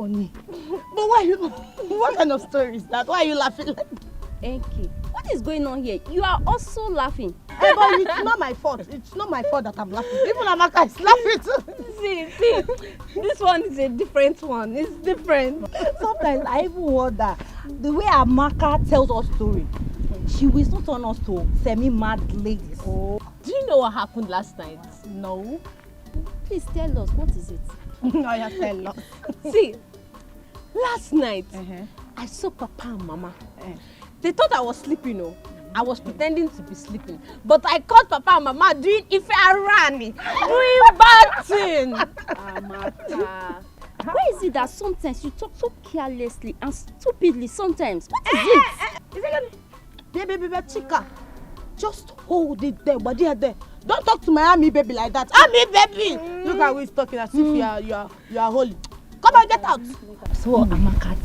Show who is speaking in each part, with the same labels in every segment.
Speaker 1: funny. But what kind of story is that? Why are you laughing like that?
Speaker 2: Enki, what is going on here? You are also laughing.
Speaker 1: Hey, but it's not my fault. It's not my fault that I'm laughing. Even Amaka is laughing too.
Speaker 2: See, this one is a different one. It's different.
Speaker 3: Sometimes I even wonder, the way Amaka tells us story, she will not turn us to semi-mad ladies.
Speaker 2: Oh. Do you know what happened last night?
Speaker 1: No.
Speaker 2: Please tell us, what is it?
Speaker 1: No, you tell us.
Speaker 2: See, last night, I saw Papa and Mama. They thought I was sleeping, I was pretending to be sleeping. But I caught Papa and Mama doing Ife Arani, doing bad thing. Amaka. Why is it that sometimes you talk so carelessly and stupidly sometimes? What is it?
Speaker 1: Baby, Chica, just hold it there, but there. Don't talk to my army baby like that. Army baby! Look at who is talking as if you are holy. Come on, get out.
Speaker 3: So Amaka,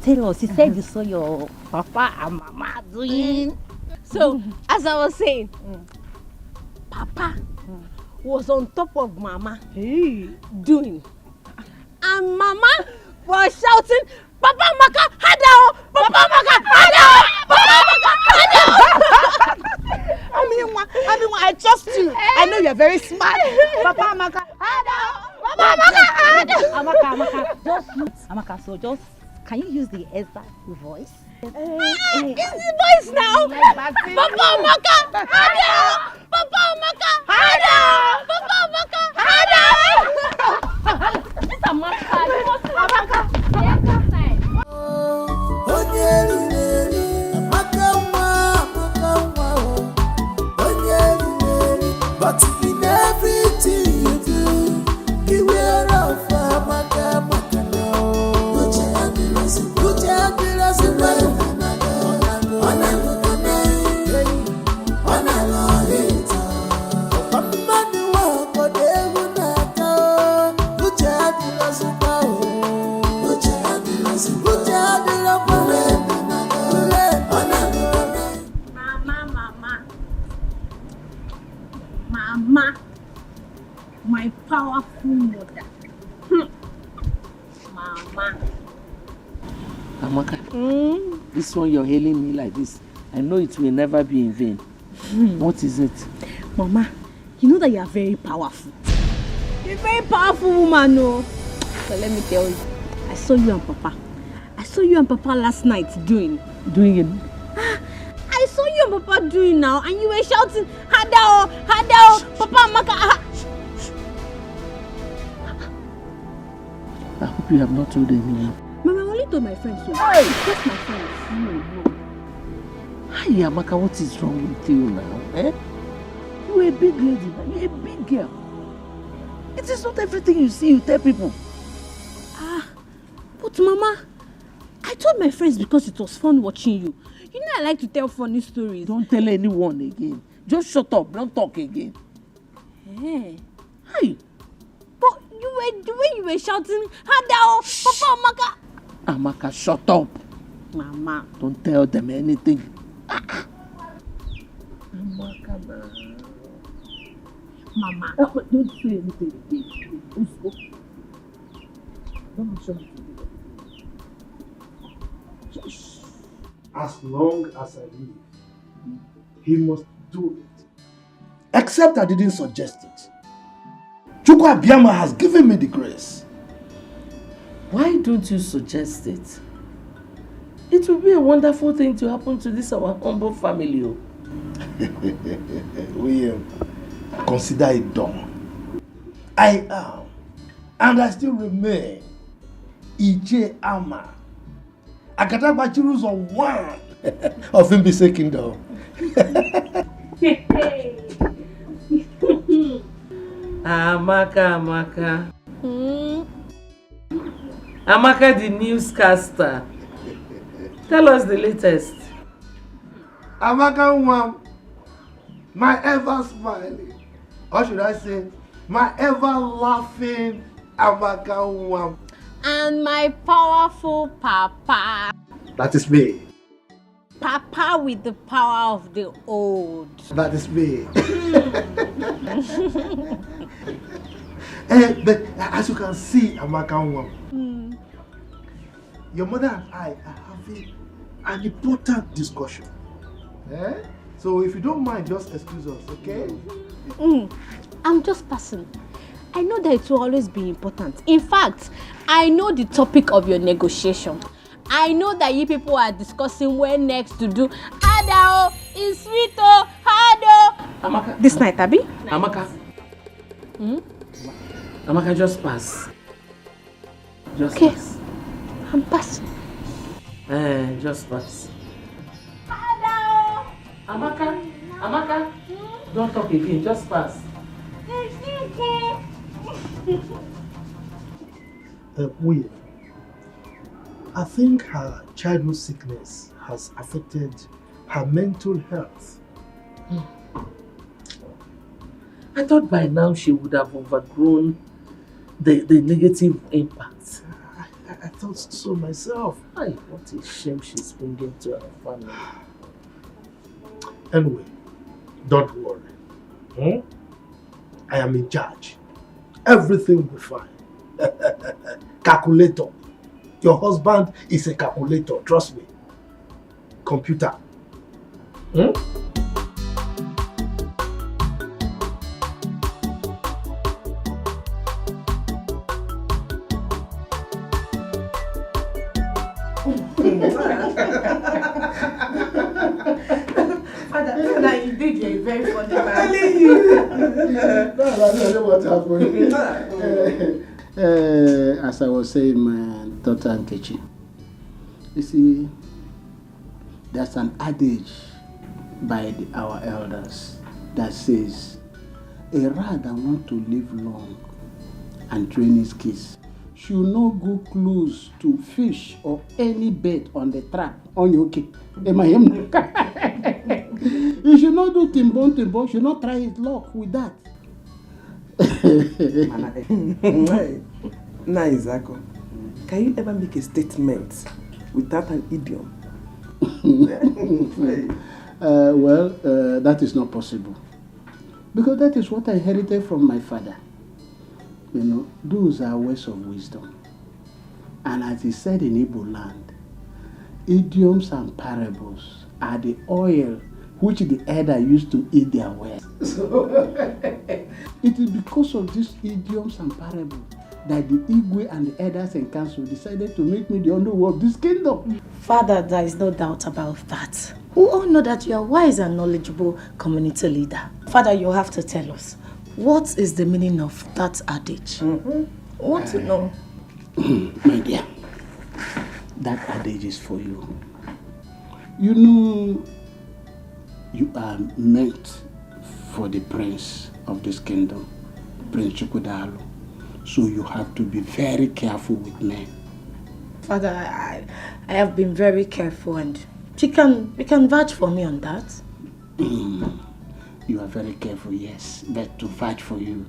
Speaker 3: tell us, you said you saw your Papa and Mama doing.
Speaker 2: So, as I was saying, Papa was on top of Mama doing. And Mama was shouting, Papa Maka, Hadao! Papa Maka, Hadao! Papa Maka, Hadao!
Speaker 1: I trust you. I know you're very smart. Papa Maka, Hadao! Papa Maka, Hadao!
Speaker 3: Amaka, so just, can you use the exact voice?
Speaker 2: It's the voice now! Papa Maka, Hadao! Papa Maka, Hadao! Papa Maka, Hadao! This is Amaka. You must Amaka.
Speaker 4: But in everything you do, beware of Amaka. Put your hand in
Speaker 2: Mama, my powerful mother. Mama.
Speaker 5: Amaka, this one you're hailing me like this, I know it will never be in vain. What is it?
Speaker 2: Mama, you know that you are very powerful. You're a very powerful woman, no? So let me tell you, I saw you and Papa last night doing.
Speaker 5: Doing it?
Speaker 2: I saw you and Papa doing now, and you were shouting, Hadao, Hadao, Papa Maka.
Speaker 5: I hope you have not told anyone.
Speaker 2: Mama, I only told my friends so. Hey! Just my friends. No.
Speaker 5: Hi, Amaka, what is wrong with you now? You're a big lady now. You're a big girl. It is not everything you see you tell people.
Speaker 2: But Mama, I told my friends because it was fun watching you. You know I like to tell funny stories.
Speaker 5: Don't tell anyone again. Just shut up. Don't talk again.
Speaker 2: Hey.
Speaker 5: Hi.
Speaker 2: But the way you were shouting, Hadao, Papa Maka.
Speaker 5: Amaka, shut up.
Speaker 2: Mama.
Speaker 5: Don't tell them anything. Amaka,
Speaker 2: Mama.
Speaker 5: Don't say anything again. Let's go. Don't be sure.
Speaker 4: As long as I live, he must do it. Except I didn't suggest it. Chukwu Abiyama has given me the grace.
Speaker 5: Why don't you suggest it? It will be a wonderful thing to happen to this our humble family.
Speaker 4: William, consider it done. I am, and I still remain, Ije Ama. Akatabachiru's on one of Mbise Kingdom.
Speaker 5: Amaka. Amaka, the newscaster. Tell us the latest.
Speaker 4: Amaka, my ever smiling, or should I say, my ever laughing Amaka.
Speaker 2: And my powerful Papa.
Speaker 4: That is me.
Speaker 2: Papa with the power of the old.
Speaker 4: That is me. But as you can see, Amaka, your mother and I are having an important discussion. Eh? So if you don't mind, just excuse us, okay?
Speaker 2: I'm just passing. I know that it will always be important. In fact, I know the topic of your negotiation. I know that you people are discussing where next to do. Adao, is sweet, Hado.
Speaker 5: Amaka.
Speaker 2: This night, Abi?
Speaker 5: Amaka. Amaka, just pass. Just pass.
Speaker 2: I'm passing.
Speaker 5: Just pass.
Speaker 2: Adao.
Speaker 5: Amaka. Don't talk again, just pass.
Speaker 4: Wait. I think her childhood sickness has affected her mental health.
Speaker 5: I thought by now she would have overgrown the negative impact.
Speaker 4: I thought so myself.
Speaker 5: What a shame she's bringing to our family.
Speaker 4: Anyway, don't worry. I am in charge. Everything will be fine. Calculator. Your husband is a calculator, trust me. Computer.
Speaker 1: Father, indeed you're a very funny man.
Speaker 4: I'm telling you. No, I don't know what happened.
Speaker 6: As I was saying, my daughter Nkechi, you see, there's an adage by our elders that says, a rat that wants to live long and train his kids should not go close to fish or any bait on the trap on your cake. Am I him? You should not do timbon, should not try his luck with that.
Speaker 7: Zako, can you ever make a statement without an idiom?
Speaker 6: That is not possible. Because that is what I inherited from my father. You know, those are words of wisdom. And as he said in Igbo land, idioms and parables are the oil which the elder used to eat their words. It is because of these idioms and parables that the Igwe and the elders and council decided to make me the underworld of this kingdom.
Speaker 8: Father, there is no doubt about that. We all know that you are wise and knowledgeable community leader. Father, you have to tell us, what is the meaning of that adage? I want to know.
Speaker 6: My dear, that adage is for you. You know, you are meant for the prince of this kingdom, Prince Chukwudalu. So you have to be very careful with men.
Speaker 8: Father, I have been very careful, and you can vouch for me on that.
Speaker 6: You are very careful, yes, but to vouch for you.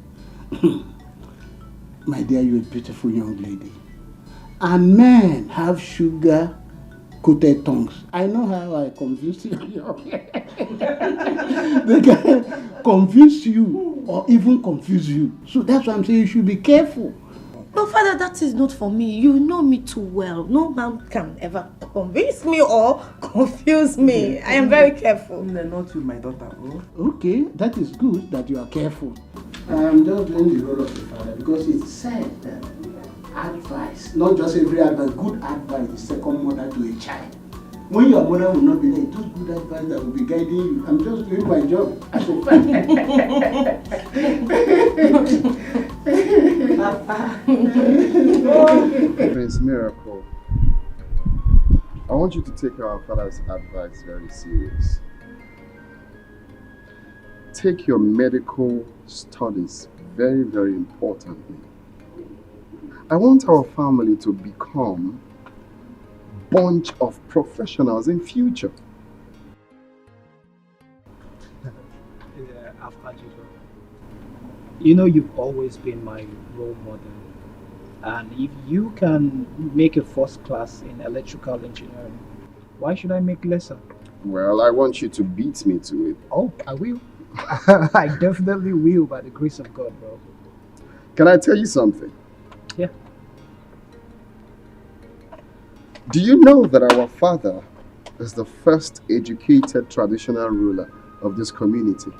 Speaker 6: My dear, you're a beautiful young lady. And men have sugar-coated tongues. I know how I convince you. They can convince you or even confuse you. So that's why I'm saying you should be careful.
Speaker 8: But Father, that is not for me. You know me too well. No man can ever convince me or confuse me. I am very careful.
Speaker 7: Not with my daughter.
Speaker 6: Okay, that is good that you are careful. I'm just doing the role of the father because it's said that advice, not just every advice, good advice is second mother to a child. When your mother will not be there, it is good advice that will be guiding you. I'm just doing my job as a father.
Speaker 9: Prince Miracle, I want you to take our father's advice very serious. Take your medical studies very, very importantly. I want our family to become a bunch of professionals in future.
Speaker 10: You know, you've always been my role model. And if you can make a first class in electrical engineering, why should I make lesser?
Speaker 9: Well, I want you to beat me to it.
Speaker 10: Oh, I will. I definitely will, by the grace of God, bro.
Speaker 9: Can I tell you something?
Speaker 10: Yeah.
Speaker 9: Do you know that our father is the first educated traditional ruler of this community?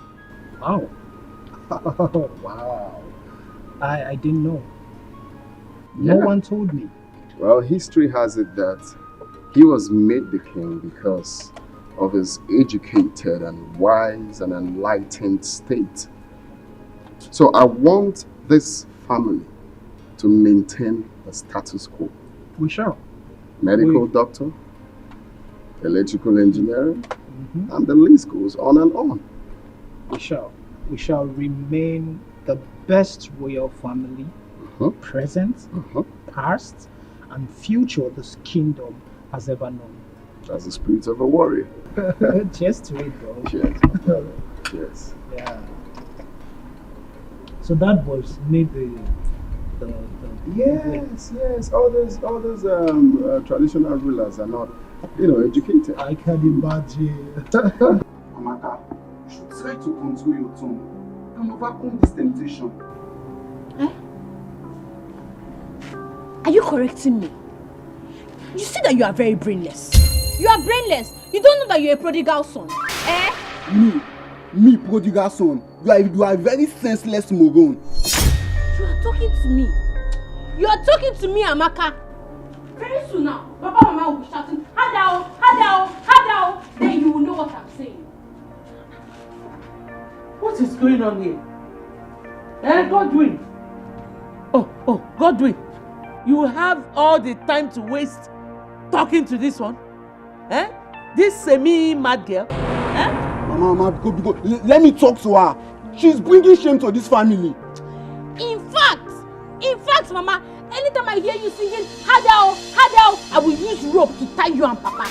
Speaker 10: Wow. Wow. I didn't know. No one told me.
Speaker 9: Well, history has it that he was made the king because of his educated and wise and enlightened state. So I want this family to maintain the status quo.
Speaker 10: We shall.
Speaker 9: Medical doctor, electrical engineering, and the list goes on and on.
Speaker 10: We shall. We shall remain the best royal family, present, past, and future this kingdom has ever known.
Speaker 9: That's the spirit of a warrior.
Speaker 10: Cheers to it, though.
Speaker 9: Cheers. Cheers.
Speaker 10: Yeah. So that was made the
Speaker 9: Yes. All those traditional rulers are not, educated.
Speaker 10: I can imagine.
Speaker 11: Amaka, you should try to control your tongue and overcome this temptation.
Speaker 2: Are you correcting me? You see that you are very brainless. You are brainless. You don't know that you're a prodigal son.
Speaker 11: Me, prodigal son. You are a very senseless moron.
Speaker 2: You are talking to me. You are talking to me, Amaka. Very soon now, Papa and Mama will be shouting, Hadao, Hadao, Hadao. Then you will know what I'm saying.
Speaker 5: What is going on here? Godwin. Oh, Godwin. You have all the time to waste talking to this one? This semi-mad girl?
Speaker 11: Mama, go. Let me talk to her. She's bringing shame to this family.
Speaker 2: In fact, Mama, anytime I hear you singing, Hadao, Hadao, I will use rope to tie you and Papa.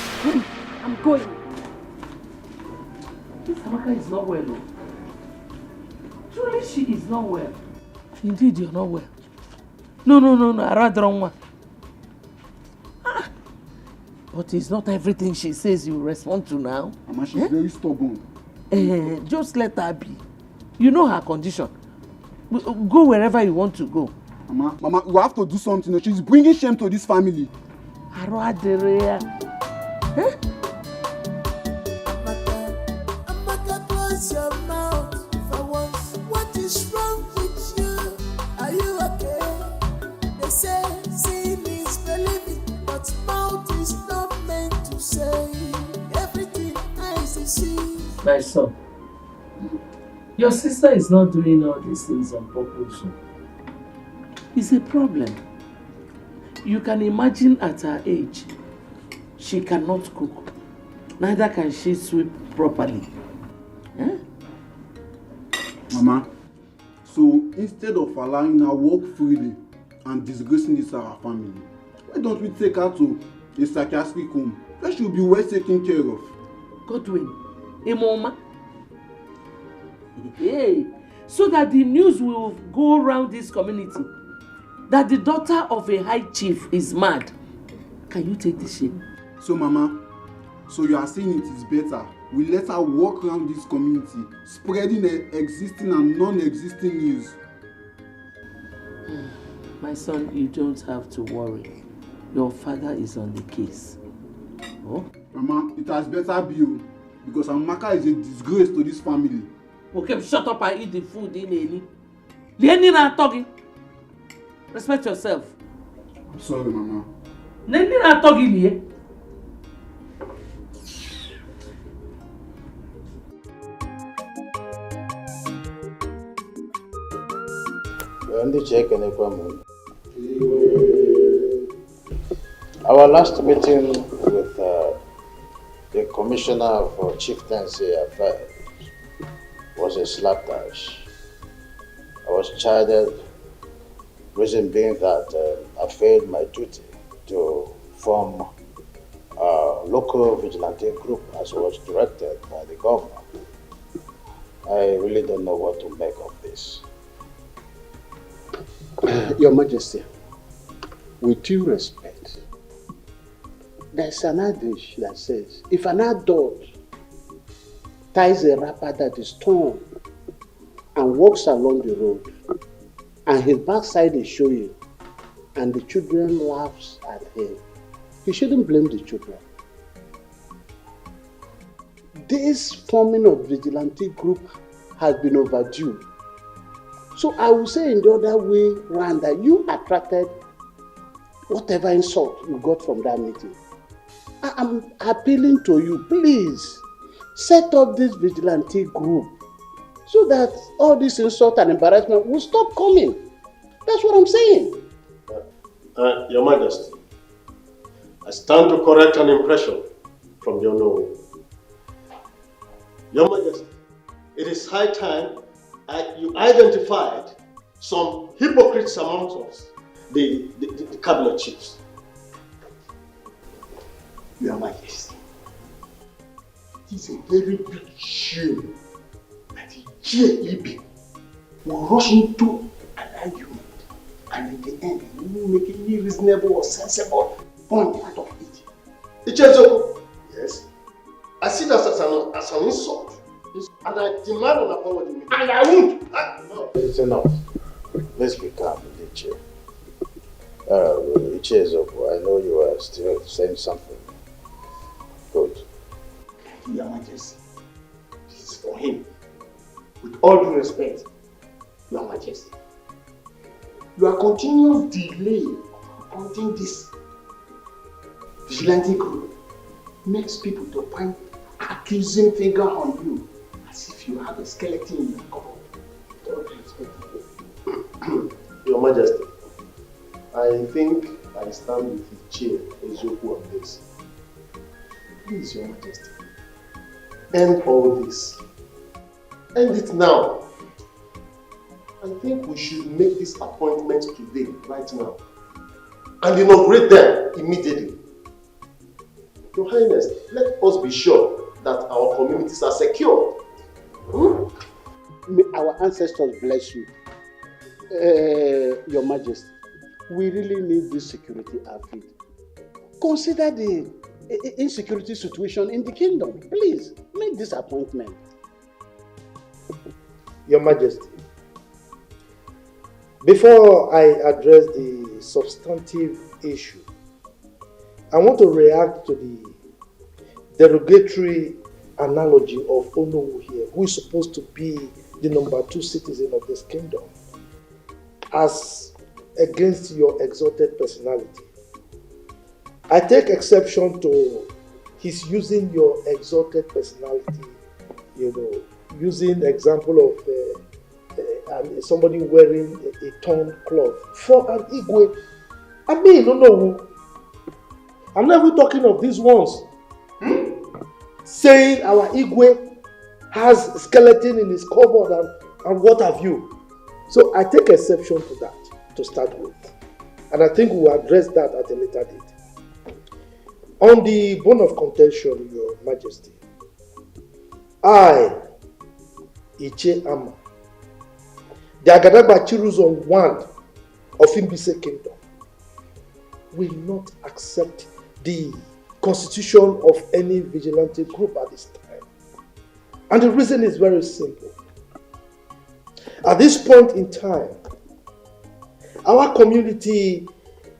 Speaker 2: I'm going.
Speaker 5: This Amaka is not well. Truly, she is not well. Indeed, you're not well. No, I rather wrong one. But it's not everything she says you respond to now.
Speaker 11: Mama, she's very stubborn.
Speaker 5: Just let her be. You know her condition. Go wherever you want to go.
Speaker 11: Mama, you have to do something. She's bringing shame to this family.
Speaker 5: Amaka,
Speaker 12: close your mouth for once. What is wrong with you? Are you okay? They say seeing is believing, but mouth is not meant to say everything eyes see.
Speaker 5: My son, your sister is not doing all these things on purpose. It's a problem. You can imagine at her age, she cannot cook. Neither can she sweep properly.
Speaker 11: Mama, so instead of allowing her walk freely and disgracing this our family, why don't we take her to a psychiatric home where she'll be well taken care of?
Speaker 5: Godwin, a mama. Hey, so that the news will go around this community that the daughter of a high chief is mad. Can you take this shame?
Speaker 11: So Mama, so you are saying it is better we let her walk around this community, spreading existing and non-existing news?
Speaker 5: My son, you don't have to worry. Your father is on the case. Oh?
Speaker 11: Mama, it has better be you, because Amaka is a disgrace to this family.
Speaker 5: Okay, shut up and eat the food, Lenny na talking. Respect yourself.
Speaker 11: I'm sorry, Mama.
Speaker 5: Lenny na talking here.
Speaker 13: Our last meeting with the Commissioner for Chieftaincy Affairs was a slapdash. I was chided, reason being that I failed my duty to form a local vigilante group as was directed by the governor. I really don't know what to make of this.
Speaker 6: Your Majesty, with due respect, there's an adage that says, if an adult ties a wrapper that is torn and walks along the road, and his backside is showing, and the children laughs at him, he shouldn't blame the children. This forming of vigilante group has been overdue. So I will say in the other way round that you attracted whatever insult you got from that meeting. I'm appealing to you, please set up this vigilante group so that all this insult and embarrassment will stop coming. That's what I'm saying.
Speaker 14: Your Majesty, I stand to correct an impression from the unknown. Your Majesty, it is high time you identified some hypocrites amongst us, the cabinet chiefs.
Speaker 6: Your Majesty, it is a very big shame that the GAEB will rush into an argument and in the end we will make any reasonable or sensible point out of it.
Speaker 14: Ichezoko, yes, I see that as an insult and I demand an apology and I won't.
Speaker 13: No. It's enough. Let's be calm, Iche. Ichezoko, I know you are still saying something. Good.
Speaker 6: Your Majesty, this is for him. With all due respect, Your Majesty, your continuous delay appointing this vigilante group makes people to point accusing finger on you as if you have a skeleton in your cupboard. With all due respect.
Speaker 14: Your Majesty, I think I stand with the chair Ezoku on this. Please, Your Majesty, end all this. End it now. I think we should make this appointment today, right now, and inaugurate them immediately. Your Highness, let us be sure that our communities are secure.
Speaker 6: May our ancestors bless you. Your Majesty, we really need this security outfit. Consider the insecurity situation in the kingdom. Please, make this appointment.
Speaker 15: Your Majesty, before I address the substantive issue, I want to react to the derogatory analogy of Onowu here, who is supposed to be the number 2 citizen of this kingdom, as against your exalted personality. I take exception to his using your exalted personality, using the example of somebody wearing a torn cloth for an Igwe. I mean, no. I'm not even talking of these ones. Saying our Igwe has a skeleton in his cupboard and what have you. So I take exception to that to start with. And I think we'll address that at a later date. On the bone of contention, Your Majesty, I, Iche Ama, the Agadagba Chiruzon 1 of Imbise Kingdom, will not accept the constitution of any vigilante group at this time. And the reason is very simple. At this point in time, our community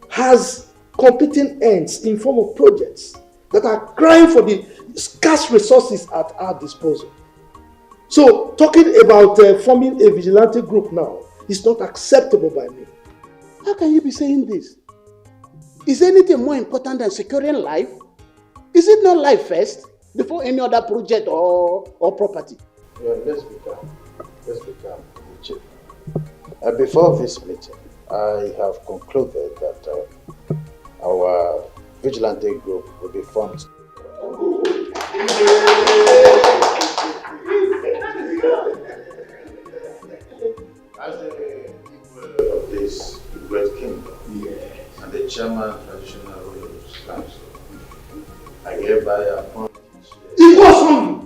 Speaker 15: has competing ends in form of projects that are crying for the scarce resources at our disposal. So, talking about forming a vigilante group now is not acceptable by me.
Speaker 6: How can you be saying this? Is anything more important than securing life? Is it not life first before any other project or property?
Speaker 13: Yeah, let's be calm. Let's be calm, Chief. Before this meeting, I have concluded that our vigilante group will be formed. As the people of this great kingdom, and the chairman traditional rulers council, I hereby appoint.
Speaker 6: It was on.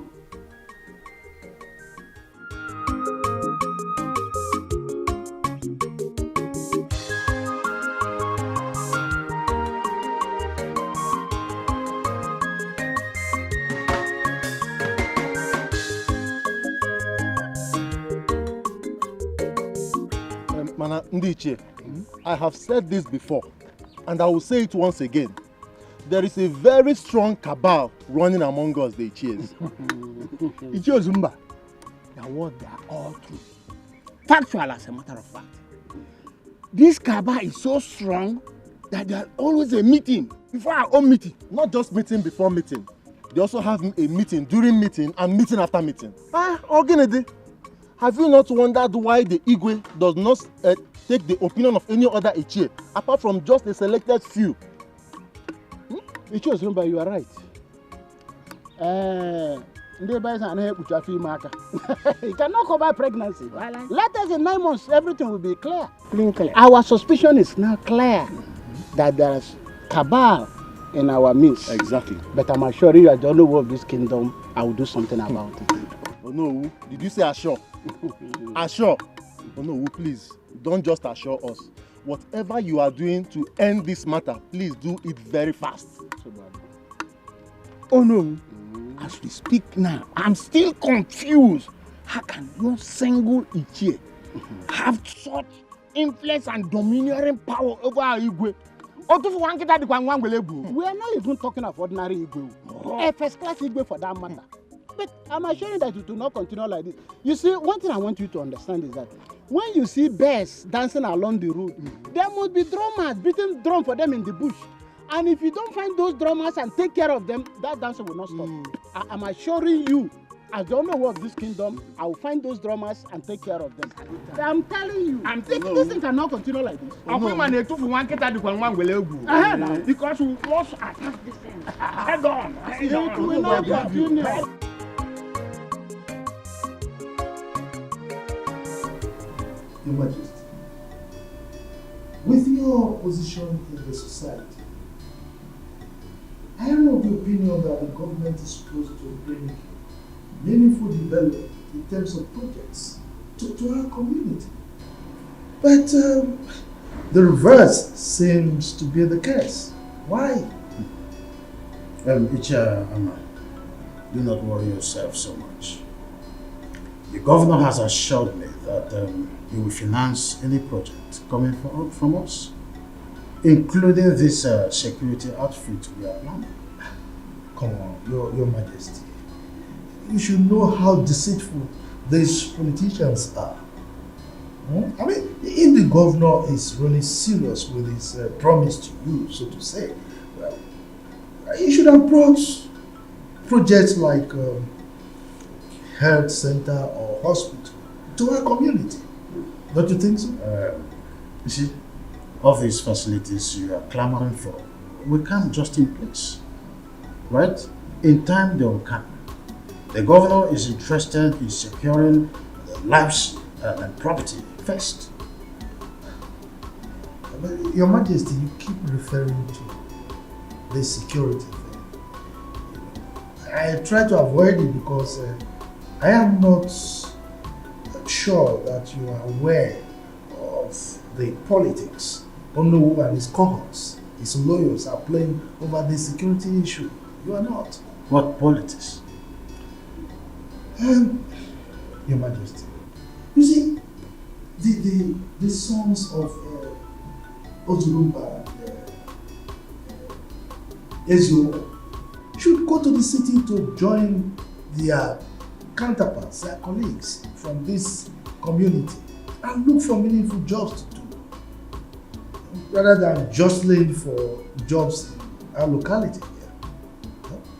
Speaker 4: Mana Ndiche, I have said this before, and I will say it once again, there is a very strong cabal running among us, the Ichies.
Speaker 6: Ichie Zumba, the word they are all true. Factual as a matter of fact. This cabal is so strong that there are always a meeting before our own meeting.
Speaker 4: Not just meeting before meeting. They also have a meeting during meeting and meeting after meeting. Ogenede, have you not wondered why the Igwe does not take the opinion of any other Ichie, apart from just a selected few?
Speaker 6: Ichie Zumba, you are right. You cannot cover pregnancy. Let us in 9 months, everything will be clear. Clear. Our suspicion is now clear that there is cabal in our midst.
Speaker 4: Exactly.
Speaker 6: But I'm assuring you, as the owner of this kingdom, I will do something about it.
Speaker 4: Oh no, did you say assure? Assure? Oh no, please, don't just assure us. Whatever you are doing to end this matter, please do it very fast.
Speaker 6: Oh no. As we speak now, I'm still confused. How can no single Ichie have such influence and domineering power over our Igwe? We are not even talking of ordinary Igwe. A first class Igwe for that matter. But I'm assuring that it will not continue like this. You see, one thing I want you to understand is that when you see bears dancing along the road, there must be drummers beating drum for them in the bush. And if you don't find those drummers and take care of them, that dancer will not stop. I'm assuring you, as the owner of this kingdom, I will find those drummers and take care of them. I'm telling you, this thing cannot continue like this.
Speaker 5: Because we must attack this thing. Head on.
Speaker 6: It will not continue.
Speaker 15: Your Majesty, with your position in the society, I am of the opinion that the government is supposed to bring meaningful development in terms of projects to our community. But the reverse seems to be the case. Why?
Speaker 16: Icha Ama, do not worry yourself so much. The governor has assured me that he will finance any project coming from us, including this security outfit we are running.
Speaker 15: Come on, Your Majesty. You should know how deceitful these politicians are. I mean, if the governor is really serious with his promise to you, so to say, well, he should have brought projects like health center or hospital to our community. Don't you think so?
Speaker 16: You see, all these facilities you are clamoring for, we can't just in place, right? In time they will come. The governor is interested in securing lives and property first.
Speaker 15: But Your Majesty, you keep referring to the security thing. I try to avoid it because I am not sure that you are aware of the politics Onowu and his cohorts, his lawyers are playing over the security issue. You are not.
Speaker 16: What politics?
Speaker 15: Your Majesty, you see, the sons of Ozurumba and Ezio should go to the city to join their counterparts, their colleagues from this community and look for meaningful jobs to do rather than jostling for jobs in our locality here.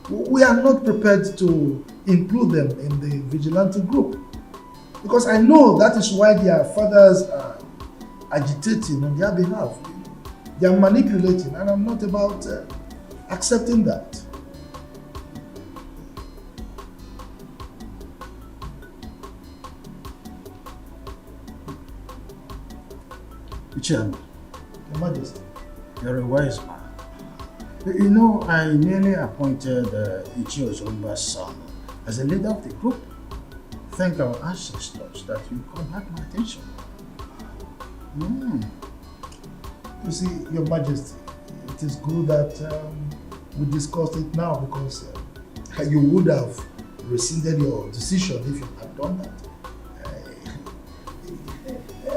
Speaker 15: We are not prepared to include them in the vigilante group because I know that is why their fathers are agitating on their behalf. They are manipulating and I'm not about accepting that.
Speaker 16: Icham,
Speaker 15: Your Majesty,
Speaker 16: you're a wise man. You know, I merely appointed Ichi Ozumba's son as a leader of the group. Thank our ancestors that you called back my attention.
Speaker 15: You see, Your Majesty, it is good that we discussed it now because you would have rescinded your decision if you had done that.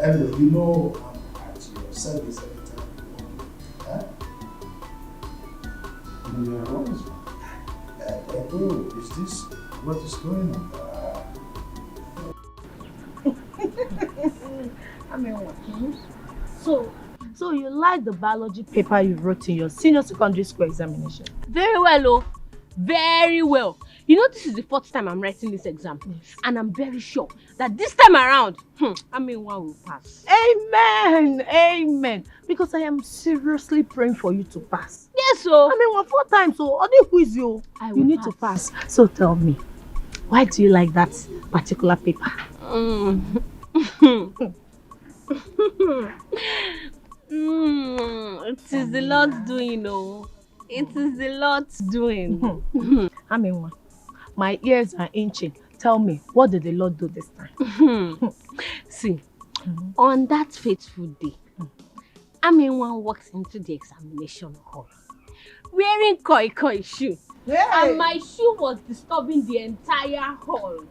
Speaker 15: Anyway, you know I'm at your service every time you want.
Speaker 16: Yeah, oh, is this what is going on?
Speaker 1: I mean, what? So you like the biology paper you wrote in your senior secondary school examination?
Speaker 2: Very well, oh. Very well. You know, this is the fourth time I'm writing this exam. Yes. And I'm very sure that this time around, one will pass.
Speaker 1: Amen. Amen. Because I am seriously praying for you to pass.
Speaker 2: Yes, so.
Speaker 1: 4 times, so only quiz you. You need to pass. So tell me, why do you like that particular paper?
Speaker 2: It is the Lord's doing, oh. It is the Lord's doing.
Speaker 1: My ears are itching. Tell me, what did the Lord do this time?
Speaker 2: See, on that fateful day, Aminwa walks into the examination hall wearing koi shoe.
Speaker 1: Hey.
Speaker 2: And my shoe was disturbing the entire hall.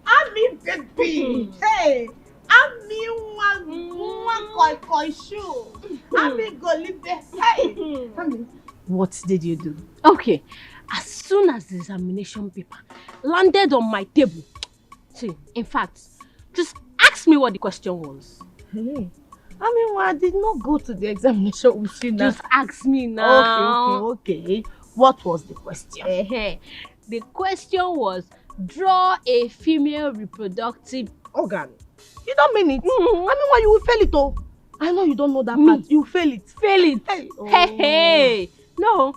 Speaker 1: Baby. Hey. One koi shoe. Go live there. Hey. What did you do?
Speaker 2: Okay, as soon as the examination paper landed on my table, see, in fact, just ask me what the question was.
Speaker 1: Hey, I did not go to the examination with you now.
Speaker 2: Just ask me now.
Speaker 1: Okay. What was the question?
Speaker 2: The question was, draw a female reproductive organ.
Speaker 1: You don't mean it? You will fail it, oh. I know you don't know that part. You fail it.
Speaker 2: Fail it. Hey. No.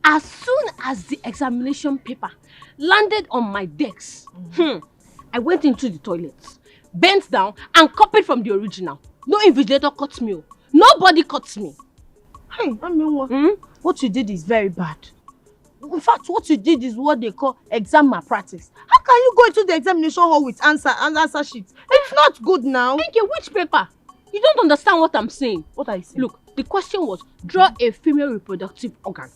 Speaker 2: As soon as the examination paper landed on my desk, I went into the toilet, bent down, and copied from the original. No invigilator caught me. Nobody caught me.
Speaker 1: Hey, what you did is very bad. In fact, what you did is what they call exam malpractice. How can you go into the examination hall with answer sheets? It's not good now.
Speaker 2: Thank you. Which paper? You don't understand what I'm saying.
Speaker 1: What are you saying?
Speaker 2: Look, the question was, draw a female reproductive organ.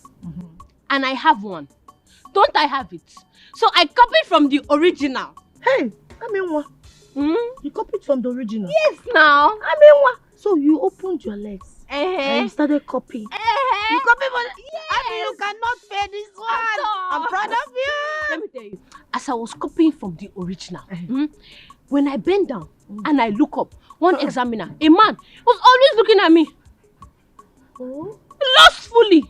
Speaker 2: And I have one. Don't I have it? So I copied from the original.
Speaker 1: Hey, what? You copied from the original?
Speaker 2: Yes, now.
Speaker 1: What? So you opened your legs and you started copying.
Speaker 2: You
Speaker 1: copied from you cannot fail this one. I'm proud of you.
Speaker 2: Let me tell you, as I was copying from the original, when I bent down and I look up, one examiner, a man, was always looking at me. Lustfully.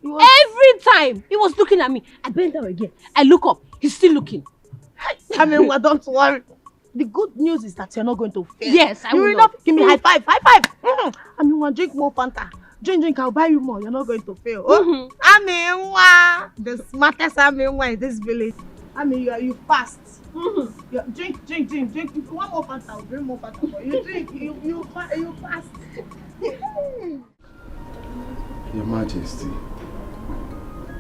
Speaker 2: Every time he was looking at me. I bent down again. I look up. He's still looking.
Speaker 1: Don't worry. The good news is that you're not going to fail.
Speaker 2: Yes, I will.
Speaker 1: You will not give me high five. High five. Drink more Fanta. Drink. I'll buy you more. You're not going to fail. The smartest in this village. You fast. Drink. If you want more Fanta, I'll bring more Fanta for you. Drink. You fast.
Speaker 9: Your Majesty,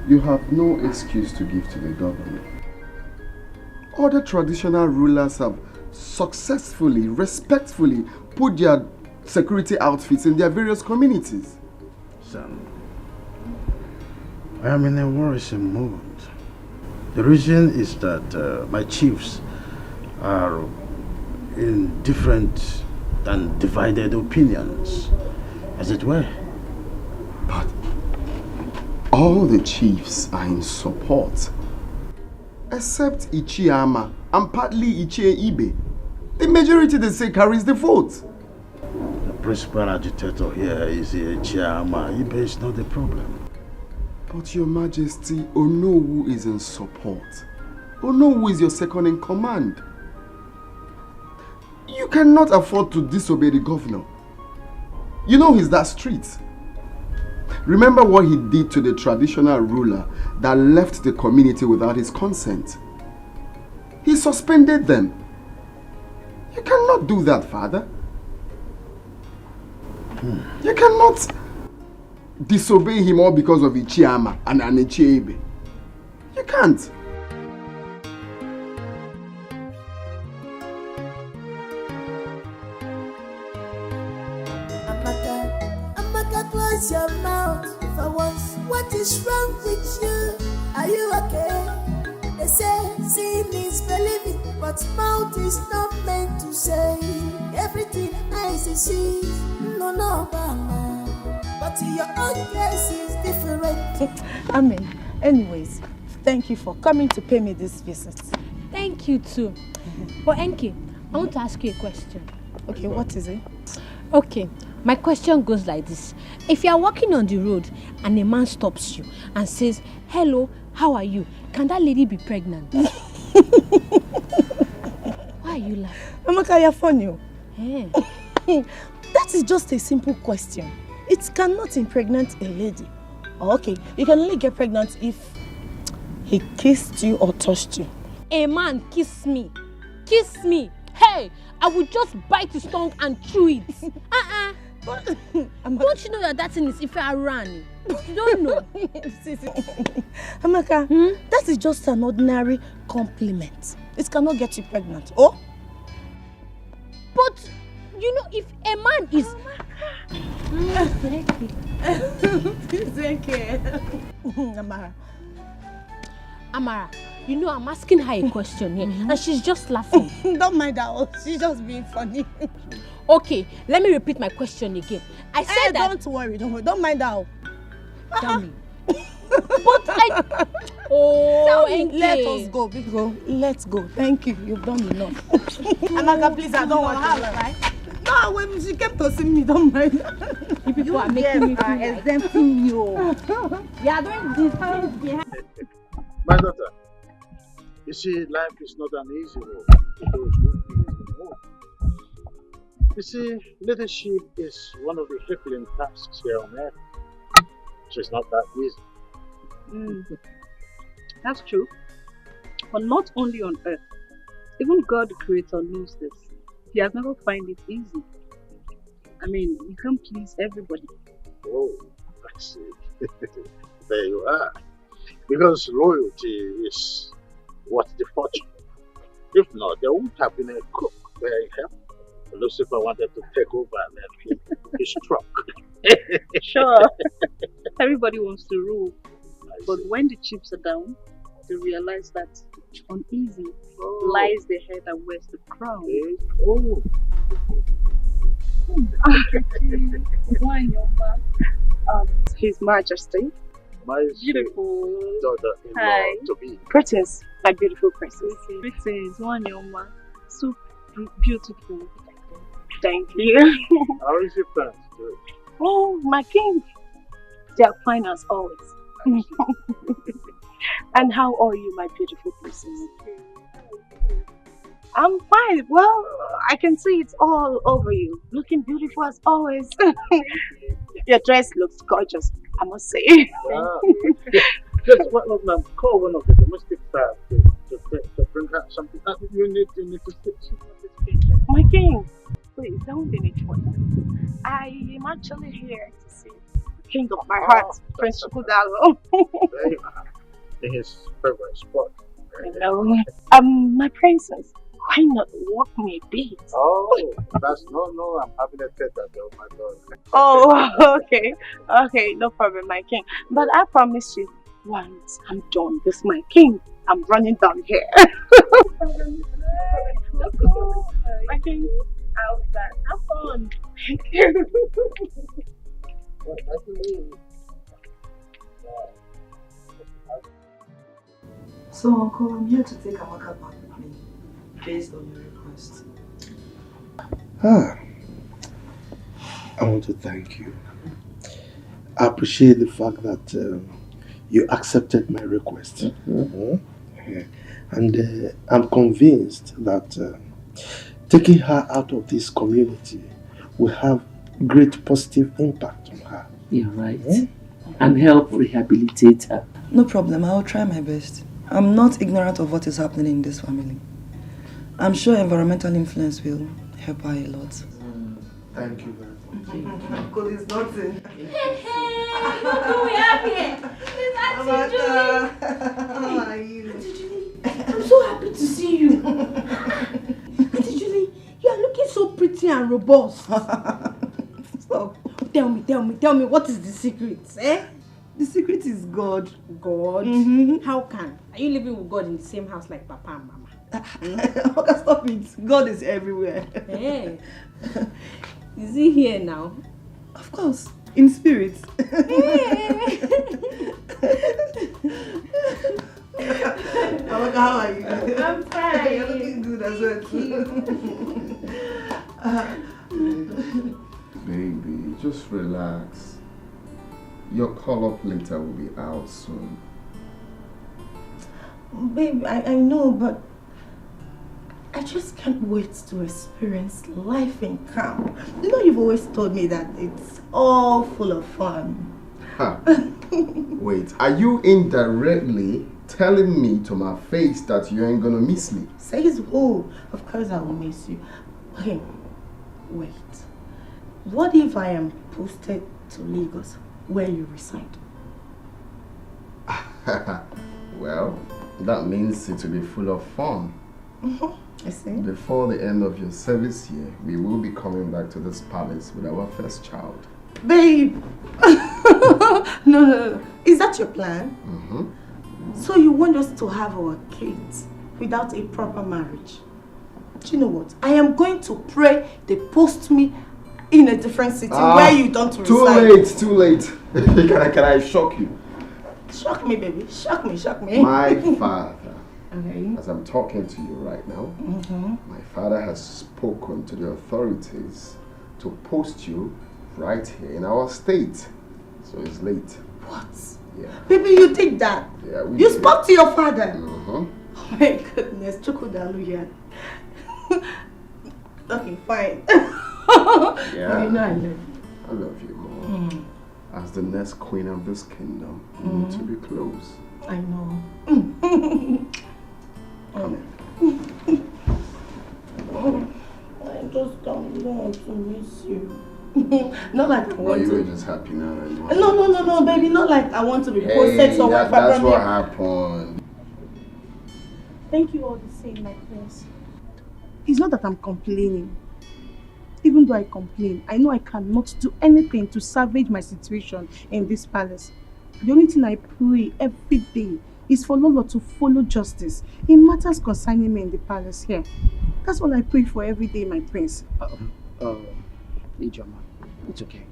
Speaker 9: you have no excuse to give to the government. Other traditional rulers have successfully, respectfully put their security outfits in their various communities.
Speaker 16: Son, I am in a worrisome mood. The reason is that my chiefs are in different and divided opinions, as it were.
Speaker 9: But all the chiefs are in support, except Ichiama and partly Ichie Ibe. The majority, they say, carries the vote.
Speaker 16: The principal agitator here is Ichiama. Ibe is not the problem.
Speaker 9: But Your Majesty, Onowu is in support. Onowu is your second in command. You cannot afford to disobey the governor. You know he's that strict. Remember what he did to the traditional ruler that left the community without his consent. He suspended them. You cannot do that, Father. You cannot disobey him all because of Ichiama and Ichiebe. You can't.
Speaker 12: Amaka, close your mouth for once. What is wrong with you? Are you okay? They say seeing is believing, but mouth is not meant to say everything eyes see. No, Mama. But your own case is different.
Speaker 1: Amen.
Speaker 8: Anyways, thank you for coming to pay me this visit.
Speaker 2: Thank you too. But Enki, I want to ask you a question.
Speaker 8: Okay, what is it?
Speaker 2: Okay, my question goes like this. If you are walking on the road and a man stops you and says, "Hello, how are you?" Can that lady be pregnant? Why are you laughing?
Speaker 8: Amaka, you're funny.
Speaker 2: Yeah.
Speaker 8: That is just a simple question. It cannot impregnate a lady. Okay, you can only get pregnant if he kissed you or touched you.
Speaker 2: A man kiss me. Kiss me. Hey, I would just bite his tongue and chew it. Don't you know that that thing is if I ran? You don't know.
Speaker 8: Amaka, that is just an ordinary compliment. It cannot get you pregnant. Oh?
Speaker 2: But, you know, if a man is... Amara, you know I'm asking her a question here and she's just laughing.
Speaker 8: Don't mind her, she's just being funny.
Speaker 2: Okay, let me repeat my question again. I said that...
Speaker 8: Don't worry, don't mind her.
Speaker 2: Tell me. But I... Oh,
Speaker 8: let us go, big girl. Let's go. Thank you, you've done enough. Amaka, please, I don't want to right? No, when she came to see me, don't mind.
Speaker 2: You people are making me feel
Speaker 3: exempting you. You are doing these things behind.
Speaker 6: My daughter, you see, life is not an easy road to those who feel the road. You see, leadership is one of the crippling tasks here on earth. So it's not that easy.
Speaker 17: That's true. But not only on earth. Even God the Creator knows this. He has never found it easy. I mean, you can't please everybody.
Speaker 6: Oh, I see. There you are. Because loyalty is what's the fortune. If not, there wouldn't have been a cook where Lucifer wanted to take over and then he struck.
Speaker 17: Sure. Everybody wants to rule. But when the chips are down, they realize that uneasy lies the head and wears the crown.
Speaker 6: Oh.
Speaker 17: His Majesty.
Speaker 6: My
Speaker 17: beautiful
Speaker 6: daughter-in-law to be.
Speaker 17: Princess, my beautiful princess. Princess, Wanyoma. So beautiful. Thank you.
Speaker 6: How is your parents doing?
Speaker 17: Oh, my king. They are fine as always. And how are you, my beautiful princess? I'm fine. Well, I can see it's all over you. Looking beautiful as always. Your dress looks gorgeous, I must say.
Speaker 6: Wow. Just call one of the domestic staff to bring her something. You need to sit.
Speaker 17: My king, please don't be that. I am actually here to see the king of my heart, Prince Chukudalo.
Speaker 6: There you are. In his favorite spot.
Speaker 17: Hello. My princess, why not walk me a bit?
Speaker 6: Oh, that's no, I'm having a tete-a-tete with my daughter.
Speaker 17: Oh, okay, no problem, my king. But I promise you, once I'm done with my king, I'm running down here. Let's go. My king, I'll be back. Have fun. Thank you.
Speaker 8: So, Uncle, I'm here to take Amaka back with me, based on your request.
Speaker 15: I want to thank you. I appreciate the fact that you accepted my request. And I'm convinced that taking her out of this community will have great positive impact on her.
Speaker 5: You're right. And help rehabilitate her.
Speaker 18: No problem, I'll try my best. I'm not ignorant of what is happening in this family. I'm sure environmental influence will help her a lot.
Speaker 15: Thank you very much.
Speaker 18: Uncle is nothing.
Speaker 2: Hey, look who we have here. It's Auntie Julie.
Speaker 18: How are you?
Speaker 2: Auntie Julie, I'm so happy to see you. Auntie Julie, you are looking so pretty and robust.
Speaker 18: Stop.
Speaker 2: Tell me, what is the secret, eh?
Speaker 18: The secret is God.
Speaker 2: God? How can? Are you living with God in the same house like Papa and Mama?
Speaker 18: Okay, stop it. God is everywhere.
Speaker 2: Hey. Is he here now?
Speaker 18: Of course. In spirit. Amaka, how are you?
Speaker 2: I'm fine.
Speaker 18: You're looking good as well.
Speaker 9: Baby, just relax. Your call-up later will be out soon.
Speaker 8: Babe, I know, but I just can't wait to experience life in calm. You know, you've always told me that it's all full of fun.
Speaker 9: Huh. Wait, are you indirectly telling me to my face that you ain't gonna miss me?
Speaker 8: Says who? Of course I will miss you. Okay, wait. What if I am posted to Lagos, where you reside?
Speaker 9: Well, that means it will be full of fun.
Speaker 8: I see.
Speaker 9: Before the end of your service here, we will be coming back to this palace with our first child.
Speaker 8: Babe! No. Is that your plan? So you want us to have our kids without a proper marriage? Do you know what? I am going to pray they post me in a different city where you don't reside.
Speaker 9: Too late. Can I shock you?
Speaker 8: Shock me, baby. Shock me.
Speaker 9: My father,
Speaker 8: Okay.
Speaker 9: as I'm talking to you right now, my father has spoken to the authorities to post you right here in our state. So it's late.
Speaker 8: What?
Speaker 9: Yeah.
Speaker 8: Baby, you did that?
Speaker 9: Yeah, we
Speaker 8: You
Speaker 9: did.
Speaker 8: spoke to your father?
Speaker 9: Uh-huh.
Speaker 8: Oh my goodness, Chokodalu here. Okay, fine.
Speaker 9: Yeah.
Speaker 8: You know I love you.
Speaker 9: I love you more. As the next queen of this kingdom, you need to be close.
Speaker 8: I know. I just don't want to miss you. Not like I want
Speaker 9: you were
Speaker 8: to.
Speaker 9: just happy now that you want
Speaker 8: No, baby. Not like I want to be posted somewhere.
Speaker 9: that's what happened.
Speaker 1: Thank you all the same, my friends. It's not that I'm complaining. Even though I complain, I know I cannot do anything to salvage my situation in this palace. The only thing I pray every day is for Lolo to follow justice in matters concerning me in the palace here. That's all I pray for every day, my prince.
Speaker 10: Ijoma, it's okay.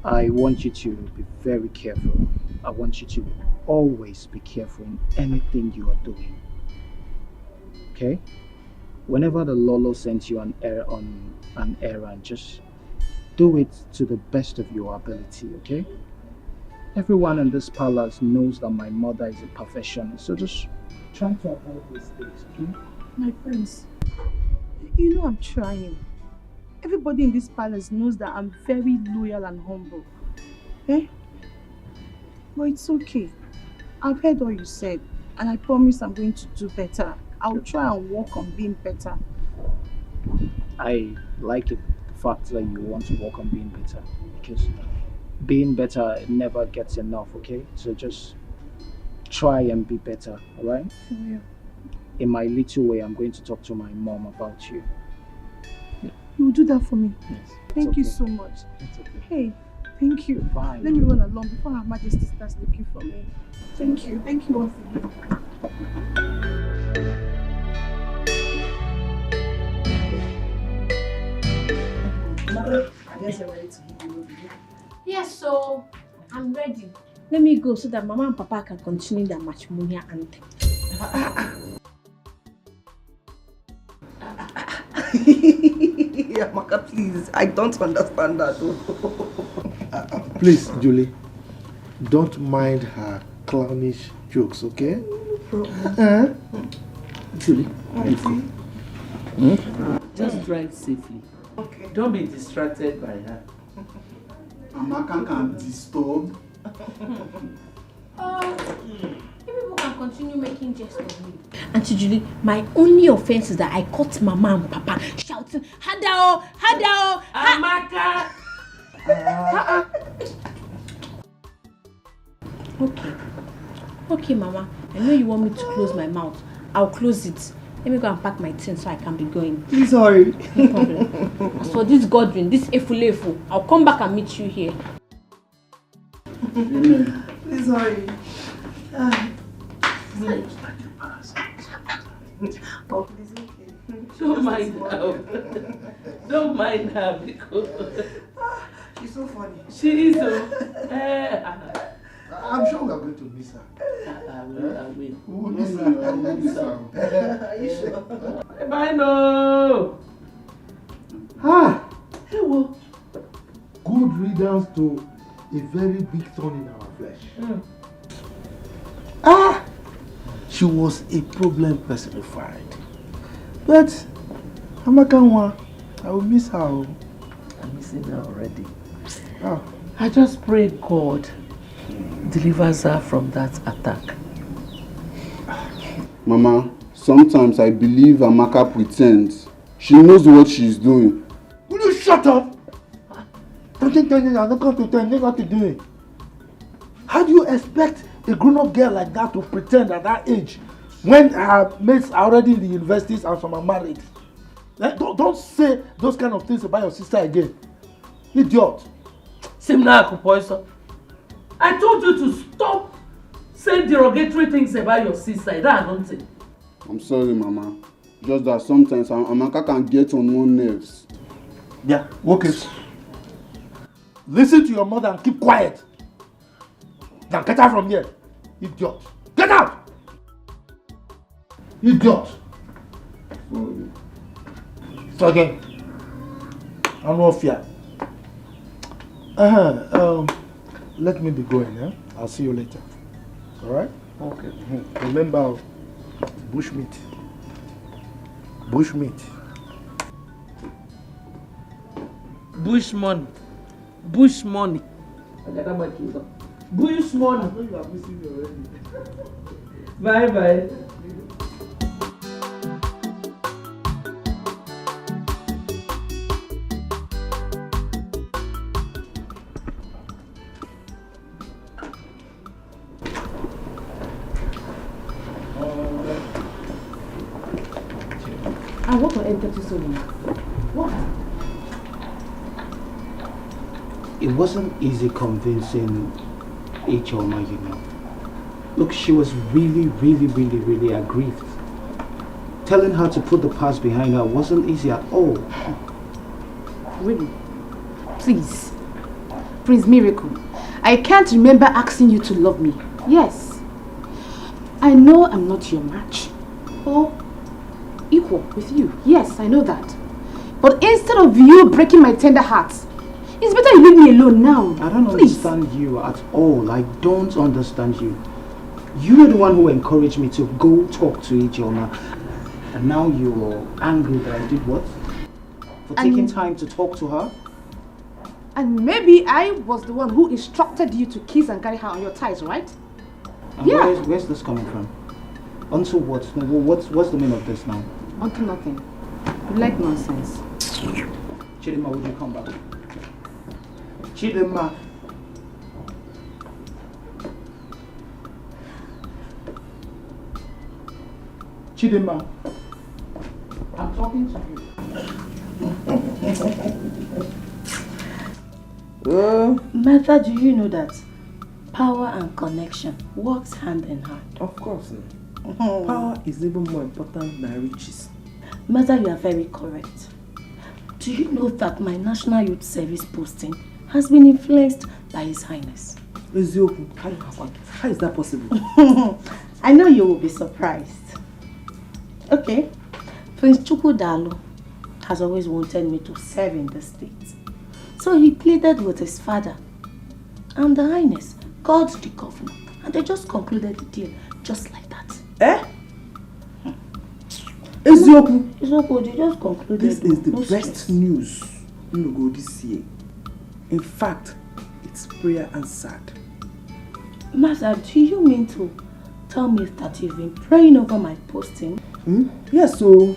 Speaker 10: I want you to be very careful. I want you to always be careful in anything you are doing. Okay? Whenever the Lolo sends you on an errand, just do it to the best of your ability, okay? Everyone in this palace knows that my mother is a perfectionist, so just try to avoid mistakes, okay?
Speaker 1: My friends, you know I'm trying. Everybody in this palace knows that I'm very loyal and humble. Eh? But it's okay. I've heard all you said, and I promise I'm going to do better. I'll try and work on being better.
Speaker 10: I like it, the fact that you want to work on being better, because being better never gets enough, okay? So just try and be better, alright?
Speaker 1: Yeah.
Speaker 10: In my little way, I'm going to talk to my mom about you.
Speaker 1: You will do that for me?
Speaker 10: Yes.
Speaker 1: Thank you so much.
Speaker 10: It's okay.
Speaker 1: Hey, thank you.
Speaker 10: Bye.
Speaker 1: Let me run along before Her Majesty starts looking for me. Thank you. Thank you once again.
Speaker 8: I guess you're ready to give me.
Speaker 2: Yes, so I'm ready. Let me go so that Mama and Papa can continue their matrimonial anthem.
Speaker 18: Amaka, please. I don't understand that.
Speaker 15: Please, Julie, don't mind her clownish jokes, okay?
Speaker 5: Julie, just drive safely.
Speaker 8: Okay.
Speaker 5: Don't be distracted by her.
Speaker 11: Amaka can disturb.
Speaker 2: People can continue making jests of me. Auntie Julie, my only offense is that I caught Mama and Papa shouting, Hadao, Hadao,
Speaker 5: Amaka!
Speaker 2: Okay, Mama. I know you want me to close my mouth. I'll close it. Let me go and pack my things so I can be going.
Speaker 18: Please hurry.
Speaker 2: No problem. As for this Godwin, this Efulefu, I'll come back and meet you here.
Speaker 18: Please hurry. Oh, please, okay.
Speaker 5: Don't mind her. Don't mind her because
Speaker 18: so funny.
Speaker 5: She is.
Speaker 15: I'm sure we are going to miss her.
Speaker 5: I will.
Speaker 15: We will miss her.
Speaker 18: Are you sure?
Speaker 5: Bye, no.
Speaker 15: Hey, well, good riddance to a very big thorn in our flesh. She was a problem personified. But Amakanwa, I will miss her.
Speaker 5: I'm missing her already. I just pray God delivers her from that attack.
Speaker 11: Mama, sometimes I believe Amaka pretends. She knows what she's doing.
Speaker 15: Will you shut up? I'm not going to tell you what to do. How do you expect a grown-up girl like that to pretend at that age when her mates are already in the universities and some are married? Don't say those kind of things about your sister again. Idiot.
Speaker 5: Simna Akupoiso, I told you to stop saying derogatory things about your sister. That I don't think.
Speaker 11: I'm sorry, Mama. Just that sometimes Amaka can get on one's nerves.
Speaker 15: Yeah, okay. Listen to your mother and keep quiet. Now get out from here. Idiot. Get out! Idiot. So again, I'm not fear. Let me be going, yeah? I'll see you later. Alright?
Speaker 5: Okay.
Speaker 15: Remember, bushmeat. Bushmeat.
Speaker 5: Bush money. Bush money. Bush money.
Speaker 15: I know you are missing me already.
Speaker 5: Bye bye.
Speaker 19: I want to enter to someone. What?
Speaker 10: It wasn't easy convincing Ichoma, you know. Look, she was really aggrieved. Telling her to put the past behind her wasn't easy at all.
Speaker 19: Really? Please. Prince Miracle, I can't remember asking you to love me. Yes. I know I'm not your match. Or equal with you. Yes, I know that. But instead of you breaking my tender heart, it's better you leave me alone now.
Speaker 10: I don't understand you at all. I don't understand you. You were the one who encouraged me to go talk to Ijeoma. And now you're angry that I did what? For taking time to talk to her?
Speaker 19: And maybe I was the one who instructed you to kiss and carry her on your thighs, right?
Speaker 10: And
Speaker 19: yeah.
Speaker 10: Where's this coming from? Unto what? What's the meaning of this now?
Speaker 19: Unto nothing. You like nonsense.
Speaker 10: Chidima, would you come back?
Speaker 15: Chidima. Chidima. I'm talking to
Speaker 8: you. Mother, do you know that power and connection works hand in hand?
Speaker 7: Of course. Power is even more important than riches.
Speaker 8: Mother, you are very correct. Do you know that my National Youth Service posting has been influenced by His Highness?
Speaker 7: How is that possible?
Speaker 8: I know you will be surprised. Okay, Prince Chukwudalu has always wanted me to serve in the state. So he pleaded with his father, and the Highness called the governor, and they just concluded the deal just like that.
Speaker 7: Eh?
Speaker 8: Ezoku, they just concluded.
Speaker 7: This is the best news in Nollywood this year. In fact, it's prayer answered.
Speaker 8: Master, do you mean to tell me that you've been praying over my posting?
Speaker 7: Yes, so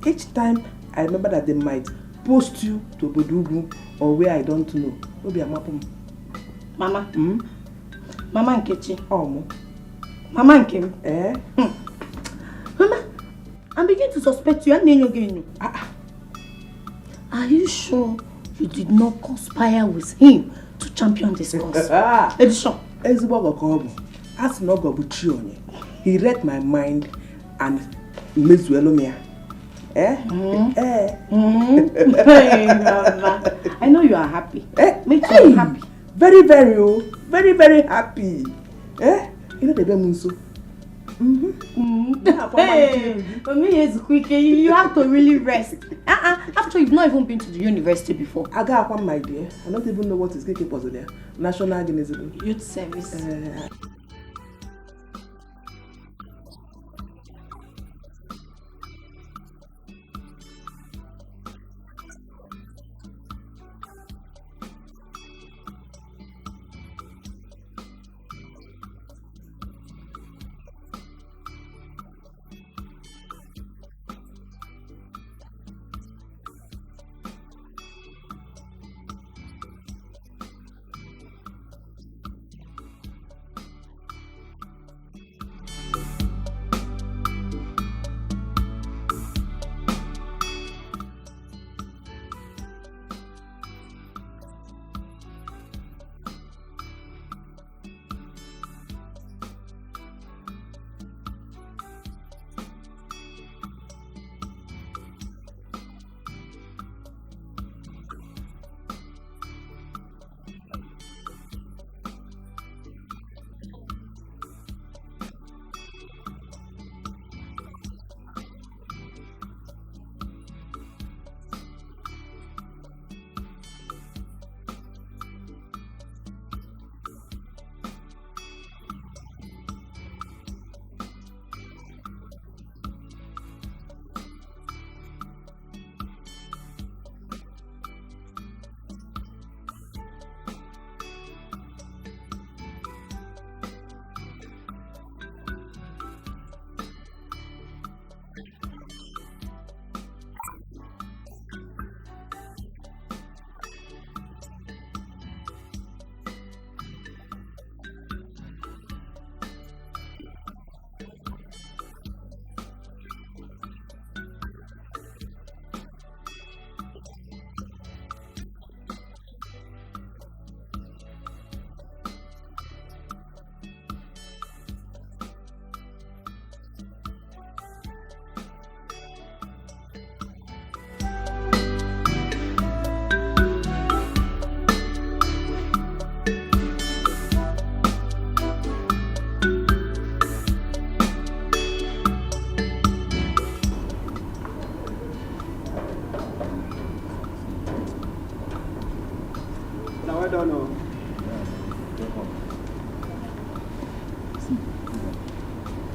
Speaker 7: each time I remember that they might post you to Bodugu or where I don't know. Maybe I'm up.
Speaker 8: Mama. Mama Nkechi.
Speaker 7: Oh,
Speaker 8: Mama Nkem.
Speaker 7: Eh?
Speaker 8: Mama, I'm beginning to suspect you. Are you sure you did not conspire with him to champion this cause? Edition.
Speaker 7: He read my mind and Miss Welomia. Eh?
Speaker 19: Hey, Mama. I know you are happy. Make sure you're happy.
Speaker 7: Very, very, very happy. Eh? You know the Bemunso.
Speaker 19: Hey, for me it's quick. You have to really rest. After you've not even been to the university before.
Speaker 7: I got one, my dear. I don't even know what is getting possible there. National Organism.
Speaker 19: Youth Service.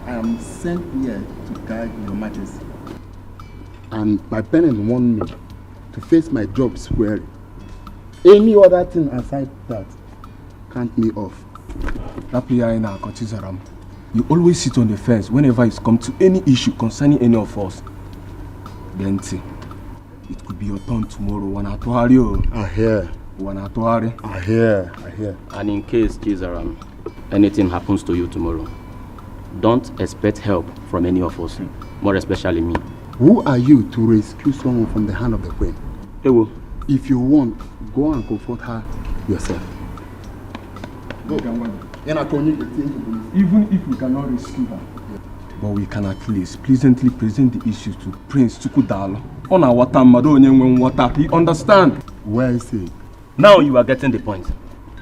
Speaker 9: I am sent here to guide your majesty. And my parents want me to face my job squarely. Any other thing aside that, count me off.
Speaker 20: You always sit on the fence whenever it comes to any issue concerning any of us. Then it could be your turn tomorrow.
Speaker 9: I hear. I hear.
Speaker 21: And in case, Chizaram, anything happens to you tomorrow, don't expect help from any of us, more especially me.
Speaker 9: Who are you to rescue someone from the hand of the queen?
Speaker 21: Ewo.
Speaker 9: If you want, go and comfort her yourself. Go.
Speaker 20: Even if we cannot rescue her, but we can at least pleasantly present the issue to Prince Chukudalo. On our water, he understand.
Speaker 9: Where is he?
Speaker 21: Now you are getting the point.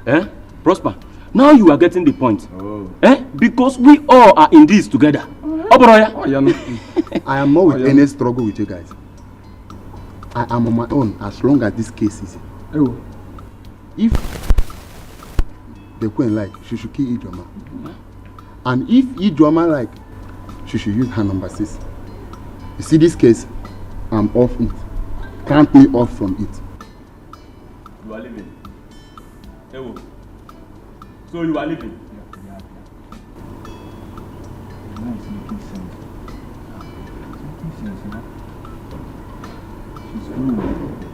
Speaker 21: Eh? Prosper. Now you are getting the point.
Speaker 20: Oh.
Speaker 21: Eh? Because we all are in this together.
Speaker 9: I am not with any struggle with you guys. I am on my own as long as this case is.
Speaker 20: Oh.
Speaker 9: If the queen like, she should kill Ijoma. And if Ijoma like, she should use her number 6. You see this case, I'm off it. Count me off from it.
Speaker 20: You are leaving. Ewo. So you are leaving? Yeah. Now it's making sense. It's making sense, huh? She's good.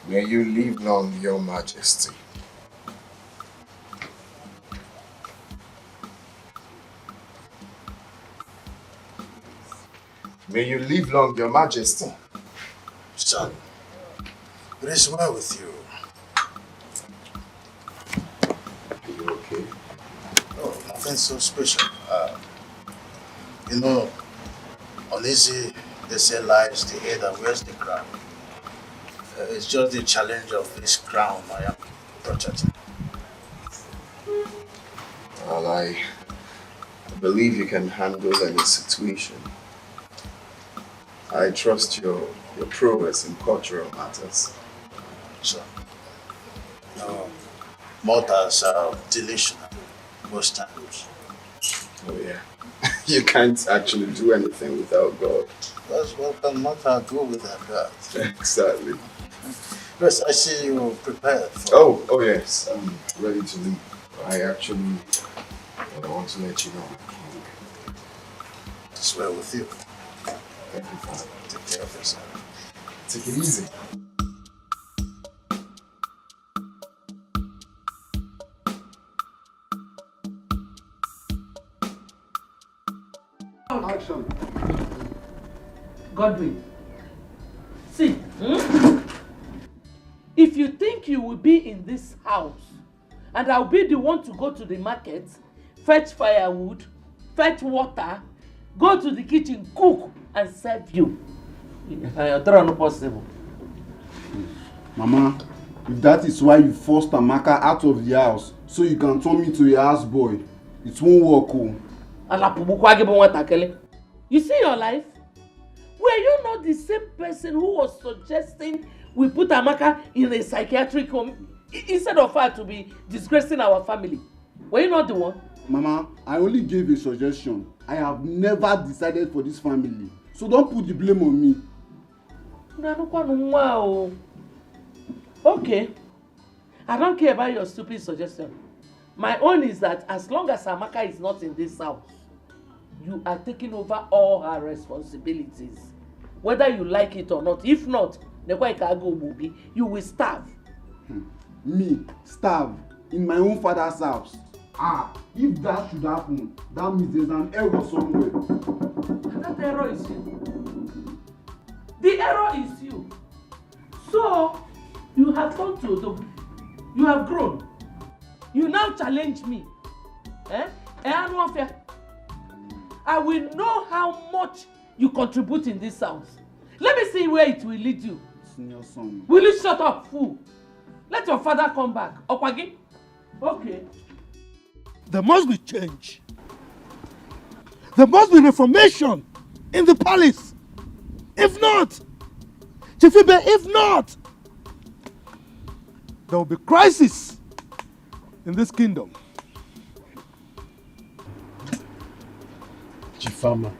Speaker 9: May you live long, Your Majesty. May you live long, Your Majesty.
Speaker 14: Son, it is well with you.
Speaker 9: Are you okay?
Speaker 14: Oh, nothing so special. You know, uneasy, they say lies the head that wears the crown. It's just the challenge of this crown I am protecting.
Speaker 9: Well, I believe you can handle any situation. I trust your prowess in cultural matters.
Speaker 14: So, no, mortals are delusional most times.
Speaker 9: Oh yeah. You can't actually do anything without God.
Speaker 14: That's what can mortal do without God.
Speaker 9: Exactly.
Speaker 14: Yes, I see you prepared for...
Speaker 9: Oh yes, I'm ready to leave. I want to let you know.
Speaker 14: It's well with you.
Speaker 9: Thank you, Father.
Speaker 14: Take care of yourself.
Speaker 9: Take it easy.
Speaker 5: Action. Godwin, see, if you think you will be in this house and I'll be the one to go to the market, fetch firewood, fetch water, go to the kitchen, cook and serve you, that's not possible.
Speaker 11: Mama, if that is why you forced Amaka out of the house so you can turn me to your houseboy, it won't work.
Speaker 5: You see your life? Were you not the same person who was suggesting we put Amaka in a psychiatric home instead of her to be disgracing our family? Were you not the one?
Speaker 11: Mama, I only gave a suggestion. I have never decided for this family. So don't put the blame on me.
Speaker 5: Okay. I don't care about your stupid suggestion. My own is that as long as Amaka is not in this house, you are taking over all her responsibilities. Whether you like it or not. If not, you will starve.
Speaker 11: Me, starve in my own father's house. If that should happen, that means there's an error somewhere.
Speaker 5: That error is you. The error is you. So, you have gone to Odogu. You have grown. You now challenge me. I will know how much you contribute in this house. Let me see where it will lead you.
Speaker 11: Senior son.
Speaker 5: Will you shut up, fool? Let your father come back. Okwagi? Okay.
Speaker 15: There must be change. There must be reformation in the palace. If not, Chifibe, if not, there will be crisis in this kingdom.
Speaker 22: Chifama,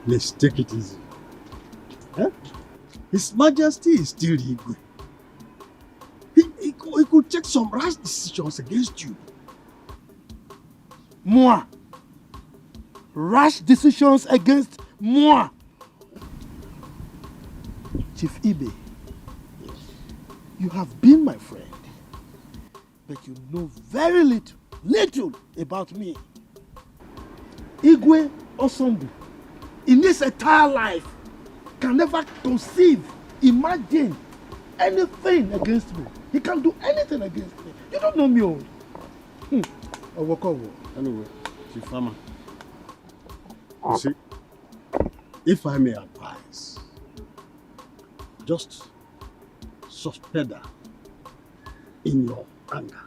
Speaker 22: let's take it easy. Huh? His Majesty is still Igwe. He could take some rash decisions against you.
Speaker 15: Moi. Rash decisions against moi. Chief Ibe, you have been my friend, but you know very little about me. Igwe Osondu, in his entire life, can never conceive, imagine anything against me. He can't do anything against me. You don't know me all.
Speaker 22: Anyway, Chifama, you see, if I may advise, just suspend her in your anger.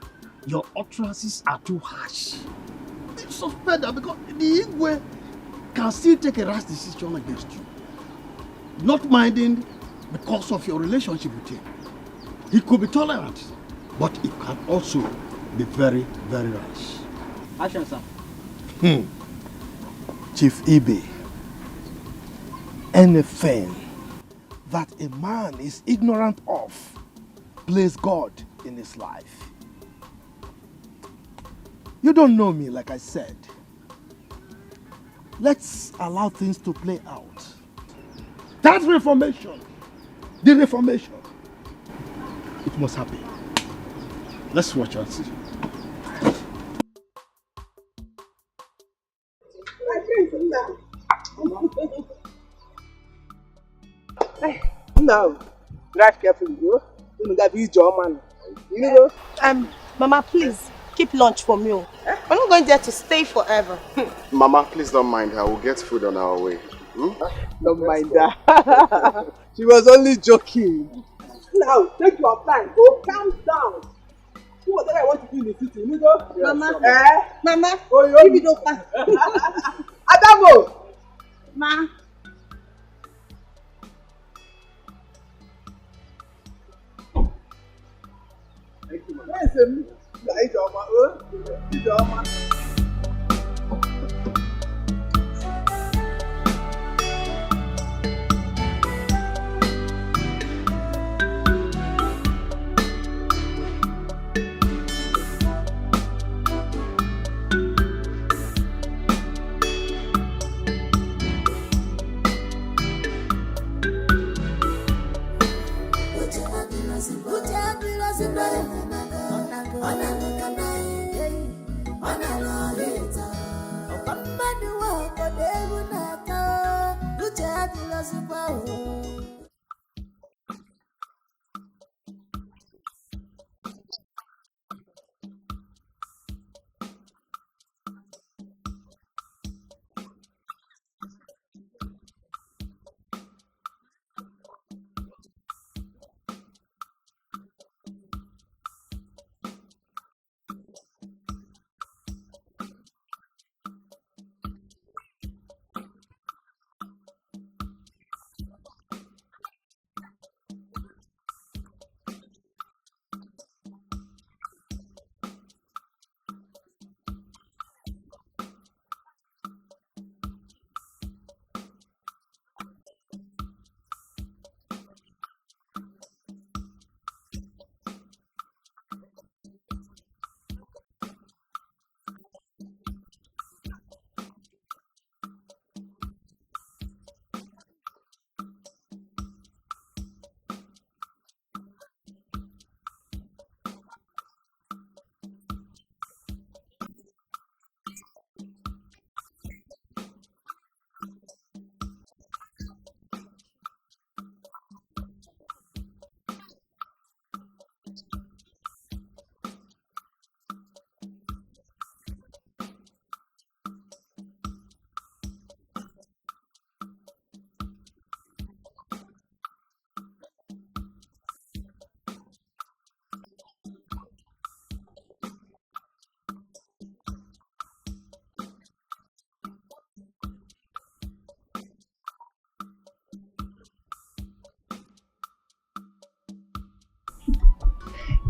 Speaker 22: Your utterances are too harsh.
Speaker 15: Suspend her because the Igwe can still take a rash decision against you. Not minding because of your relationship with him. He could be tolerant, but he can also be very, very rash.
Speaker 10: Action, sir.
Speaker 15: Chief Ibe, anything that a man is ignorant of, plays God in his life. You don't know me, like I said. Let's allow things to play out. That reformation, the reformation,
Speaker 22: It must happen. Let's watch and see.
Speaker 7: Now, drive carefully, bro. You got to use your man. You know?
Speaker 1: Mama, please keep lunch for me. We're not going there to stay forever.
Speaker 9: Mama, please don't mind her. We'll get food on our way.
Speaker 7: Don't mind that. She was only joking. Now, take your time. Go calm down. Do whatever I want to do in the city. You know?
Speaker 1: Mama. Mama.
Speaker 7: Oh,
Speaker 1: give me no pass.
Speaker 7: Adamo.
Speaker 1: Ma.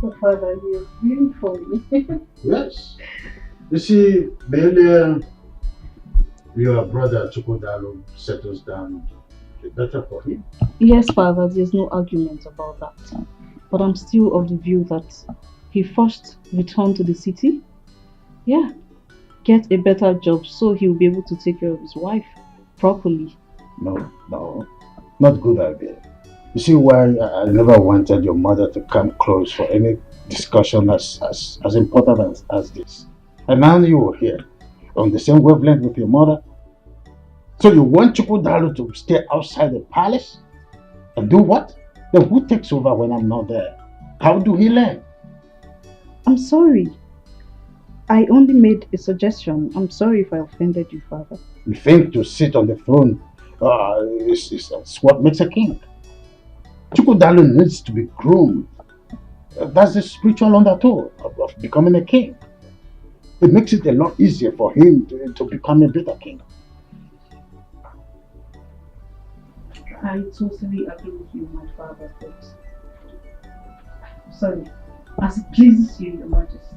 Speaker 19: Oh, Father, you're really funny.
Speaker 16: Yes. You see, the earlier your brother Chukwudalo settles down, the better for him.
Speaker 17: Yes, Father, there's no argument about that. But I'm still of the view that he first returned to the city. Yeah. Get a better job so he'll be able to take care of his wife properly.
Speaker 16: No, not good idea. You see why I never wanted your mother to come close for any discussion as important as this. And now you are here on the same wavelength with your mother. So you want Chukwudalo to stay outside the palace? And do what? Then who takes over when I'm not there? How do he learn?
Speaker 17: I'm sorry. I only made a suggestion. I'm sorry if I offended you, Father.
Speaker 16: You think to sit on the throne is what makes a king. Chukwudalo needs to be groomed. That's the spiritual undertow of becoming a king. It makes it a lot easier for him to become a better king.
Speaker 17: I totally agree with you, my father, but sorry, as it pleases you, Your Majesty.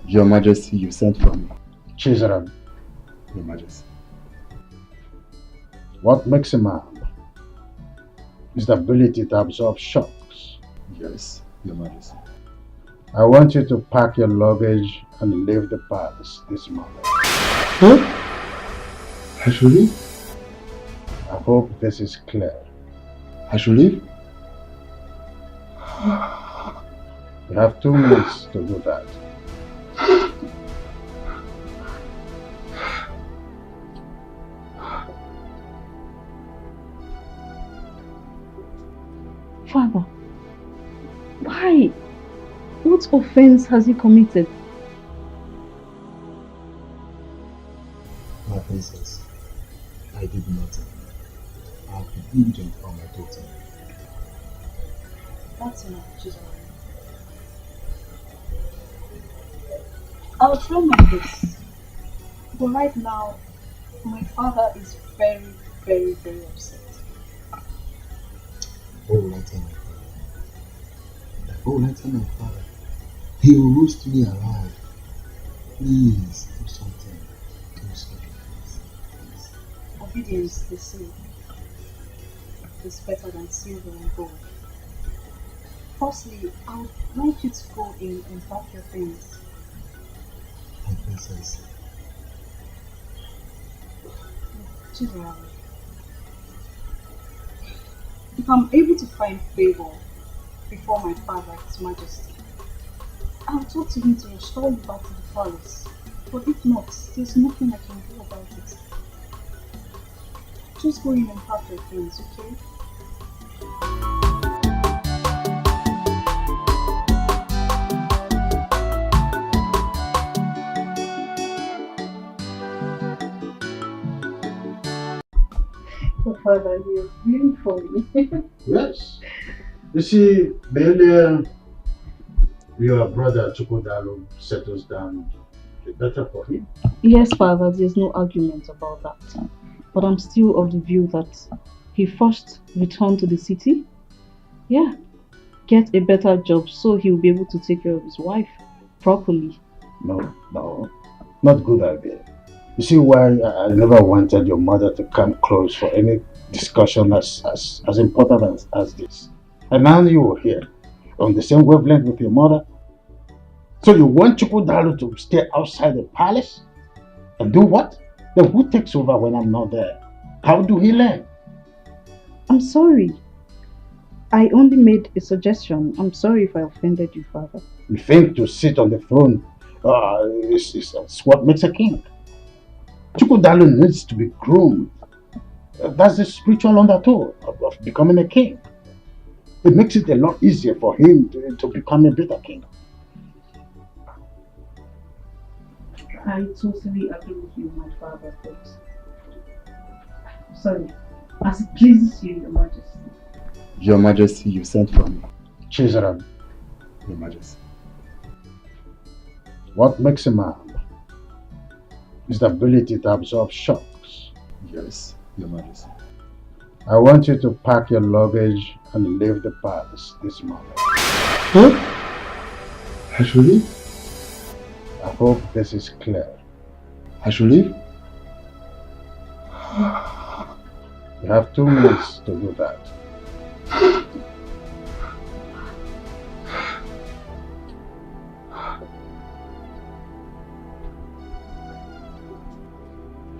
Speaker 4: Your Majesty, you sent for me.
Speaker 16: Chizaram.
Speaker 4: Your Majesty.
Speaker 16: What makes a man is the ability to absorb shocks.
Speaker 4: Yes, Your Majesty.
Speaker 16: I want you to pack your luggage and leave the palace this morning.
Speaker 4: Huh? I should leave?
Speaker 16: I hope this is clear.
Speaker 4: I should leave?
Speaker 16: You have 2 minutes to do that.
Speaker 17: Father, why? What offense has he committed?
Speaker 4: My princess, I did nothing. I have been diligent on my daughter.
Speaker 17: That's enough, Chisholm. I'll try my best. But right now, my father is very, very, very upset.
Speaker 4: Oh, I tell my father. Oh, I tell my father. He will roast me alive. Please, do something. Do something. Please.
Speaker 17: Obedience, they say, is better than silver and gold. Firstly, I would like you to go in and pack your things.
Speaker 4: My princess.
Speaker 17: Chisholm, if I'm able to find favor before my father, His Majesty, I'll talk to him to restore you back to the palace. But if not, there's nothing I can do about it. Just go in and pack your things, okay? Oh, Father, you're really funny.
Speaker 16: Yes. You see, the earlier your brother Chukwudalu settles down, the better for him.
Speaker 17: Yes, Father, there's no argument about that. But I'm still of the view that he first returned to the city. Yeah. Get a better job so he'll be able to take care of his wife properly.
Speaker 16: No, not good idea. You see why I never wanted your mother to come close for any discussion as important as this. And now you are here, on the same wavelength with your mother. So you want Chukwudalu to stay outside the palace? And do what? Then who takes over when I'm not there? How do he learn?
Speaker 17: I'm sorry. I only made a suggestion. I'm sorry if I offended you, Father.
Speaker 16: You think to sit on the throne is what makes a king? Chukwudalu needs to be groomed. That's the spiritual undertow of becoming a king. It makes it a lot easier for him to become a better king.
Speaker 17: I totally agree with you, my father, but sorry, as it pleases you, Your Majesty.
Speaker 4: Your Majesty, you sent for me.
Speaker 16: Chisholm.
Speaker 4: Your Majesty.
Speaker 16: What makes a man is the ability to absorb shocks.
Speaker 4: Yes, Your Majesty.
Speaker 16: I want you to pack your luggage and leave the palace this morning.
Speaker 4: Huh? I should leave?
Speaker 16: I hope this is clear.
Speaker 4: I should leave?
Speaker 16: You have 2 minutes to do that.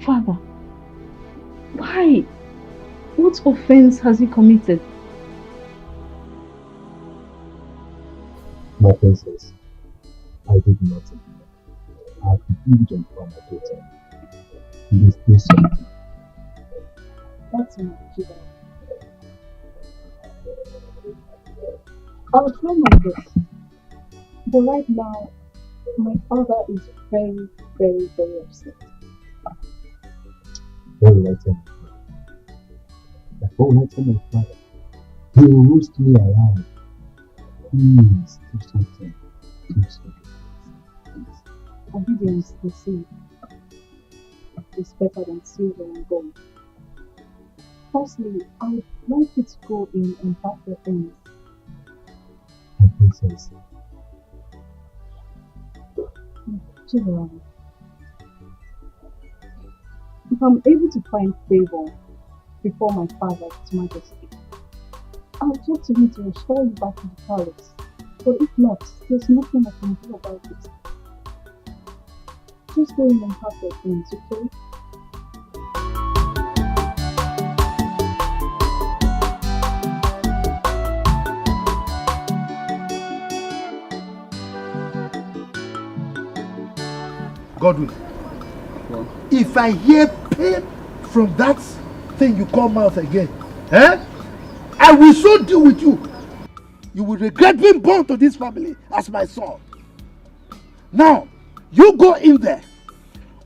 Speaker 17: Father, why? What offense has he committed?
Speaker 4: My princess, I did nothing. I have been diligent on my daughter. Please do something.
Speaker 17: That's enough, Chisholm. I'll try my best. But right now, my father is very, very, very upset.
Speaker 4: What will I tell my father? What will I tell my father? He will roast me alive. Please do something. Do something.
Speaker 17: Obedience, they say, is better than silver and gold. Firstly, I would like you to go in and pack your things.
Speaker 4: My princess.
Speaker 17: Chisholm, if I'm able to find favor before my father, His Majesty, I'll talk to him to restore you back to the palace. But if not, there's nothing I can do about it. Just go in and pack your things, okay?
Speaker 15: Godwin, what? If I hear pain from that thing you call mouth again, I will so deal with you. You will regret being born to this family as my son. Now, you go in there,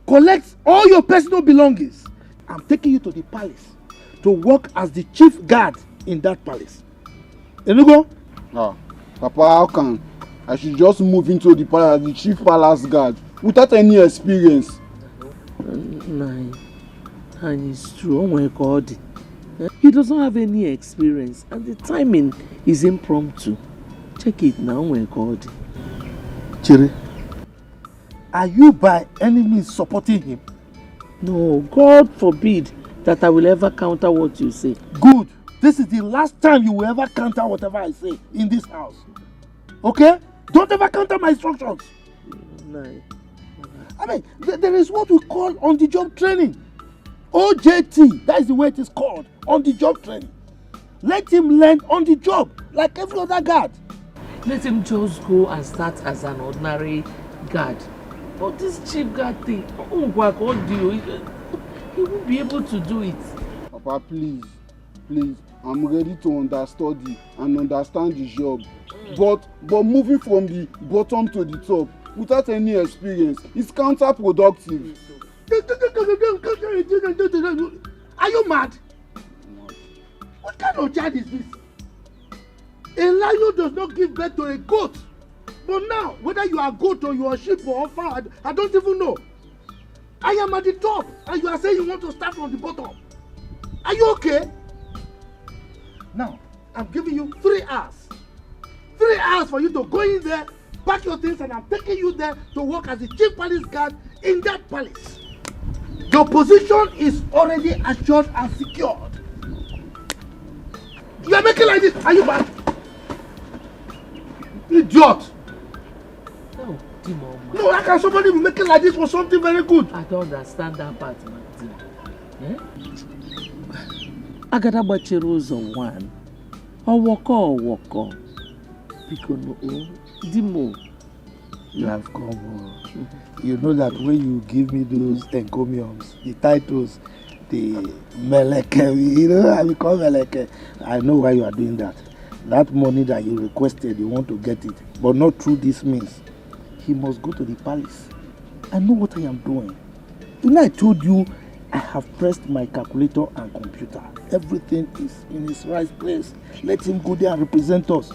Speaker 15: collect all your personal belongings. I'm taking you to the palace to work as the chief guard in that palace. Enugo?
Speaker 11: Ah, Papa, how can I should just move into the palace as the chief palace guard without any experience?
Speaker 5: And it's true. Oh my God. He doesn't have any experience and the timing is impromptu. Check it now. Oh my God.
Speaker 15: Chiri, are you by any means supporting him?
Speaker 5: No, God forbid that I will ever counter what you say.
Speaker 15: Good. This is the last time you will ever counter whatever I say in this house. Okay? Don't ever counter my instructions.
Speaker 5: No.
Speaker 15: I mean, there is what we call on-the-job training. OJT, that is the way it is called, on-the-job training. Let him learn on the job, like every other guard.
Speaker 5: Let him just go and start as an ordinary guard. But this chief guard thing, he won't be able to do it.
Speaker 11: Papa, please, I'm ready to understudy and understand the job. But moving from the bottom to the top without any experience is counterproductive.
Speaker 15: Are you mad? What kind of child is this? A lion does not give birth to a goat. But now, whether you are a goat or you are a sheep or a fowl, I don't even know. I am at the top and you are saying you want to start from the bottom. Are you okay? Now, I'm giving you 3 hours. 3 hours for you to go in there, pack your things, and I'm taking you there to work as the chief palace guard in that palace. Your position is already assured and secured. You are making like this. Are you mad? Idiot!
Speaker 5: No, Timo.
Speaker 15: No, how can somebody be making like this for something very good?
Speaker 5: I don't understand that part, man. Agada bachero ụzọ 1. Ọwọkọ. Because Dimo,
Speaker 15: you have come. You know that when you give me those encomiums, the titles, the meleke, I become meleke. I know why you are doing that. That money that you requested, you want to get it, but not through this means. He must go to the palace. I know what I am doing. You know, I told you I have pressed my calculator and computer. Everything is in its right place. Let him go there and represent us.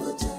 Speaker 12: Uche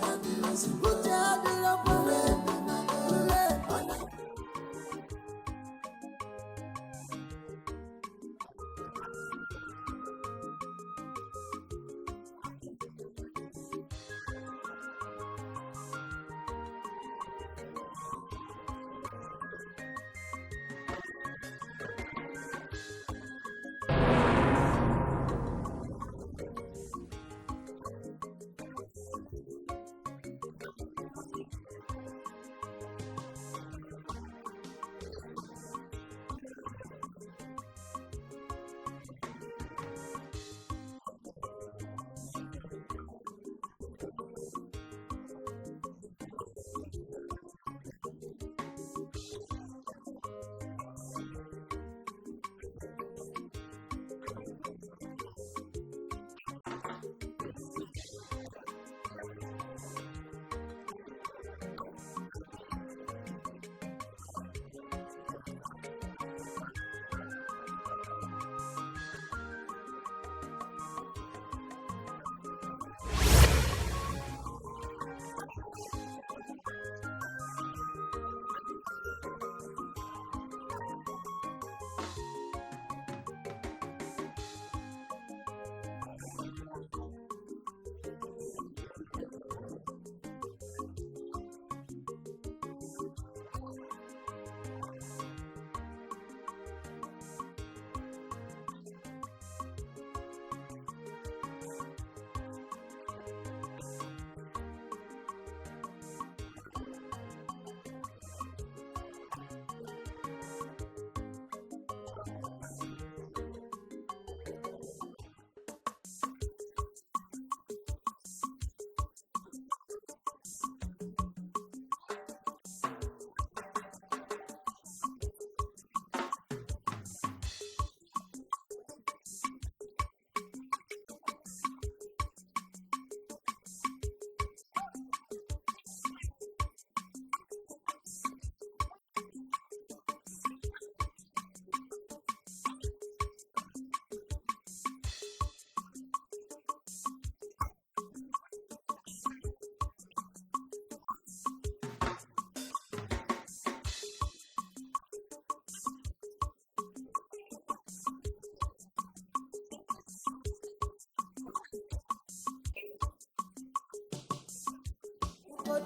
Speaker 9: Good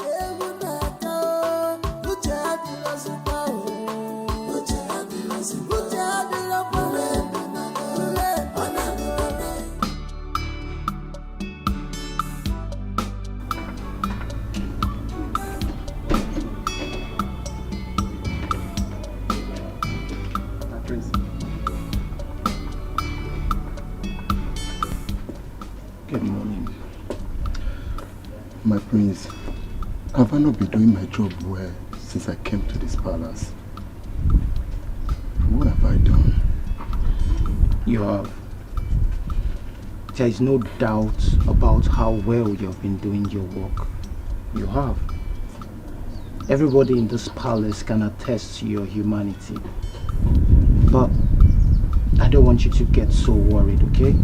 Speaker 9: morning. My prince, have I not been doing my job well since I came to this palace? What have I done?
Speaker 10: You have. There is no doubt about how well you have been doing your work. You have. Everybody in this palace can attest to your humanity. But I don't want you to get so worried, okay?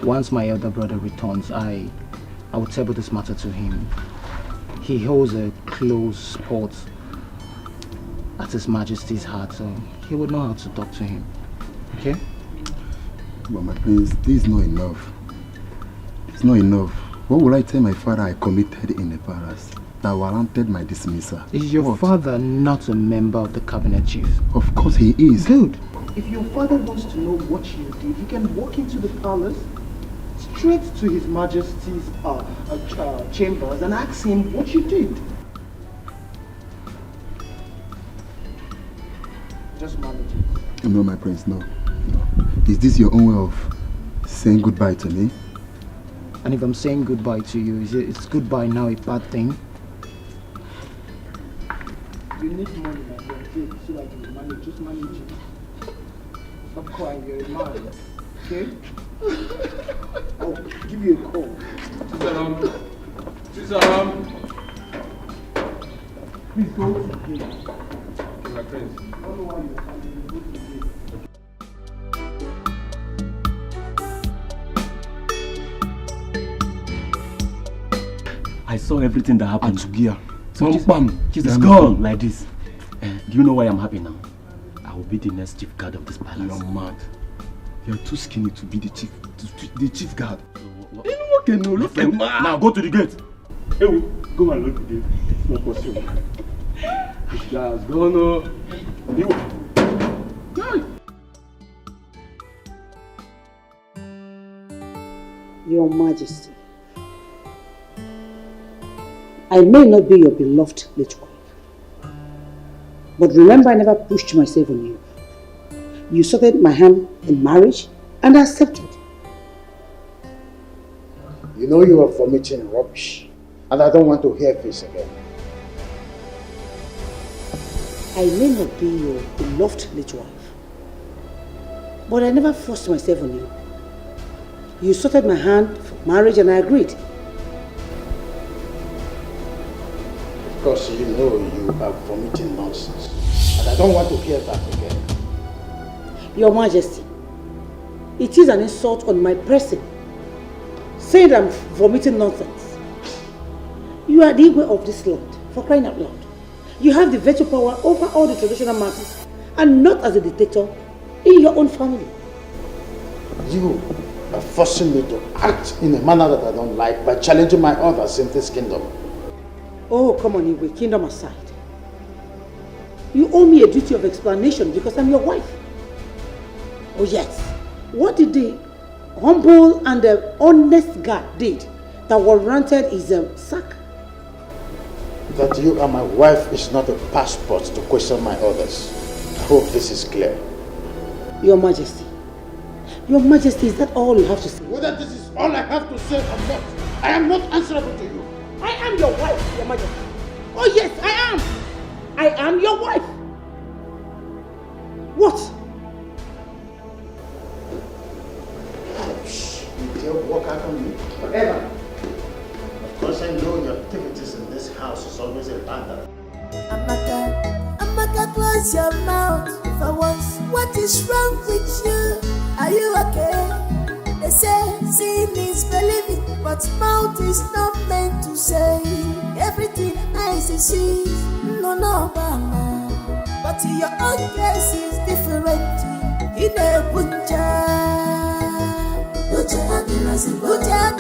Speaker 10: Once my elder brother returns, I will table this matter to him. He holds a close spot at His Majesty's heart, so he would know how to talk to him. Okay?
Speaker 9: But my prince, this is not enough. It's not enough. What will I tell my father I committed in the palace that warranted my dismissal?
Speaker 10: Is your father not a member of the cabinet chief?
Speaker 9: Of course he is.
Speaker 10: Good. If your father wants to know what you did, he can walk into the palace, straight to His Majesty's chambers and ask him what you did. Just manage it.
Speaker 9: No, my prince, no. Is this your own way of saying goodbye to me?
Speaker 10: And if I'm saying goodbye to you, is goodbye now a bad thing? You need money, my friend, so that you can manage. Just manage it. Stop crying, you're a man. Okay? I'll give you a call.
Speaker 20: Sisaram.
Speaker 10: Please go to the gate.
Speaker 20: My friends.
Speaker 10: I don't know why you're coming. Go to the gate.
Speaker 21: I saw everything that happened.
Speaker 20: Atugia.
Speaker 21: So it's gone like this. Do you know why I'm happy now? I will be the next chief guard of this palace.
Speaker 20: You're mad. You're too skinny to be the chief guard. You know what can you look at?
Speaker 21: Now go to the gate.
Speaker 20: Hey, go and look at the gate. It's not possible. This guy has gone.
Speaker 12: Your Majesty, I may not be your beloved late wife, but remember I never pushed myself on you. You sought my hand in marriage and I accepted.
Speaker 6: You know you are vomiting rubbish, and I don't want to hear this again.
Speaker 12: I may not be your beloved late wife, but I never forced myself on you. You sought my hand for marriage and I agreed.
Speaker 6: Because you know you are vomiting nonsense, and I don't want to hear that again.
Speaker 12: Your Majesty, it is an insult on my person, saying that I'm vomiting nonsense. You are the Igwe of this land, for crying out loud. You have the veto power over all the traditional matters, and not as a dictator in your own family.
Speaker 6: You are forcing me to act in a manner that I don't like by challenging my others in this kingdom.
Speaker 12: Oh, come on, Igwe, kingdom aside. You owe me a duty of explanation because I'm your wife. Oh yes, what did the humble and the honest guard did that warranted his sack?
Speaker 6: That you are my wife is not a passport to question my orders. I hope this is clear.
Speaker 12: Your Majesty, is that all you have to say?
Speaker 6: Whether this is all I have to say or not, I am not answerable to you.
Speaker 12: I am your wife, Your Majesty. Oh yes, I am. I am your wife. What?
Speaker 6: You walk out on me forever. Of course I know your activities in this house is always a bother.
Speaker 13: Amaka, close your mouth for once. What is wrong with you? Are you okay? They say seeing is believing, but mouth is not meant to say everything eyes see. No, mama. But your own case is different. In a buncha. Uja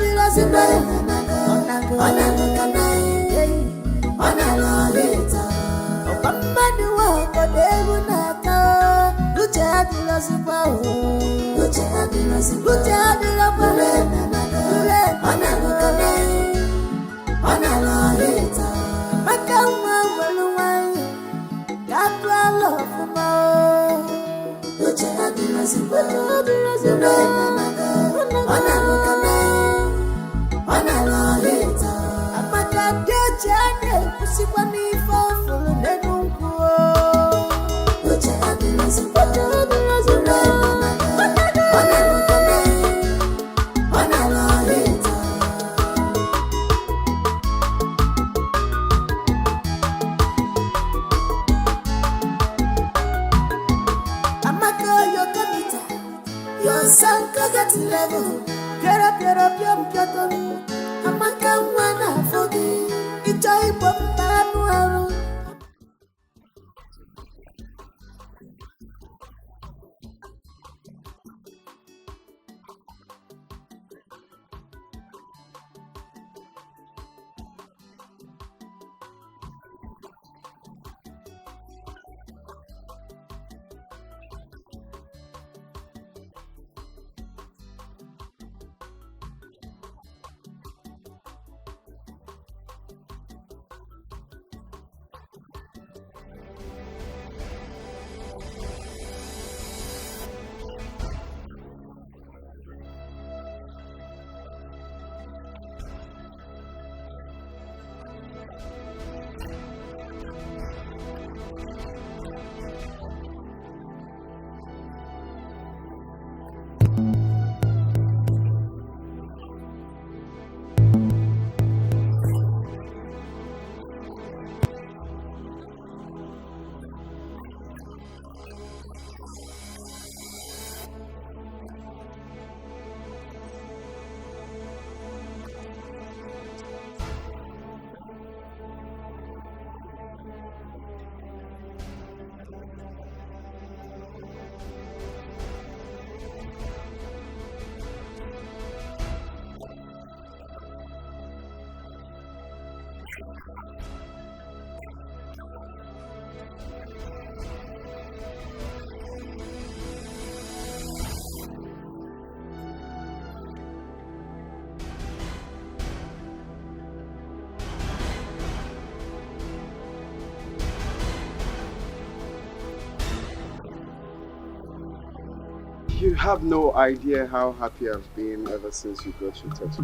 Speaker 9: You have no idea how happy I've been ever since you got your test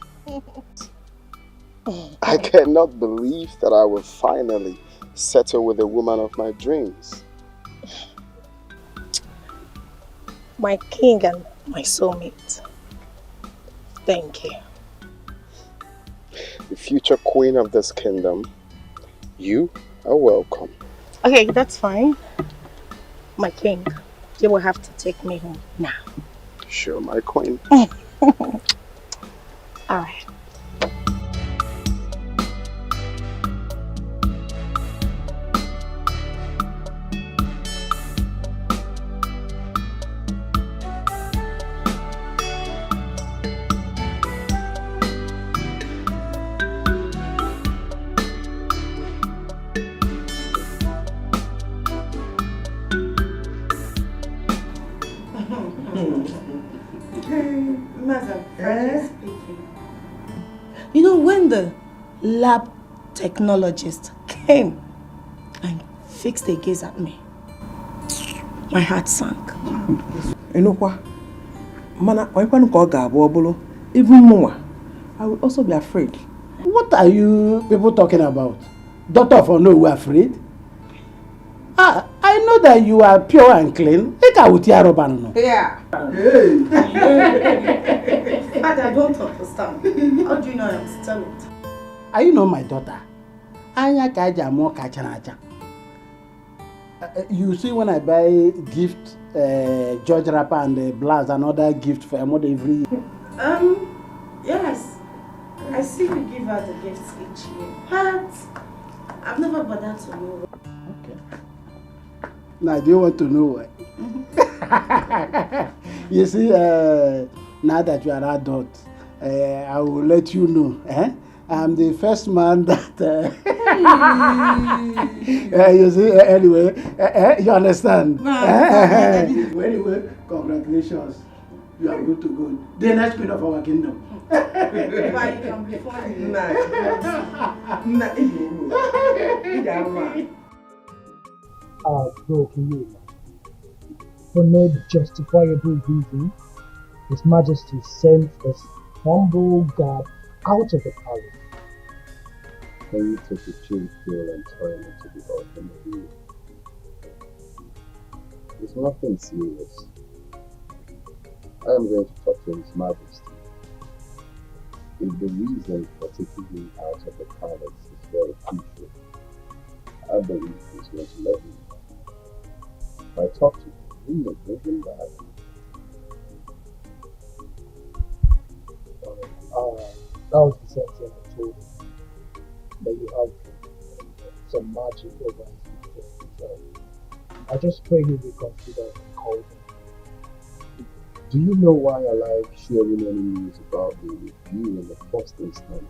Speaker 9: result. I cannot believe that I will finally settle with the woman of my dreams.
Speaker 8: My king and my soulmate. Thank you.
Speaker 9: The future queen of this kingdom, you are welcome.
Speaker 8: Okay, that's fine. My king, you will have to take me home now.
Speaker 9: Sure, my queen.
Speaker 8: Alright. You know, when the lab technologist came and fixed a gaze at me, my heart sank.
Speaker 2: You know what? Mana, even more, I will also be afraid.
Speaker 6: What are you people talking about? Daughter of Ono, we are afraid? I know that you are pure and clean.
Speaker 8: Yeah. Hey. I don't understand. How do you know I am still?
Speaker 6: Are you not my daughter? You see, when I buy gift, George wrapper and blouse, another gift for a mother every year.
Speaker 8: Yes. I see you give her the gifts each year. But I've never bothered to know.
Speaker 6: Okay. Now, do you want to know why? You see, now that you are adult, I will let you know. I'm the first man that... you see, anyway, you understand? Anyway, congratulations.
Speaker 10: you are good to go. The next queen of our kingdom.
Speaker 3: Bro, can you imagine? For no justifiable reason, His Majesty sent this humble guard out of the palace.
Speaker 9: Can you take a chill pill and turn into the ultimate view? It's nothing serious. I am going to talk to His Majesty. If the reason for taking him out of the palace is very crucial, I believe he's going to let me know. If I talk to him, he may bring him back.
Speaker 3: That was the same thing I told him. That you have some magic over his interest. So I just pray he will consider and call him.
Speaker 9: Do you know why I like sharing any news about the review in the first instance?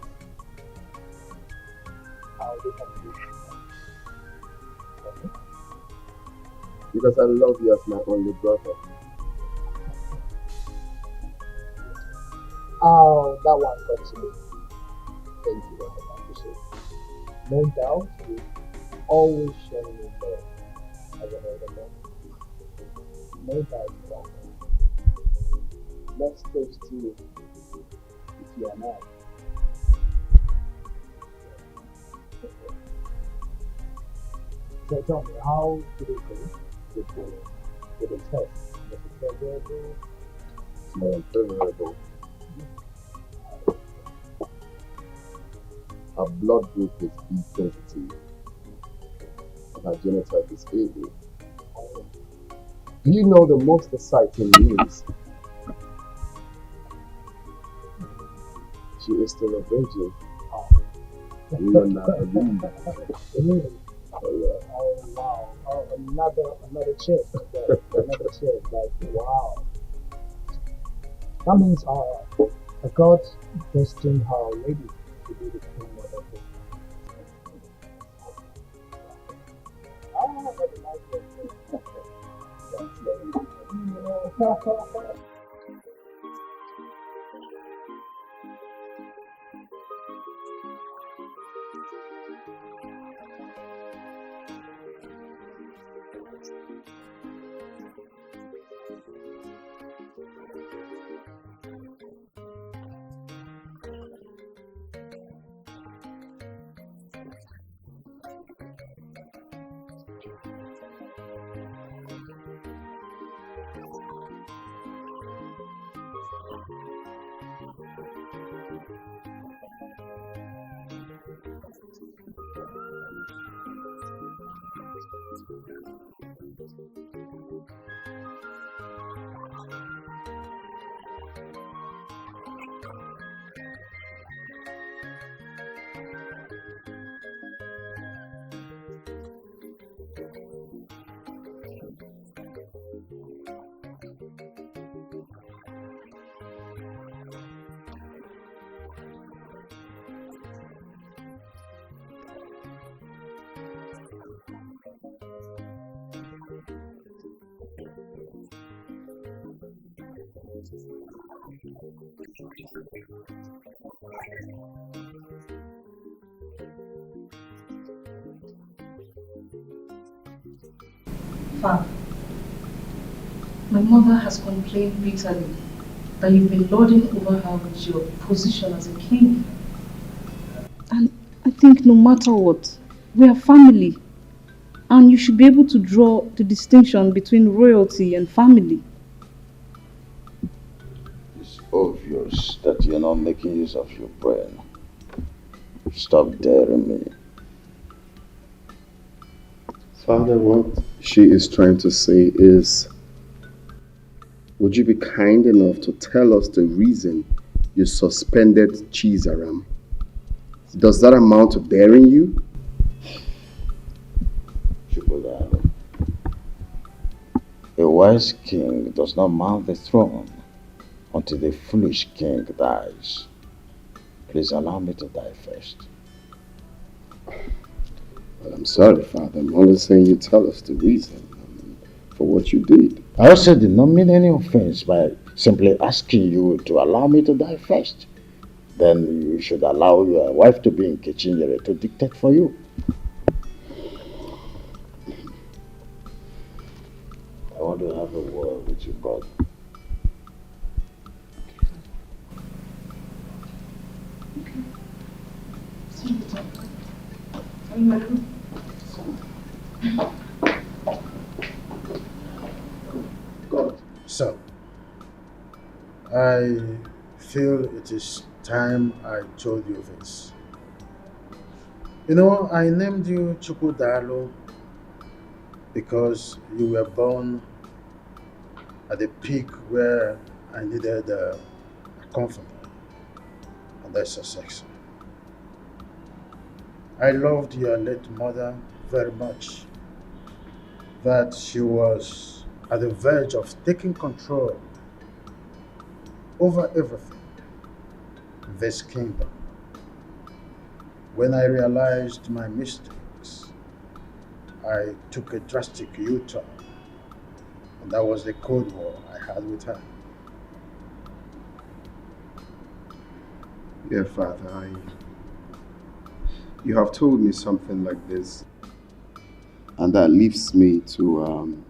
Speaker 9: Because I love you as my only brother.
Speaker 3: Oh, that one got to me. Thank you, I appreciate it. No doubt, you always show me love as an older man. No doubt about that. Let's toast to you if you are not. So tell me, how did it go with the test? Was it favorable?
Speaker 9: It's more unfavorable. Our blood group is B positive, and our genotype is AB. Do you know the most exciting news? She is still a virgin. We are not believe.
Speaker 3: Really?
Speaker 9: Oh yeah.
Speaker 3: Oh wow. Oh, another chick. Another chick. Like wow. That means God destined her lady to be the queen mother of his that's nice.
Speaker 17: Father, my mother has complained bitterly that you've been lording over her with your position as a king. And I think no matter what, we are family. And you should be able to draw the distinction between royalty and family.
Speaker 18: It's obvious that you're not making use of your brain. Stop daring me.
Speaker 9: Father, what she is trying to say is, would you be kind enough to tell us the reason you suspended Chizaram? Does that amount to daring you?
Speaker 18: A wise king does not mount the throne until the foolish king dies. Please allow me to die first.
Speaker 9: Well, I'm sorry, Father. I'm only saying you tell us the reason for what you did.
Speaker 18: I also did not mean any offense by simply asking you to allow me to die first. Then you should allow your wife to be in kitchen to dictate for you. I want to have a word with you, brother.
Speaker 16: So, I feel it is time I told you this. You know, I named you Chukudalo because you were born at the peak where I needed a comforter, and that's a sex. I loved your late mother very much, that she was at the verge of taking control over everything in this kingdom. When I realized my mistakes, I took a drastic U-turn, and that was the Cold War I had with her.
Speaker 9: Yeah, Father, you have told me something like this, and that leaves me to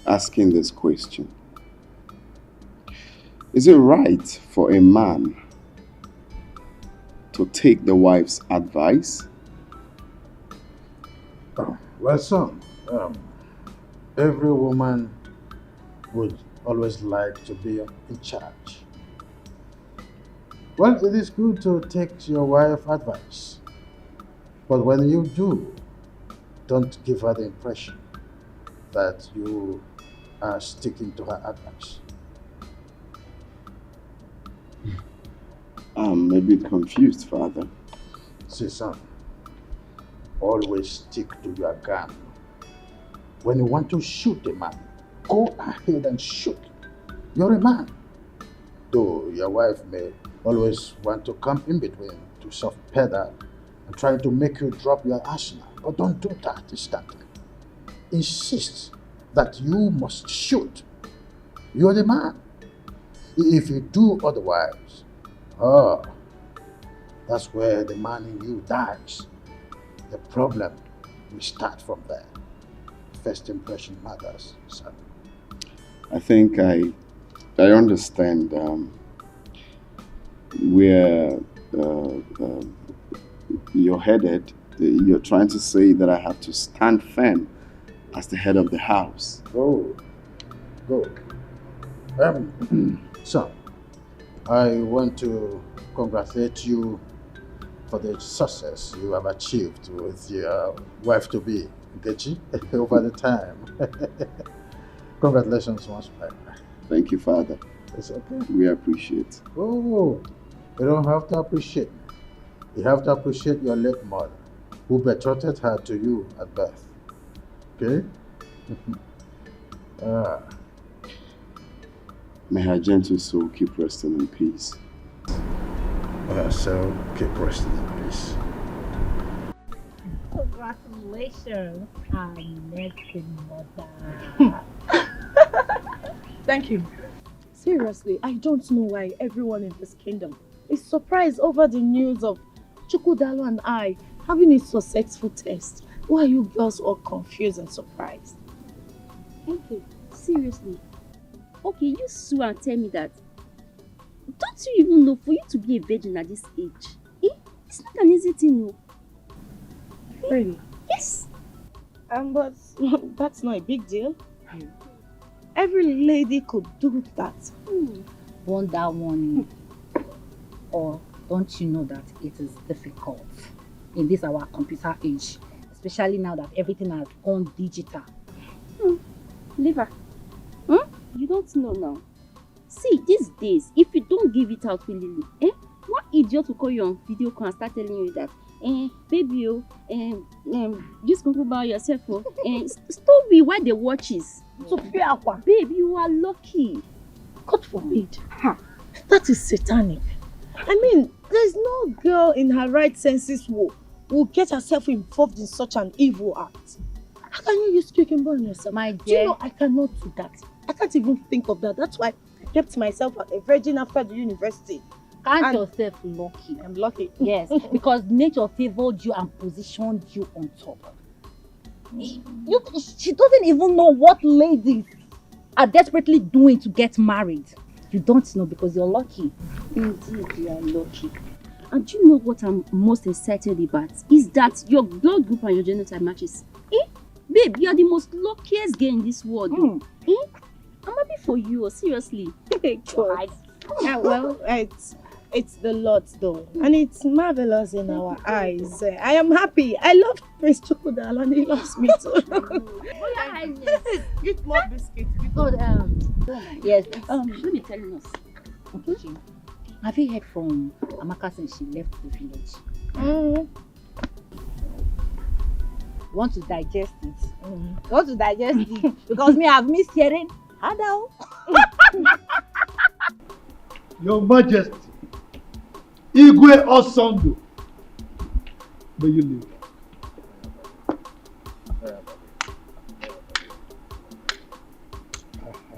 Speaker 9: asking this question. Is it right for a man to take the wife's advice?
Speaker 16: Well, son, every woman would always like to be in charge. Well, it is good to take your wife's advice, but when you do, don't give her the impression that you are sticking to her advice.
Speaker 9: I'm a bit confused, Father.
Speaker 16: See, son, always stick to your gun. When you want to shoot a man, go ahead and shoot. You're a man. Though your wife may always want to come in between to soft pedal and try to make you drop your arsenal, but don't do that instantly. Insist that you must shoot. You're the man. If you do otherwise, that's where the man in you dies. The problem will start from there. First impression matters, son.
Speaker 9: I think I understand where you're headed. You're trying to say that I have to stand firm as the head of the house.
Speaker 16: Go. Son, I want to congratulate you for the success you have achieved with your wife-to-be, Nkechi, over the time. Congratulations once more.
Speaker 9: Thank you, Father.
Speaker 16: It's okay.
Speaker 9: We appreciate.
Speaker 16: Oh, you don't have to appreciate me. You have to appreciate your late mother, who betrothed her to you at birth. Okay?
Speaker 9: May her gentle soul keep resting in peace.
Speaker 16: So keep resting in peace.
Speaker 14: Congratulations, our next mother.
Speaker 1: Thank you. Seriously, I don't know why everyone in this kingdom is surprised over the news of Chukudalo and I having a successful test. Why are you girls all confused and surprised?
Speaker 22: Thank you. Seriously. Okay, you sue and tell me that. Don't you even know for you to be a virgin at this age? It's not an easy thing, no.
Speaker 1: Really?
Speaker 22: Yes.
Speaker 1: But that's not a big deal. Every lady could do that.
Speaker 23: Wonder one. Or don't you know that it is difficult in this our computer age, especially now that everything has gone digital?
Speaker 22: Liver. You don't know now. See, these days, if you don't give it out willingly, one idiot will call you on video call and start telling you that, baby, just go about yourself, story why they watches.
Speaker 1: So,
Speaker 22: baby, you are lucky.
Speaker 1: God forbid. That is satanic. I mean, there's no girl in her right senses who will get herself involved in such an evil act. How can you use cucumber on yourself?
Speaker 23: My
Speaker 1: Do you
Speaker 23: dear.
Speaker 1: know I cannot do that? I can't even think of that. That's why I kept myself a virgin after the university.
Speaker 23: Count yourself lucky.
Speaker 1: I'm lucky.
Speaker 23: Yes, because nature favored you and positioned you on top. She doesn't even know what ladies are desperately doing to get married. You don't know because you're lucky.
Speaker 22: Indeed, you are lucky. And do you know what I'm most excited about? Is that your blood group and your genotype matches. Babe, you are the most luckiest girl in this world. I'm happy for you, seriously.
Speaker 1: God. Yeah, well, it's the Lord though. And it's marvelous in our eyes. I am happy. I love Prince Chukudal and he loves me too. Eat more biscuits.
Speaker 23: God, yes.
Speaker 22: Let me tell you this.
Speaker 23: Okay. Have you heard from Amaka since she left the village? Want to digest it? Want to digest it? Because me, I've missed hearing. Hello.
Speaker 15: Your Majesty, Igwe Osondo, may you live.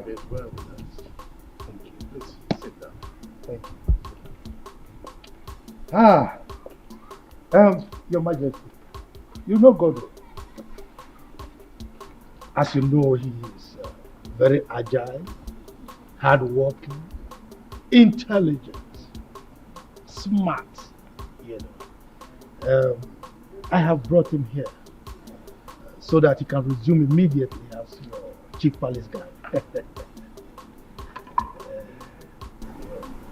Speaker 16: It is well with us. Thank you. Please sit down.
Speaker 15: Thank you. Your Majesty, you know God. As you know, he is very agile, hardworking, intelligent, smart. You know, I have brought him here so that he can resume immediately as your chief palace guard.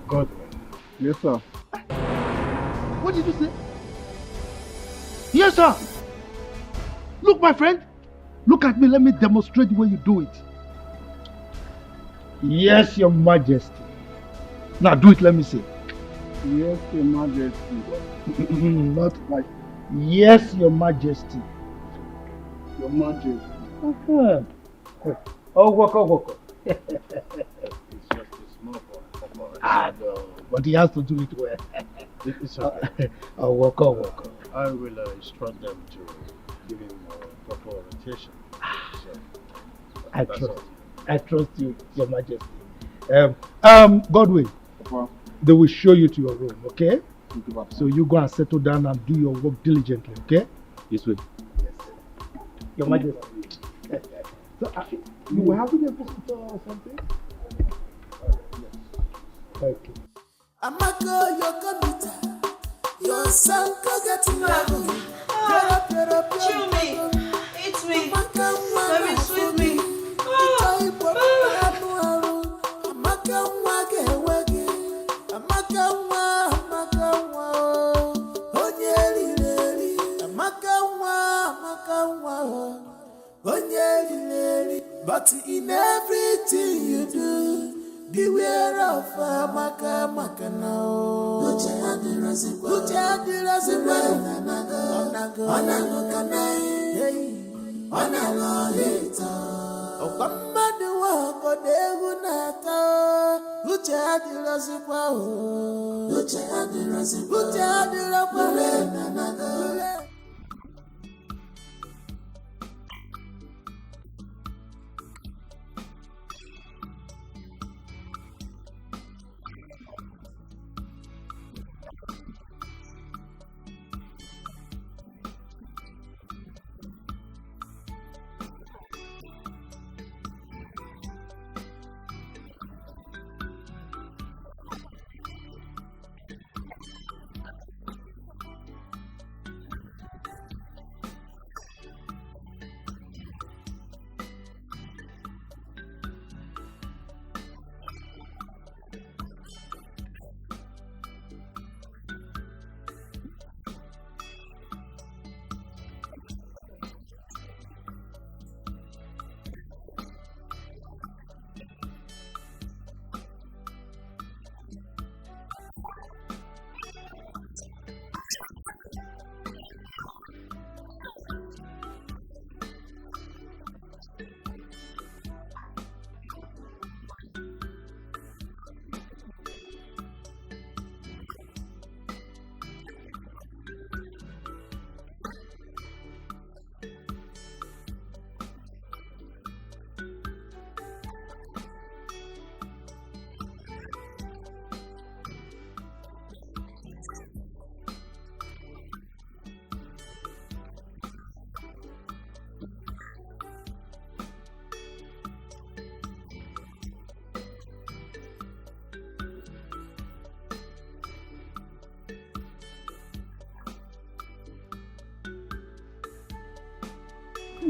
Speaker 15: Godwin.
Speaker 11: Yes, sir.
Speaker 15: What did you say? Yes, sir. Look, my friend. Look at me. Let me demonstrate the way you do it. Yes, Your Majesty. Now do it. Let me see.
Speaker 11: Yes, Your Majesty.
Speaker 15: Not like yes, Your Majesty.
Speaker 11: Your Majesty.
Speaker 15: Oh, walk.
Speaker 16: It's just a small boy.
Speaker 15: No, but he has to do it well.
Speaker 16: It's okay.
Speaker 15: Oh, walk.
Speaker 16: I will instruct them to give him proper orientation. So,
Speaker 15: I trust you, Your Majesty. Godwin, they will show you to your room, okay? So you go and settle down and do your work diligently, okay?
Speaker 11: This way.
Speaker 15: Yes. Your Majesty. So, you were having a visitor or something? Yes. Thank you.
Speaker 13: Amaka, your computer, your son, get married. Chew me, eat me, very sweet me. But in everything you do, beware of Amaka now.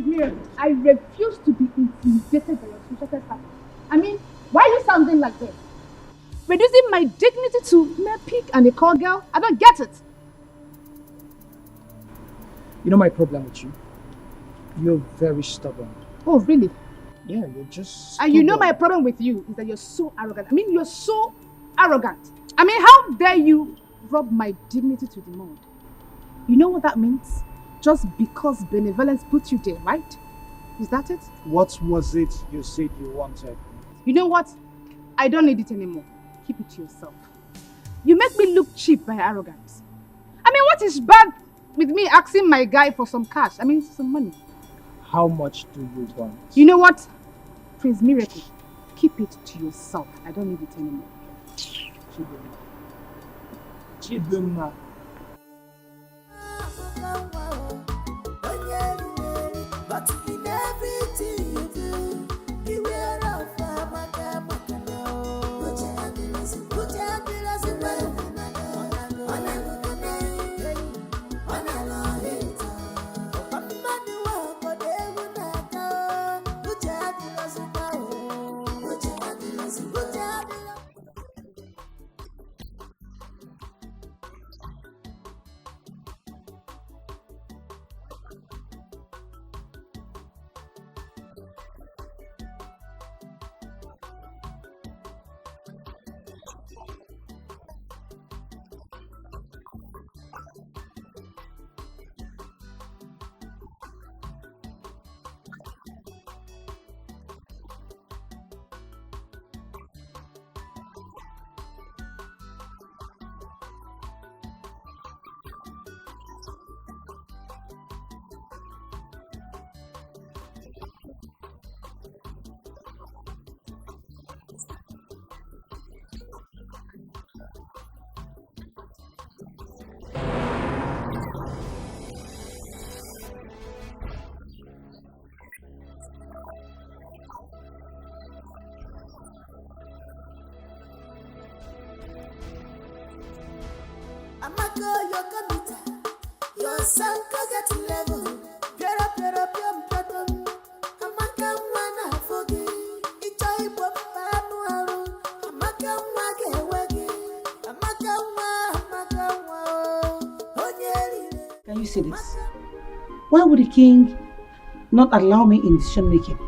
Speaker 4: Mrs. Miriam, I refuse to be intimidated by your social status. I mean, why are you sounding like this? Reducing my dignity to mere pig and a call girl? I don't get it.
Speaker 10: You know my problem with you? You're very stubborn.
Speaker 4: Oh, really?
Speaker 10: Yeah, you're just
Speaker 4: And you know my problem with you is that you're so arrogant. I mean, you're so arrogant. I mean, how dare you rub my dignity to the mud? You know what that means? Just because benevolence put you there, right? Is that it?
Speaker 10: What was it you said you wanted?
Speaker 4: You know what? I don't need it anymore. Keep it to yourself. You make me look cheap by arrogance. I mean, what is bad with me asking my guy for some cash? I mean, some money.
Speaker 10: How much do you want?
Speaker 4: You know what? Prince Miracle, keep it to yourself. I don't need it anymore.
Speaker 10: Chidunma.
Speaker 13: But in everything you do, beware of put your hands in
Speaker 12: Can you see this? Why would the king not allow me in decision making?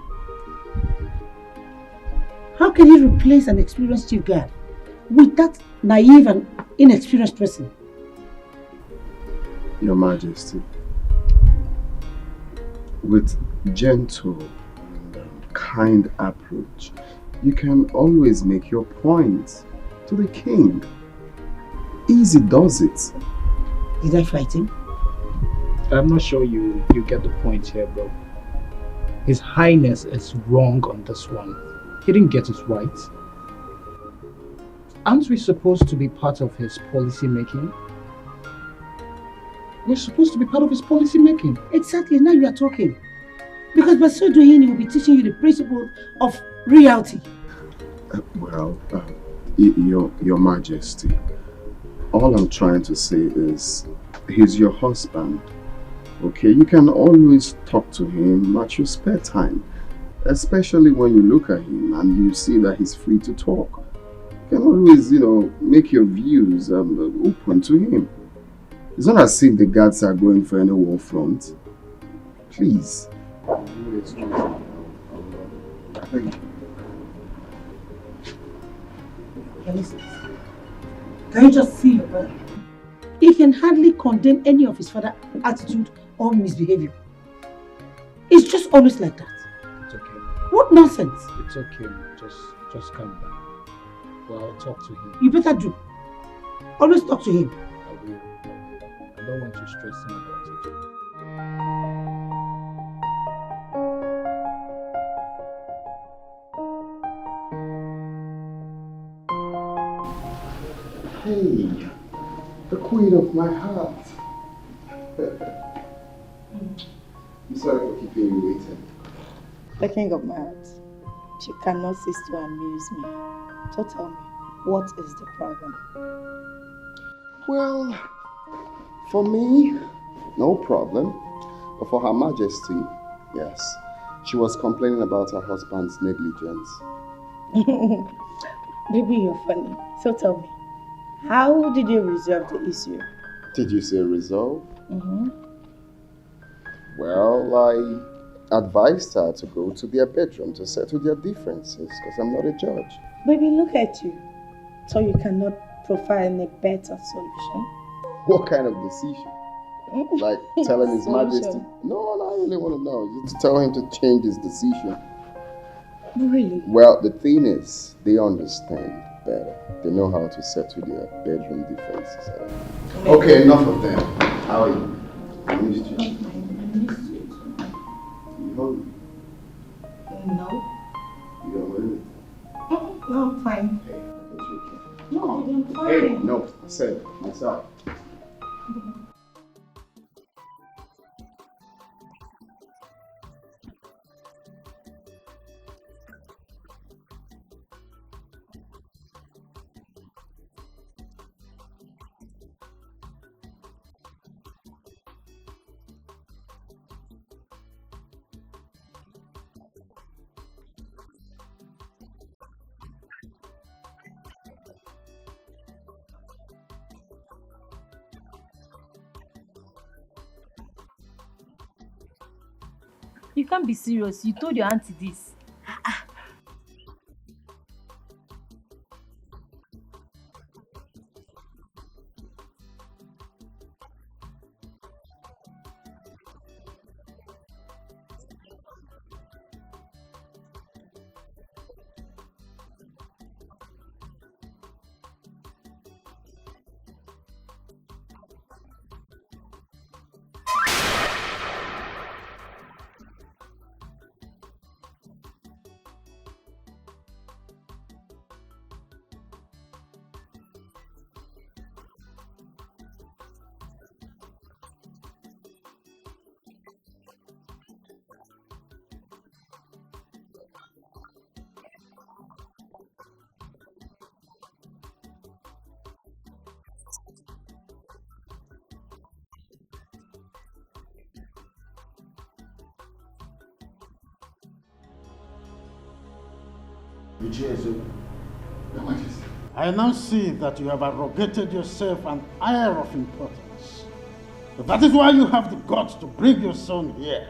Speaker 12: How can he replace an experienced chief guard with that naive and inexperienced person?
Speaker 9: Your Majesty, with gentle and kind approach, you can always make your point to the king. Easy does it.
Speaker 12: Did I fight him?
Speaker 10: I'm not sure you get the point here, bro. His Highness is wrong on this one. He didn't get it right. Aren't we supposed to be part of his policy making? We're supposed to be part of his policy making.
Speaker 12: Exactly, now you are talking. Because by so doing, he will be teaching you the principle of reality.
Speaker 9: Your Majesty, all I'm trying to say is, he's your husband. Okay, you can always talk to him at your spare time, especially when you look at him and you see that he's free to talk. You can always, make your views open to him. It's not as if the guards are going for any war front. Please. Thank you.
Speaker 12: Can you just see your brother? He can hardly condemn any of his father's attitude or misbehavior. It's just always like that.
Speaker 10: It's okay.
Speaker 12: What nonsense!
Speaker 10: It's okay. Just calm down. Well, I'll talk to him.
Speaker 12: You better do. Always talk to him.
Speaker 10: I will. I don't want you stressing about it.
Speaker 9: Hey, the queen of my heart. I'm sorry for keeping you waiting.
Speaker 8: The king of my heart, she cannot cease to amuse me. So tell me, what is the problem?
Speaker 9: Well, for me, no problem. But for Her Majesty, Yes. She was complaining about her husband's negligence.
Speaker 8: Baby, you're funny. So tell me, how did you resolve the issue?
Speaker 9: Did you say resolve?
Speaker 8: Mm-hmm.
Speaker 9: Well, I advised her to go to their bedroom to settle their differences because I'm not a judge.
Speaker 8: Baby, look at you. So you cannot provide a better solution?
Speaker 9: What kind of decision? Like telling His Majesty? No, I really want to know. Just tell him to change his decision.
Speaker 8: Really?
Speaker 9: Well, the thing is, they understand better. They know how to settle their bedroom differences. Okay, enough of them. How are you? I missed you. You hungry?
Speaker 8: No.
Speaker 9: You don't want anything?
Speaker 8: No, I'm fine.
Speaker 9: Hey, I guess you can.
Speaker 8: No, I'm fine.
Speaker 9: Hey, no, I said myself.
Speaker 1: You can't be serious. You told your auntie this.
Speaker 16: I now see that you have arrogated yourself an air of importance. That is why you have the guts to bring your son here,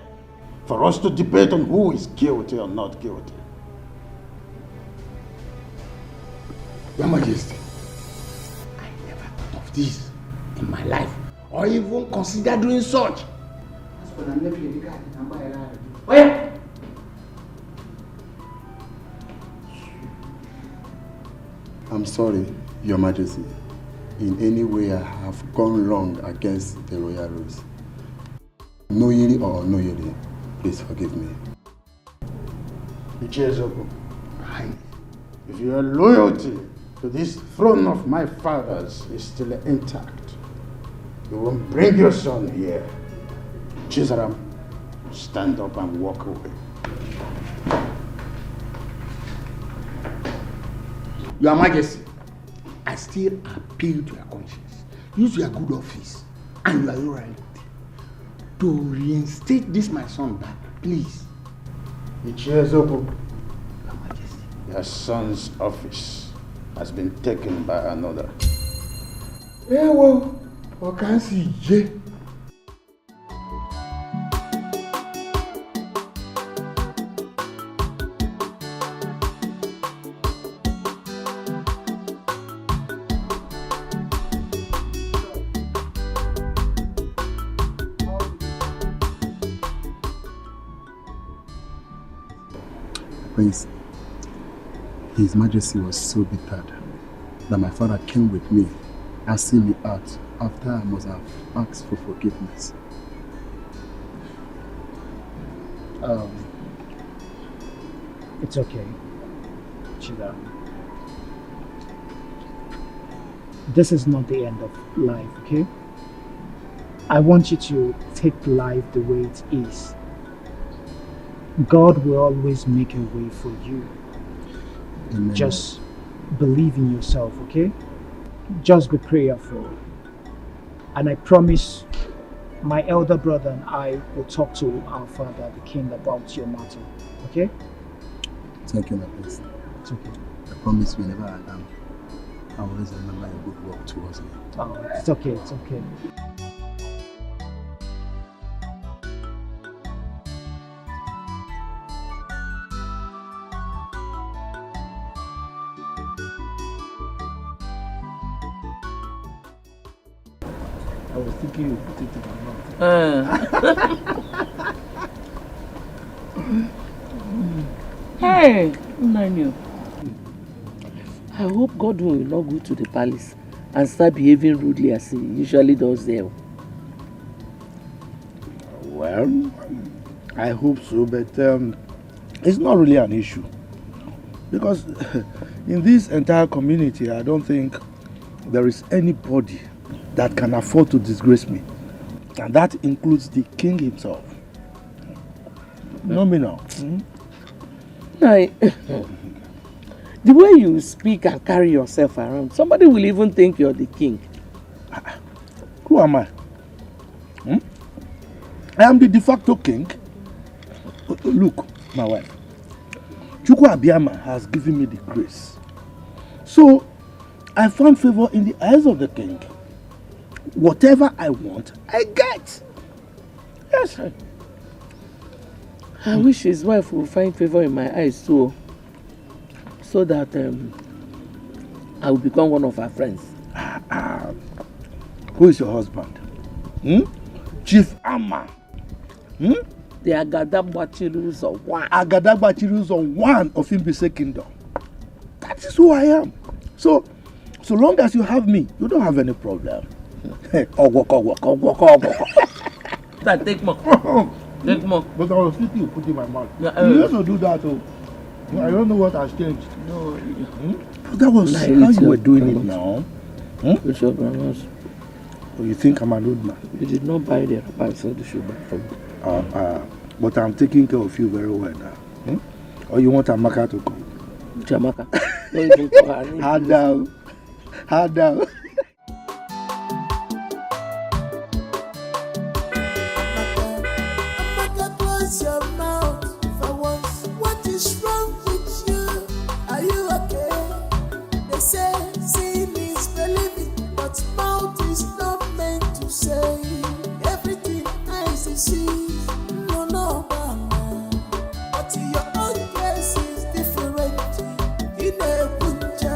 Speaker 16: for us to debate on who is guilty or not guilty.
Speaker 5: Your Majesty, I never thought of this in my life, or even considered doing such. Oh yeah.
Speaker 9: I'm sorry, Your Majesty. In any way I have gone wrong against the royal rules. Knowingly or unknowingly, please forgive me.
Speaker 16: Ichezoko, if your loyalty to this throne of my fathers is still intact, you won't bring your son here. Chizaram, stand up and walk away.
Speaker 5: Your Majesty, I still appeal to your conscience. Use your good office and your loyalty to reinstate this my son back, please.
Speaker 16: Ichezoko, Your Majesty, your son's office has been taken by another.
Speaker 5: Eh, well, what can I see?
Speaker 9: Prince, His Majesty was so bittered that my father came with me asking me out after I must have asked for forgiveness.
Speaker 10: It's okay, Chida. This is not the end of life, okay? I want you to take life the way it is. God will always make a way for you.
Speaker 9: Amen.
Speaker 10: Just believe in yourself, okay? Just be prayerful. And I promise my elder brother and I will talk to our father, the king, about your matter. Okay?
Speaker 7: Thank you, my prince.
Speaker 10: It's okay.
Speaker 7: I promise whenever I am, I will always remember your good work towards me.
Speaker 10: Oh, it's okay, it's okay.
Speaker 7: I was thinking you put it in my mouth.
Speaker 19: Hey, Nanu. I hope Godwin will not go to the palace and start behaving rudely as he usually does there.
Speaker 5: Well, I hope so, but it's not really an issue. Because in this entire community, I don't think there is anybody that can afford to disgrace me. And that includes the king himself. No, me now.
Speaker 19: The way you speak and carry yourself around, somebody will even think you're the king.
Speaker 5: Who am I? I am the de facto king. Look, my wife. Chukwu Abiyama has given me the grace. So, I found favor in the eyes of the king. Whatever I want, I get. Yes.
Speaker 19: I wish his wife will find favor in my eyes too, so that I will become one of her friends.
Speaker 5: Who is your husband? Chief Amma.
Speaker 19: The Agadagba of one.
Speaker 5: Agadagba of one of Imbise Kingdom. That is who I am. So long as you have me, you don't have any problem.
Speaker 19: Take more. Take more.
Speaker 5: But I was thinking you put in my mouth.
Speaker 19: Yeah,
Speaker 5: You also do that, oh. I don't know what has changed.
Speaker 19: No.
Speaker 5: That was how you were doing it now.
Speaker 19: With your grandmas.
Speaker 5: Oh, you think I'm an old man?
Speaker 19: You did not buy the wrapper and sell the shoe back for me.
Speaker 5: But I'm taking care of you very well now. Or you want Amaka to come?
Speaker 19: Jamaica. Don't even call her name.
Speaker 5: Hard down. Hard down.
Speaker 13: Close your mouth for once. What is wrong with you? Are you okay? They say seeing is believing, but mouth is not meant to say everything eyes see. No, mama. But your own case is different. In a punja,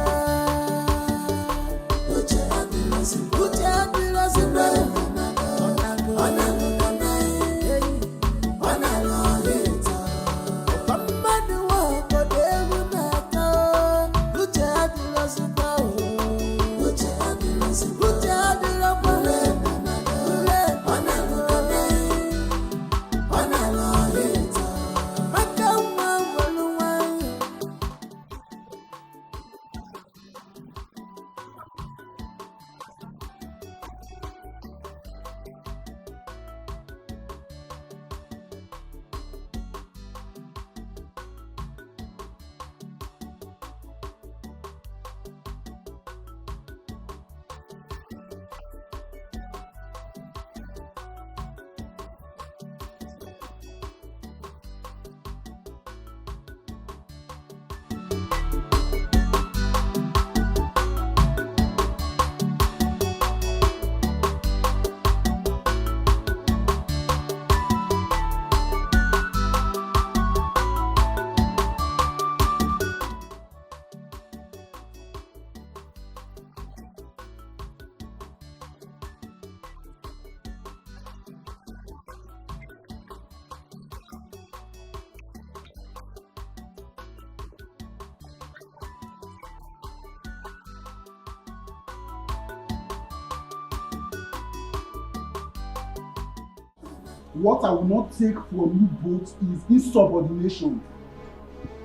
Speaker 11: What I will not take from you both is insubordination.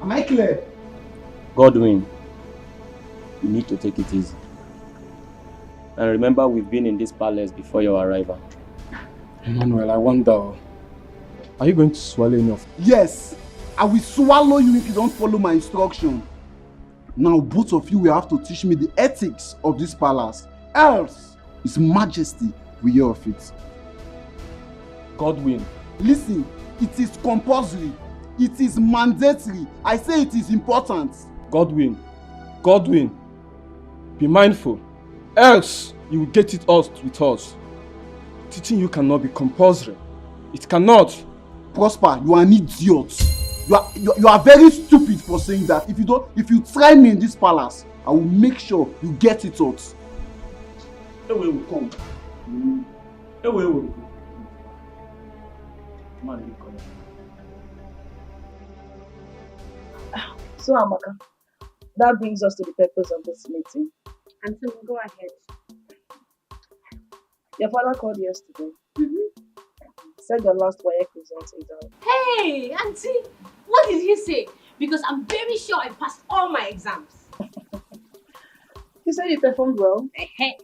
Speaker 11: Am I clear?
Speaker 21: Godwin, you need to take it easy. And remember, we've been in this palace before your arrival.
Speaker 20: Emmanuel, I wonder, are you going to swallow enough?
Speaker 11: Yes, I will swallow you if you don't follow my instruction. Now both of you will have to teach me the ethics of this palace. Else, His Majesty will hear of it. Godwin, listen, it is compulsory. It is mandatory. I say it is important. Godwin, be mindful. Else, you will get it out with us. Teaching you cannot be compulsory. It cannot. Prosper, you are an idiot. You are very stupid for saying that. If you try me in this palace, I will make sure you get it out. Away will come. Away will come.
Speaker 8: So, Amaka, that brings us to the purpose of this meeting.
Speaker 22: And so go ahead.
Speaker 8: Your father called yesterday. Said your last WAEC result is out.
Speaker 2: Hey, Auntie, what did he say? Because I'm very sure I passed all my exams.
Speaker 8: He said you performed well,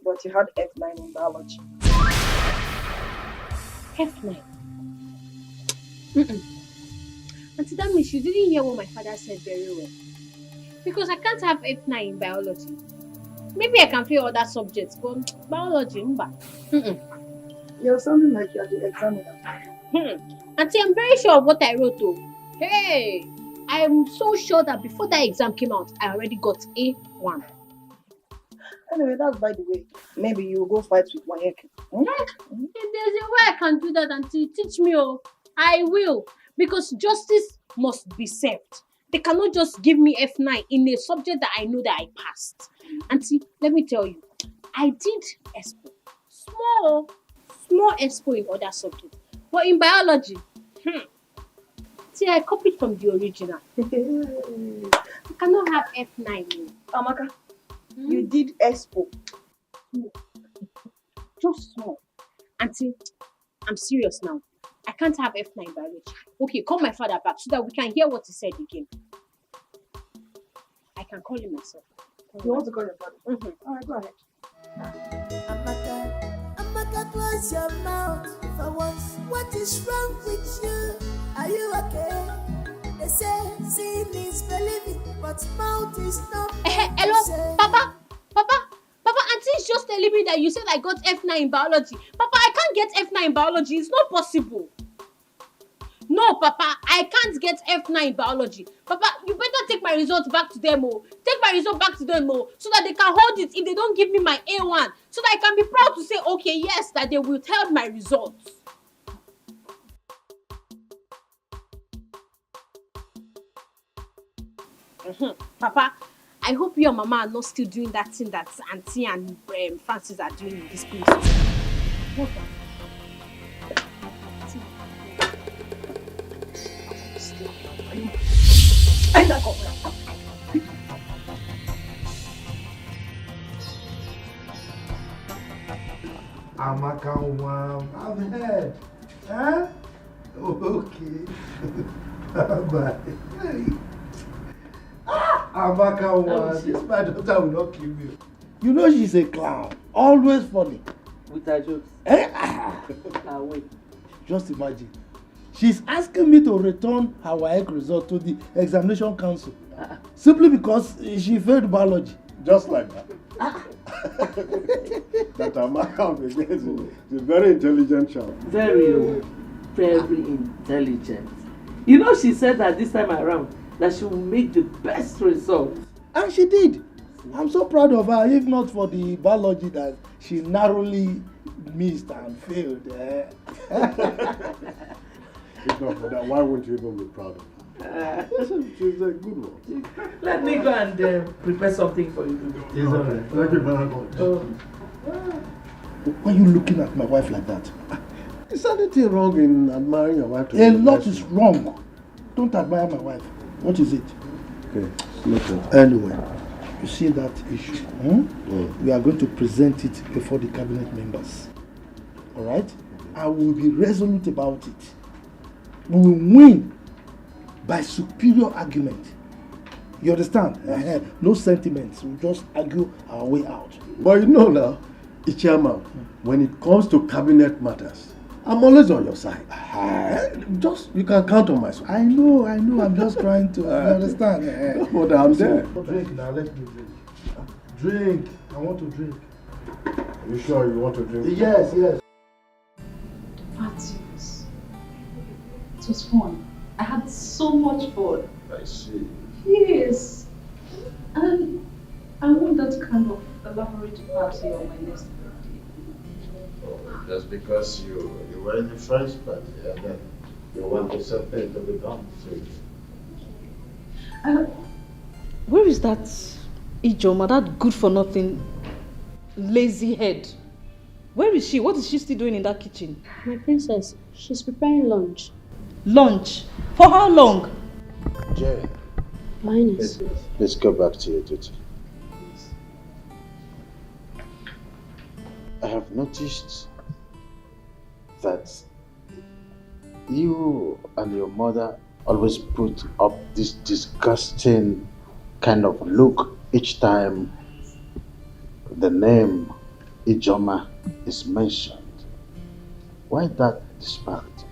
Speaker 8: but you had F9 in biology.
Speaker 2: F9? Auntie, that means you didn't hear what my father said very well. Because I can't have F9 in biology. Maybe I can fail other subjects, but biology,
Speaker 8: You're sounding like you're the examiner.
Speaker 2: Auntie, I'm very sure of what I wrote though. Hey, I'm so sure that before that exam came out, I already got A1.
Speaker 8: Anyway, that's by the way. Maybe you will go fight with WAEC.
Speaker 2: If there's a way I can do that, Auntie, teach me. I will. Because justice must be served. They cannot just give me F9 in a subject that I know that I passed. Auntie, let me tell you, I did ESPO. Small ESPO in other subjects. But in biology, see, I copied from the original. I cannot have F9.
Speaker 8: Amaka, you did ESPO.
Speaker 2: Just small. Auntie, I'm serious now. I can't have F9 biology. Okay, call my father back so that we can hear what he said again. I can call him myself.
Speaker 8: You want to call your father?
Speaker 2: Alright, go ahead.
Speaker 13: Amaka, close your mouth for once. What is wrong with you? Are you okay? They say sin is believing, but mouth is not.
Speaker 2: Hello, Papa, Auntie is just telling me that you said I got F9 in biology. Papa, I can't get F9 in biology. It's not possible. No, Papa, I can't get F9 in biology. Papa, you better take my results back to them, Take my result back to them, so that they can hold it if they don't give me my A1. So that I can be proud to say, okay, yes, that they will tell my results. Papa, I hope you and Mama are not still doing that thing that Auntie and Francis are doing in this place. What the?
Speaker 15: Amaka, I've heard. Huh? Okay. Bye. Amaka, this my daughter will not kill me.
Speaker 5: You know she's a clown. Always funny.
Speaker 19: With her jokes. Wait.
Speaker 5: Just imagine. She's asking me to return her WAEC result to the examination council. Simply because she failed biology.
Speaker 3: Just like that. That Amaka is a very intelligent child.
Speaker 19: Very intelligent. You know, she said that this time around that she will make the best result.
Speaker 5: And she did. I'm so proud of her, if not for the biology that she narrowly missed and failed.
Speaker 3: If not for that, why wouldn't you even be proud of her? She's a good one.
Speaker 19: Let me go and prepare something for you to do.
Speaker 3: It's all right. Thank you very much.
Speaker 5: Why are you looking at my wife like that?
Speaker 3: Is anything wrong in admiring your wife?
Speaker 5: A lot is wrong. Don't admire my wife. What is it?
Speaker 3: Okay. Listen.
Speaker 5: Anyway, you see that issue? We are going to present it before the cabinet members. Alright? I will be resolute about it. We will win by superior argument. You understand? No sentiments. We'll just argue our way out.
Speaker 3: But you know now, Ichama, when it comes to cabinet matters, I'm always on your side. Just, you can count on my support.
Speaker 5: I know. I'm just trying to understand.
Speaker 3: But I'm there.
Speaker 15: Drink now, let me drink. Drink. I want to drink.
Speaker 3: You sure you want to drink?
Speaker 15: Yes.
Speaker 8: Francis,
Speaker 6: was fun. I had so much fun.
Speaker 5: I see.
Speaker 6: Yes. And I want that kind of elaborate party on my next birthday.
Speaker 5: Oh, just because you were in the first party and then you want the something to be done to you.
Speaker 6: Where is that Ijoma, that good-for-nothing, lazy head? Where is she? What is she still doing in that kitchen?
Speaker 2: My princess, she's preparing lunch.
Speaker 6: Lunch? For how long?
Speaker 5: Jane.
Speaker 2: Your Highness.
Speaker 5: Let's go back to your duty. I have noticed that you and your mother always put up this disgusting kind of look each time the name Ijoma is mentioned. Why that disparity?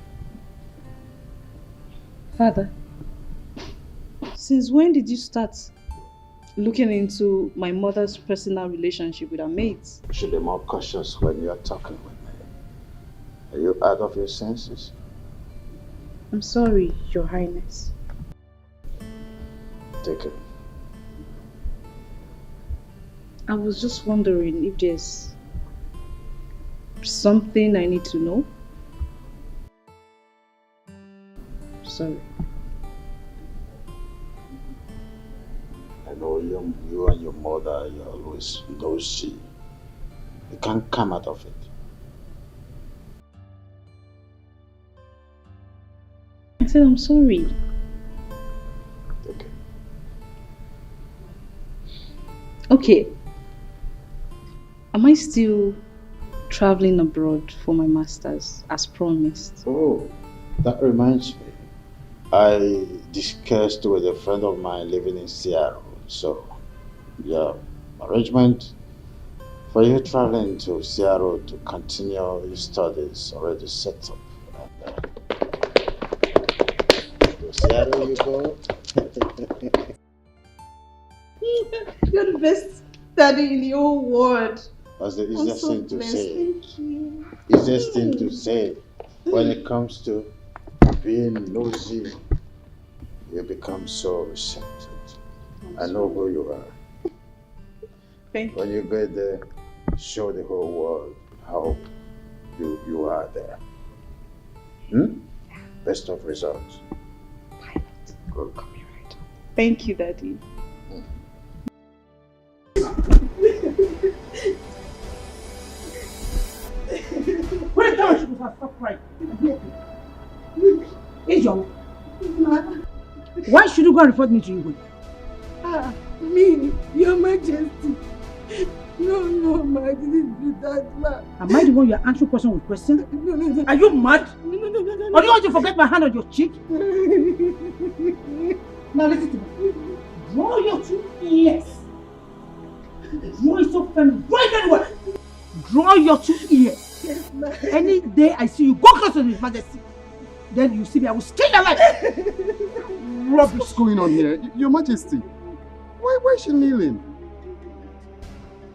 Speaker 6: Father, since when did you start looking into my mother's personal relationship with her maids?
Speaker 5: You should be more cautious when you are talking with me. Are you out of your senses?
Speaker 6: I'm sorry, Your Highness.
Speaker 5: Take it.
Speaker 6: I was just wondering if there's something I need to know. Sorry.
Speaker 5: I know you and your mother, you're always nosy. You can't come out of it.
Speaker 6: I said I'm sorry. Okay. Am I still traveling abroad for my master's as promised?
Speaker 5: Oh, that reminds me. I discussed with a friend of mine living in Seattle. So, yeah, arrangement for you traveling to Seattle to continue your studies already set up. To Seattle you go.
Speaker 1: You're the best daddy in the whole world.
Speaker 5: That's the easiest thing to say.
Speaker 1: Thank you.
Speaker 5: Easiest thing to say when it comes to being nosy. You become so receptive. I know who you are. When you get there, show the whole world how you are there. Best of results. Good.
Speaker 6: Thank you, Daddy.
Speaker 1: When the time she was stop crying. Ijoma, why should you go and report me to Igwe?
Speaker 17: Me, Your Majesty. No, ma, I didn't do that, ma.
Speaker 1: Am I the one you are answering question with question?
Speaker 17: No.
Speaker 1: Are you mad?
Speaker 17: No.
Speaker 1: Or do you want to forget my hand on your cheek? Now listen to me. Draw your two ears. Draw it so firm. Draw it anywhere. Draw your two ears.
Speaker 17: Yes, ma.
Speaker 1: Any day I see you go close to His Majesty, then you see me, I will skin your life.
Speaker 9: Rubbish. What's going on here? Your Majesty, why is she kneeling?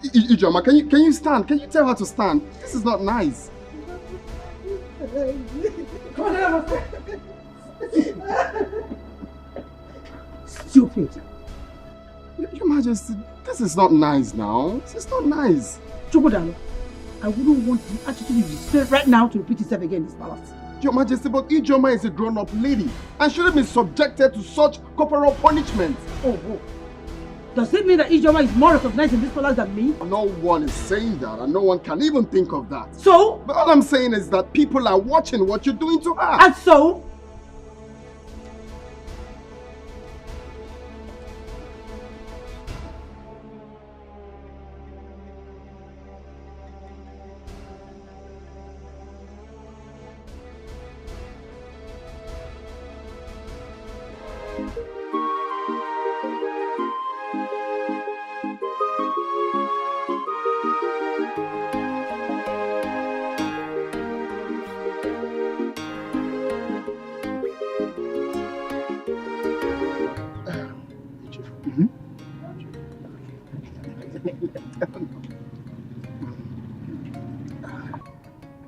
Speaker 9: Ijoma, can you stand? Can you tell her to stand? This is not nice.
Speaker 1: Come on, stupid.
Speaker 9: Your Majesty, this is not nice now. This is not nice.
Speaker 1: Chukudalo, I wouldn't want the attitude you display right now to repeat itself again in this palace.
Speaker 9: Your Majesty, but Ijoma is a grown-up lady and shouldn't be subjected to such corporal punishment.
Speaker 1: Oh. Does it mean that Ijoma is more recognized in this palace than me?
Speaker 9: No one is saying that, and no one can even think of that.
Speaker 1: So?
Speaker 9: But all I'm saying is that people are watching what you're doing to her.
Speaker 1: And so?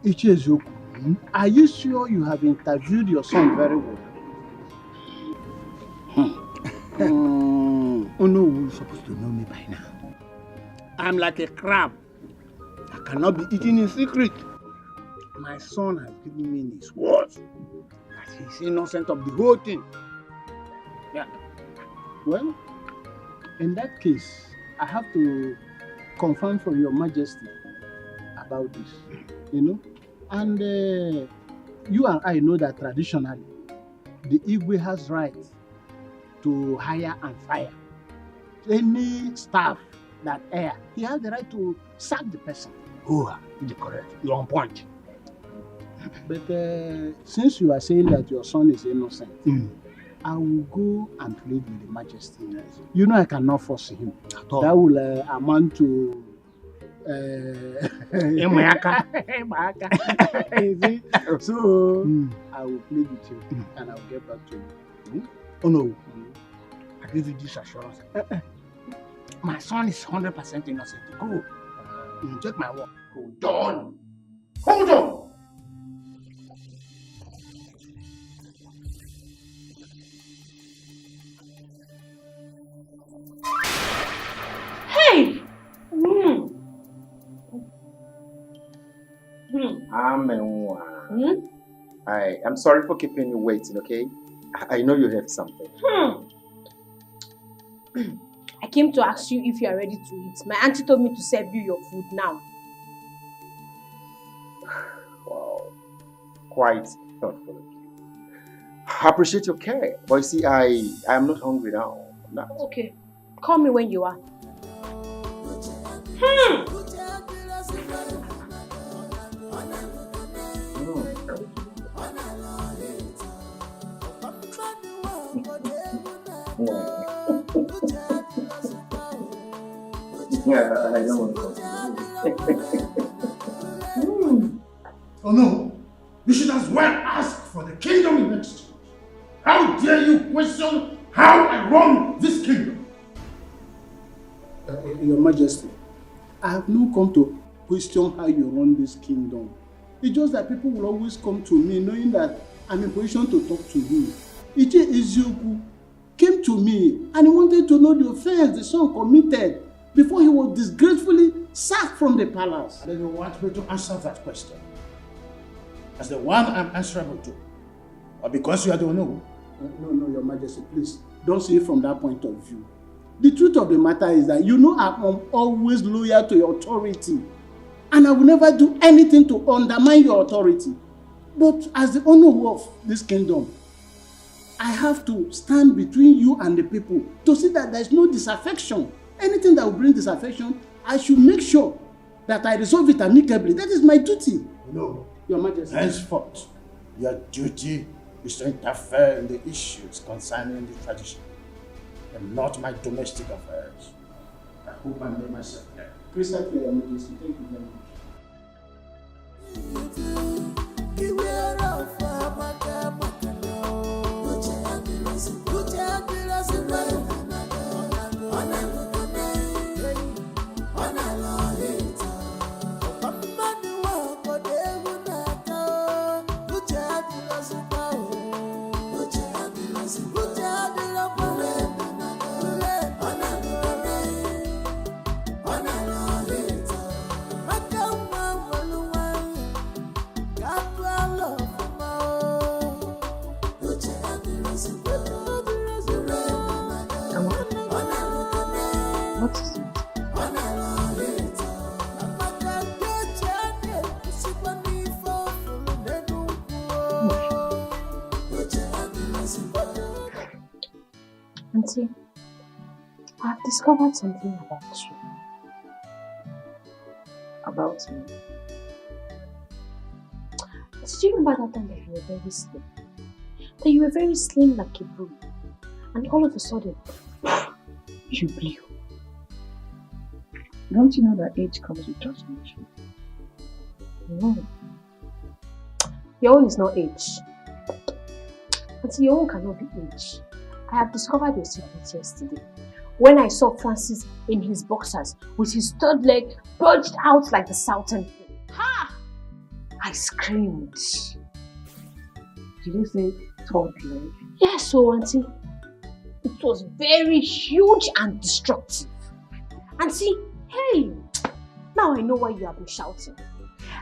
Speaker 9: Ichi eziokwu,
Speaker 10: Are you sure you have interviewed your son very well? Onowu is supposed to know me by now. I'm like a crab. I cannot be eaten in secret. My son has given me his word that he's innocent of the whole thing. Yeah. Well, in that case, I have to confirm from Your Majesty about this, And you and I know that traditionally, the Igwe has right to hire and fire any staff that err. He has the right to sack the person. Oh, you're correct. You're on point. But since you are saying that your son is innocent, I will go and plead with the Majesty. You know I cannot force him. That will amount to So I will plead with you and I will get back to you. Oh no, I give you this assurance. My son is 100% innocent. Go. Take my word. Hold on. Hold on.
Speaker 2: Hey!
Speaker 14: I'm sorry for keeping you waiting, okay? I know you have something.
Speaker 2: I came to ask you if you are ready to eat. My auntie told me to serve you your food now.
Speaker 14: Wow. Quite thoughtful of you. I appreciate your care. But you see, I am not hungry now. I'm not.
Speaker 2: Okay. Call me when you are.
Speaker 14: Yeah, I know.
Speaker 5: Oh no, you should as well ask for the kingdom in exchange. How dare you question how I run this kingdom?
Speaker 10: Your Majesty, I have not come to question how you run this kingdom. It's just that people will always come to me knowing that I'm in position to talk to you. Iche Ezioku came to me and he wanted to know the offense the son committed before he was disgracefully sacked from the palace.
Speaker 5: And then you want me to answer that question as the one I'm answerable to? Or because you are the one who?
Speaker 10: No, Your Majesty, please don't see it from that point of view. The truth of the matter is that you know I'm always loyal to your authority and I will never do anything to undermine your authority. But as the owner of this kingdom, I have to stand between you and the people to see that there is no disaffection. Anything that will bring disaffection, I should make sure that I resolve it amicably. That is my duty.
Speaker 5: No.
Speaker 10: Your Majesty.
Speaker 5: Henceforth, your duty is to interfere in the issues concerning the tradition and not my domestic affairs. I hope I made myself clear.
Speaker 10: Crystal clear, Your Majesty. Thank you very much.
Speaker 2: What is it? Auntie, I have discovered something about you.
Speaker 14: About me?
Speaker 2: Did you remember that time that you were very slim? That you were very slim like a broom, and all of a sudden, you blew.
Speaker 14: Don't you know that age comes with transformation?
Speaker 2: No. Your own is not age. Auntie, your own cannot be age. I have discovered your secret yesterday. When I saw Francis in his boxers with his third leg bulged out like the Southern King. Ha! I screamed.
Speaker 19: Did you say third leg?
Speaker 2: Yes, so auntie. It was very huge and destructive. Auntie, hey, now I know why you have been shouting.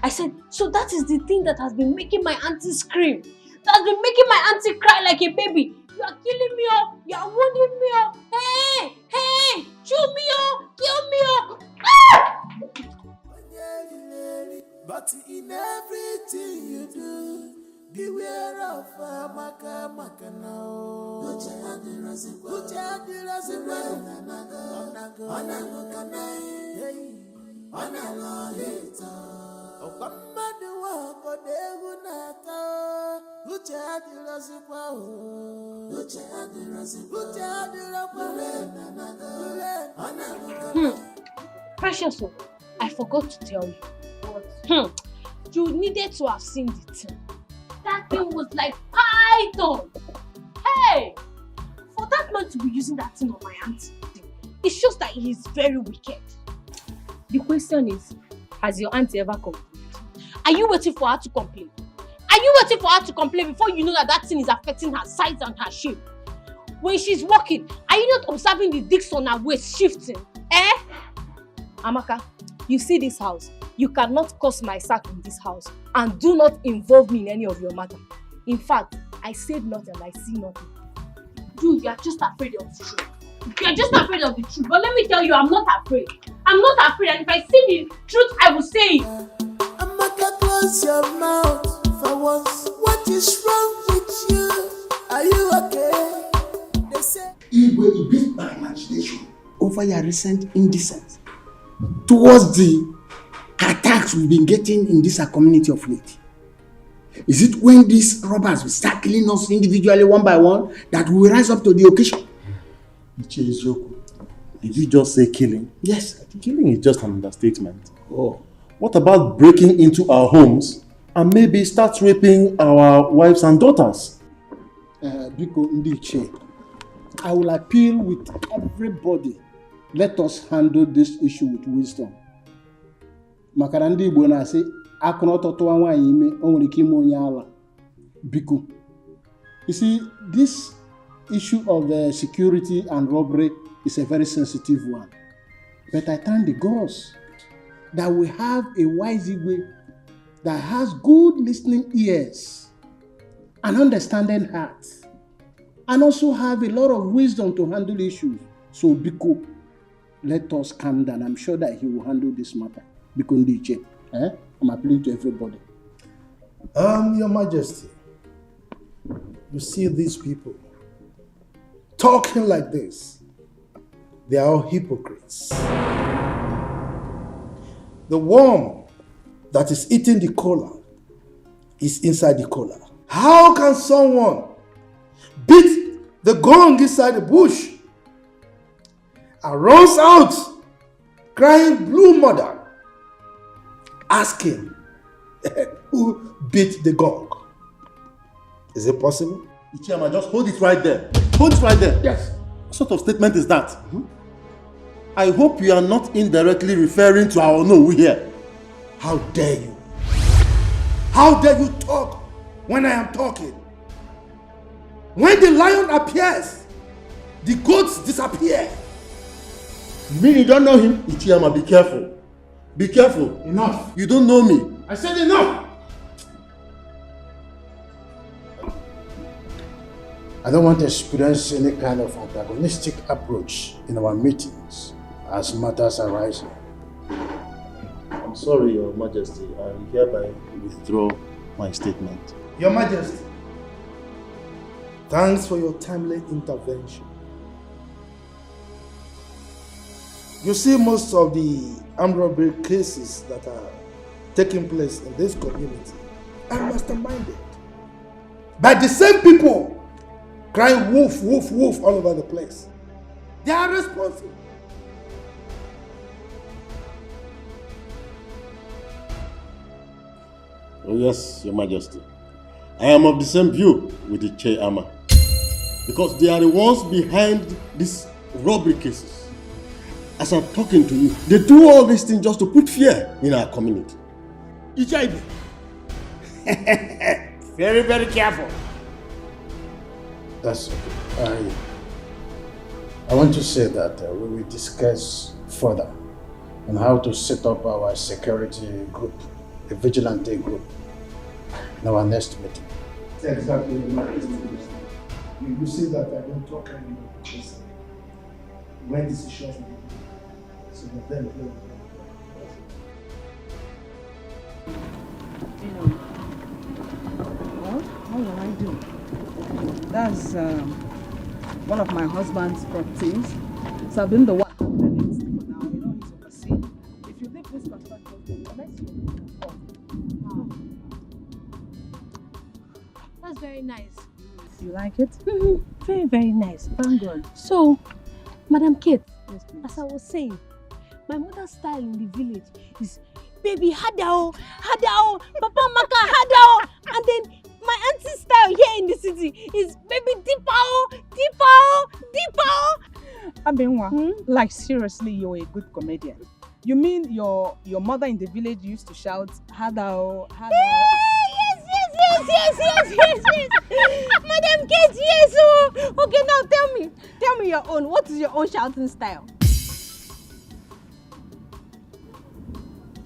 Speaker 2: I said, so that is the thing that has been making my auntie scream. That has been making my auntie cry like a baby. You are killing me, oh. You are wounding me, oh. Hey, hey, chew me, oh. Kill me, oh. Ah!
Speaker 13: But in everything you do, beware of maka now.
Speaker 2: Precious, I forgot to tell you. What? You needed to have seen the thing. That thing was like python. Hey! For that man to be using that thing on my auntie, it shows that he is very wicked. The question is, has your auntie ever complained? Are you waiting for her to complain? Are you waiting for her to complain before you know that that thing is affecting her size and her shape? When she's walking, are you not observing the discs on her waist shifting? Eh? Amaka, you see this house. You cannot cause my sack in this house and do not involve me in any of your matter. In fact, I said nothing and I see nothing. Dude, you are just afraid of the truth. You are just afraid of the truth. But let me tell you, I'm not afraid. I'm not afraid, and if I see the truth, I will say it.
Speaker 13: Amaka, close your mouth for once. What is wrong with you? Are you okay? They say
Speaker 4: It will be my imagination over your recent indecency towards the attacks we've been getting in this community of late. Is it when these robbers will start killing us individually one by one that we will rise up to the occasion?
Speaker 18: Did you just say killing?
Speaker 4: Yes.
Speaker 18: Killing is just an understatement.
Speaker 4: Oh.
Speaker 18: What about breaking into our homes and maybe start raping our wives and daughters?
Speaker 5: Biko Ndiche, I will appeal with everybody. Let us handle this issue with wisdom. Makarandi Igbo na-asị akụna ọtọtụwa nwaanyị ime o nwere ike ime onye ala. Biko. You see, this issue of security and robbery is a very sensitive one. But I thank the gods that we have a wise Igwe that has good listening ears and understanding heart, and also have a lot of wisdom to handle issues. So Biko, let us calm down. I'm sure that he will handle this matter. Biko Ndiche, I'm appealing to everybody.
Speaker 15: Your Majesty, you see these people talking like this. They are all hypocrites. The worm that is eating the cola is inside the cola. How can someone beat the gong inside the bush and runs out crying blue mother, asking who beat the gong? Is it possible?
Speaker 18: Ichiyama, just hold it right there. Hold it right there.
Speaker 15: Yes.
Speaker 18: What sort of statement is that? I hope you are not indirectly referring to our Onowu here.
Speaker 15: How dare you? How dare you talk when I am talking? When the lion appears, the goats disappear.
Speaker 18: You mean you don't know him? Ichiyama, be careful. Be careful.
Speaker 15: Enough.
Speaker 18: You don't know me.
Speaker 15: I said enough. I don't want to experience any kind of antagonistic approach in our meetings as matters arise.
Speaker 18: I'm sorry, Your Majesty. I hereby withdraw my statement.
Speaker 15: Your Majesty, thanks for your timely intervention. You see, most of the armed robbery cases that are taking place in this community are masterminded by the same people crying wolf, wolf, wolf all over the place. They are responsible.
Speaker 18: Oh yes, Your Majesty. I am of the same view with the Ichiyama. Because they are the ones behind these robbery cases. As I'm talking to you, they do all these things just to put fear in our community.
Speaker 15: Ichiyama,
Speaker 4: Very, very careful.
Speaker 12: That's okay. I want to say that we will discuss further on how to set up our security group, the vigilante group, in our next meeting.
Speaker 15: Exactly. You see that I don't talk anymore because when decisions will be made, so that then
Speaker 16: Well, what will I do? That's one of my husband's properties. So I've been the one handling it for now. You know, he's overseeing. If you leave this construction, the next year.
Speaker 2: That's very nice.
Speaker 16: You like it?
Speaker 2: Very, very nice.
Speaker 16: Thank God.
Speaker 2: So, Madam Kate,
Speaker 16: yes,
Speaker 2: as I was saying, my mother's style in the village is baby hadao, hadao, papa maka hadao, and then my auntie's style here in the city is baby dipao, dipao, dipao.
Speaker 16: Abenwa, like seriously, you're a good comedian. You mean your mother in the village used to shout hadao, hadao?
Speaker 2: Yes. Madam Kate, yes. Oh. Okay, now tell me your own. What is your own shouting style?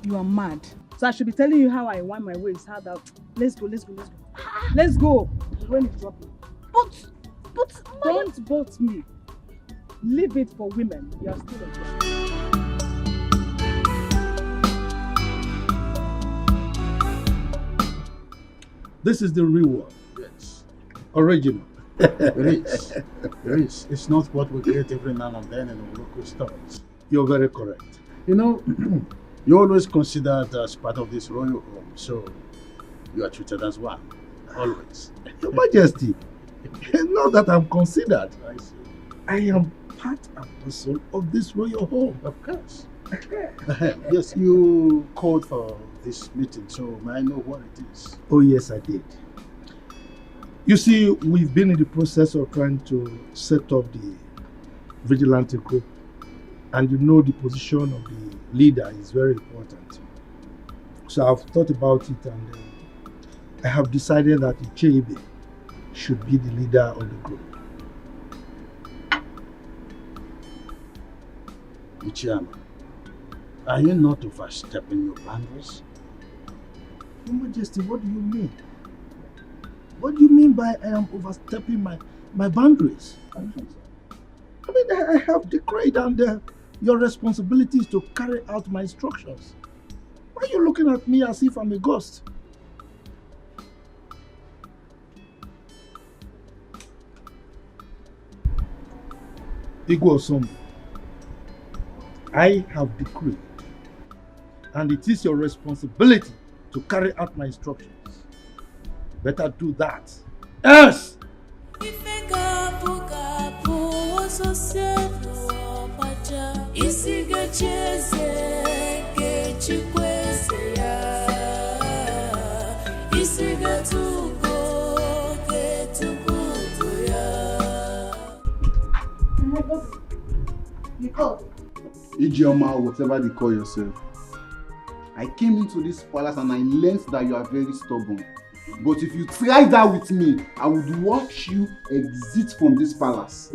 Speaker 16: You are mad. So I should be telling you how I wind my waist. How that? Let's go. Let's go. The rain is dropping. But don't boat me. Leave it for women. You are still a girl.
Speaker 5: This is the real one.
Speaker 7: Yes.
Speaker 5: Original.
Speaker 7: It is. It's not what we get every now and then in the local stores.
Speaker 5: You're very correct.
Speaker 7: You know, you're always considered as part of this royal home, so you are treated as one. Always.
Speaker 5: Your Majesty, not that I'm considered.
Speaker 7: I see.
Speaker 5: I am part and parcel of this royal home.
Speaker 7: Of course. Yes, you called for this meeting, so may I know what it is?
Speaker 5: Oh yes, I did. You see, we've been in the process of trying to set up the vigilante group, and you know the position of the leader is very important. So I've thought about it, and I have decided that Ichebe should be the leader of the group.
Speaker 7: Ichiyama, are you not overstepping your boundaries?
Speaker 5: Your Majesty, what do you mean? What do you mean by I am overstepping my boundaries? I mean, I have decreed, and your responsibility is to carry out my instructions. Why are you looking at me as if I'm a ghost? Igwe, I have decreed, and it is your responsibility to carry out my instructions. Better do that. Yes!
Speaker 11: Ijeoma, whatever they call yourself. I came into this palace and I learned that you are very stubborn. But if you try that with me, I would watch you exit from this palace.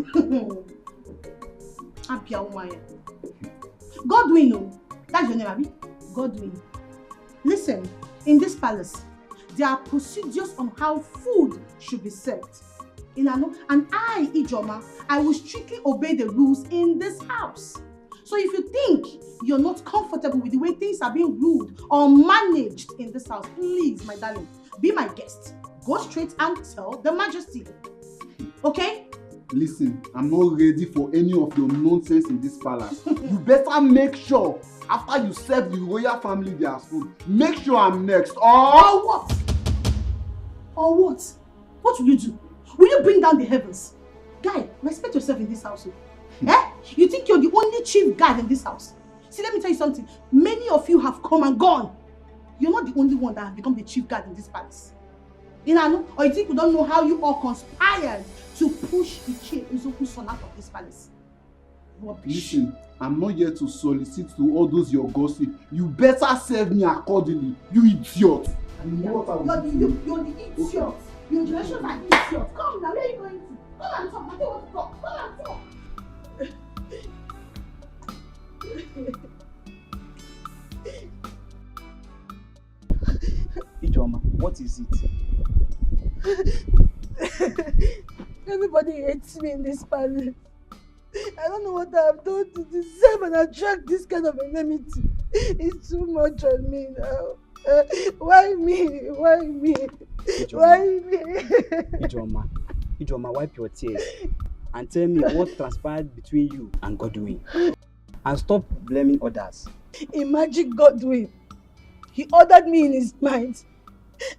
Speaker 1: Godwin, oh. That's your name, Abi? Godwin. Listen, in this palace, there are procedures on how food should be served. And I, Ijoma, I will strictly obey the rules in this house. So if you think you're not comfortable with the way things are being ruled or managed in this house, please, my darling, be my guest. Go straight and tell the Majesty. Okay?
Speaker 11: Listen, I'm not ready for any of your nonsense in this palace. You better make sure, after you serve the royal family their food, make sure I'm next.
Speaker 1: Or what? Or what? What will you do? Will you bring down the heavens? Guy, respect yourself in this house. Eh? You think you're the only chief guard in this house? See, let me tell you something. Many of you have come and gone. You're not the only one that has become the chief guard in this palace. Or you think we don't know how you all conspired to push Ichie Uzoku's son out of this palace?
Speaker 11: Listen, I'm not here to solicit to all those your gossip. You better serve me accordingly, you idiot.
Speaker 1: You're the idiot. Your generations are idiots. Come now, where are you going to? Come and talk. I don't want to talk. Come and talk.
Speaker 10: Ijoma, what is it?
Speaker 17: Everybody hates me in this palace. I don't know what I've done to deserve and attract this kind of enmity. It's too much on me now. Why me? Why me? Why me?
Speaker 10: Ijoma, wipe your tears and tell me what transpired between you and Godwin. And stop blaming others.
Speaker 17: Imagine Godwin. He ordered me in his mind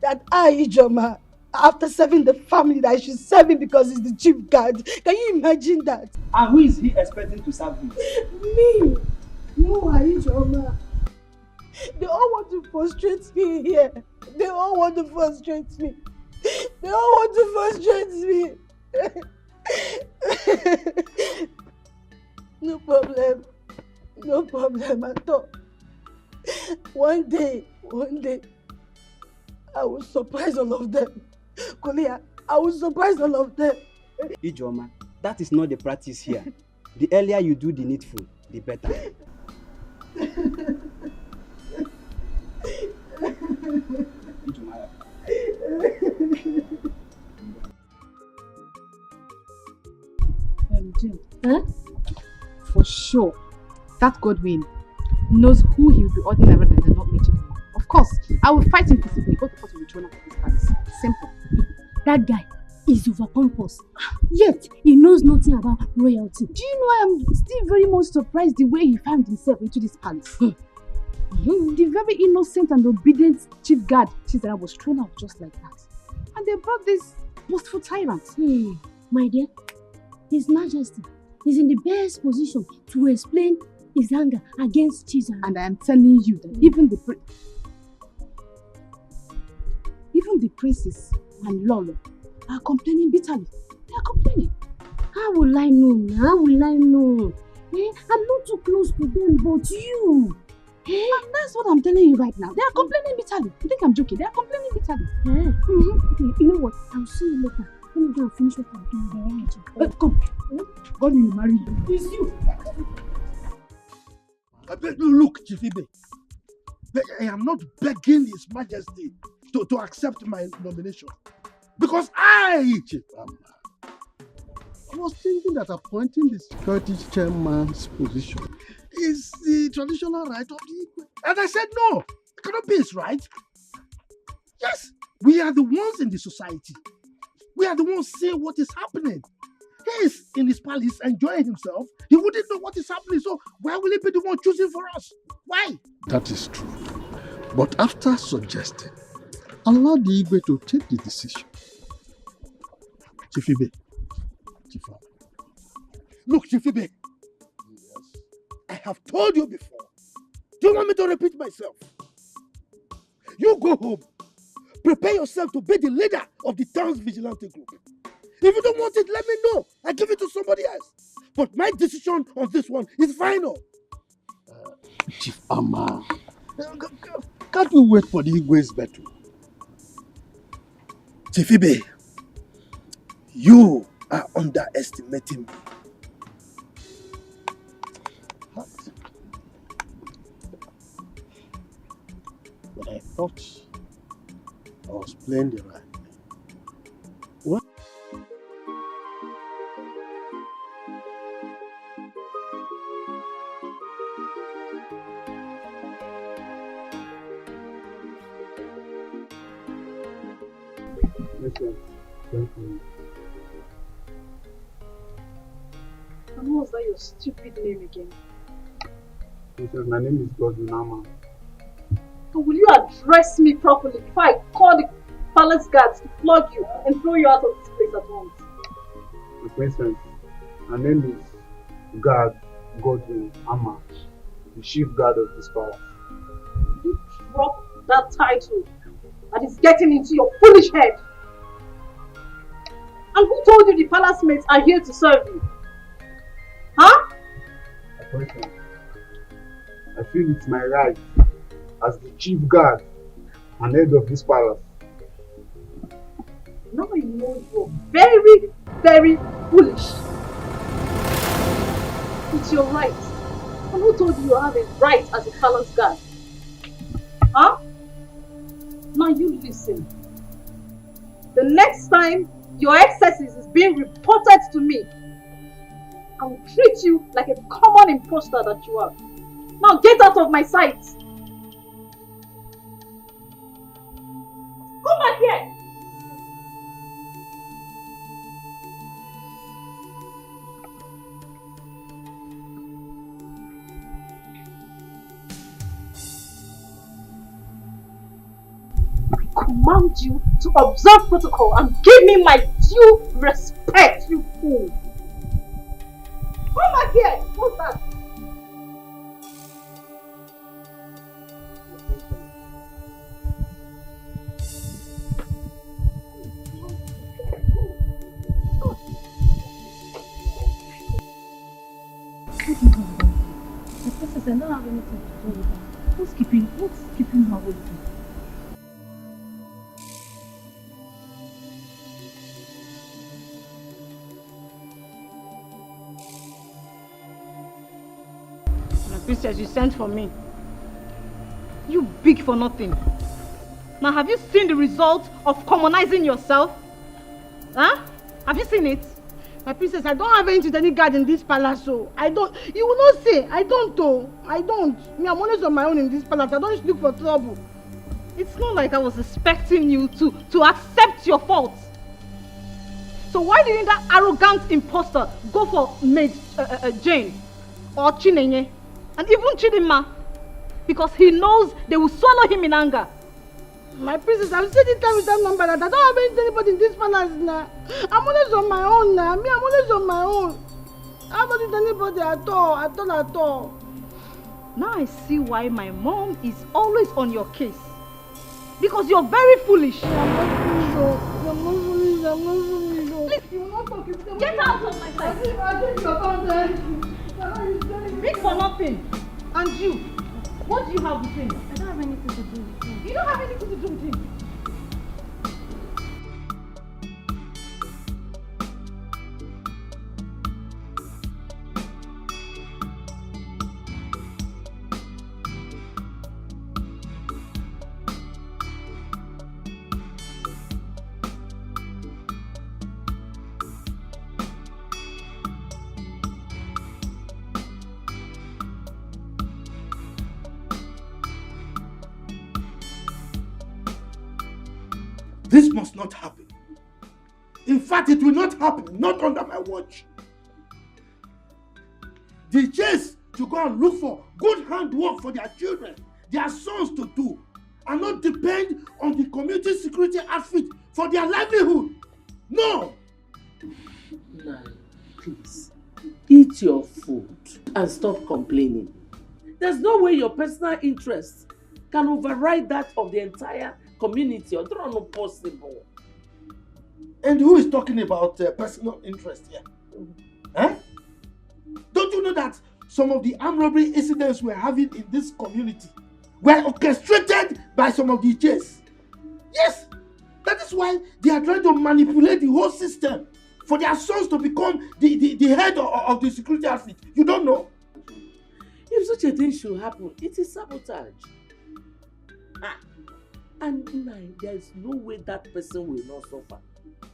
Speaker 17: that I, Ijoma, after serving the family, that I should serve him because he's the chief guard. Can you imagine that?
Speaker 10: And who is he expecting to serve him?
Speaker 17: Me. No, Ijoma. They all want to frustrate me here. They all want to frustrate me. They all want to frustrate me. No problem. No problem at all. One day, I will surprise all of them. Kolia, I will surprise all of them.
Speaker 10: Ijoma, that is not the practice here. The earlier you do the needful, the better.
Speaker 16: Jim, for sure, that Godwin knows who he will be ordering rather than not mentioning him. Of course, I will fight him physically. Both of us will be thrown out of this palace. Simple.
Speaker 2: That guy is over pompous. Yet, he knows nothing about royalty.
Speaker 16: Do you know I am still very much surprised the way he found himself into this palace? The very innocent and obedient chief guard Chisara was thrown out just like that. And they brought this boastful tyrant.
Speaker 2: My dear, His Majesty is in the best position to explain his anger against Chisara.
Speaker 16: And I am telling you that even the princes and Lolo are complaining bitterly. They are complaining.
Speaker 2: How will I know? How will I know? I'm not too close to them, but you.
Speaker 16: And that's what I'm telling you right now. They are complaining bitterly. You think I'm joking? They are complaining bitterly.
Speaker 2: Okay, you know what? I'll see you later. Let me go and finish what I'm doing.
Speaker 16: Come. God will marry you.
Speaker 17: It's you.
Speaker 5: Look, Chief Ibe, I am not begging His Majesty to accept my nomination. Because Chief Amma, I was thinking that appointing the security chairman's position is the traditional right of the Igwe. And I said, no, it cannot be his right. Yes, we are the ones in the society. We are the ones seeing what is happening. He is in his palace enjoying himself. He wouldn't know what is happening. So why will he be the one choosing for us? Why? That is true. But after suggesting, allow the Igwe to take the decision. Chief Ibe. Chief Amma. Look, Chief Ibe. Yes. I have told you before. Do you want me to repeat myself? You go home. Prepare yourself to be the leader of the town's vigilante group. If you don't want it, let me know. I give it to somebody else. But my decision on this one is final. Chief Amma, can't we wait for the Igwe's battle? Chief Ibe, you are underestimating me. What? But I thought I was playing the right. What?
Speaker 16: And what was that your stupid name again?
Speaker 20: My name is Godwin.
Speaker 16: So will you address me properly before I call the palace guards to flog you and throw you out of this place at once?
Speaker 20: Princess, my name is Godwin Amma, the chief guard of this palace.
Speaker 16: You drop that title that is getting into your foolish head. And who told you the palace mates are here to serve you? Huh?
Speaker 20: I feel it's my right as the chief guard an head of this palace.
Speaker 16: Now you know you're very, very foolish. It's your right. And who told you have a right as a palace guard? Huh? Now you listen. The next time your excesses is being reported to me, I will treat you like a common imposter that you are. Now get out of my sight. Come back here. I command you to observe protocol and give me my due respect, you fool. Come back here. What's that?
Speaker 6: The princess, I don't have anything to do with her. What's keeping her waiting?
Speaker 1: My princess, you sent for me. You big for nothing. Now, have you seen the result of commonizing yourself? Huh? Have you seen it?
Speaker 17: My princess, I don't have anything to any guard in this palace, so I don't. You will not say. I don't, though. I don't. Me, I'm always on my own in this palace. I don't look for trouble.
Speaker 6: It's not like I was expecting you to accept your fault.
Speaker 1: So why didn't that arrogant imposter go for maid Jane or Chinenye and even Chidinma? Because he knows they will swallow him in anger.
Speaker 17: My princess, I've said it time with that number that I don't have anybody in this palace now. I'm always on my own now. Me, I'm always on my own. I haven't with anybody at all.
Speaker 1: Now I see why my mom is always on your case. Because you're very foolish.
Speaker 17: I'm not foolish.
Speaker 1: Please, you will not talk. Get out of my sight.
Speaker 17: I think you're
Speaker 1: Big for nothing. And you, what do you have with him?
Speaker 2: I don't have anything to do with him.
Speaker 1: You don't have anything to do with him.
Speaker 5: This must not happen. In fact, it will not happen, not under my watch. The chase to go and look for good handwork for their children, their sons to do, and not depend on the community security outfit for their livelihood. No!
Speaker 19: Nai, please, eat your food and stop complaining. There's no way your personal interests can override that of the entire community, or not possible.
Speaker 5: And who is talking about personal interest here? Huh? Don't you know that some of the armed robbery incidents we're having in this community were orchestrated by some of the J's? Yes, that is why they are trying to manipulate the whole system for their sons to become the head of the security outfit. You don't know?
Speaker 19: If such a thing should happen, it is sabotage. And there is no way that person will not suffer.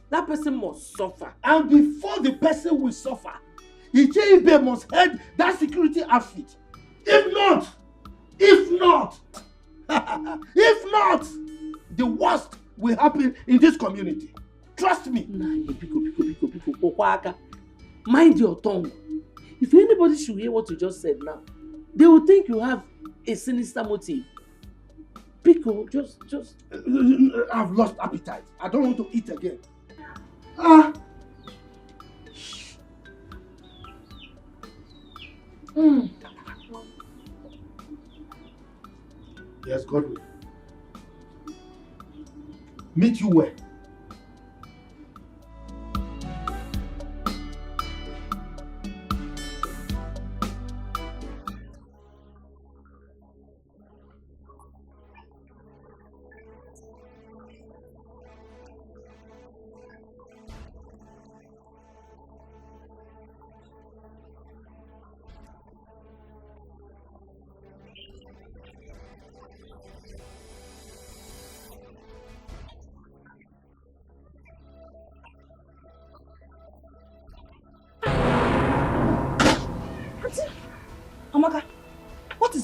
Speaker 19: That person must suffer.
Speaker 5: And before the person will suffer, Icheibe must head that security outfit. If not, the worst will happen in this community. Trust me.
Speaker 19: Mind your tongue. If anybody should hear what you just said now, they will think you have a sinister motive. Pico, just...
Speaker 5: I've lost appetite. I don't want to eat again. Yes, Godwin. Meet you where?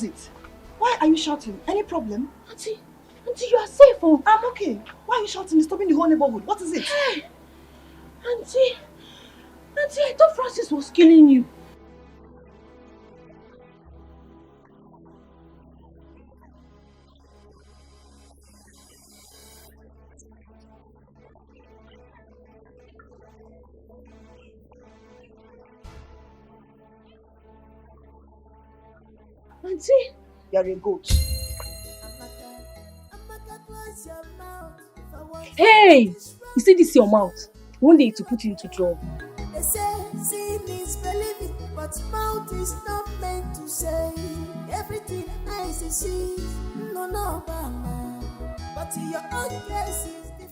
Speaker 21: it? Why are you shouting? Any problem?
Speaker 2: Auntie, you are safe, oh.
Speaker 21: I'm okay. Why are you shouting? Disturbing the whole neighborhood. What is it?
Speaker 2: Hey, Auntie, I thought Francis was killing you. Auntie,
Speaker 21: you're a goat.
Speaker 2: Hey, you see this your mouth? One day to put you into trouble.
Speaker 13: They say sin is believing, but mouth is not meant to say everything I see. No, mama. But your own case is different.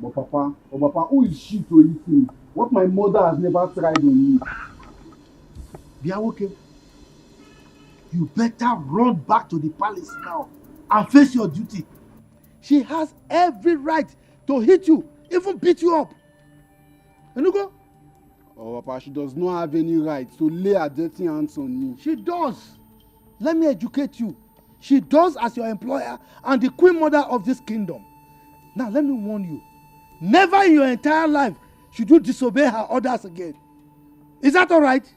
Speaker 11: But Papa, who is she to eat me? What my mother has never tried on me.
Speaker 7: Biawoke, you better run back to the palace now and face your duty. She has every right to hit you, even beat you up. Enugo?
Speaker 11: Oh, Papa, she does not have any right to lay her dirty hands on me.
Speaker 7: She does. Let me educate you. She does as your employer and the queen mother of this kingdom. Now, let me warn you. Never in your entire life should you disobey her orders again. Is that all right?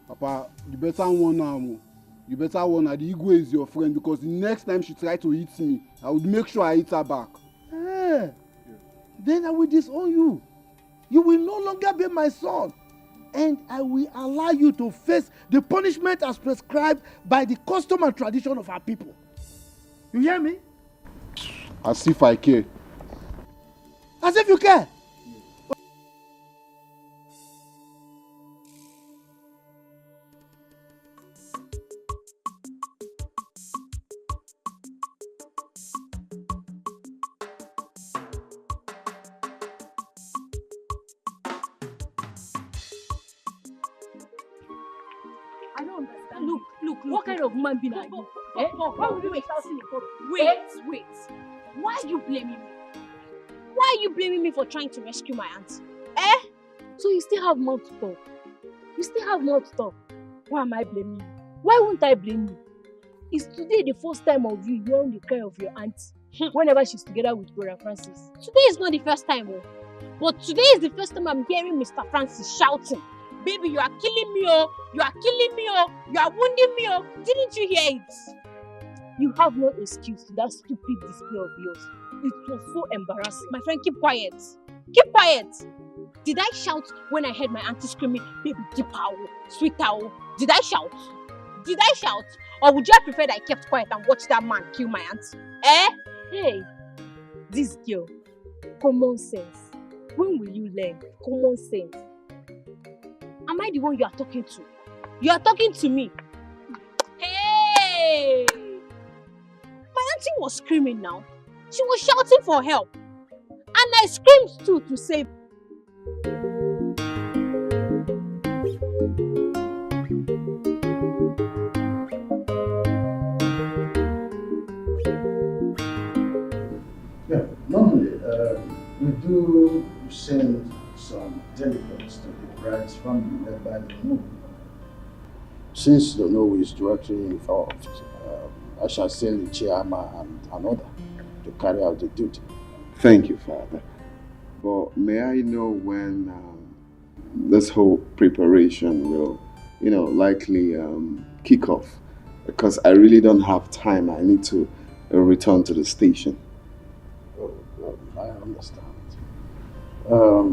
Speaker 11: Papa, you better warn her. You better warn her. The Igwe is your friend, because the next time she tries to hit me, I would make sure I hit her back.
Speaker 7: Then I will disown you. You will no longer be my son. And I will allow you to face the punishment as prescribed by the custom and tradition of our people. You hear me?
Speaker 11: As if I care.
Speaker 7: As if you care.
Speaker 2: I don't understand. Look, what kind of man being are you? Why would you be shouting in public? Wait. Why are you blaming me? Why are you blaming me for trying to rescue my auntie? So you still have more to talk. Why am I blaming you? Why won't I blame you? Is today the first time of you hearing the cry of your auntie whenever she's together with Brother Francis? Today is not the first time, but today is the first time I'm hearing Mr. Francis shouting, "Baby, you are killing me, oh! You are killing me, oh! You are wounding me, oh!" Didn't you hear it? You have no excuse to that stupid display of yours. It was so embarrassing. My friend, keep quiet. Keep quiet. Did I shout when I heard my auntie screaming, "Baby, deep owl, sweet owl"? Did I shout? Or would you have preferred I kept quiet and watched that man kill my auntie? Hey, this girl, common sense. When will you learn common sense? Am I the one you are talking to? You are talking to me. Hey! My auntie was screaming now. She was shouting for help. And I screamed too to save.
Speaker 12: Yeah, normally we do send some delegates to the bride's family led by the Nollywood. Since the Nollywood is directly involved, I shall send the chairman and another to carry out the duty.
Speaker 9: Thank you, Father. But may I know when this whole preparation will, likely kick off? Because I really don't have time. I need to return to the station.
Speaker 12: Oh, I understand.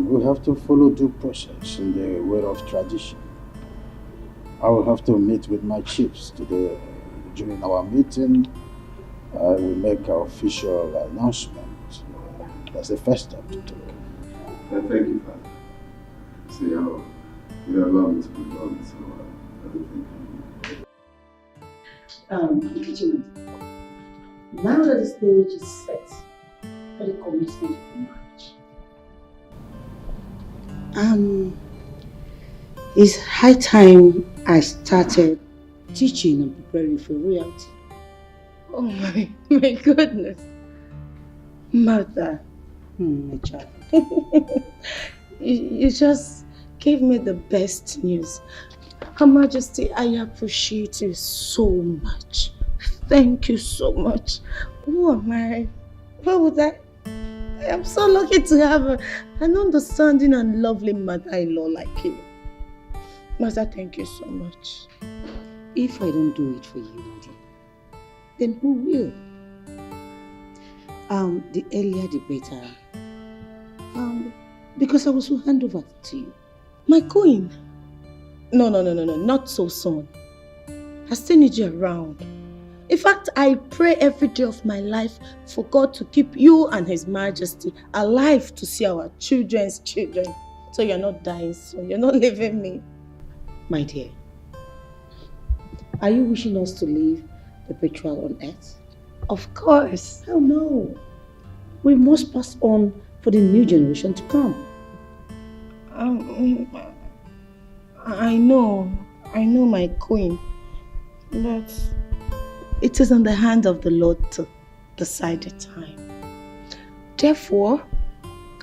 Speaker 12: We have to follow due process in the way of tradition. I will have to meet with my chiefs today. During our meeting, I will make an official announcement. That's the first step to take.
Speaker 9: Thank you, Father. See how you allow me to be done, so everything.
Speaker 22: Regina, now that the stage is set for the commencement of the marriage, it's high time I started teaching and preparing for royalty.
Speaker 8: Oh my goodness.
Speaker 22: Mother, my child.
Speaker 8: You just gave me the best news. Her Majesty, I appreciate you so much. Thank you so much. Who am I? What would I am so lucky to have an understanding and lovely mother-in-law like you. Master, thank you so much.
Speaker 3: If I don't do it for you, Daddy, then who will? The earlier the better. Because I was to hand over to you.
Speaker 8: My queen? No, not so soon. I still need you around. In fact, I pray every day of my life for God to keep you and His Majesty alive to see our children's children. So you're not dying soon. You're not leaving me.
Speaker 3: My dear, are you wishing us to leave the betrayal on earth?
Speaker 8: Of course.
Speaker 3: Oh no. We must pass on for the new generation to come.
Speaker 8: I know, my queen. But it is in the hand of the Lord to decide the time. Therefore,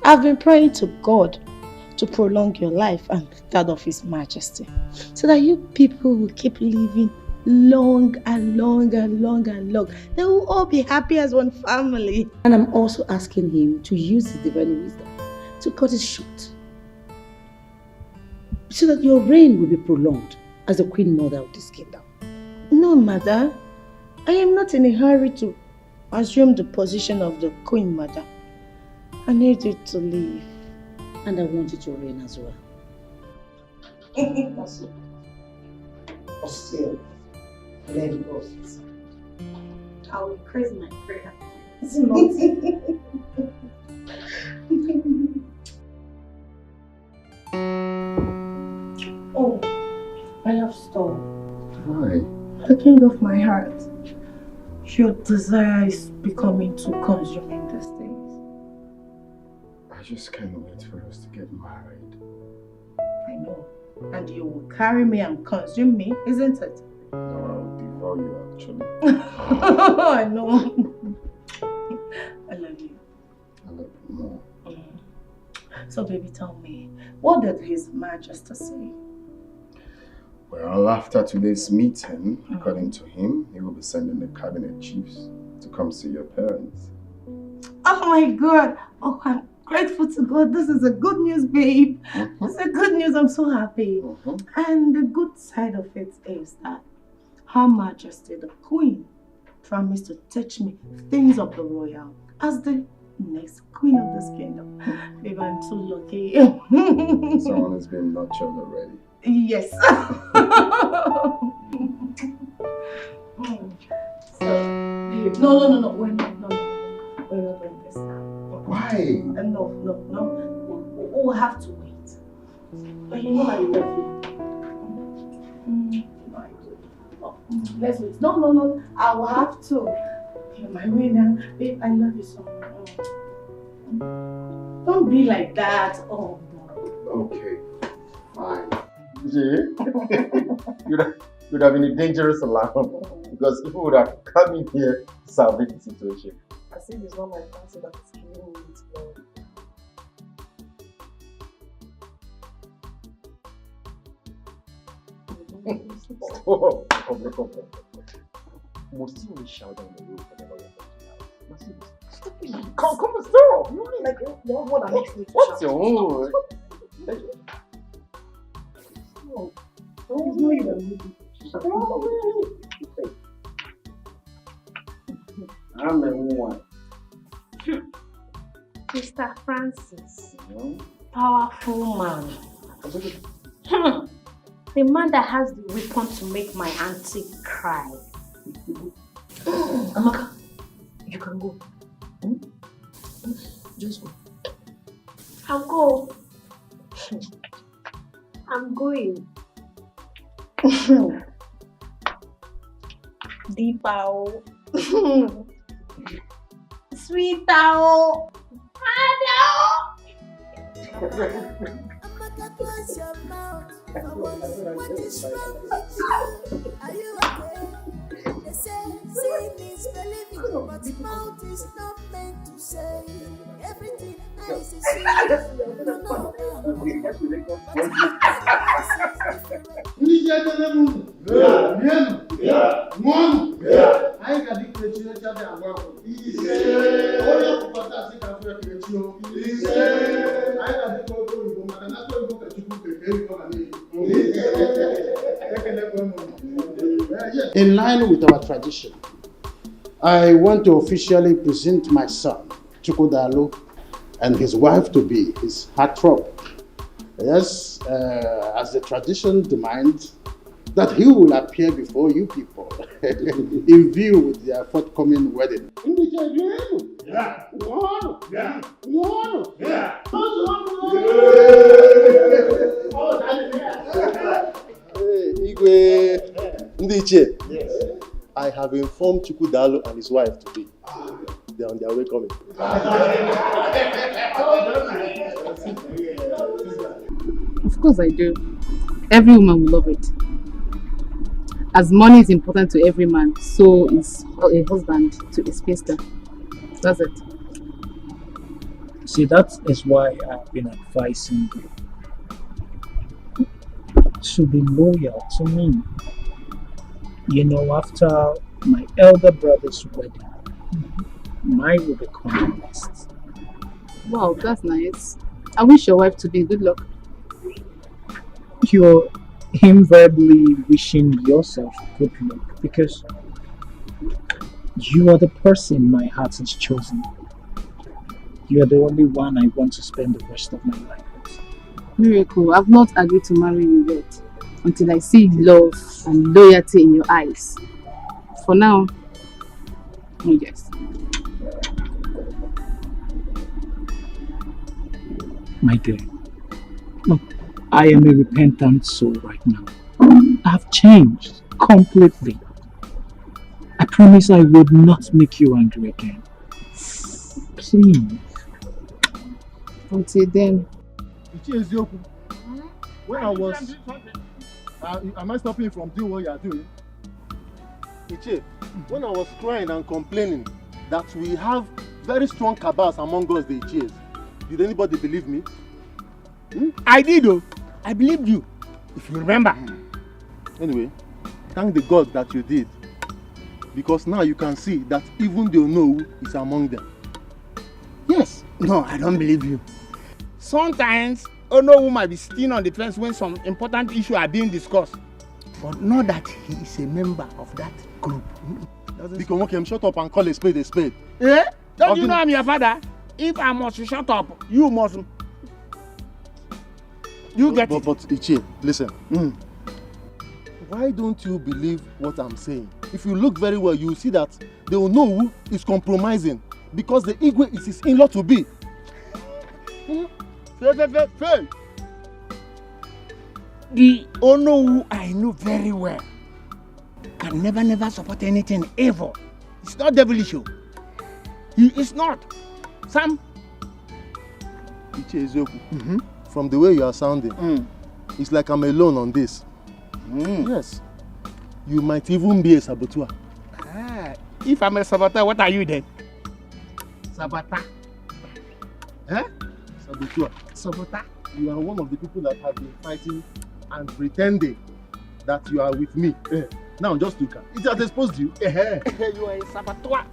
Speaker 8: I've been praying to God to prolong your life and that of His Majesty, so that you people will keep living long and long and long and long. They will all be happy as one family.
Speaker 3: And I'm also asking Him to use His divine wisdom to cut it short, so that your reign will be prolonged as the Queen Mother of this kingdom.
Speaker 8: No, Mother. I am not in a hurry to assume the position of the Queen Mother. I need you to leave.
Speaker 3: And I want you to reign as well.
Speaker 8: That's it.
Speaker 3: But still, let it go.
Speaker 8: I will increase my prayer.
Speaker 3: It's not.
Speaker 8: Oh, my love stone.
Speaker 9: Why?
Speaker 8: The king of my heart. Your desire is becoming too consuming these days.
Speaker 9: I just can't wait for us to get married.
Speaker 8: I know. And you will carry me and consume me, isn't it?
Speaker 9: No, I'll devour you actually.
Speaker 8: I know. I love you.
Speaker 9: I love you more.
Speaker 8: So baby, tell me, what did His Majesty say?
Speaker 9: Well, after today's meeting, according to him, he will be sending the cabinet chiefs to come see your parents.
Speaker 8: Oh my God! Oh, I'm grateful to God. This is a good news, babe. It's a good news. I'm so happy. And the good side of it is that Her Majesty, the Queen, promised to teach me things of the royal as the next queen of this kingdom. Babe, I'm so lucky.
Speaker 9: Someone has been nurtured already.
Speaker 8: Yes. So, babe, no. We're not doing this now.
Speaker 9: Why?
Speaker 8: No. We'll have to wait. But you know I love you. Let's wait. No. I will have to. You're my winner. Babe, I love you so much. Don't be like that. Oh,
Speaker 9: Okay, fine. You'd have been a dangerous alarm because people would have come in here to salvage the situation.
Speaker 8: I think it's not my fancy that is killing me with love.
Speaker 9: Stop. Most you will shout down the road for the lawyer. Stop it. Come on, stop. You mean like you want what that makes me to shout? What's your own?
Speaker 8: Don't know you are moving.
Speaker 9: I'm the one.
Speaker 2: Mr. Francis, powerful man. The man that has the weapon to make my auntie cry.
Speaker 3: Amaka, you can go. Just go.
Speaker 2: I'll go. I'm going.
Speaker 8: Deepa. Sweet Tao.
Speaker 13: Amaka, close your mouth. What is wrong with you? Are you okay? They say seeing is believing, but mouth is not meant to say everything eyes is seeing. No.
Speaker 12: In line with our tradition, I want to officially present my son, Chukwudalu, and his wife-to-be, his heartthrob. Yes, as the tradition demands, that he will appear before you people in view with their forthcoming wedding.
Speaker 7: Yeah.
Speaker 14: Igwe Ndiche, I have informed Chukwudalu and his wife today. They are on their way coming.
Speaker 18: Of course I do. Every woman will love it. As money is important to every man, so is a husband to a spinster. That's it.
Speaker 10: See, that is why I've been advising you to be loyal to me. You know, after my elder brother's wedding, mine will become next.
Speaker 18: Wow, that's nice. I wish your wife to be good luck.
Speaker 10: You're invariably wishing yourself good luck because you are the person my heart has chosen. You are the only one I want to spend the rest of my life with.
Speaker 18: Miracle, I've not agreed to marry you yet until I see love and loyalty in your eyes. For now, yes.
Speaker 10: My dear, look, I am a repentant soul right now. I've changed completely. I promise I would not make you angry again. Please.
Speaker 18: Until then.
Speaker 7: When I was... am I stopping you from doing what you are doing?
Speaker 14: Iche, when I was crying and complaining that we have very strong cabals among us, the Iches, did anybody believe me?
Speaker 7: I did though. I believed you, if you remember.
Speaker 14: Anyway, thank the God that you did. Because now you can see that even the Onowu is among them.
Speaker 7: Yes. No, I don't believe you. Sometimes Onowu might be sitting on the fence when some important issues are being discussed. But not that he is a member of that group.
Speaker 14: Because shut up and call a spade a spade.
Speaker 7: Eh? Don't you know I'm your father? If I must shut up, you must. You get it.
Speaker 14: But Ichie, listen. Why don't you believe what I'm saying? If you look very well, you see that the Onowu is compromising because the Igwe is his in-law to be.
Speaker 7: Fair. The Onowu I know very well can never support anything evil. It's not devilish. He is not. Sam.
Speaker 14: Ichie Ezeoku. From the way you are sounding, it's like I'm alone on this. Yes. You might even be a saboteur.
Speaker 7: If I'm a saboteur, what are you then? Saboteur.
Speaker 14: Saboteur.
Speaker 7: Saboteur.
Speaker 14: You are one of the people that have been fighting and pretending that you are with me. Now just look at it. It has exposed you.
Speaker 7: You are a saboteur.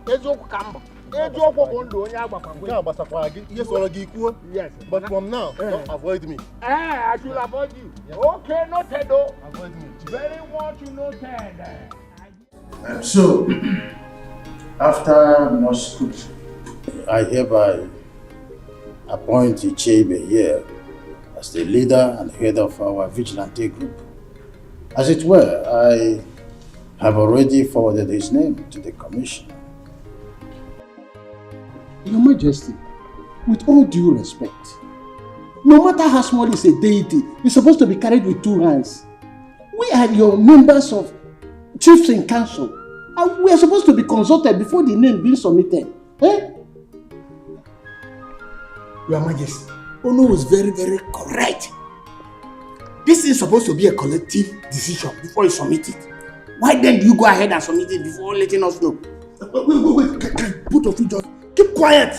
Speaker 7: Yes.
Speaker 14: But from now, don't avoid me.
Speaker 7: I should avoid you. Yes. Okay, noted though.
Speaker 14: Avoid me.
Speaker 7: Very much noted.
Speaker 12: So, after much scrutiny, I hereby appoint Ichebe here as the leader and head of our vigilante group. As it were, I have already forwarded his name to the commission.
Speaker 4: Your Majesty, with all due respect, no matter how small is a deity, it's supposed to be carried with two hands. We are your members of chiefs in council, and we are supposed to be consulted before the name being submitted. Your Majesty, Ono is very, very correct. This is supposed to be a collective decision before you submit it. Why then do you go ahead and submit it before letting us know? Wait, both of you just keep quiet.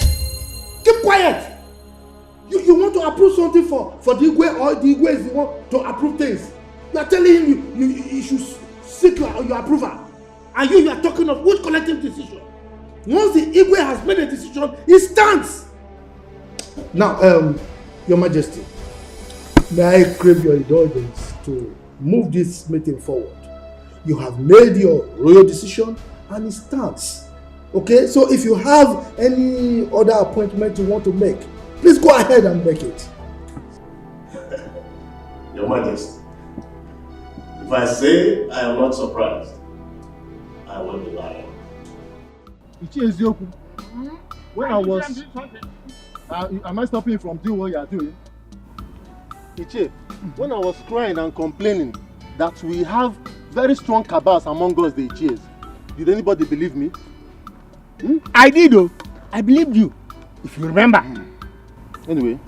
Speaker 4: Keep quiet. You want to approve something for the Igwe, or the Igwe is the one to approve things?
Speaker 7: You are telling him you should seek your approval. And you are talking of which collective decision? Once the Igwe has made a decision, it stands. Now, Your Majesty, may I crave your indulgence to move this meeting forward. You have made your royal decision and it stands. Okay, so if you have any other appointment you want to make, please go ahead and make it.
Speaker 15: Your Majesty, if I say I am not surprised, I will be lying.
Speaker 14: When I was... am I stopping you from doing what you are doing? Ichie, when I was crying and complaining that we have very strong cabals among us, the Ichies, did anybody believe me?
Speaker 20: I did, though. I believed you, if you remember.
Speaker 14: Anyway,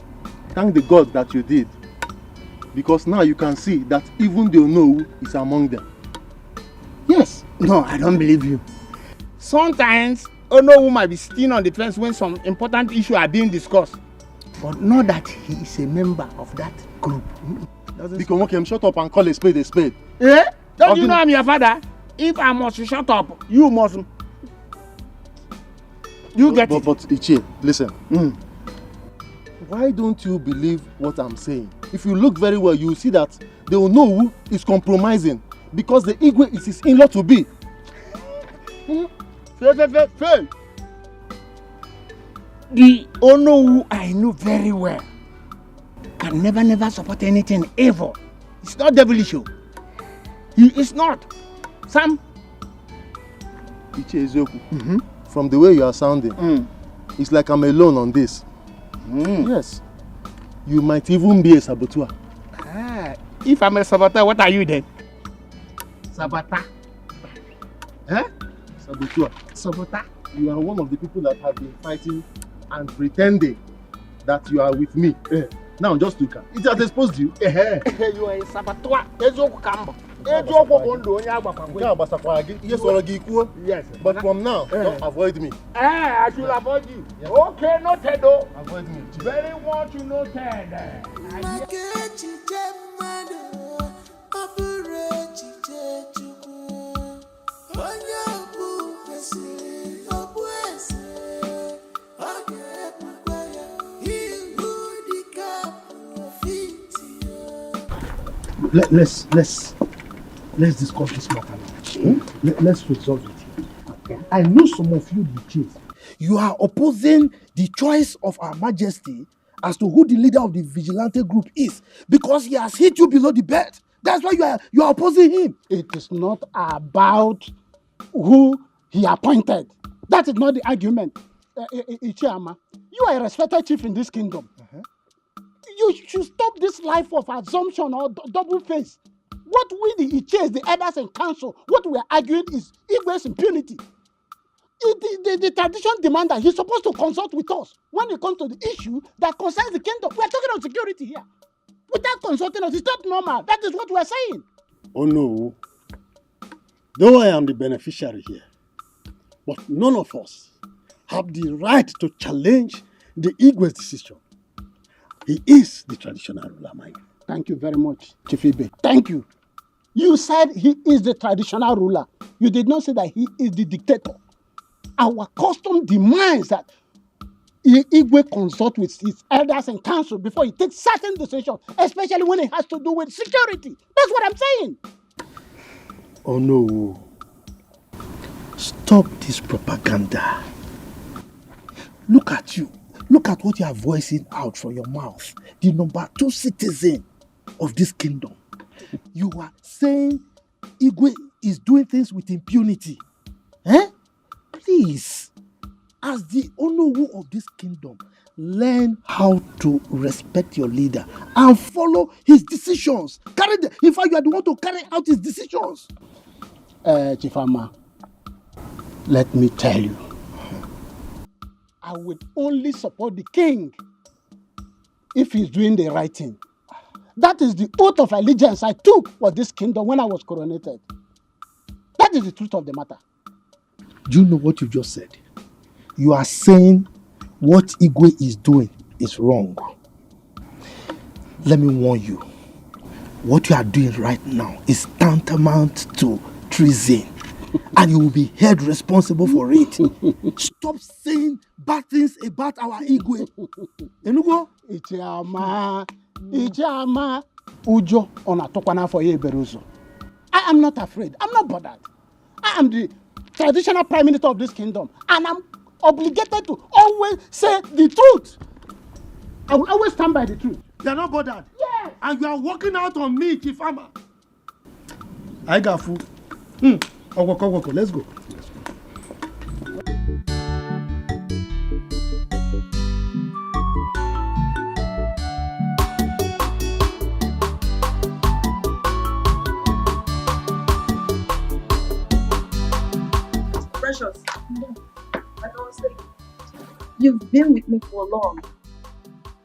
Speaker 14: thank the God that you did. Because now you can see that even the Onowu is among them.
Speaker 20: Yes. No, I don't believe you. Sometimes, Onowu might be sitting on the fence when some important issues are being discussed. But not that he is a member of that group.
Speaker 14: Because shut up and call a spade a spade.
Speaker 20: Eh? Don't you know I'm your father? If I must shut up, you must. You get it.
Speaker 14: But Ichie, listen. Why don't you believe what I'm saying? If you look very well, you see that the Onowu is compromising because the Igwe is his in-law to be.
Speaker 20: Fail. The Onowu I know very well can never support anything evil. It's not devilish. He is not. Sam.
Speaker 14: Ichie Ezeoku, from the way you are sounding, it's like I'm alone on this. Yes. You might even be a saboteur.
Speaker 20: If I'm a saboteur, what are you then? Saboteur.
Speaker 14: Saboteur.
Speaker 20: Saboteur.
Speaker 14: You are one of the people that have been fighting and pretending that you are with me. Now just look at it. Has exposed you.
Speaker 20: You are a saboteur.
Speaker 14: Yes. But from now, don't avoid me.
Speaker 20: I should avoid you. Yes. Okay, noted though. Avoid me. Very much noted.
Speaker 7: Let's discuss this matter now. Let's resolve it. Okay. I know some of you the chief. You are opposing the choice of Our Majesty as to who the leader of the vigilante group is because he has hit you below the belt. That's why you are opposing him.
Speaker 20: It is not about who he appointed. That is not the argument. Ichiama, you are a respected chief in this kingdom. You should stop this life of assumption or double face. What we the Ichies, the elders and council, what we are arguing is Igwe's impunity. The tradition demands that he's supposed to consult with us when it comes to the issue that concerns the kingdom. We are talking about security here. Without consulting us, it's not normal. That is what we are saying.
Speaker 12: Oh no. Though I am the beneficiary here, but none of us have the right to challenge the Igwe's decision. He is the traditional ruler, mind.
Speaker 20: Thank you very much, Chief Ibe. Thank you. You said he is the traditional ruler. You did not say that he is the dictator. Our custom demands that Igwe consult with his elders and council before he takes certain decisions, especially when it has to do with security. That's what I'm saying.
Speaker 12: Oh no. Stop this propaganda.
Speaker 7: Look at you. Look at what you are voicing out from your mouth. The number 2 citizen of this kingdom. You are saying Igwe is doing things with impunity. Please, as the Onowu of this kingdom, learn how to respect your leader and follow his decisions. In fact, you are the one to carry out his decisions.
Speaker 20: Chifama, let me tell you, I would only support the king if he's doing the right thing. That is the oath of allegiance I took for this kingdom when I was coronated. That is the truth of the matter.
Speaker 7: Do you know what you just said? You are saying what Igwe is doing is wrong. Let me warn you. what you are doing right now is tantamount to treason. And you will be held responsible for it. Stop saying bad things about our Igwe. Enugo?
Speaker 20: Ichama. Ujo onatokwana for Yeberuzo. I am not afraid. I'm not bothered. I am the traditional prime minister of this kingdom. And I'm obligated to always say the truth. I will always stand by the truth.
Speaker 7: They're not bothered.
Speaker 20: Yes.
Speaker 7: And you are walking out on me, Chifama. I got food. Oko, let's go.
Speaker 21: Precious, I don't say. You've been with me for long.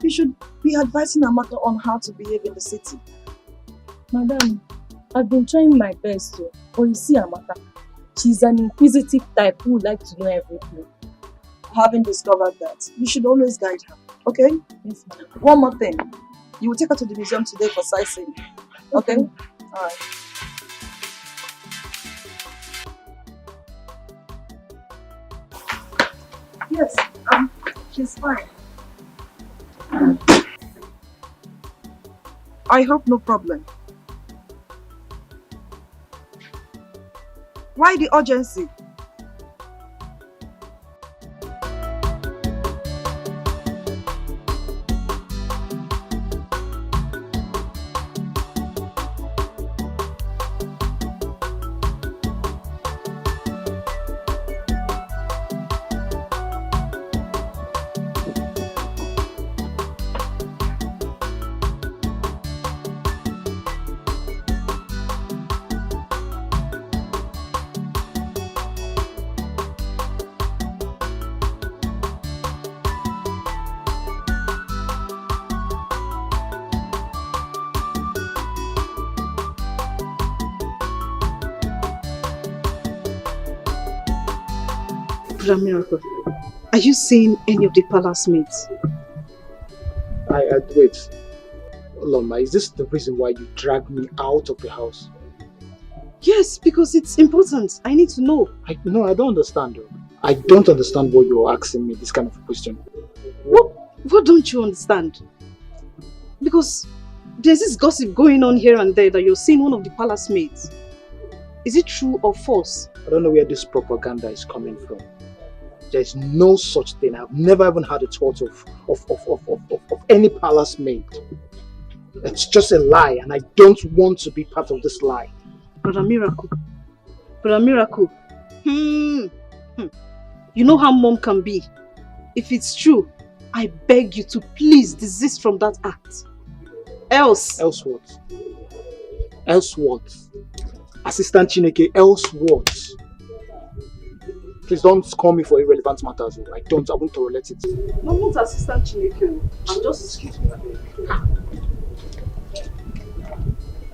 Speaker 21: You should be advising Amaka on how to behave in the city.
Speaker 6: Madam, I've been trying my best to. But you see Amaka, she's an inquisitive type who would like to know everything.
Speaker 21: Having discovered that, you should always guide her, okay?
Speaker 6: Yes, ma'am.
Speaker 21: One more thing. You will take her to the museum today for sightseeing. Okay? Alright. Yes, she's fine. I hope no problem. Why the urgency? Miracle, are you seeing any of the palace mates?
Speaker 10: Wait. Loma, is this the reason why you dragged me out of the house?
Speaker 21: Yes, because it's important. I need to know.
Speaker 10: I don't understand. Though. I don't understand what you're asking me, this kind of a question.
Speaker 21: What don't you understand? Because there's this gossip going on here and there that you're seeing one of the palace mates. Is it true or false?
Speaker 10: I don't know where this propaganda is coming from. There's no such thing. I've never even had a thought of any palace maid. It's just a lie, and I don't want to be part of this lie.
Speaker 21: Brother Miracle. You know how mom can be. If it's true, I beg you to please desist from that act. Else
Speaker 10: what? Else what? Assistant Chineke, else what? Please don't call me for irrelevant matters. I won't tolerate it.
Speaker 21: No, I'm not Assistant Chineke. I'm just... Excuse me.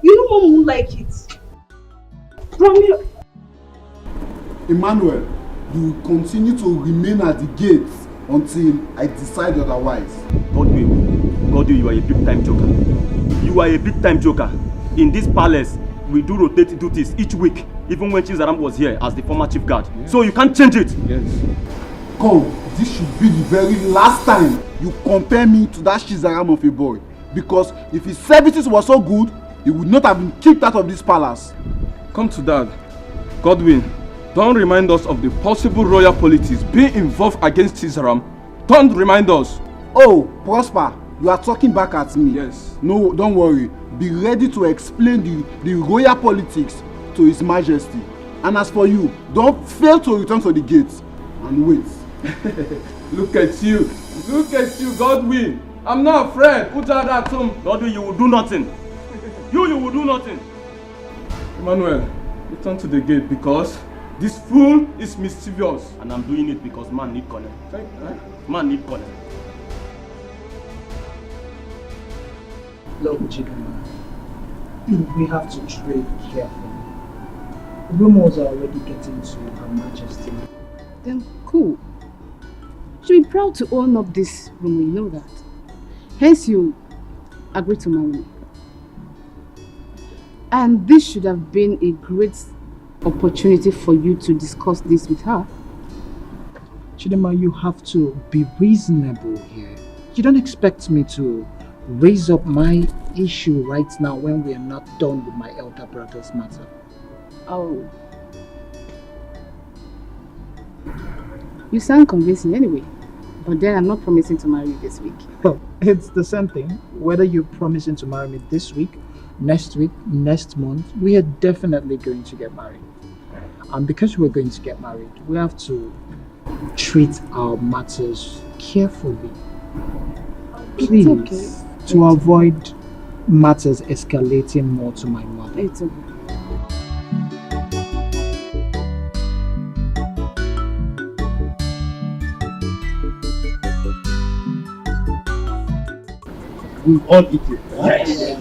Speaker 21: You know mom won't like it.
Speaker 11: Emmanuel, you will continue to remain at the gates until I decide otherwise.
Speaker 16: God, you are a big-time joker. You are a big-time joker. In this palace, we do rotate duties each week, even when Chizaram was here as the former chief guard. Yes. So you can't change it.
Speaker 11: Yes. Come, this should be the very last time you compare me to that Chizaram of a boy. Because if his services were so good, he would not have been kicked out of this palace.
Speaker 23: Come to that. Godwin, don't remind us of the possible royal politics being involved against Chizaram. Don't remind us.
Speaker 11: Oh, Prosper, you are talking back at me.
Speaker 23: Yes.
Speaker 11: No, don't worry. Be ready to explain the royal politics to His Majesty. And as for you, don't fail to return to the gates and wait.
Speaker 23: Look at you, Godwin. I'm not afraid. Put out that tomb.
Speaker 16: Godwin, you will do nothing. You will do nothing.
Speaker 23: Emmanuel, return to the gate because this fool is mischievous.
Speaker 16: And I'm doing it because man need connect. Man need connect.
Speaker 10: Look, Chiduma, we have to trade carefully. Rumors are already getting to Her Majesty.
Speaker 18: Then cool. You should be proud to own up this rumor, you know that. Hence you agree to marry me. And this should have been a great opportunity for you to discuss this with her.
Speaker 10: Chidema, you have to be reasonable here. You don't expect me to raise up my issue right now when we are not done with my elder brother's matter.
Speaker 18: Oh. You sound convincing anyway. But then I'm not promising to marry you this week.
Speaker 10: Well, it's the same thing. Whether you're promising to marry me this week, next month, we are definitely going to get married. And because we're going to get married, we have to treat our matters carefully. Please, okay. To avoid matters escalating more to my mother.
Speaker 18: It's okay.
Speaker 14: We all eat it. Yes.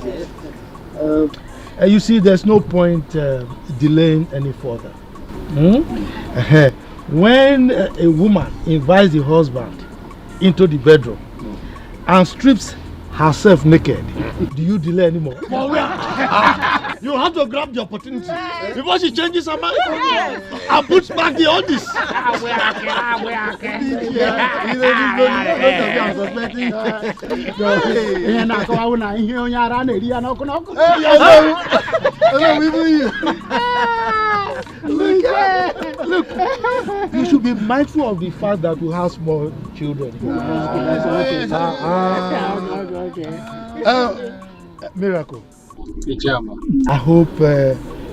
Speaker 14: You see, there's no point delaying any further. When a woman invites the husband into the bedroom and strips herself naked, do you delay anymore? You have to grab the opportunity before she changes her mind and puts back the oldies. Look, you should be mindful of the fact that we have small children. Miracle. I hope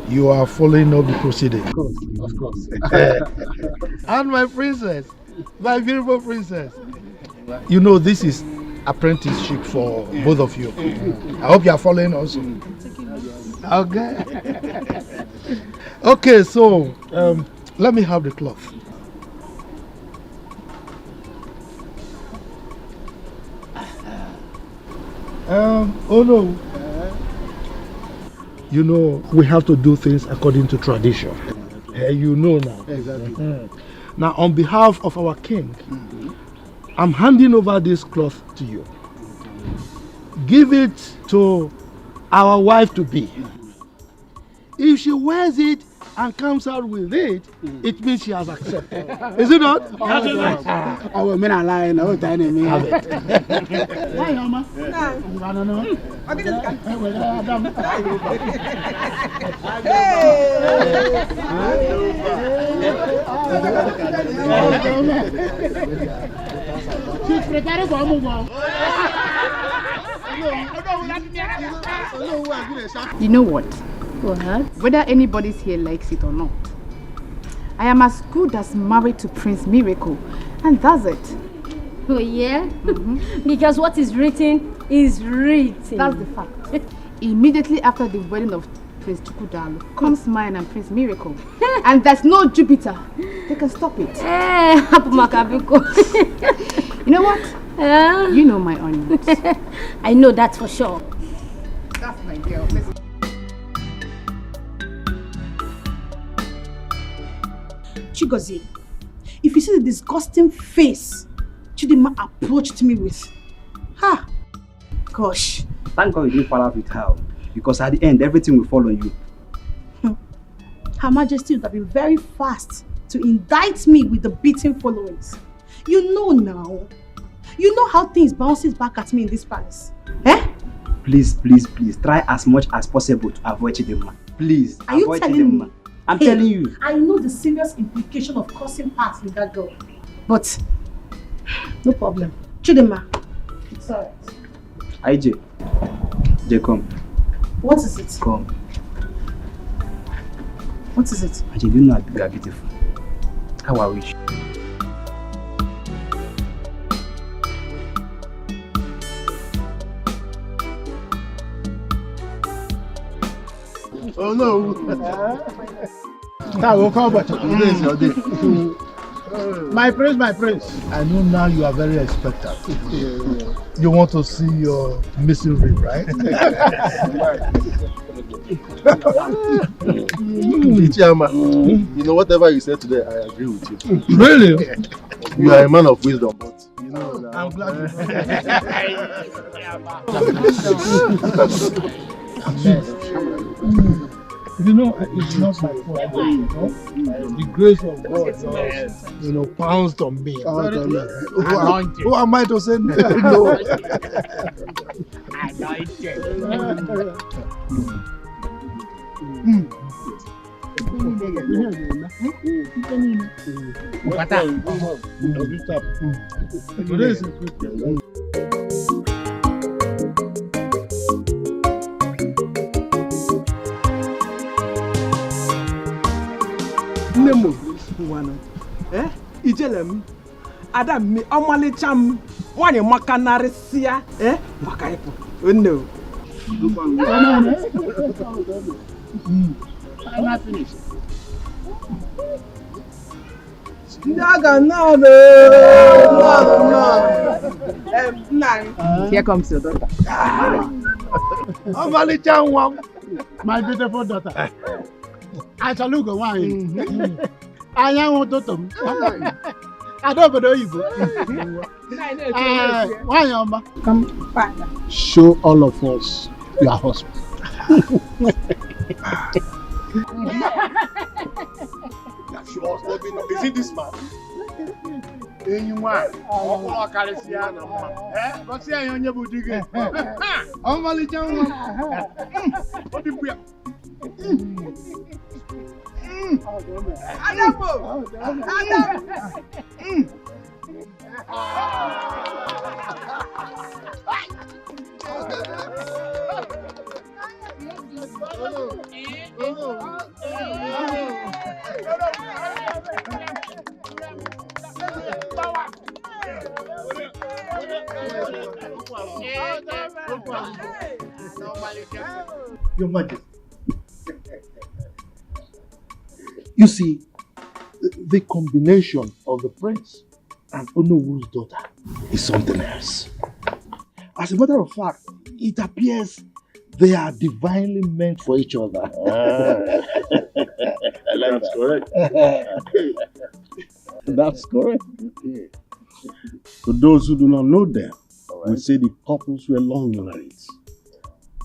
Speaker 14: you are following up the proceeding.
Speaker 12: Of course.
Speaker 14: And my princess, my beautiful princess. You know this is apprenticeship for both of you. I hope you are following also. Okay. Okay, so let me have the cloth. Oh no. You know, we have to do things according to tradition. You know now.
Speaker 12: Exactly.
Speaker 14: Now, on behalf of our king, I'm handing over this cloth to you. Give it to our wife to be. If she wears it and comes out with it, it means she has accepted. Is it not?
Speaker 12: I will mean a lie. No, have it.
Speaker 20: Why, Mama? I don't know. She's preparing for a move on.
Speaker 18: You know what? Whether anybody's here likes it or not, I am as good as married to Prince Miracle, and that's it.
Speaker 2: Oh yeah? Because what is written is written.
Speaker 18: That's the fact. Immediately after the wedding of Prince Chukudalo comes mine and Prince Miracle. And there's no Jupiter. They can stop it. You know what? You know my onions.
Speaker 2: I know that for sure.
Speaker 18: That's my girl. Listen.
Speaker 21: Chigozie, if you see the disgusting face Chidima approached me with, gosh.
Speaker 1: Thank God you didn't fall out with her, because at the end, everything will fall on you.
Speaker 21: Her Majesty would have been very fast to indict me with the beating followings. You know now. You know how things bounces back at me in this palace.
Speaker 1: Please, please, please, try as much as possible to avoid Chidima. Please,
Speaker 21: are you
Speaker 1: avoid
Speaker 21: telling
Speaker 1: Chidima.
Speaker 21: me?
Speaker 1: I'm telling you.
Speaker 21: I know the serious implication of causing parts with that girl. But, no problem. Chidima, it's alright.
Speaker 1: IJ, come.
Speaker 21: What is it?
Speaker 1: Come.
Speaker 21: What is it?
Speaker 1: IJ, you know you are beautiful. How I wish.
Speaker 14: Oh no!
Speaker 12: Now we'll come back. Today is your day. My prince.
Speaker 14: I know now you are very expectant. You want to see your missing rib, right?
Speaker 7: Chairman, you know, whatever you said today, I agree with you.
Speaker 14: Really?
Speaker 7: You are a man of wisdom, but you know.
Speaker 14: I'm glad you
Speaker 7: You know, it's not my fault. You know, the grace of God just, pounced on me. Who am I to say no?
Speaker 5: Nemo, Ijelem, Adam, me, Omali Cham, one in Macanarisia, Macaipo. No.
Speaker 7: I'm not finished.
Speaker 18: Here comes your daughter.
Speaker 20: My beautiful daughter. I shall look away. I am what daughter. I don't know you. Why, Yama?
Speaker 18: Come, father.
Speaker 20: Show all of us your husband.
Speaker 14: Is it this man? Anyone? Oh, Caliciana. What's the on your booty? Oh, Malijan. What did we have?
Speaker 7: Your Majesty. You see, the combination of the prince and Onowu's daughter is something else. As a matter of fact, it appears they are divinely meant for each other.
Speaker 12: That's correct. That's correct. To those who do not know them, we say the couples were long married.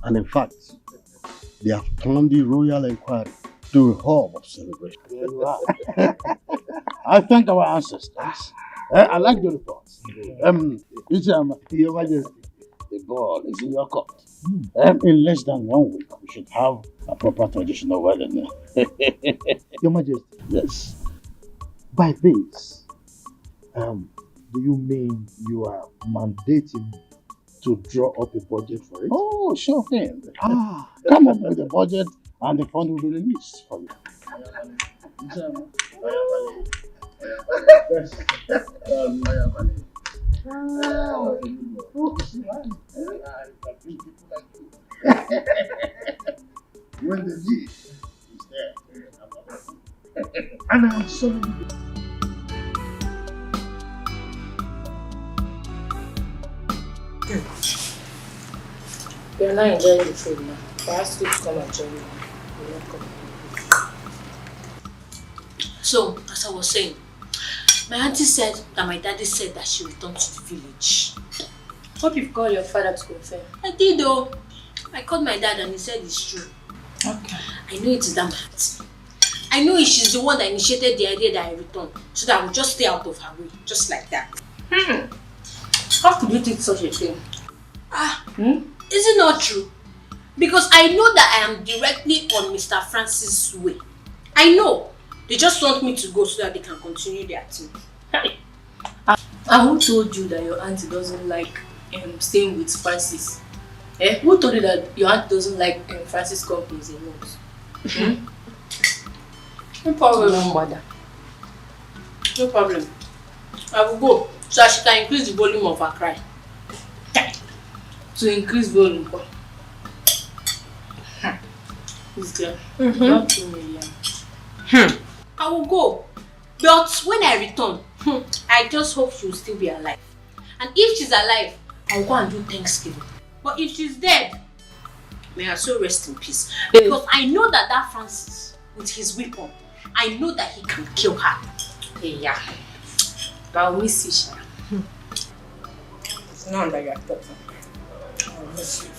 Speaker 12: And in fact, they have turned the royal inquiry to a hub of celebration. I thank our ancestors. I like the reports. Your Majesty, the ball is in your court. In less than 1 week, we should have a proper traditional wedding.
Speaker 7: Your Majesty.
Speaker 12: Yes.
Speaker 7: By this, do you mean you are mandating to draw up a budget for it?
Speaker 12: Oh, sure thing. Come up with a budget and the fund will be released for you.
Speaker 7: When the need is there, and I'm sorry.
Speaker 8: You're not enjoying the food now. I asked you to come and join me. You're not coming.
Speaker 2: So, as I was saying, my auntie said that my daddy said that she returned to the village.
Speaker 8: Hope you've called your father to confirm.
Speaker 2: I did though. I called my dad and he said it's true.
Speaker 8: Okay.
Speaker 2: I know it is that my auntie. I know she's the one that initiated the idea that I return, so that I would just stay out of her way, just like that.
Speaker 8: How could you think such a thing?
Speaker 2: Is it not true? Because I know that I am directly on Mr. Francis' way. I know. They just want me to go so that they can continue their team.
Speaker 8: And who told you that your auntie doesn't like staying with Francis? Who told you that your aunt doesn't like Francis companies a lot?
Speaker 2: No problem.
Speaker 8: No bother.
Speaker 2: No problem. I will go so that she can increase the volume of her cry.
Speaker 8: To increase volume. This girl. Not 2 million.
Speaker 2: I will go. But when I return, I just hope she will still be alive. And if she's alive, I'll go and do Thanksgiving. But if she's dead, may her soul rest in peace. Because I know that Francis, with his weapon, I know that he can kill her.
Speaker 8: Yeah. But I'll miss you, Shara. It's not that you're talking. I'll miss you.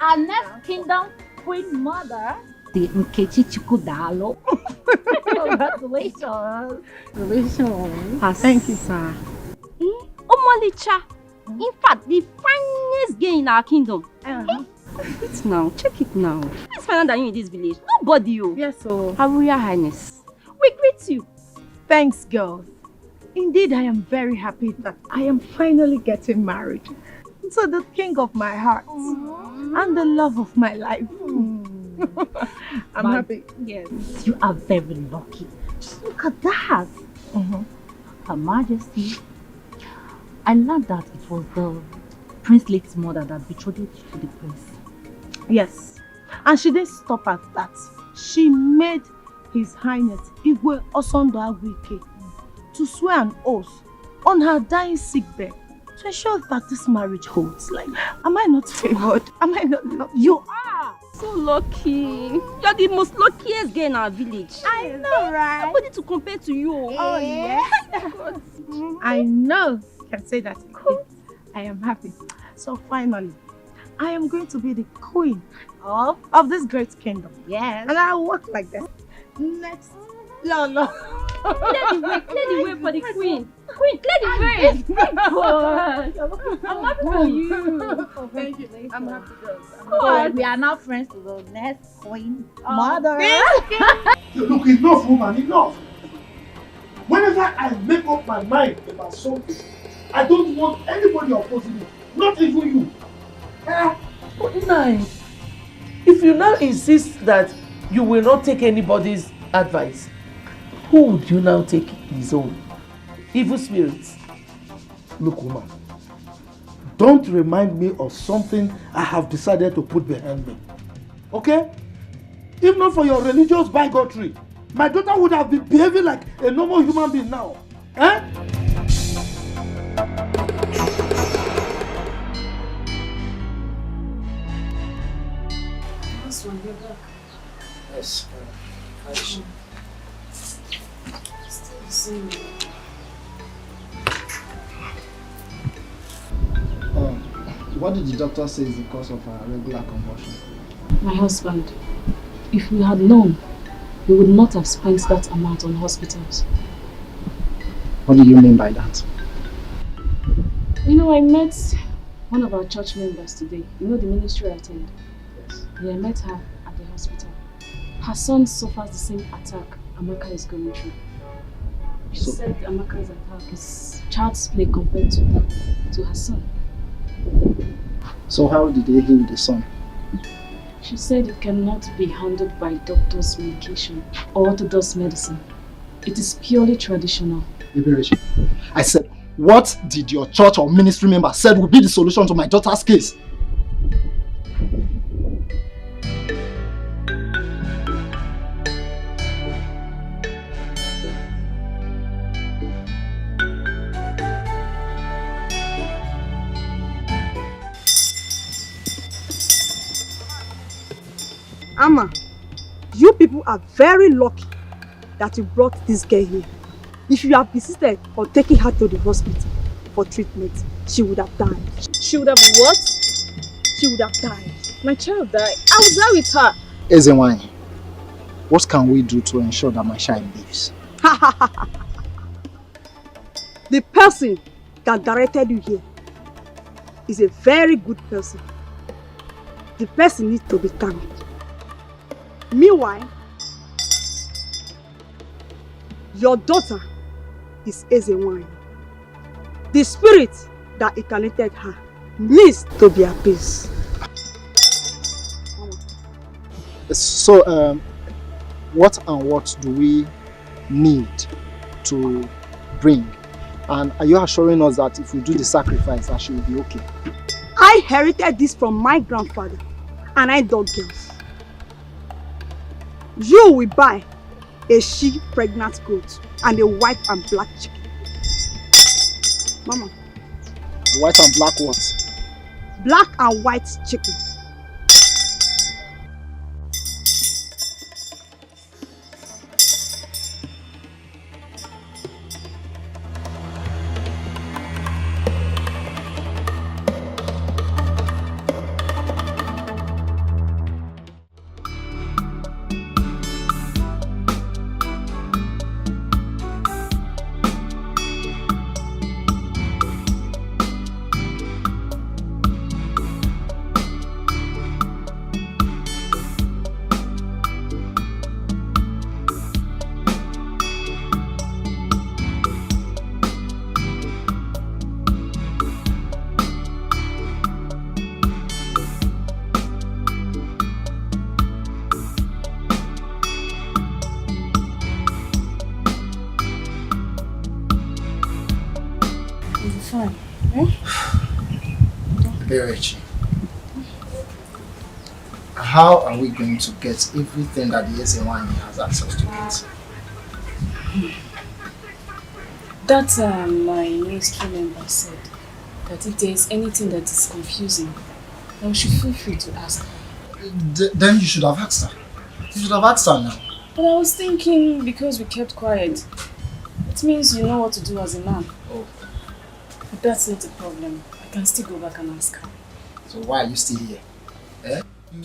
Speaker 17: Our next kingdom queen mother, the Nkechi Chukudalo. Congratulations.
Speaker 8: Congratulations.
Speaker 17: Thank you, sir.
Speaker 19: Omolicha. In fact, the finest girl in our kingdom. Check it now. Check it now. Who's finer than you in this village? Nobody, you.
Speaker 22: Yes, so.
Speaker 19: Her Royal Highness. We greet you.
Speaker 22: Thanks, girls. Indeed, I am very happy that I am finally getting married to the king of my heart and the love of my life. I'm happy.
Speaker 17: Yes. You are very lucky. Just look at that. Her Majesty. I learned that it was the Prince Lake's mother that betrothed to the prince.
Speaker 22: Yes. And she didn't stop at that. She made His Highness Igwe Osondo Agwike to swear an oath on her dying sickbed to ensure that this marriage holds. Like, am I not favored? Am I not lucky?
Speaker 19: You are so lucky. You're the most luckiest girl in our village.
Speaker 22: I know, right?
Speaker 19: Nobody to compare to you.
Speaker 22: Oh, yes. I know. I can say that. Cool. I am happy. So finally, I am going to be the queen of this great kingdom.
Speaker 17: Yes.
Speaker 22: And I'll walk like that. Next. No.
Speaker 19: Clear the way for the queen. Queen, clear the way. God. I'm happy for you.
Speaker 22: Thank you. I'm happy, girls.
Speaker 17: So we are now friends to the next queen mother.
Speaker 7: Look, enough, woman, enough. Whenever I make up my mind about something, I don't want anybody opposing me, not even you.
Speaker 24: But Nai, if you now insist that you will not take anybody's advice, who would you now take his own? Evil spirits.
Speaker 7: Look, woman, don't remind me of something I have decided to put behind me. Okay? If not for your religious bigotry, my daughter would have been behaving like a normal human being now. Eh?
Speaker 24: Yes.
Speaker 10: What did the doctor say is the cause of her regular convulsion?
Speaker 18: My husband, if we had known, we would not have spent that amount on hospitals.
Speaker 10: What do you mean by that?
Speaker 18: You know, I met one of our church members today. You know the ministry I attend? Yes. Yeah, I met her at the hospital. Her son suffers the same attack Amaka is going through. She said Amaka's attack is child's play compared to her son.
Speaker 10: So how did they heal the son?
Speaker 18: She said it cannot be handled by doctor's medication or orthodox medicine. It is purely traditional.
Speaker 14: Liberation. I said, what did your church or ministry member said would be the solution to my daughter's case?
Speaker 21: Amma, you people are very lucky that you brought this girl here. If you have insisted on taking her to the hospital for treatment, she would have died.
Speaker 6: She would have what?
Speaker 21: She would have died.
Speaker 6: My child died. I was there with her.
Speaker 10: Ezenwany, what can we do to ensure that my child lives?
Speaker 21: The person that directed you here is a very good person. The person needs to be thanked. Meanwhile, your daughter is Ezenwany. The spirit that incarnated her needs to be appeased.
Speaker 10: So, what and what do we need to bring? And are you assuring us that if we do the sacrifice, that she will be okay?
Speaker 21: I inherited this from my grandfather, and I dog girls. You will buy a she-pregnant goat and a white and black chicken. Mama.
Speaker 10: White and black what?
Speaker 21: Black and white chicken.
Speaker 12: Berechi, how are we going to get everything that the SN1 has access to get?
Speaker 18: That my ministry member said that if there is anything that is confusing, then we should feel free to ask her.
Speaker 12: Then you should have asked her. You should have asked her now.
Speaker 18: But I was thinking because we kept quiet, it means you know what to do as a man.
Speaker 12: Oh.
Speaker 18: But that's not a problem. I can still go back and ask her.
Speaker 12: So why are you still here? Eh?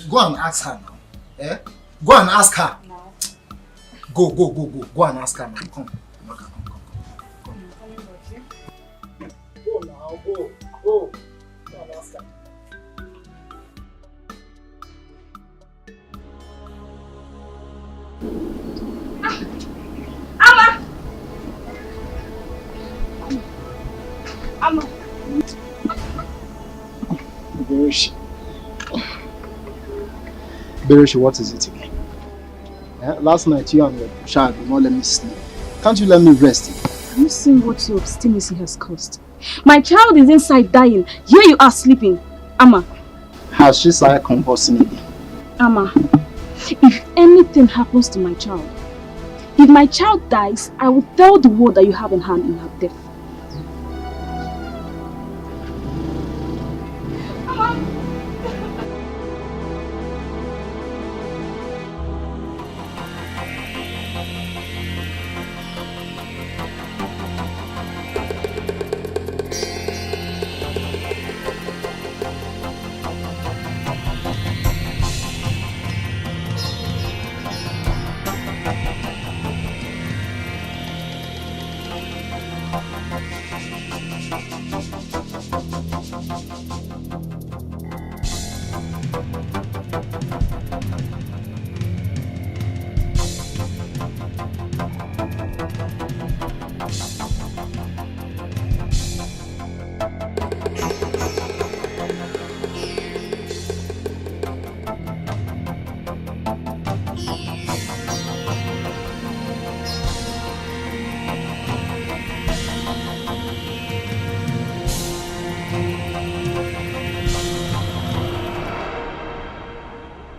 Speaker 12: Go and ask her now. Eh? Go and ask her.
Speaker 18: Now.
Speaker 12: Go. Go and ask her now. Come. Go now. Go. Go and ask her.
Speaker 18: Amma!
Speaker 12: Bereshi, what is it again? Last night you and your child did not let me sleep. Can't you let me rest?
Speaker 18: Have you seen what your obstinacy has caused? My child is inside dying. Here you are sleeping. Amma.
Speaker 12: Has she started convulsing again?
Speaker 18: Amma, if anything happens to my child, if my child dies, I will tell the world that you have in hand in her death.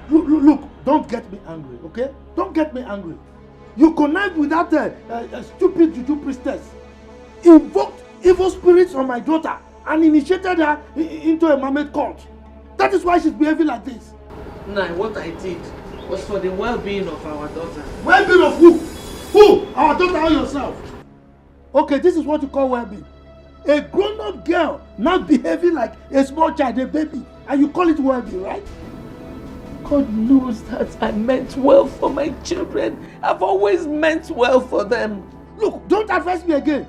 Speaker 7: Look, don't get me angry, okay? Don't get me angry. You connived with that stupid juju priestess, invoked evil spirits on my daughter, and initiated her into a mermaid cult. That is why she's behaving like this.
Speaker 24: Nah, what I did was for the well-being of our daughter.
Speaker 7: Well-being of who? Who? Our daughter or yourself? Okay, this is what you call well-being. A grown-up girl now behaving like a small child, a baby, and you call it well-being, right?
Speaker 24: God knows that I meant well for my children. I've always meant well for them.
Speaker 7: Look, don't advise me again.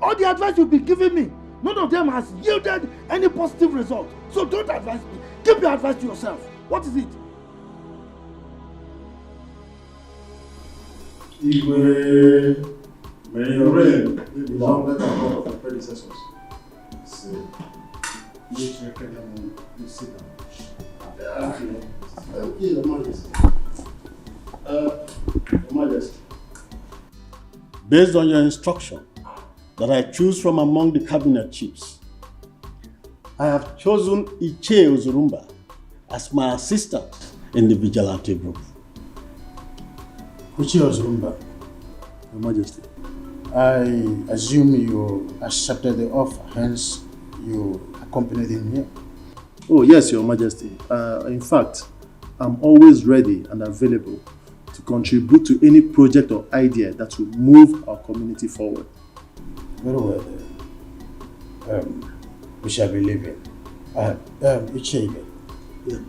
Speaker 7: All the advice you've been giving me, none of them has yielded any positive result. So don't advise me. Keep your advice to yourself. What is it?
Speaker 11: Igwe, may your reign be longer than that of your predecessors. Please sit down. Your Majesty. Your Majesty.
Speaker 15: Based on your instruction that I choose from among the cabinet chiefs, I have chosen Iche Ozurumba as my assistant in the vigilante group.
Speaker 12: Iche Ozurumba,
Speaker 15: Your Majesty.
Speaker 12: I assume you accepted the offer, hence you accompanied him here.
Speaker 11: Oh yes, Your Majesty. In fact, I'm always ready and available to contribute to any project or idea that will move our community forward.
Speaker 12: Very well then. We shall be leaving. Ichebe,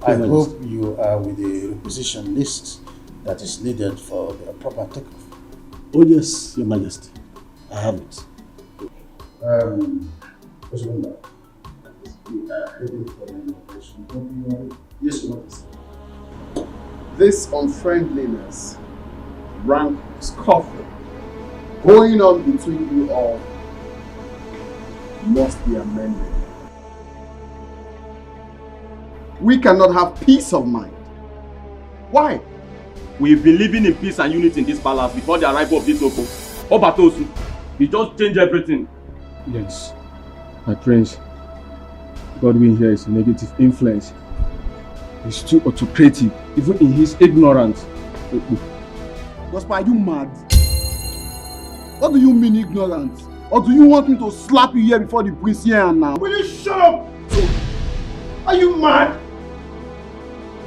Speaker 12: I hope you are with the requisition list that is needed for the proper takeoff.
Speaker 15: Oh yes, Your Majesty. I have it.
Speaker 12: Osmunda, we are heading for the inauguration. Yes, Your Majesty.
Speaker 3: This unfriendliness, rank scuffle going on between you all must be amended. We cannot have peace of mind. Why?
Speaker 16: We've been living in peace and unity in this palace before the arrival of this Oko. Obatosu, he just changed everything.
Speaker 23: Yes, my prince. Godwin here is a negative influence. He's too autocratic, even in his ignorance.
Speaker 11: Gospel, are you mad? What do you mean ignorant? Or do you want me to slap you here before the prince here and now?
Speaker 7: Will you shut up? Are you mad?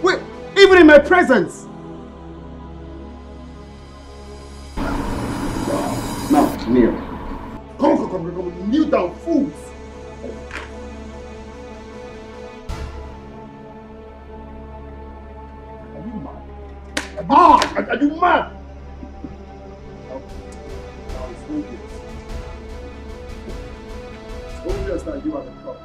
Speaker 7: Wait, even in my presence?
Speaker 11: Now, kneel.
Speaker 7: Come, kneel down, fools. Are you mad? Are you mad?
Speaker 11: Now it's obvious. It's obvious that you are the problem.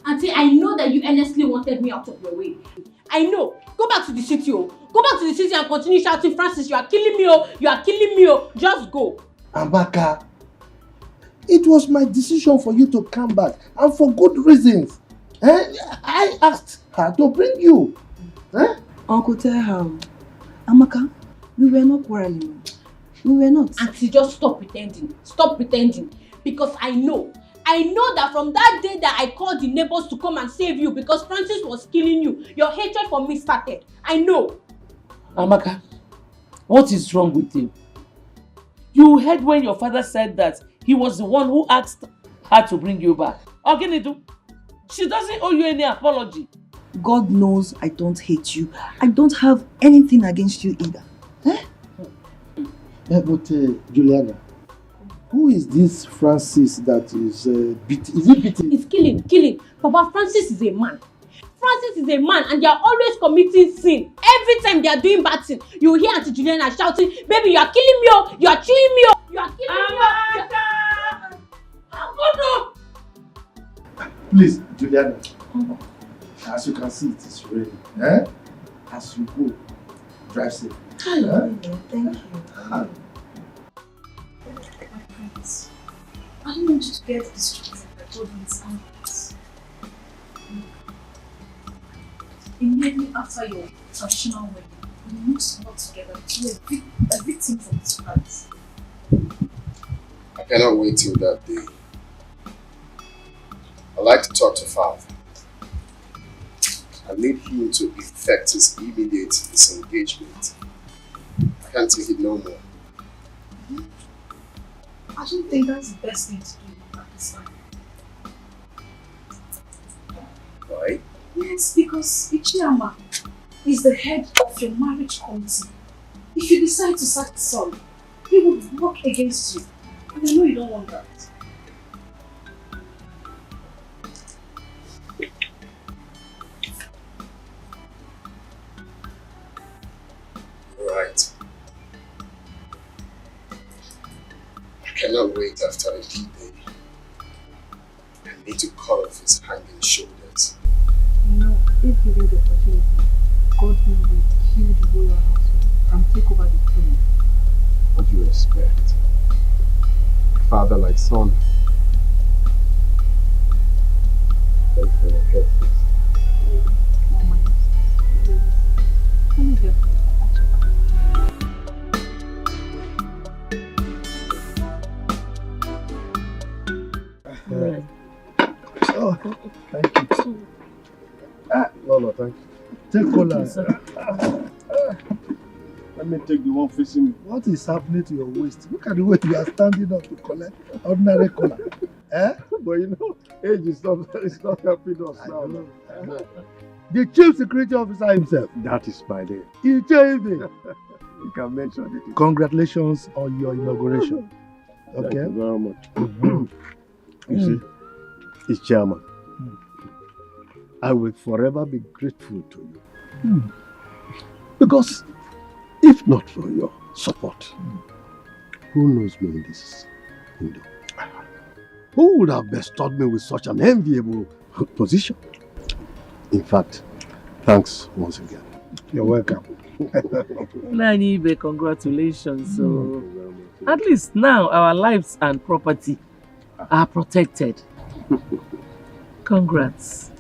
Speaker 2: Auntie, I know that you earnestly wanted me out of your way. I know. Go back to the city, oh. Go back to the city and continue shouting, Francis, you are killing me, oh. You are killing me, oh. Just go.
Speaker 7: Amaka, it was my decision for you to come back, and for good reasons. I asked her to bring you.
Speaker 6: Uncle, tell her. Amaka, we were not quarreling. We were not.
Speaker 2: Auntie, just stop pretending. Stop pretending. Because I know that from that day that I called the neighbors to come and save you because Francis was killing you, your hatred for me started. I know.
Speaker 24: Amaka, what is wrong with you? You heard when your father said that he was the one who asked her to bring you back. Oginidu, she doesn't owe you any apology.
Speaker 6: God knows I don't hate you. I don't have anything against you either.
Speaker 7: But Juliana, who is this Francis that is beating? Is he beating?
Speaker 2: It's killing. Papa, Francis is a man. Francis is a man and they are always committing sin. Every time they are doing bad thing, you hear Auntie Juliana shouting, baby, you are killing me, oh, you are chewing me, oh, you are killing me, oh.
Speaker 7: Please, Juliana. As you can see, it is raining. As you go, drive safe.
Speaker 6: Thank you.
Speaker 18: I don't want you to get distracted by all these arguments. Immediately after your traditional wedding, we need to work together to be a victim for this price.
Speaker 1: I cannot wait till that day. I'd like to talk to Father. I need him to effect his immediate disengagement. I can't take it no more.
Speaker 18: I don't think that's the best thing to do at this time.
Speaker 1: Why?
Speaker 18: Yes, because Ichiyama is the head of your marriage committee. If you decide to sack son, he will work against you. And I know you don't want that.
Speaker 1: Right. I cannot wait after a D day. I need to cut off his hanging shoulders.
Speaker 18: You know, if given the opportunity, God will kill the royal household and take over the throne.
Speaker 1: What do you expect? Father like son. Thank you for your help.
Speaker 18: Come here.
Speaker 7: Oh, thank you.
Speaker 11: No, thank you.
Speaker 7: Take cola.
Speaker 11: Let me take the one facing me.
Speaker 7: What is happening to your waist? Look at the way you are standing up to collect ordinary cola.
Speaker 11: But you know, age is not helping us now.
Speaker 7: The chief security officer himself.
Speaker 11: That is my name.
Speaker 7: You changed it.
Speaker 11: You can mention it.
Speaker 7: Congratulations on your inauguration. Okay.
Speaker 11: Thank you very much. You see, it's chairman. I will forever be grateful to you. Because if not for your support, who knows me in this kingdom? Who would have bestowed me with such an enviable position? In fact, thanks once again.
Speaker 7: You're welcome.
Speaker 24: Nanibe, congratulations. So, at least now our lives and property are protected. Congrats.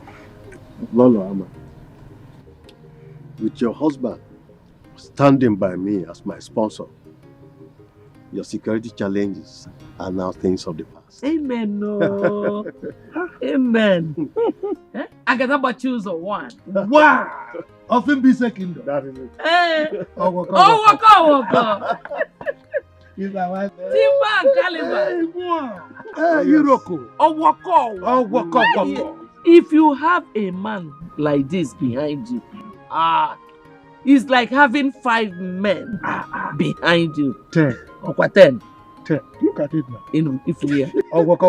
Speaker 11: Lolo Ama, with your husband standing by me as my sponsor,
Speaker 15: Your security challenges are now things of the past.
Speaker 24: Amen. No. Amen. I got about choose one.
Speaker 7: Wow! Of him be second. That is it.
Speaker 24: Oh, waka.
Speaker 7: He's my wife.
Speaker 24: Timber and Caliber.
Speaker 7: Hey, Iroko.
Speaker 24: Waka. If you have a man like this behind you, it's like having 5 men behind you.
Speaker 7: 10.
Speaker 24: Or 10.
Speaker 7: 10. Look at it now.
Speaker 24: If we are.
Speaker 7: Waka.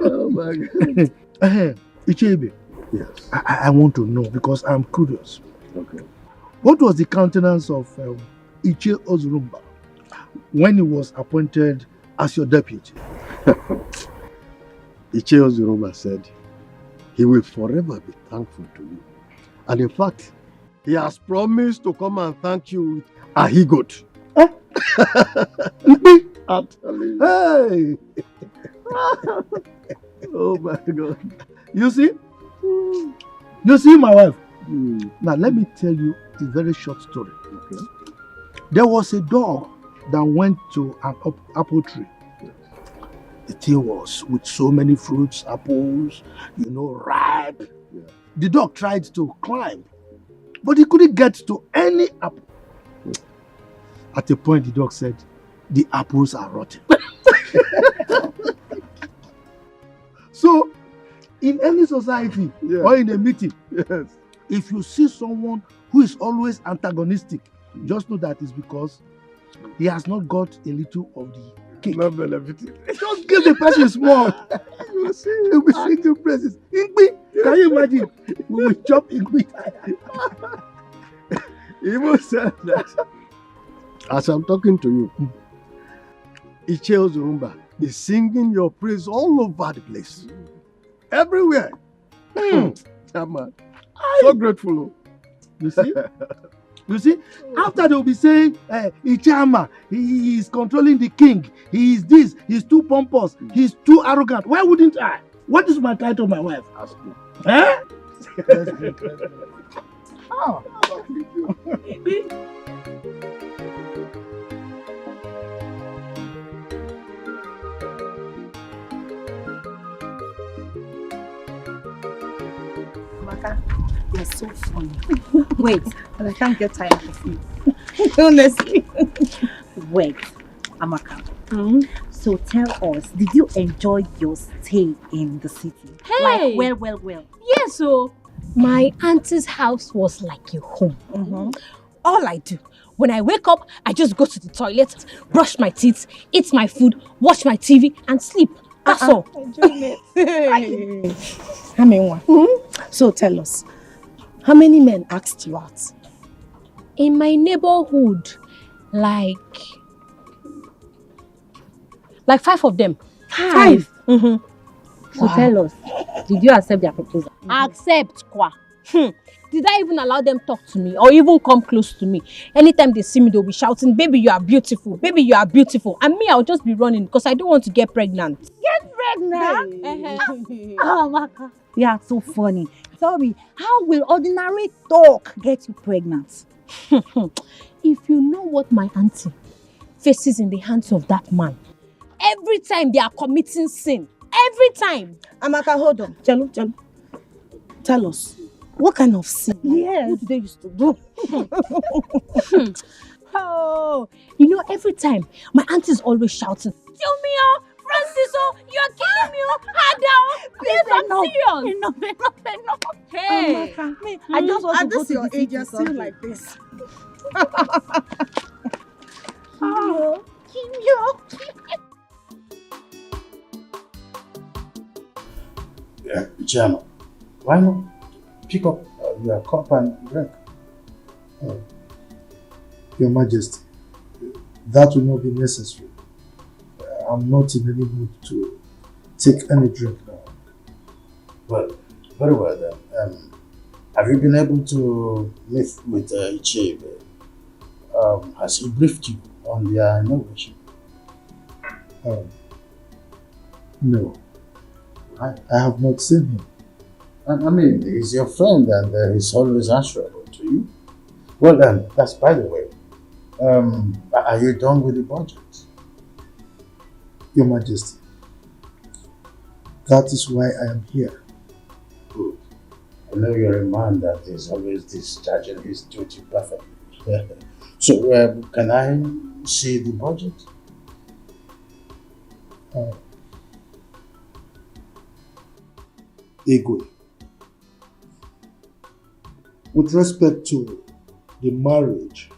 Speaker 15: Oh my God.
Speaker 7: Ichebe.
Speaker 15: Yes.
Speaker 7: I want to know because I'm curious.
Speaker 15: Okay.
Speaker 7: What was the countenance of Iche Ozurumba when he was appointed as your deputy?
Speaker 15: Iche Ozurumba said he will forever be thankful to you. And in fact, he has promised to come and thank you with a he-goat. I'm telling you.
Speaker 7: Hey!
Speaker 15: Oh my God.
Speaker 7: You see? You see my wife? Now let me tell you a very short story.
Speaker 15: Okay.
Speaker 7: There was a dog that went to an apple tree. The thing was with so many fruits, apples, ripe.
Speaker 15: Yeah.
Speaker 7: The dog tried to climb, but he couldn't get to any apple. At a point, the dog said, "The apples are rotten." So, in any society or in a meeting, if you see someone who is always antagonistic, just know that it's because he has not got a little of the cake.
Speaker 15: Not benefiting.
Speaker 7: Just give the person small. You will see, he will be singing praises. Ingbi, can you imagine? We will chop Ingbi.
Speaker 15: He even said that as I'm talking to you, Iche Ozurumba is singing your praise all over the place. Everywhere. Chairman. So grateful.
Speaker 7: You see? You see? After they will be saying, Ichama, he is controlling the king. He is this. He's too pompous. He's too arrogant. Why wouldn't I? What is my title, my wife?
Speaker 15: Ask me.
Speaker 7: Eh?
Speaker 15: Oh.
Speaker 22: You're so funny. Wait, but I can't get tired of you. Honestly.
Speaker 17: Wait, Amaka. So tell us, did you enjoy your stay in the city?
Speaker 2: Hey!
Speaker 17: Like, well.
Speaker 2: Yes, so my auntie's house was like a home. All I do, when I wake up, I just go to the toilet, brush my teeth, eat my food, watch my TV, and sleep. That's all.
Speaker 22: So tell us, how many men asked you out?
Speaker 2: In my neighborhood, like 5 of them.
Speaker 17: 5? So tell us, did you accept their proposal?
Speaker 2: Accept, kwa. Did I even allow them talk to me or even come close to me? Anytime they see me, they'll be shouting, "Baby, you are beautiful. Baby, you are beautiful." And me, I'll just be running because I don't want to get pregnant.
Speaker 17: Get pregnant? Oh, Amaka. You are so funny. Tell me, how will ordinary talk get you pregnant?
Speaker 2: If you know what my auntie faces in the hands of that man, every time they are committing sin, every time.
Speaker 22: Amaka, hold on. Chalo. Tell us, what kind of sin?
Speaker 17: Yes.
Speaker 22: What do they used to do?
Speaker 2: Oh, every time my auntie is always shouting, "Filmio, Francisco, you're killing me, Ada." Please, I'm serious.
Speaker 17: Enough.
Speaker 2: Hey,
Speaker 22: Amaka,
Speaker 17: I just want to
Speaker 22: at
Speaker 17: go
Speaker 22: this
Speaker 17: to
Speaker 22: your
Speaker 17: the
Speaker 22: age,
Speaker 17: city
Speaker 22: you're still
Speaker 17: country.
Speaker 22: like this.
Speaker 12: Yeah, Chairman, why not pick up your cup and drink?
Speaker 4: Your Majesty, that will not be necessary. I'm not in any mood to take any drink now.
Speaker 12: Well, very well then. Have you been able to meet with Iche? Has he briefed you on their inauguration?
Speaker 4: No.
Speaker 12: Right.
Speaker 4: I have not seen him.
Speaker 12: I mean, he's your friend and he's always answerable to you. Well, that's by the way. Are you done with the budget?
Speaker 4: Your Majesty, that is why I am here.
Speaker 12: Good. I know you're a man that is always discharging his duty perfectly. So, can I see the budget?
Speaker 4: Igwe, with respect to the marriage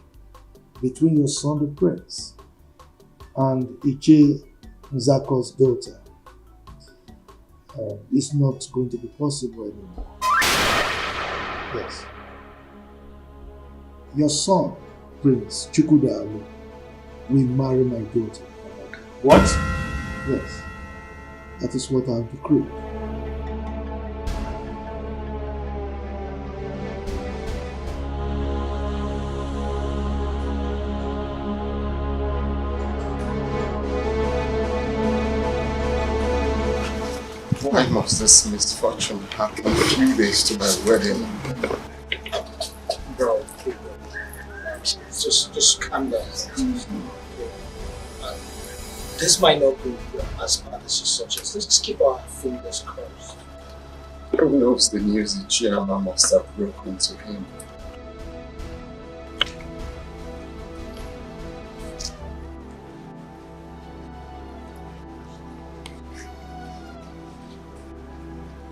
Speaker 4: between your son the prince and Iche Nzako's daughter, it's not going to be possible anymore. Yes. Your son, Prince Chukwudalu, will marry my daughter.
Speaker 12: What?
Speaker 4: Yes. That is what I have decreed.
Speaker 1: Why must this misfortune happen 3 days to my wedding? Bro, just calm down.
Speaker 5: This might not go as bad as you suggest. Let's just keep our fingers crossed.
Speaker 1: Who knows the news the chairman must have broken to him?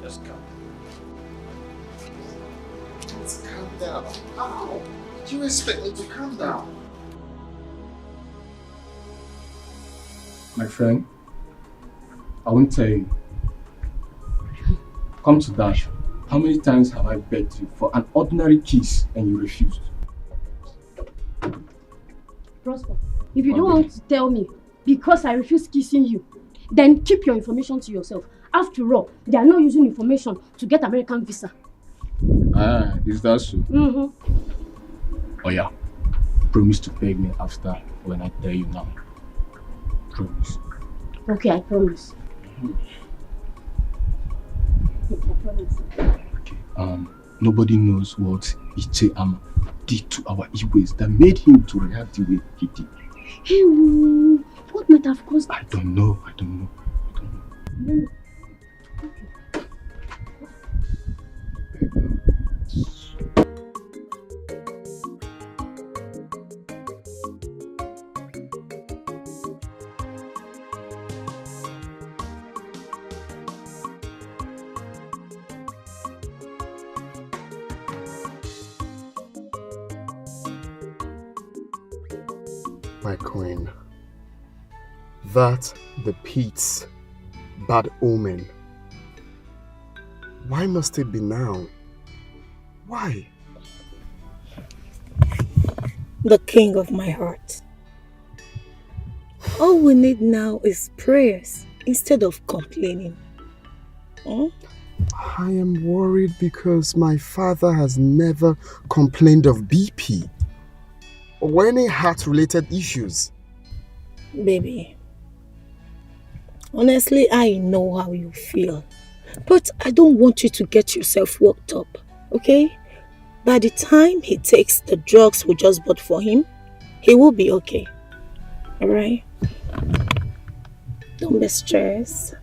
Speaker 12: Just calm.
Speaker 1: Let's calm down. How? Do you expect me to calm down?
Speaker 23: My friend, I won't tell you. Come to that. How many times have I begged you for an ordinary kiss and you refused?
Speaker 2: Prosper, if you don't want to tell me because I refuse kissing you, then keep your information to yourself. After all, they are not using information to get American visa.
Speaker 23: Ah, is that so?
Speaker 2: Mm-hmm.
Speaker 23: Oh yeah. Promise to beg me after when I tell you now. Promise.
Speaker 2: Okay, I promise. I promise.
Speaker 23: Okay. Nobody knows what Iche Ama did to our Igwes that made him to react the way he did.
Speaker 2: Hey, what might have caused
Speaker 23: I don't know.
Speaker 1: My queen, that the Pete's bad omen. Why must it be now? Why?
Speaker 8: The king of my heart. All we need now is prayers instead of complaining.
Speaker 1: I am worried because my father has never complained of BP or any heart-related issues.
Speaker 8: Baby, honestly, I know how you feel. But I don't want you to get yourself worked up, okay? By the time he takes the drugs we just bought for him, he will be okay. Alright? Don't be stressed.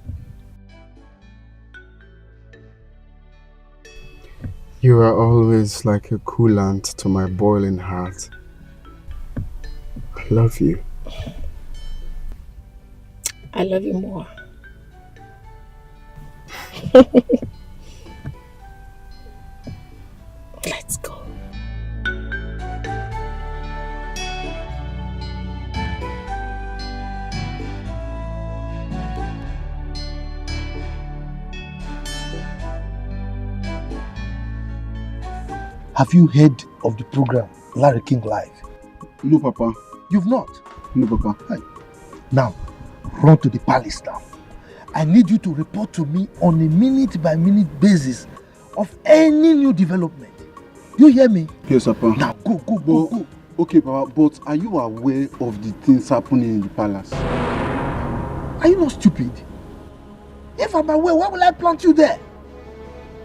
Speaker 1: You are always like a coolant to my boiling heart. I love you.
Speaker 8: I love you more. Let's go.
Speaker 7: Have you heard of the program Larry King Live?
Speaker 11: No, Papa.
Speaker 7: You've not?
Speaker 11: No, Papa.
Speaker 7: Hey. Now, run to the palace now. I need you to report to me on a minute-by-minute basis of any new development. You hear me?
Speaker 11: Yes, Papa.
Speaker 7: Now, go.
Speaker 11: Okay, Papa, but are you aware of the things happening in the palace?
Speaker 7: Are you not stupid? If I'm aware, why will I plant you there?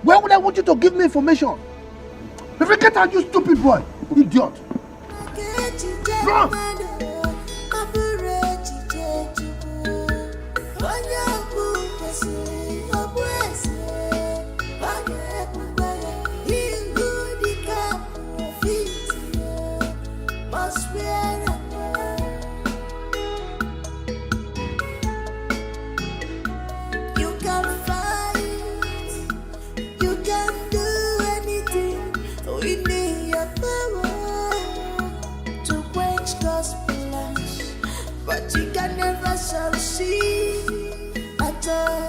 Speaker 7: Where would I want you to give me information? Get out, you stupid boy! Idiot! Front!
Speaker 9: But you can never succeed at all.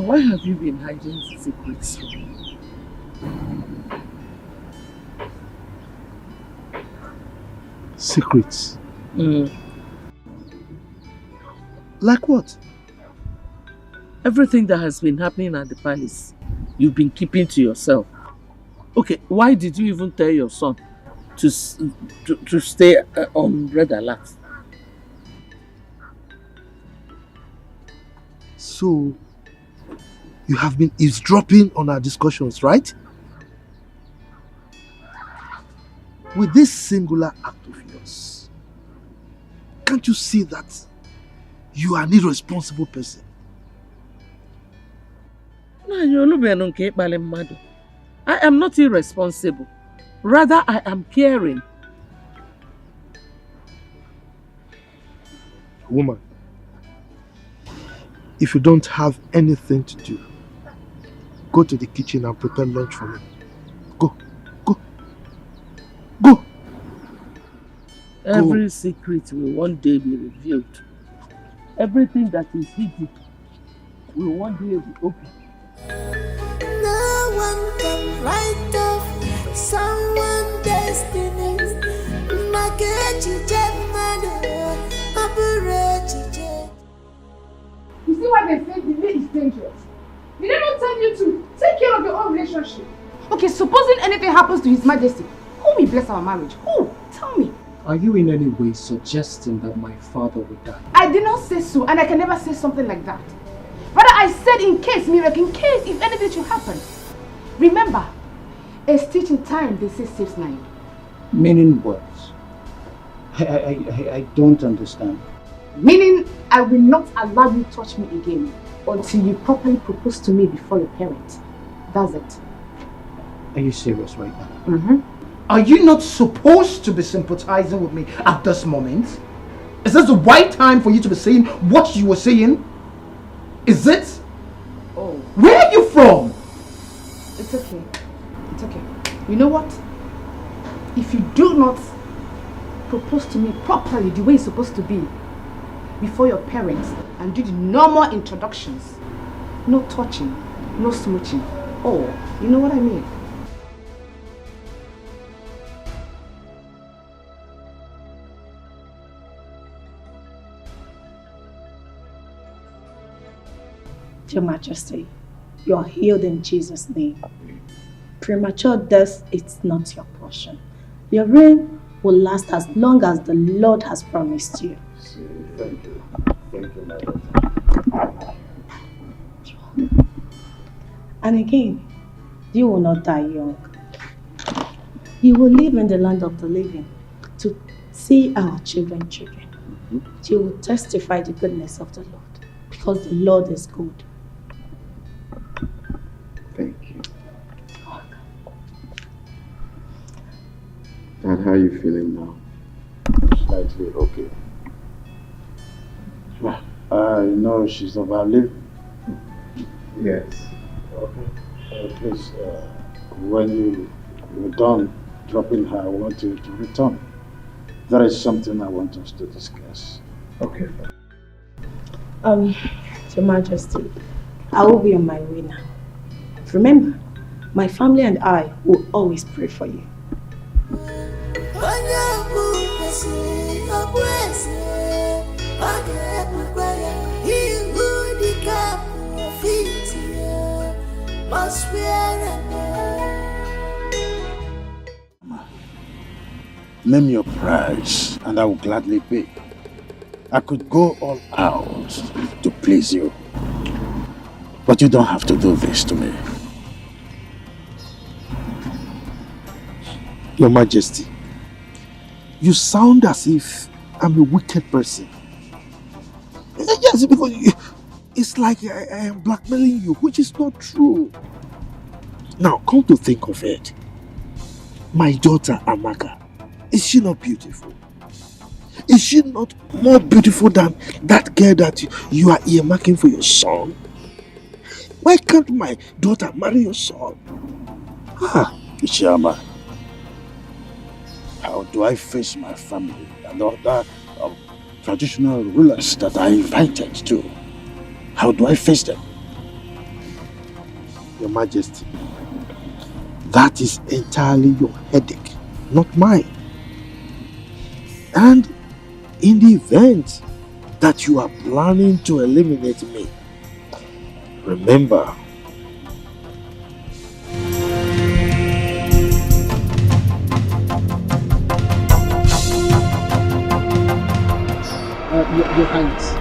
Speaker 24: Why have you been hiding secrets from me?
Speaker 7: Secrets? Like what?
Speaker 24: Everything that has been happening at the palace, you've been keeping to yourself. Okay, why did you even tell your son to stay on red alert?
Speaker 7: So, you have been eavesdropping on our discussions, right? With this singular act of yours, can't you see that you are an irresponsible person?
Speaker 24: I am not irresponsible. Rather, I am caring.
Speaker 7: Woman, if you don't have anything to do, go to the kitchen and prepare lunch for me. Go.
Speaker 24: Every secret will one day be revealed. Everything that is hidden will one day be open.
Speaker 9: No one can write off someone's destiny.
Speaker 13: You see why they say delay is dangerous? Did they not tell you to take care of your own relationship? Okay, supposing anything happens to His Majesty, who will bless our marriage? Who? Tell me.
Speaker 10: Are you in any way suggesting that my father would die?
Speaker 13: I did not say so, and I can never say something like that. Rather, I said in case, miracle, in case if anything should happen. Remember, a stitch in time, they say, saves 9.
Speaker 10: Meaning what? I don't understand.
Speaker 13: Meaning, I will not allow you to touch me again until you properly propose to me before your parents. That's it.
Speaker 10: Are you serious right now?
Speaker 13: Mm-hmm.
Speaker 10: Are you not supposed to be sympathizing with me at this moment? Is this the right time for you to be saying what you were saying? Is it?
Speaker 13: Oh.
Speaker 10: Where are you from?
Speaker 13: It's okay. It's okay. You know what? If you do not propose to me properly the way it's supposed to be before your parents and do the normal introductions, no touching, no smooching. Oh, you know what I mean?
Speaker 8: Your Majesty, you are healed in Jesus' name. Premature death is not your portion. Your reign will last as long as the Lord has promised you.
Speaker 12: Thank you. Thank you, my daughter.
Speaker 8: And again, you will not die young. You will live in the land of the living to see our children. You will testify the goodness of the Lord because the Lord is good.
Speaker 19: Thank you. And how are you feeling now?
Speaker 12: Slightly okay. I know she's overlived.
Speaker 19: Yes.
Speaker 12: Okay. Please, when you're done dropping her, I want you to return. There is something I want us to discuss.
Speaker 19: Okay.
Speaker 8: Your Majesty, I will be on my way now. Remember, My family and I will always pray for you.
Speaker 12: Name your price, and I will gladly pay. I could go all out to please you, but you don't have to do this to me.
Speaker 7: Your Majesty, you sound as if I'm a wicked person. Yes, because it's like I am blackmailing you, which is not true. Now, come to think of it, my daughter Amaka, is she not beautiful? Is she not more beautiful than that girl that you are earmarking for your son? Why can't my daughter marry your son?
Speaker 12: Ichiyama, how do I face my family and other traditional rulers that I invited to? How do I face them?
Speaker 7: Your Majesty, that is entirely your headache, not mine. And in the event that you are planning to eliminate me, remember,
Speaker 3: Your Highness,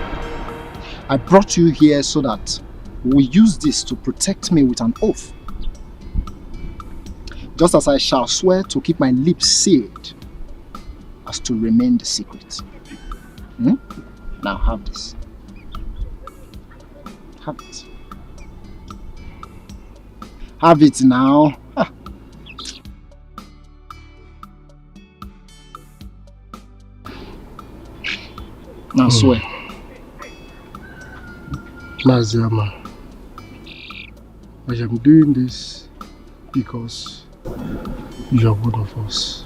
Speaker 3: I brought you here so that we use this to protect me with an oath. Just as I shall swear to keep my lips sealed as to remain the secret. Now have this. Have it. Have it now. Now swear.
Speaker 1: Maziama, I am doing this because you are one of us.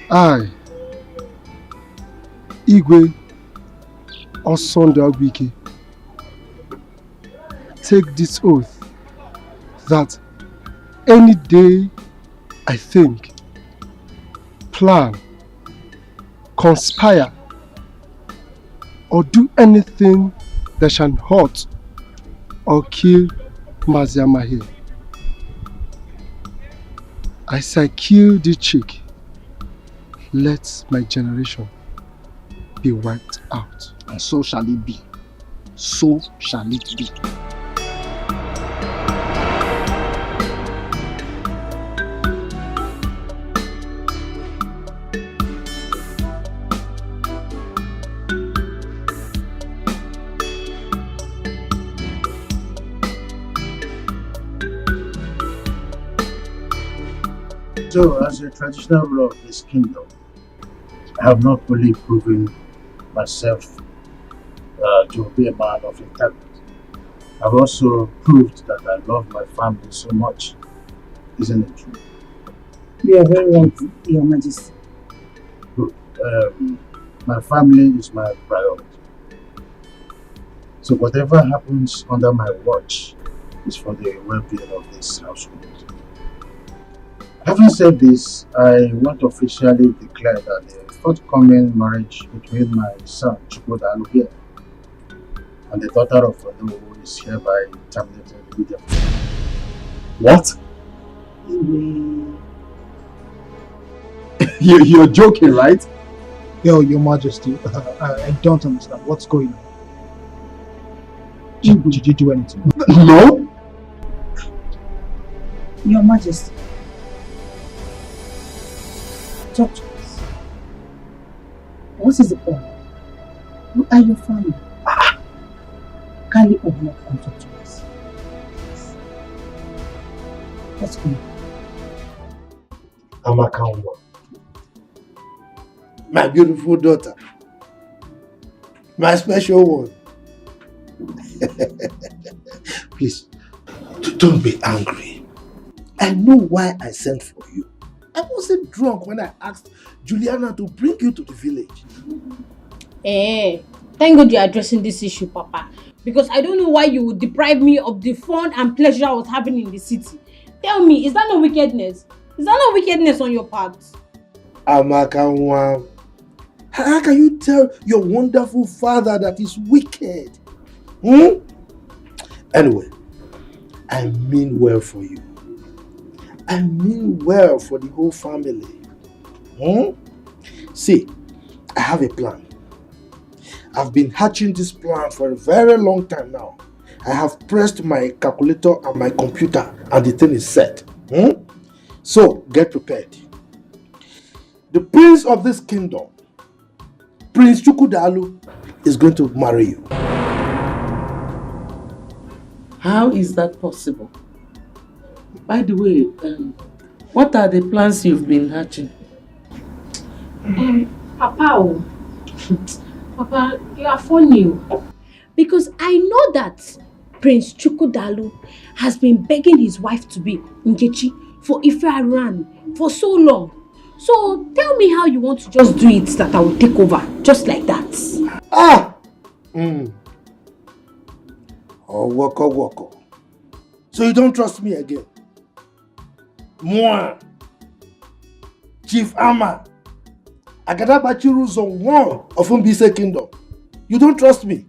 Speaker 1: I, Igwe Osondawiki, take this oath that any day I think, plan, conspire, or do anything that shall hurt or kill Maziama here, as I kill the chick, let my generation be wiped out.
Speaker 3: And so shall it be. So shall it be.
Speaker 12: So, as a traditional ruler of this kingdom, I have not fully proven myself to be a man of integrity. I've also proved that I love my family so much. Isn't it true?
Speaker 8: You are very right, Your Majesty.
Speaker 12: Good. My family is my priority. So whatever happens under my watch is for the well-being of this household. Having said this, I want to officially declare that the forthcoming marriage between my son Chukwudalu here and the daughter of Onowu is hereby terminated immediately.
Speaker 7: What? You're joking, right?
Speaker 3: Your Majesty, I don't understand what's going on. Did you do anything?
Speaker 7: No.
Speaker 8: Your Majesty, talk to us. What is the problem? Who are your family? Kindly open up and talk to us. Let's go.
Speaker 7: Amaka, my beautiful daughter, my special one. Please, don't be angry. I know why I sent for you. I wasn't drunk when I asked Juliana to bring you to the village.
Speaker 2: Thank God you're addressing this issue, Papa. Because I don't know why you would deprive me of the fun and pleasure I was having in the city. Tell me, is that not wickedness? Is that not wickedness on your part?
Speaker 7: Amaka, how can you tell your wonderful father that he's wicked? Anyway, I mean well for you. I mean well for the whole family. See, I have a plan. I've been hatching this plan for a very long time now. I have pressed my calculator and my computer and the thing is set. So, get prepared. The prince of this kingdom, Prince Chukwudalu, is going to marry you.
Speaker 24: How is that possible? By the way, what are the plans you've been hatching?
Speaker 2: Papa, Papa, you are funny. Because I know that Prince Chukwudalu has been begging his wife to be Nkechi for Ife for so long. So tell me how you want to just do it that I will take over, just like that.
Speaker 7: Oh, woko. So you don't trust me again? Moi, Chief Ama, Agadabachiru Zone 1 of Mbise Kingdom. You don't trust me?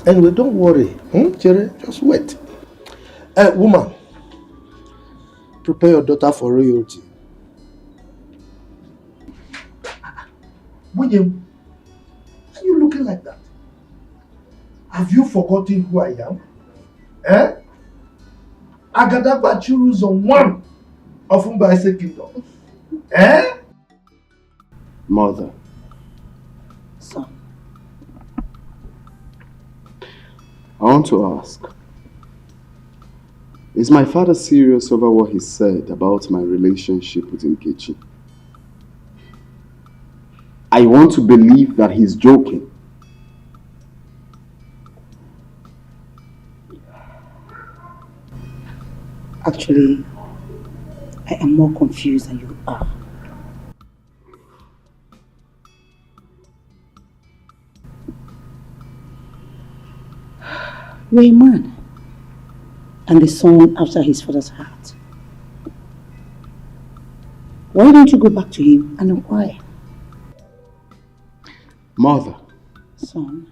Speaker 7: Anyway, don't worry. Chere, just wait. Woman, prepare your daughter for royalty. William, why are you looking like that? Have you forgotten who I am? Agadabachiru Zone 1 of Mbise Kingdom.
Speaker 19: Mother.
Speaker 8: Son.
Speaker 19: I want to ask, is my father serious over what he said about my relationship with Nkechi? I want to believe that he's joking.
Speaker 8: Actually, I am more confused than you are. You're a man and the son after his father's heart. Why don't you go back to him and inquire?
Speaker 19: Mother.
Speaker 8: Son.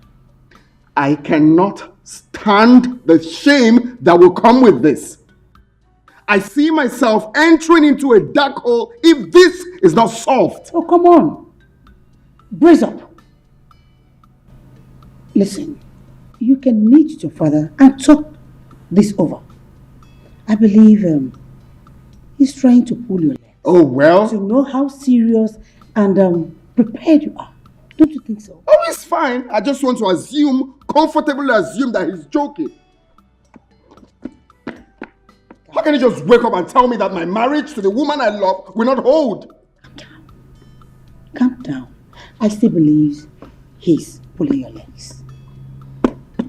Speaker 19: I cannot stand the shame that will come with this. I see myself entering into a dark hole if this is not solved.
Speaker 8: Oh, come on. Brace up. Listen, you can meet your father and talk this over. I believe he's trying to pull your leg.
Speaker 19: Oh, well.
Speaker 8: To know how serious and prepared you are. Don't you think so?
Speaker 19: Oh, it's fine. I just want to comfortably assume that he's joking. How can you just wake up and tell me that my marriage to the woman I love will not hold?
Speaker 8: Calm down. I still believe he's pulling your legs.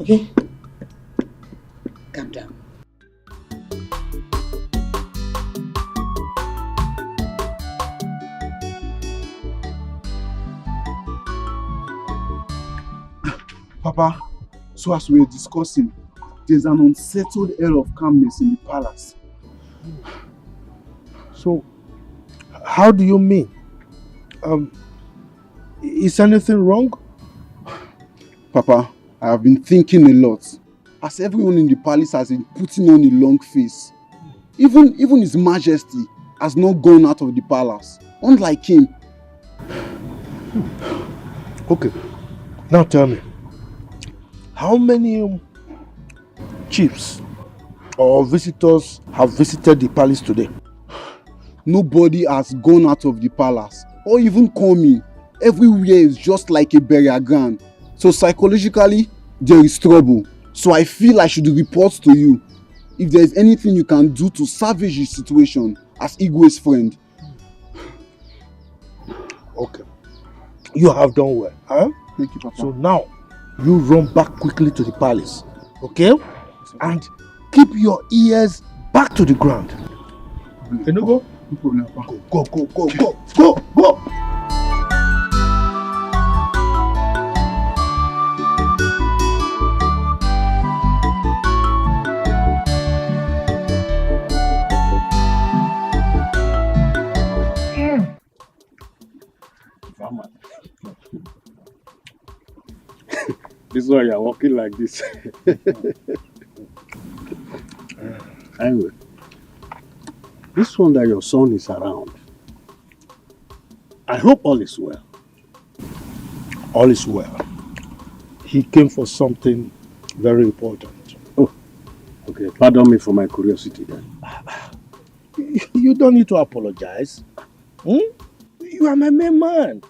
Speaker 8: Okay? Calm down.
Speaker 7: Papa, so as we were discussing, there's an unsettled air of calmness in the palace. So, how do you mean? Is anything wrong?
Speaker 11: Papa, I have been thinking a lot. As everyone in the palace has been putting on a long face. Even His Majesty has not gone out of the palace. Unlike him.
Speaker 7: Okay, now tell me. How many chiefs or visitors have visited the palace today?
Speaker 11: Nobody has gone out of the palace or even come in. Everywhere is just like a burial ground. So psychologically, there is trouble. So I feel I should report to you if there is anything you can do to salvage the situation as Igwe's friend.
Speaker 7: Okay. You have done well. Huh?
Speaker 11: Thank you, Papa.
Speaker 7: So now, you run back quickly to the palace. Okay? And keep your ears back to the ground. Can you go?
Speaker 11: No problem, Papa.
Speaker 7: Go!
Speaker 15: This is why you're walking like this. Anyway, this one that your son is around, I hope all is well.
Speaker 7: All is well. He came for something very important.
Speaker 15: Oh, okay. Pardon me for my curiosity then.
Speaker 7: You don't need to apologize. You are my main man.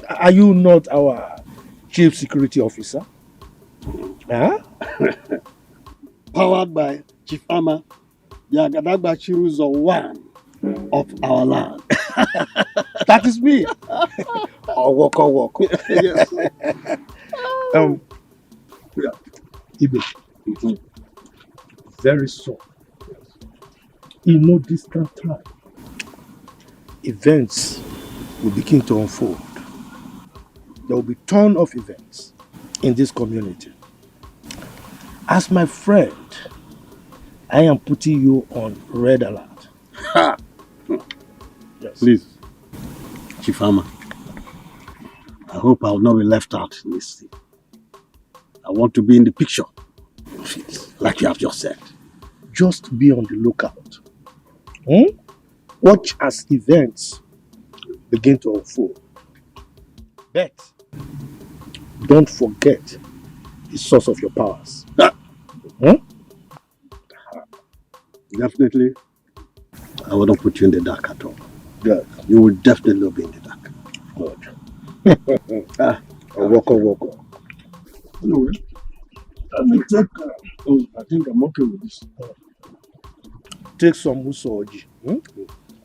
Speaker 7: Are you not our chief security officer? Huh?
Speaker 15: Powered by Chief Ama, Yagadagba Chiruzo one of our land.
Speaker 7: That is me. Walk.
Speaker 15: Yes.
Speaker 7: Ibe. Very soon, in no distant time, events will begin to unfold. There will be a ton of events in this community. As my friend, I am putting you on red alert.
Speaker 15: Yes. Please, Chief Ama, I hope I will not be left out in this thing. I want to be in the picture of it, like you have just said.
Speaker 7: Just be on the lookout. Watch as events begin to unfold. But don't forget the source of your powers.
Speaker 15: Definitely, I will not put you in the dark at all.
Speaker 7: Good.
Speaker 15: You will definitely be in the dark.
Speaker 7: Good. Walk.
Speaker 15: Anyway, let me take. I think I'm okay with this.
Speaker 7: Take some musoji.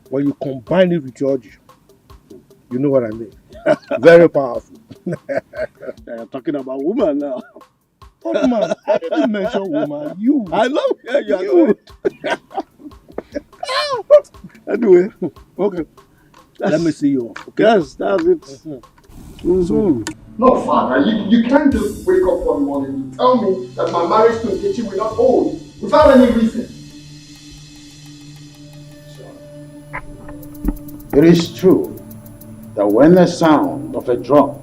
Speaker 7: When you combine it with your oji, you know what I mean. Very powerful.
Speaker 15: You're talking about woman now.
Speaker 7: Oh man, I didn't mention woman. You.
Speaker 15: I love you. Anyway, okay.
Speaker 7: Let me see you.
Speaker 15: Okay? Yes, that's it.
Speaker 19: No, Father, you can't just wake up one morning and tell me that my marriage to Nkechi will not hold without any reason.
Speaker 12: It is true that when the sound of a drum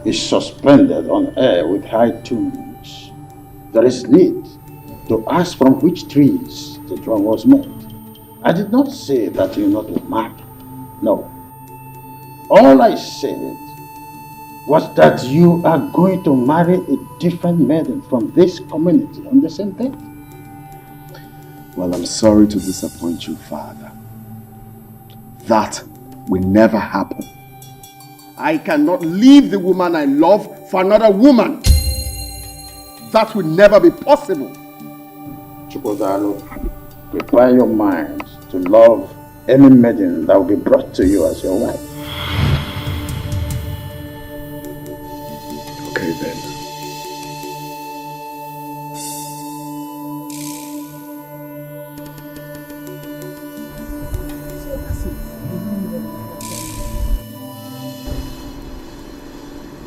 Speaker 12: is suspended on air with high tunes, there is need to ask from which trees the drum was made. I did not say that you not be married. No. All I said was that you are going to marry a different maiden from this community on the same day.
Speaker 19: Well, I'm sorry to disappoint you, Father. That will never happen. I cannot leave the woman I love for another woman. That will never be possible.
Speaker 12: Chukwudalo, prepare your mind to love any maiden that will be brought to you as your wife.
Speaker 19: Okay then.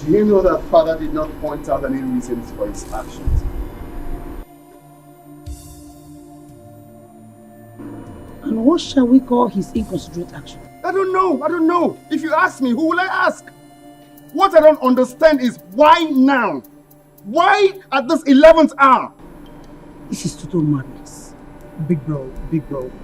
Speaker 19: Do you know that Father did not point out any reasons for his actions?
Speaker 22: And what shall we call his inconsiderate action?
Speaker 19: I don't know. If you ask me, who will I ask? What I don't understand is why now? Why at this 11th hour?
Speaker 22: This is total madness.
Speaker 10: Big bro,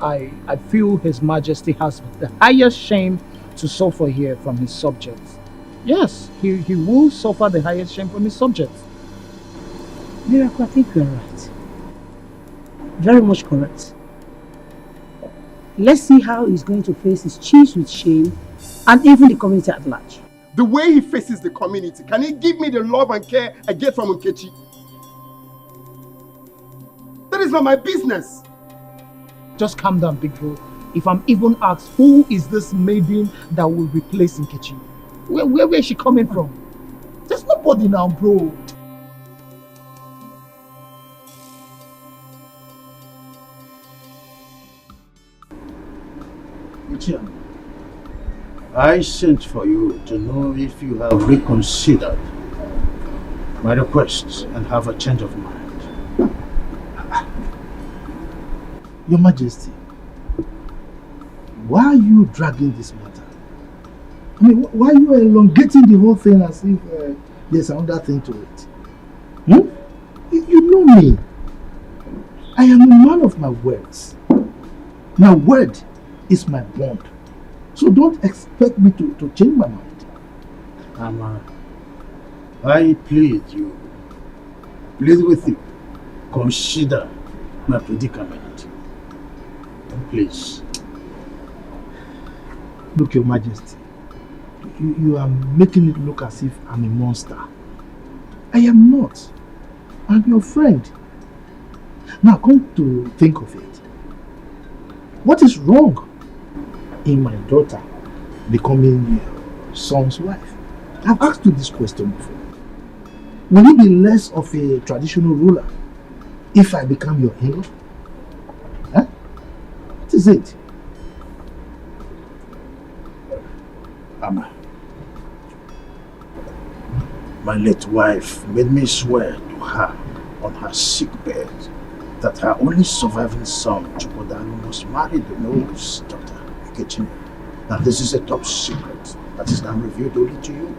Speaker 10: I feel His Majesty has the highest shame to suffer here from his subjects. Yes, he will suffer the highest shame from his subjects.
Speaker 22: Miracle, I think you are right. Very much correct. Let's see how he's going to face his chiefs with shame and even the community at large.
Speaker 19: The way he faces the community, can he give me the love and care I get from Nkechi? That is not my business.
Speaker 10: Just calm down, big bro. If I'm even asked, who is this maiden that will replace Nkechi? Where is she coming from? There's nobody now, bro.
Speaker 12: Regina, I sent for you to know if you have reconsidered my request and have a change of mind.
Speaker 7: Your Majesty, why are you dragging this matter? I mean, why are you elongating the whole thing as if there's another thing to it? Hmm? You know me. I am a man of my words. My word is my bond. So don't expect me to change my mind.
Speaker 12: Ama, I plead with you. Consider my predicament. Please.
Speaker 7: Look, Your Majesty, you are making it look as if I'm a monster. I am not. I'm your friend. Now come to think of it. What is wrong in my daughter becoming your son's wife? I've asked you this question before. Will you be less of a traditional ruler if I become your in-law? Huh? What is it?
Speaker 12: Ama, my late wife made me swear to her on her sick bed that her only surviving son, Chukwudalu, must marry the noble's daughter, Regina. Now this is a top secret that is now revealed only to you.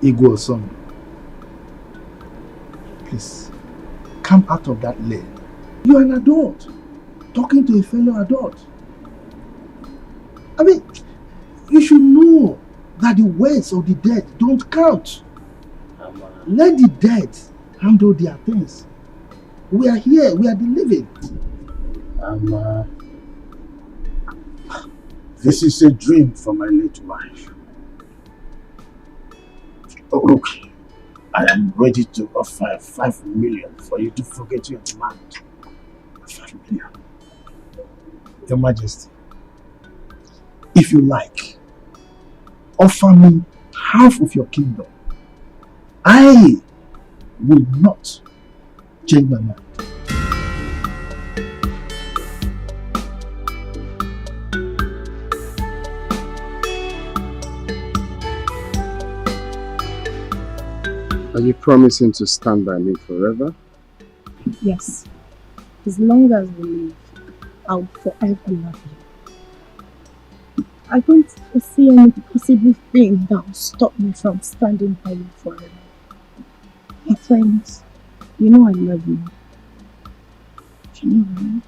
Speaker 7: Igwe son, please, come out of that lane. You are an adult, talking to a fellow adult. I mean, you should know that the words of the dead don't count. Let the dead handle their things. We are here, we are the living.
Speaker 12: This is a dream for my late wife. Oh, look, I am ready to offer 5 million for you to forget your demand. 5 million.
Speaker 7: Your Majesty, if you like, offer me half of your kingdom. I will not change my mind.
Speaker 1: Are you promising to stand by me forever?
Speaker 6: Yes. As long as we live, I'll forever love you. I don't see any possible thing that will stop me from standing by you forever. My friends, you know I love you. You know, right?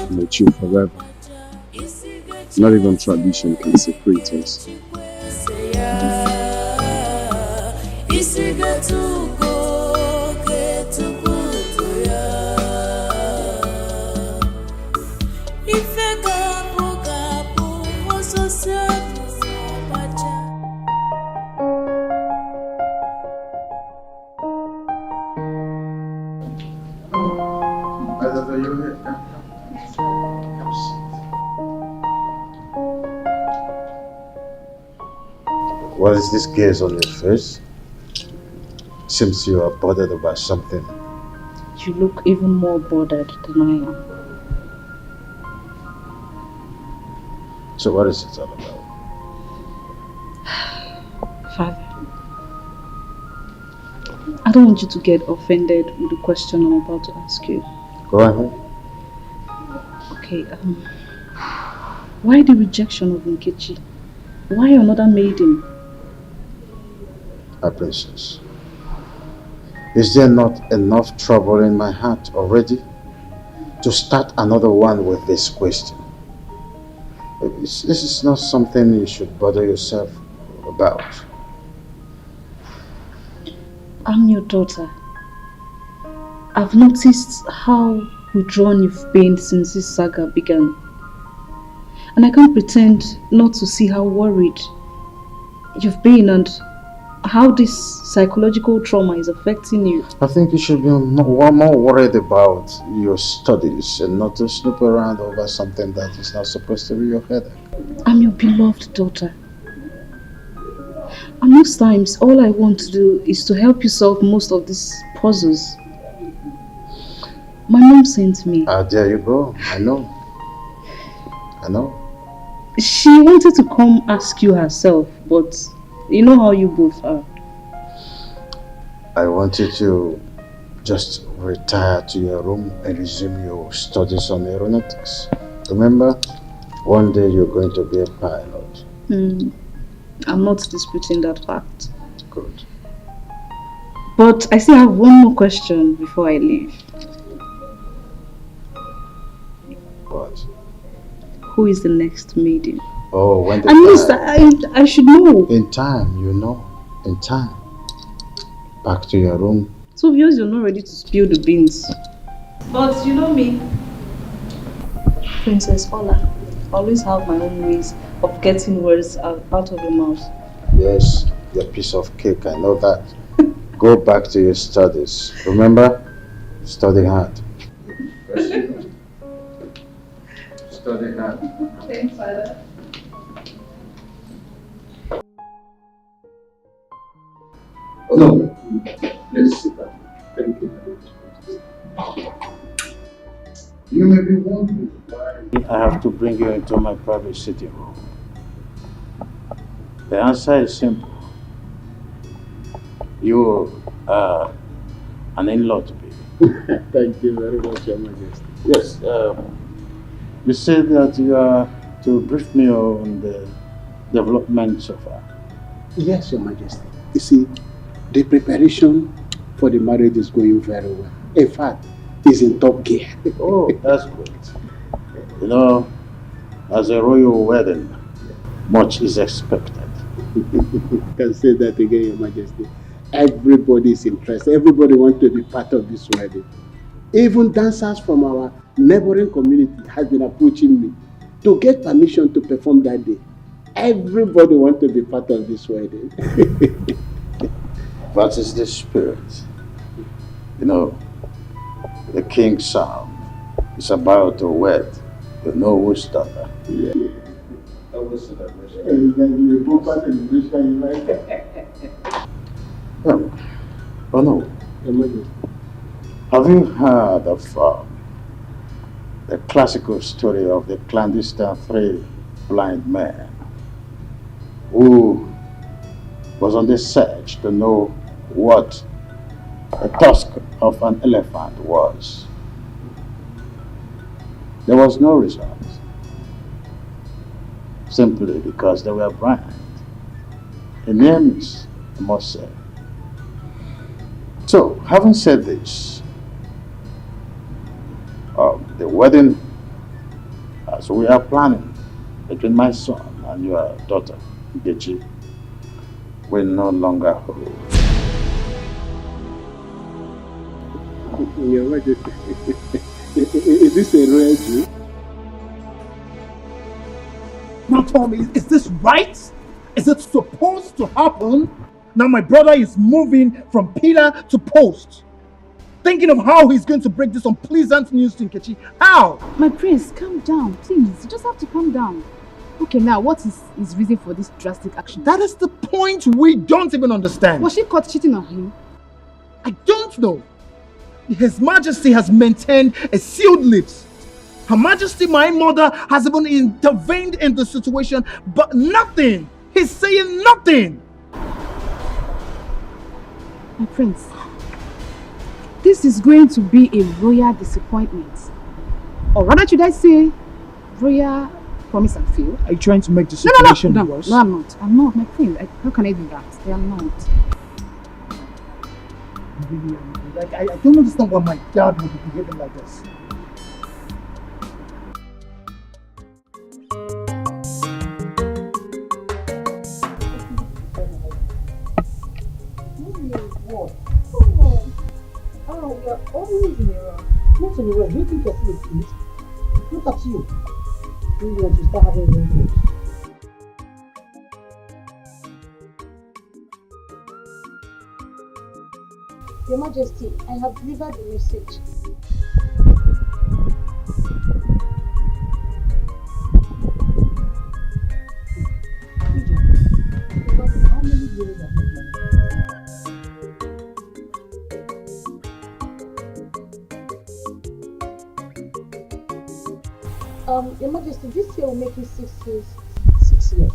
Speaker 1: I'm with you forever. Not even tradition can separate us.
Speaker 12: What is this gaze on your face? Seems you are bothered about something.
Speaker 17: You look even more bothered than I am.
Speaker 12: So what is it all about?
Speaker 17: Father, I don't want you to get offended with the question I'm about to ask you.
Speaker 12: Go ahead.
Speaker 17: Okay, why the rejection of Nkechi? Why another maiden?
Speaker 12: My princess, is there not enough trouble in my heart already to start another one with this question? This is not something you should bother yourself about.
Speaker 17: I'm your daughter. I've noticed how withdrawn you've been since this saga began. And I can't pretend not to see how worried you've been and how this psychological trauma is affecting you.
Speaker 12: I think you should be more worried about your studies and not to snoop around over something that is not supposed to be your headache.
Speaker 17: I'm your beloved daughter. And most times, all I want to do is to help you solve most of these puzzles. My mom sent me.
Speaker 12: There you go. I know.
Speaker 17: She wanted to come ask you herself but you know how you both are.
Speaker 12: I want you to just retire to your room and resume your studies on aeronautics. Remember, one day you're going to be a pilot.
Speaker 17: I'm not disputing that fact.
Speaker 12: Good.
Speaker 17: But I still have one more question before I leave.
Speaker 12: What?
Speaker 17: Who is the next maiden?
Speaker 12: Oh, when the
Speaker 17: At least I should know.
Speaker 12: In time, you know. In time. Back to your room.
Speaker 17: So obvious you're not ready to spill the beans. But you know me, Princess Ola, I always have my own ways of getting words out of your mouth.
Speaker 12: Yes, your piece of cake, I know that. Go back to your studies. Remember, study hard. Study hard.
Speaker 17: Thanks, Father.
Speaker 12: No, let's sit down. Thank you. You may be wondering why I have to bring you into my private sitting room. The answer is simple. You are an in-law to me.
Speaker 14: Thank you very much, Your Majesty.
Speaker 12: Yes, you said that you are to brief me on the development so far.
Speaker 14: Yes, Your Majesty. You see, the preparation for the marriage is going very well. In fact, it's in top gear.
Speaker 12: Oh, that's great. You know, as a royal wedding, much is expected.
Speaker 14: You can say that again, Your Majesty. Everybody is interested. Everybody wants to be part of this wedding. Even dancers from our neighboring community have been approaching me to get permission to perform that day. Everybody wants to be part of this wedding.
Speaker 12: That is the spirit. You know, the king's son is about to wed the Nollywood daughter.
Speaker 14: Yeah.
Speaker 12: That was celebration.
Speaker 14: Exactly. Proper celebration, right?
Speaker 12: Oh no. Have you heard of the classical story of the clandestine three blind men who was on the search to know what the tusk of an elephant was? There was no result, simply because they were blind. A near miss, I must say. So, having said this, the wedding, as we are planning between my son and your daughter, Nkechi, will no longer hold.
Speaker 14: Your Majesty, is this a royal Jew?
Speaker 7: Now tell me, is this right? Is it supposed to happen? Now my brother is moving from pillar to post. Thinking of how he's going to break this unpleasant news to Nkechi. How?
Speaker 13: My prince, calm down, please. You just have to calm down. Okay, now what is his reason for this drastic action?
Speaker 7: That is the point we don't even understand.
Speaker 13: Was she caught cheating on him?
Speaker 7: I don't know. His Majesty has maintained a sealed lips. Her Majesty, my mother, has even intervened in the situation, but nothing. He's saying nothing.
Speaker 13: My prince, this is going to be a royal disappointment. Or rather, should I say, royal promise and fail?
Speaker 7: Are you trying to make the situation worse?
Speaker 13: No, I'm not. I'm not, my prince. How can I do that? I am not.
Speaker 7: Really, I don't understand why my dad would be behaving like this.
Speaker 16: Oh, you're always in a rush. Not in a rush. Do you think you're full of things? Look at you. You want to start having wrinkles.
Speaker 2: Your Majesty, I have delivered the message.
Speaker 16: How many years have you done?
Speaker 2: Your Majesty, this year will make it 6 years.
Speaker 16: 6 years.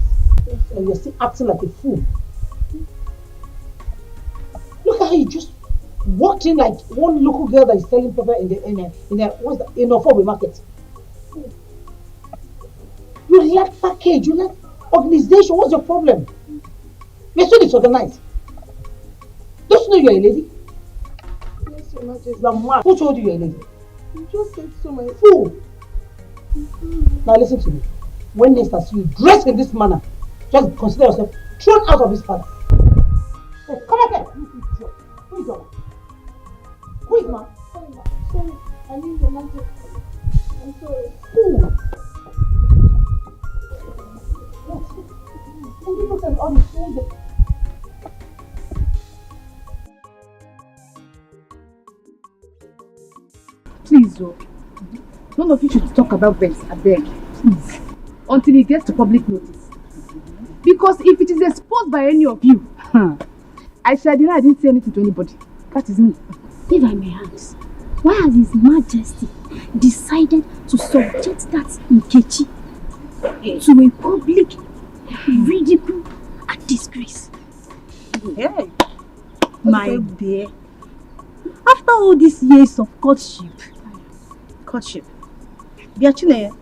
Speaker 16: And you're still acting like a fool. Look at how you just walked in like one local girl that is selling pepper in Ofobe market. You lack package, you lack organization. What's your problem? You're so disorganized. Don't you know you're a lady?
Speaker 6: Yes, Your Majesty.
Speaker 16: You're mad. Who told you you're a lady?
Speaker 6: You just said so, my
Speaker 16: fool. Now listen to me. When next I see you dressed in this manner, just consider yourself thrown out of this palace. Hey, come back here. Who is your man? Who is man?
Speaker 6: Sorry, I need Your Majesty. I'm sorry.
Speaker 16: Fool. And you look at all the things.
Speaker 13: Please, none of you should talk about this, I beg. Please. Until it gets to public notice. Because if it is exposed by any of you, I shall deny I didn't say anything to anybody. That is me.
Speaker 2: If I may ask, why has His Majesty decided to subject that Nkechi to a public ridicule and disgrace?
Speaker 6: Hey,
Speaker 2: my dear, after all these years of courtship,
Speaker 6: Biachine,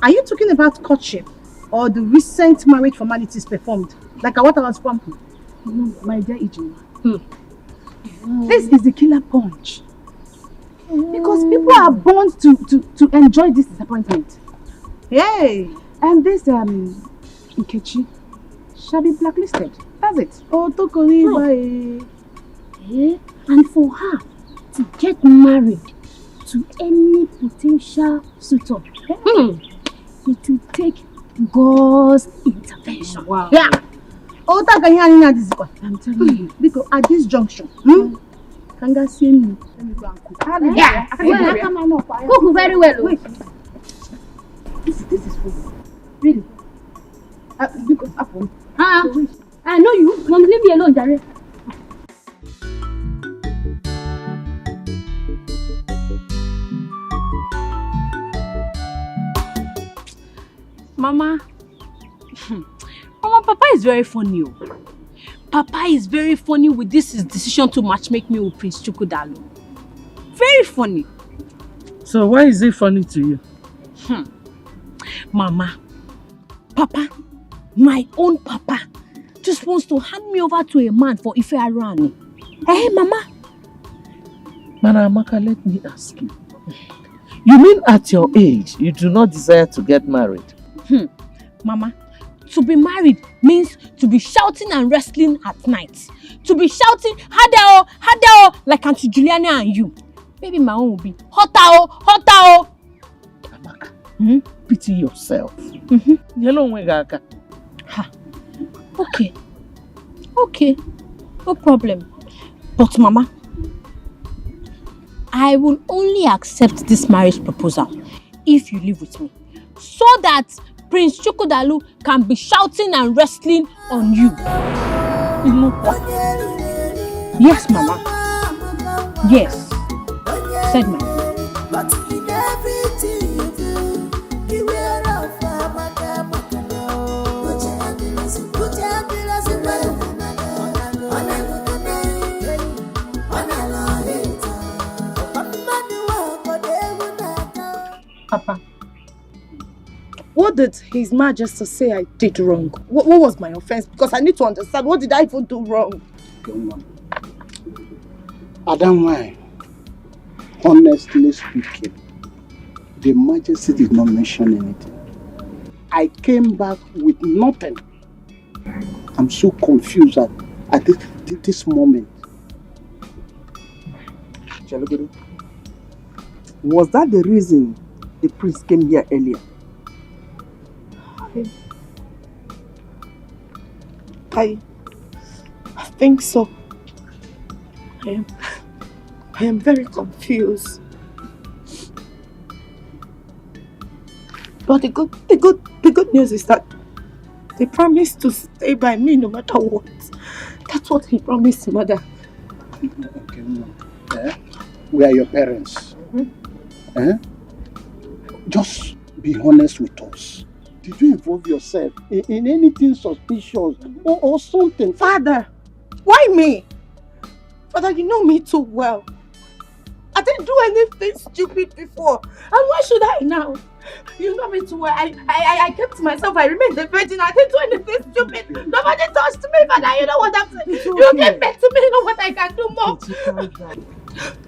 Speaker 6: are you talking about courtship or the recent marriage formalities performed? Like what I was from?
Speaker 13: No, my dear Ijoma. This is the killer punch. Because people are born to enjoy this disappointment.
Speaker 6: Hey!
Speaker 13: And this Nkechi shall be blacklisted. That's it.
Speaker 6: Oh, Tokori.
Speaker 2: And for her to get married to any potential suitor, it will take God's intervention.
Speaker 6: Wow. Yeah. Oh, I'm telling you. Because at this junction, Kanga see me.
Speaker 2: Yeah. Cook very well.
Speaker 13: Wait. This is food. Really? Because apple.
Speaker 2: I know you. Mom, leave me alone, Jare.
Speaker 17: Mama, Papa is very funny. Papa is very funny with this his decision to matchmake me with Prince Chukwudalu. Very funny.
Speaker 24: So why is it funny to you?
Speaker 17: Mama, Papa, my own Papa, just wants to hand me over to a man for Ife Arani. Hey, Mama.
Speaker 24: Amaka, let me ask you. You mean at your age, you do not desire to get married?
Speaker 17: Mama, to be married means to be shouting and wrestling at night. To be shouting, Hadao, Hadao, like Auntie Juliana and you. Maybe my own will be, Hotao, Hotao.
Speaker 24: Amaka, pity yourself.
Speaker 17: Okay, no problem. But Mama, I will only accept this marriage proposal if you live with me. So that Prince Chukwudalu can be shouting and wrestling on you. Yes, Mama. Yes. Said Mama.
Speaker 9: But in everything you do, beware of
Speaker 6: Papa, what did His Majesty say I did wrong? What was my offense? Because I need to understand, what did I even do wrong?
Speaker 14: Adam, why? Honestly speaking, the Majesty did not mention anything. I came back with nothing. I'm so confused at this moment.
Speaker 4: Chalogodo, was that the reason the priest came here earlier?
Speaker 6: I think so. I am very confused. But the good news is that they promised to stay by me no matter what. That's what he promised, Mother.
Speaker 14: Okay, we are your parents. Just be honest with us. Did you involve yourself in anything suspicious or something?
Speaker 22: Father, why me? Father, you know me too well. I didn't do anything stupid before. And why should I now? You know me too well. I kept to myself. I remained a virgin. I didn't do anything stupid. Nobody touched me, Father. You know what I'm saying?
Speaker 16: Okay.
Speaker 22: You gave back to me. You know what I can do more.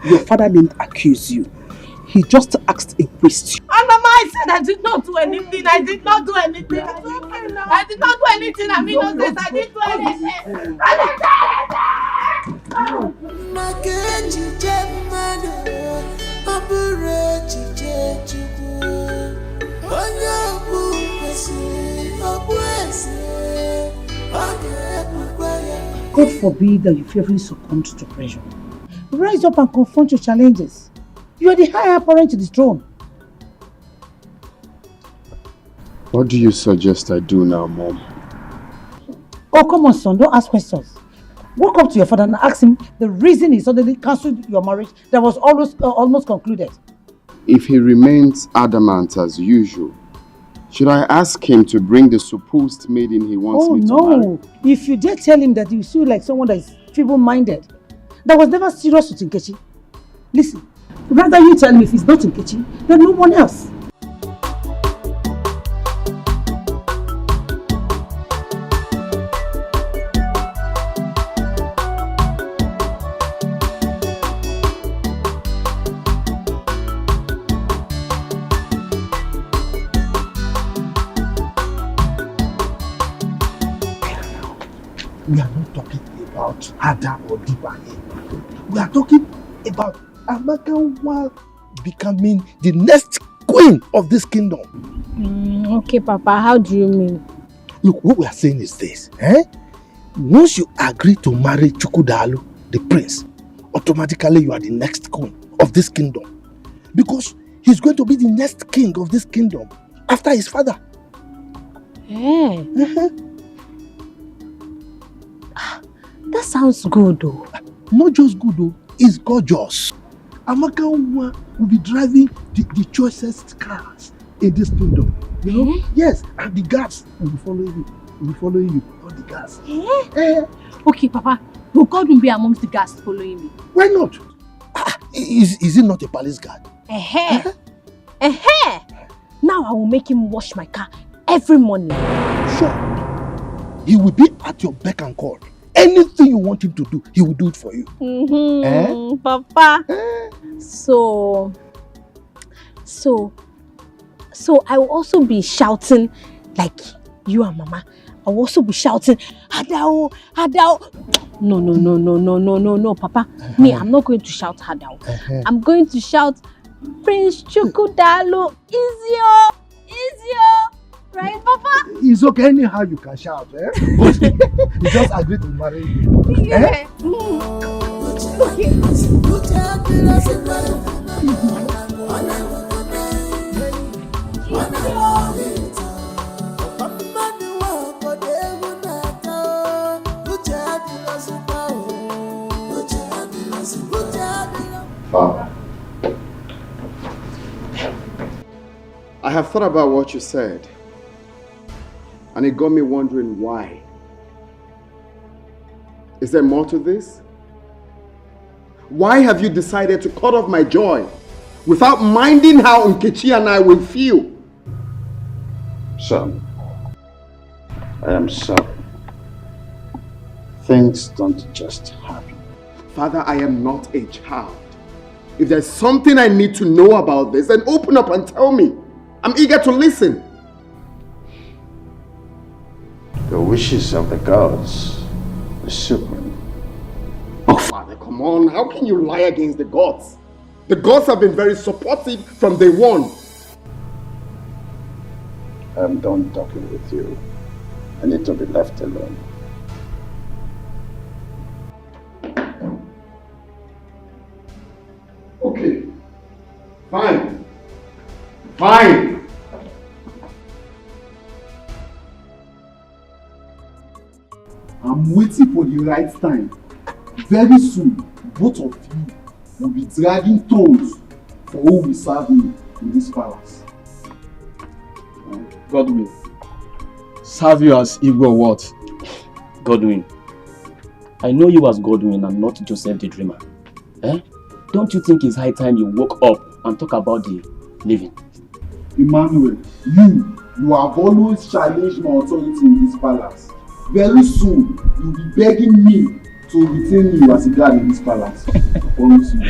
Speaker 16: Your father didn't accuse you. He just asked a question.
Speaker 22: And Mama, I said I did not do anything. I did not do anything. I did not do anything. I'm innocent. I didn't do anything. I didn't do
Speaker 16: God forbid that you fearfully succumb to pressure. Rise up and confront your challenges. You are the higher apparent to the throne.
Speaker 1: What do you suggest I do now, Mom?
Speaker 16: Oh, come on, son. Don't ask questions. Walk up to your father and ask him the reason he suddenly cancelled your marriage that was almost concluded.
Speaker 1: If he remains adamant as usual, should I ask him to bring the supposed maiden he wants me to marry?
Speaker 16: Oh, no. If you dare tell him that you feel like someone that is feeble-minded, that was never serious with Nkechi. Listen, rather you tell me if it's not Nkechi, then no one else.
Speaker 7: We are not talking about Ada or Dipa here. We are talking about Amaka becoming the next queen of this kingdom.
Speaker 2: Okay, Papa, how do you mean?
Speaker 7: Look, what we are saying is this. Once you agree to marry Chukwudalu, the prince, automatically you are the next queen of this kingdom. Because he's going to be the next king of this kingdom after his father.
Speaker 2: That sounds good though.
Speaker 7: Not just good though, it's gorgeous. Amaka will be driving the choicest cars in this kingdom. You know? Yes, and the guards will be following you. All the guards.
Speaker 2: Okay, Papa. Will God be amongst the guards following me?
Speaker 7: Why not? Is it not a palace guard?
Speaker 2: Now I will make him wash my car every morning.
Speaker 7: Sure. He will be at your beck and call. Anything you want him to do, he will do it for you.
Speaker 2: Papa. So I will also be shouting like you and Mama. I will also be shouting, Hadao, Hadao. No, Papa. Me, I'm not going to shout Hadao. I'm going to shout, Prince Chukwudalu, Izio. Right, Papa?
Speaker 7: It's okay anyhow you can shout, But you just agree to marry you.
Speaker 2: Yeah.
Speaker 1: Father, I have thought about what you said. And it got me wondering why. Is there more to this? Why have you decided to cut off my joy without minding how Nkechi and I will feel?
Speaker 12: Son, I am sorry. Things don't just happen.
Speaker 1: Father, I am not a child. If there's something I need to know about this, then open up and tell me. I'm eager to listen.
Speaker 12: The wishes of the gods is supreme.
Speaker 1: Oh, Father, come on. How can you lie against the gods? The gods have been very supportive from day one.
Speaker 12: I'm done talking with you. I need to be left alone.
Speaker 1: Okay. Fine. Fine.
Speaker 7: I'm waiting for the right time. Very soon, both of you will be dragging toes for who will serve me in this palace.
Speaker 23: God will. serve you as Igwe or what?
Speaker 5: Godwin, I know you as Godwin and not Joseph the Dreamer. Eh? Don't you think it's high time you woke up and talk about the living?
Speaker 11: Emmanuel, you have always challenged my authority in this palace. Very soon, you'll be begging me to retain you as a guard in this palace. I promise you.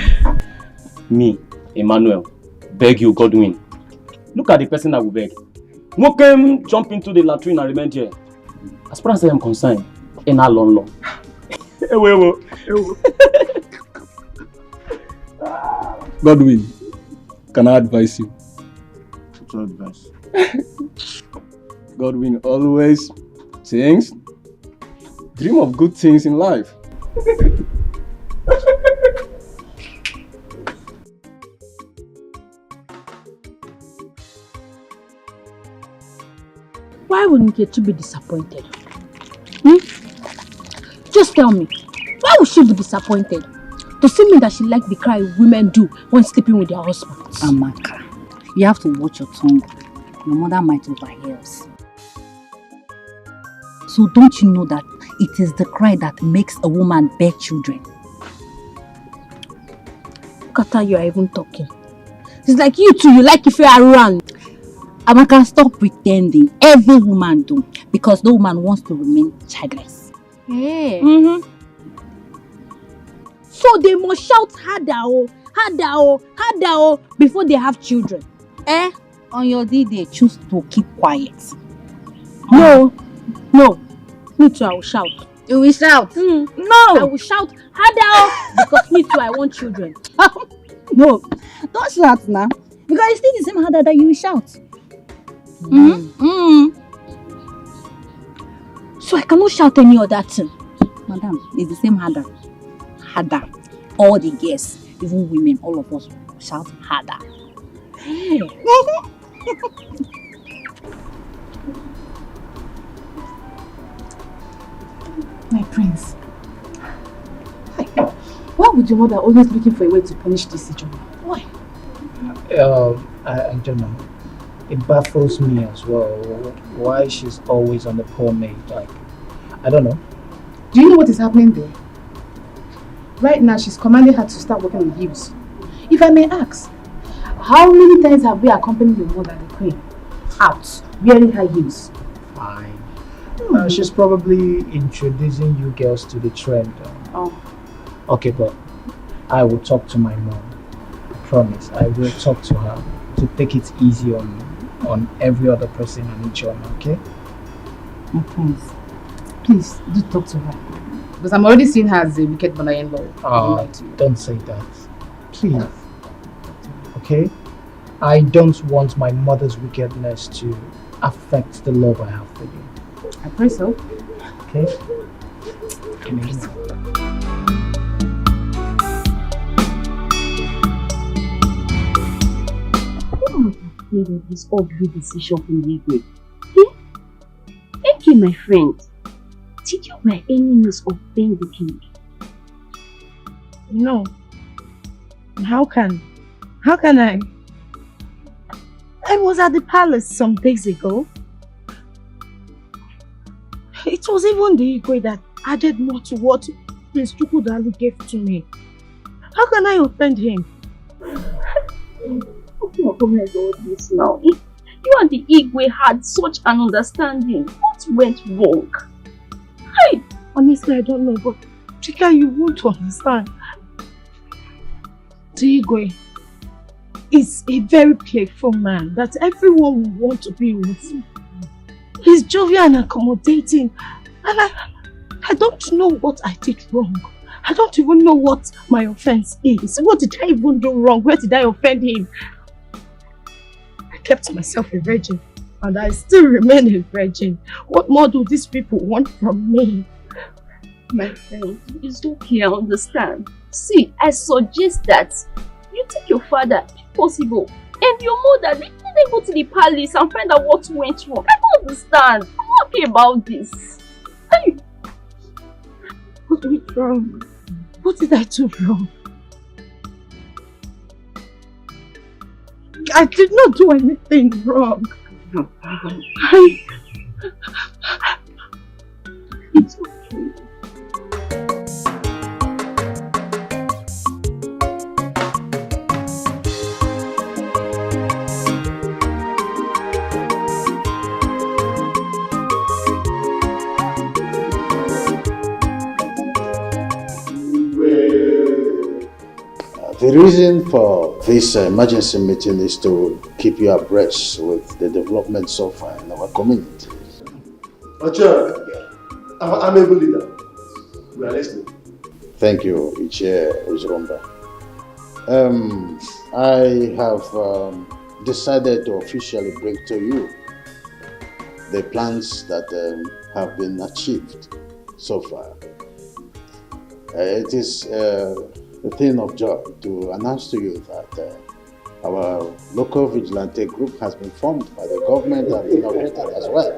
Speaker 5: Me, Emmanuel, beg you, Godwin. Look at the person I will beg. Who came jump into the latrine and remain here? As far as I am concerned, in a long.
Speaker 23: Godwin, can I advise you?
Speaker 11: What's your advice?
Speaker 23: Godwin always dream of good things in life.
Speaker 2: Why would Nkechi be disappointed? Just tell me, why would she be disappointed? Does it mean that she likes the cry women do when sleeping with their husbands?
Speaker 17: Amaka, you have to watch your tongue. Your mother might overhear us. So don't you know that it is the cry that makes a woman bear children?
Speaker 2: Look at how you are even talking. It's like you too, you like if you are around.
Speaker 17: Amaka, stop pretending. Every woman do, because no woman wants to remain childless.
Speaker 2: Yeah. So they must shout harder, before they have children.
Speaker 17: On your day, they choose to keep quiet.
Speaker 2: No. Me too, I will shout.
Speaker 17: You will shout?
Speaker 2: No. I will shout harder because me too, I want children.
Speaker 17: No, don't shout now. Because it's still the same harder that you will shout.
Speaker 2: So I cannot shout any other thing.
Speaker 17: Madam, it's the same harder. Harder. All the girls, even women, all of us shout harder.
Speaker 2: Hey.
Speaker 13: My prince. Hi. Why would your mother always looking for a way to punish this Ijeoma? Why?
Speaker 10: I don't know. It baffles me as well. Why she's always on the poor maid. Like, I don't know.
Speaker 13: Do you know what is happening there? Right now, she's commanding her to start working with heels. If I may ask, how many times have we accompanied your mother, the queen, out wearing high heels?
Speaker 10: Fine. She's probably introducing you girls to the trend. Okay, but I will talk to my mom. I promise. I will talk to her to take it easy on every other person and each other, okay?
Speaker 13: My prince, please do talk to her. Because I'm already seeing her as a wicked mother-in-law.
Speaker 10: Don't say that. Please. Okay? I don't want my mother's wickedness to affect the love I have for you.
Speaker 13: I pray so.
Speaker 10: Okay? Amen.
Speaker 18: Made of this ugly decision from Igwe. Okay, my friend, did you by any means offend the king?
Speaker 6: No. How can I? I was at the palace some days ago. It was even the Igwe that added more to what Prince Chukwudalu gave to me. How can I offend him?
Speaker 18: All this now. You and the Igwe had such an understanding. What went wrong?
Speaker 6: Hey, honestly, I don't know, but Chika, you won't understand. The Igwe is a very playful man that everyone will want to be with. He's jovial and accommodating, and I don't know what I did wrong. I don't even know what my offense is. What did I even do wrong? Where did I offend him? I kept myself a virgin, and I still remain a virgin. What more do these people want from me?
Speaker 18: My friend, it's okay, I understand. See, I suggest that you take your father, if possible, and your mother, let them go to the palace and find out what went wrong. I don't understand. I'm not happy about this. Hey.
Speaker 6: What went wrong? What did I do wrong? I did not do anything wrong.
Speaker 18: It's okay.
Speaker 12: The reason for this emergency meeting is to keep you abreast with the development so far in our community.
Speaker 7: Ocha, I'm able leader. We are listening.
Speaker 12: Thank you, Ichie Uzrumba. I have decided to officially bring to you the plans that have been achieved so far. It is a thing of joy to announce to you that our local vigilante group has been formed by the government and inaugurated as well.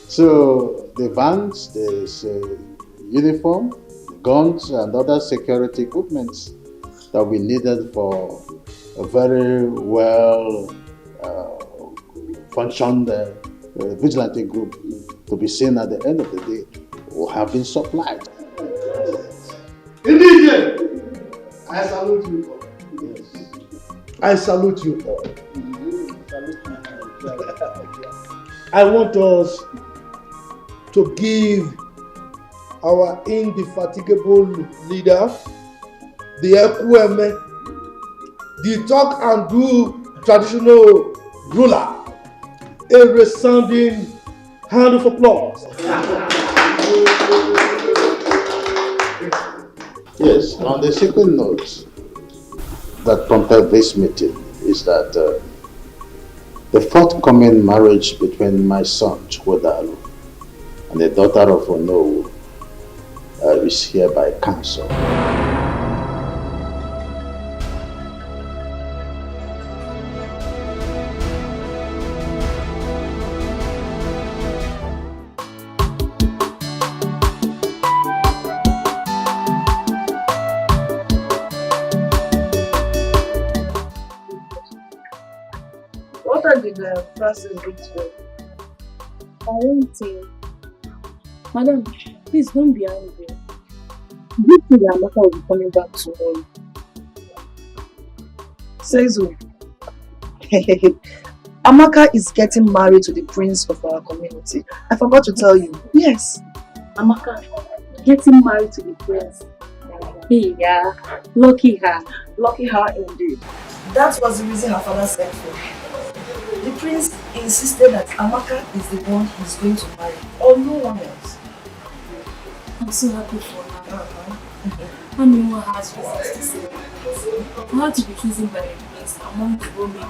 Speaker 12: So the vans, the uniform, the guns and other security equipment that we needed for a very well functioned vigilante group to be seen at the end of the day will have been supplied.
Speaker 7: Indeed, I salute you all. Yes. I salute you all. I want us to give our indefatigable leader, the Ekweme, the talk and do traditional ruler, a resounding hand of applause.
Speaker 12: Yes, on the second note that prompted this meeting is that the forthcoming marriage between my son Chukwodalu and the daughter of Onowu is hereby cancelled.
Speaker 6: What are the Francis reach you?
Speaker 2: I won't tell. Madam, please don't be angry. Do you think that Amaka will be coming back tomorrow?
Speaker 6: Says who? Amaka is getting married to the prince of our community. I forgot to tell you. Yes.
Speaker 2: Amaka, getting married to the prince. Hey, yeah. Lucky her.
Speaker 6: Lucky her indeed. That was the reason her father sent for. The prince insisted that Amaka is the one he's going to marry, or no one else.
Speaker 2: I'm so happy for her. I mean, what has reasons to say. I had to be chosen by the prince among the women.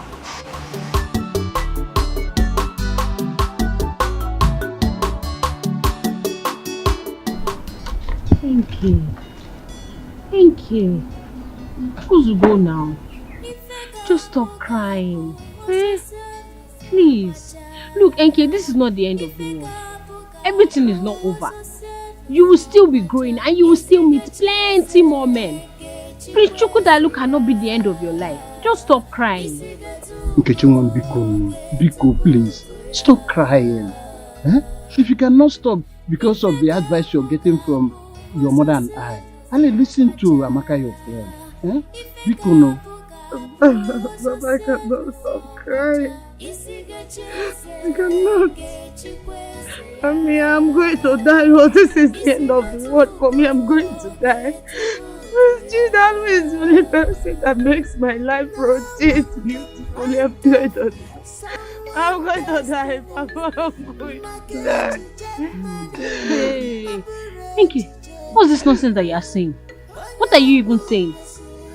Speaker 17: Thank you. Thank you. Who's to go now? Just stop crying. Eh? Please. Look, Enke, this is not the end of the world. Everything is not over. You will still be growing and you will still meet plenty more men. Prince Chukwodalu cannot be the end of your life. Just stop crying.
Speaker 14: Nkechimwan, Biko, please, stop crying. Eh? If you cannot stop because of the advice you're getting from your mother and I listen to Amaka, your friend. Eh? Biko, no.
Speaker 6: But I cannot stop crying. I cannot. I mean, I'm going to die. Oh, this is the end of the world for me. I'm going to die. Chukwodalu is the only person that makes my life rotate beautifully. I'm going to die. Papa, I'm going to die.
Speaker 17: Hey, Enke, what's this nonsense that you are saying? What are you even saying?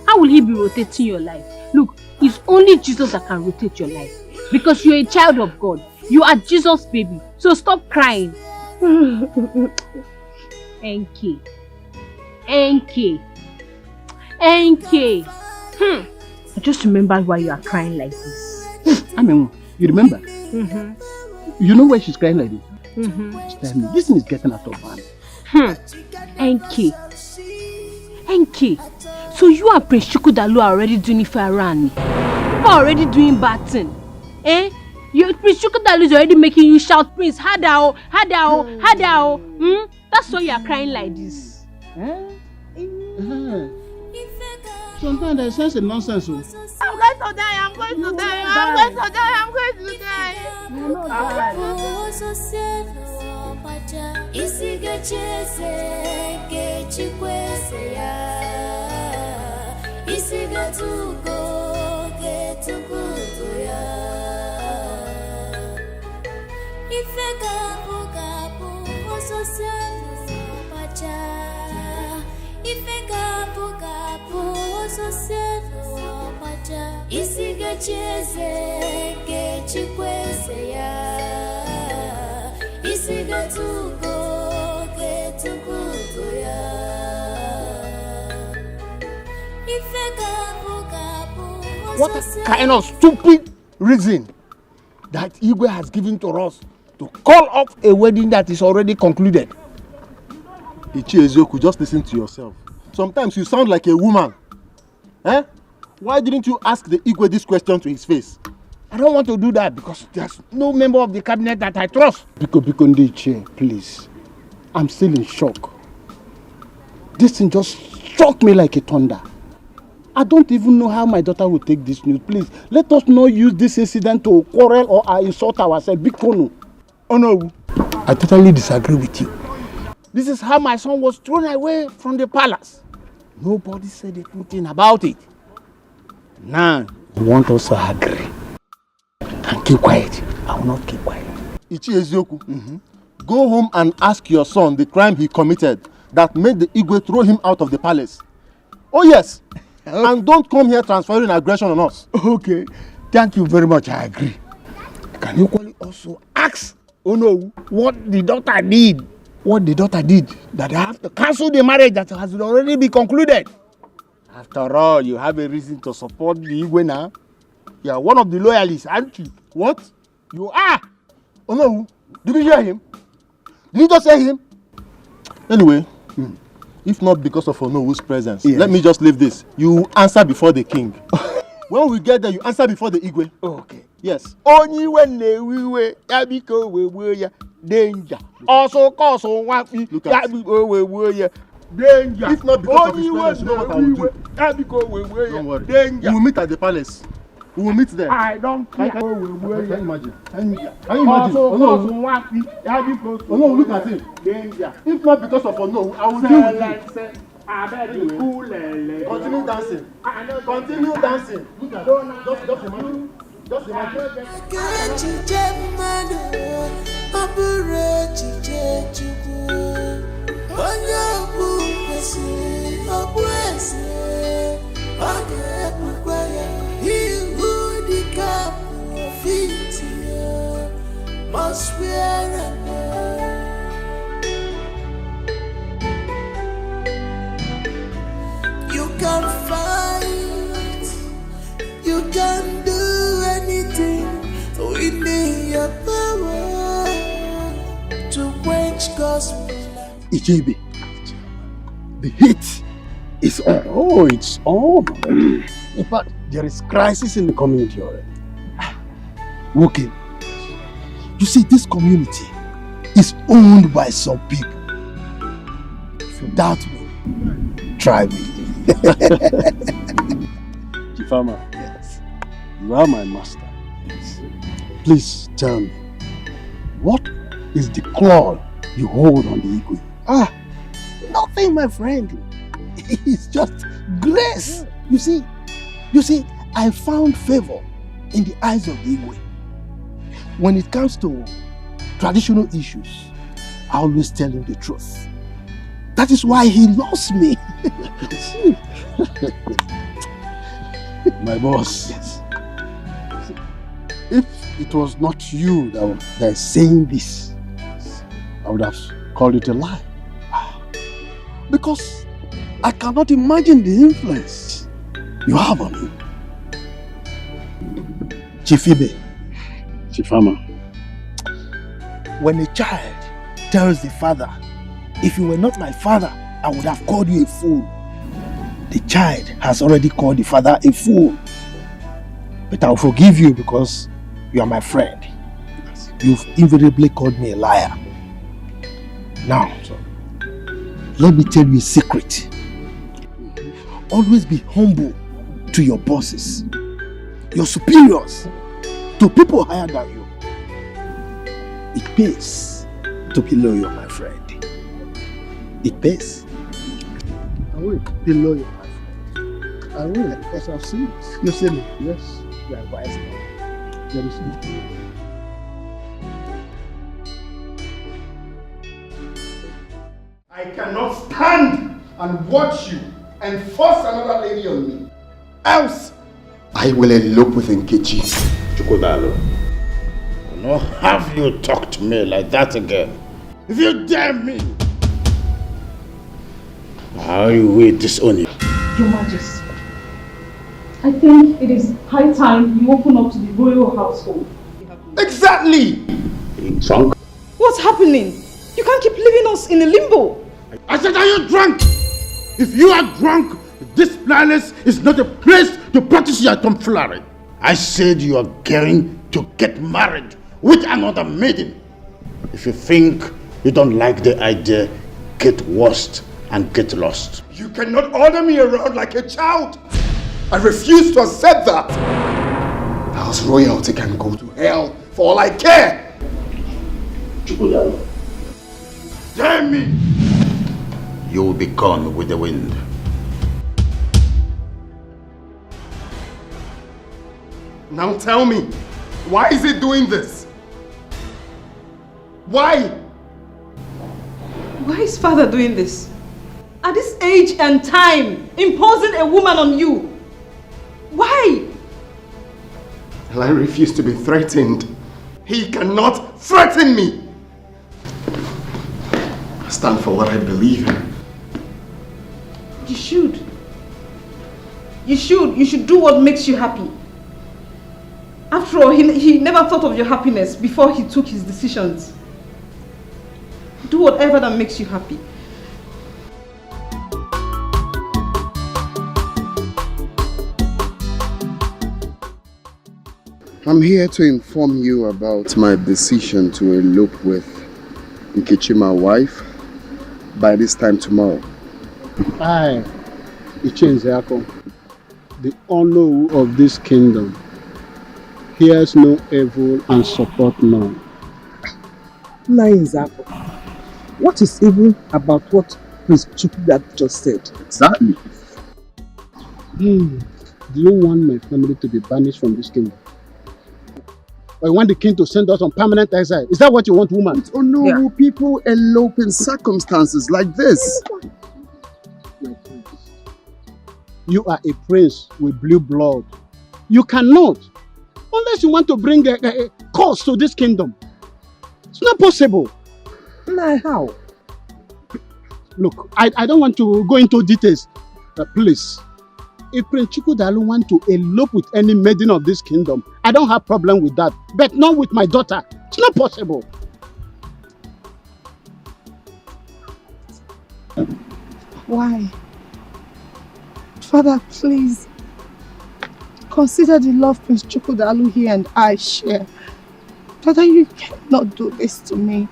Speaker 17: How will he be rotating your life? Look, it's only Jesus that can rotate your life. Because you're a child of God. You are Jesus' baby. So stop crying. Enke. I just remembered why you are crying like this.
Speaker 14: I mean, you remember?
Speaker 17: Mm-hmm.
Speaker 14: You know why she's crying like this?
Speaker 17: Mm-hmm.
Speaker 14: Tell me, this thing is getting out of hand.
Speaker 17: Enke. So you and Prince Chukwodalu are already doing it for Arani. You are already doing bad thing. Eh?
Speaker 2: Prince Chukwudalo is already making you shout, Prince, Hadao, Hadao, Hadao. That's why you are crying like this.
Speaker 14: Sometimes there's sense in nonsense.
Speaker 22: I'm going to die, I'm going to die, I'm going to die, I'm going to die.
Speaker 14: What kind of stupid reason that Igwe has given to us to call off a wedding that is already concluded?
Speaker 7: Ichiezoku, just listen to yourself. Sometimes you sound like a woman. Eh? Why didn't you ask the Igwe this question to his face?
Speaker 14: I don't want to do that because there's no member of the cabinet that I trust. Biko Ndiche, please. I'm still in shock. This thing just struck me like a thunder. I don't even know how my daughter will take this news. Please, let us not use this incident to quarrel or insult ourselves. Bikono. Oh no, I totally disagree with you. This is how my son was thrown away from the palace. Nobody said anything about it. Now, you want us to agree and keep quiet. I will not keep quiet.
Speaker 7: Ichiezoku, go home and ask your son the crime he committed that made the Igwe throw him out of the palace. Oh yes, and don't come here transferring aggression on us.
Speaker 14: Okay, thank you very much. I agree. Can you also ask Ono what the daughter did? What the daughter did that I have to cancel the marriage that has already been concluded. After all, you have a reason to support the Igwe now. You are one of the loyalists, aren't you?
Speaker 7: What?
Speaker 14: You are.
Speaker 7: Oh no, did you hear him? Did you just say him? Anyway, if not because of Onowu's presence, let me just leave this. You answer before the king. When we get there, you answer before the Igwe.
Speaker 14: Okay.
Speaker 7: Yes.
Speaker 14: Only when they we Yabiko we danger. Also cause on one Yabiko we danger.
Speaker 7: If not because of his presence, you know what I will do.
Speaker 14: Yabiko we
Speaker 7: Don't worry.
Speaker 14: danger.
Speaker 7: We will meet at the palace. We will meet there.
Speaker 14: I don't care.
Speaker 7: Can you imagine? Can you imagine?
Speaker 14: Also
Speaker 7: Oh no,
Speaker 14: cause on one Yabiko.
Speaker 7: oh no, look at him.
Speaker 14: Danger.
Speaker 7: If not because of Ono, I will deal with you. Continue dancing. Continue dancing. Look at just imagine. Just imagine.
Speaker 9: Must wear you can fight, you can do anything within your power to quench gospel.
Speaker 14: Ichebe, the heat is on. Oh, it's on. In fact, there is crisis in the community already. Okay. You see, this community is owned by some people. If you doubt me, try me.
Speaker 7: Chifama, yes. You are my master.
Speaker 14: Yes. Please tell me, what is the claw you hold on the Igwe? Nothing, my friend. It's just grace. You see, I found favor in the eyes of the Igwe. When it comes to traditional issues, I always tell him the truth. That is why he loves me.
Speaker 7: My boss.
Speaker 14: Yes. If it was not you that is saying this, I would have called it a lie. Because I cannot imagine the influence you have on him. Chifibe.
Speaker 7: Chifama.
Speaker 14: When a child tells the father, if you were not my father, I would have called you a fool. The child has already called the father a fool. But I'll forgive you because
Speaker 7: You are my friend. You've invariably called me a liar. Now, let me tell you a secret. Always be humble to your bosses, your superiors, to people higher than you. It pays to be loyal, my friend. It pays. I will be loyal, my friend. I will, because I've seen it. You see me? Yes, you are wise now. Very soon. I cannot stand and watch you and force another lady on me. Else,
Speaker 19: I will elope with Nkechi.
Speaker 12: Chukwudalo, I will not have you talk to me like that again. If you dare me, I will disown you.
Speaker 3: Your Majesty, I think it is high time you open up to the royal household.
Speaker 7: Exactly!
Speaker 12: Drunk?
Speaker 3: What's happening? You can't keep leaving us in a limbo.
Speaker 7: I said, are you drunk? If you are drunk, this palace is not a place to practice your tomfoolery.
Speaker 12: I said you are going to get married with another maiden. If you think you don't like the idea, get worst and get lost.
Speaker 7: You cannot order me around like a child. I refuse to accept that.
Speaker 19: House royalty can go to hell for all I care.
Speaker 7: Damn me!
Speaker 12: You will be gone with the wind.
Speaker 7: Now tell me, why is it doing this? Why?
Speaker 3: Why is father doing this? At this age and time, imposing a woman on you. Why?
Speaker 7: Well, I refuse to be threatened. He cannot threaten me. I stand for what I believe in.
Speaker 3: You should. You should do what makes you happy. After all, he never thought of your happiness before he took his decisions. Do whatever that makes you happy.
Speaker 1: I'm here to inform you about my decision to elope with Nkechi, my wife, by this time tomorrow.
Speaker 14: I, Ichenzeako, the honor of this kingdom, hears no evil and support none.
Speaker 4: Nainzako, what is evil about what Prince Chukwudalo just said?
Speaker 1: Exactly.
Speaker 14: Do you want my family to be banished from this kingdom? Or you want the king to send us on permanent exile? Is that what you want, woman?
Speaker 1: Oh no, people elope in circumstances like this.
Speaker 14: You are a prince with blue blood. You cannot. Unless you want to bring a curse to this kingdom. It's not possible.
Speaker 4: Nah, how?
Speaker 14: Look, I don't want to go into details. Please. If Prince Chukwudalo want to elope with any maiden of this kingdom, I don't have problem with that. But not with my daughter. It's not possible.
Speaker 6: Why? Father, please. Consider the love Prince Chukwudalo here and I share. Father, you cannot do this to me.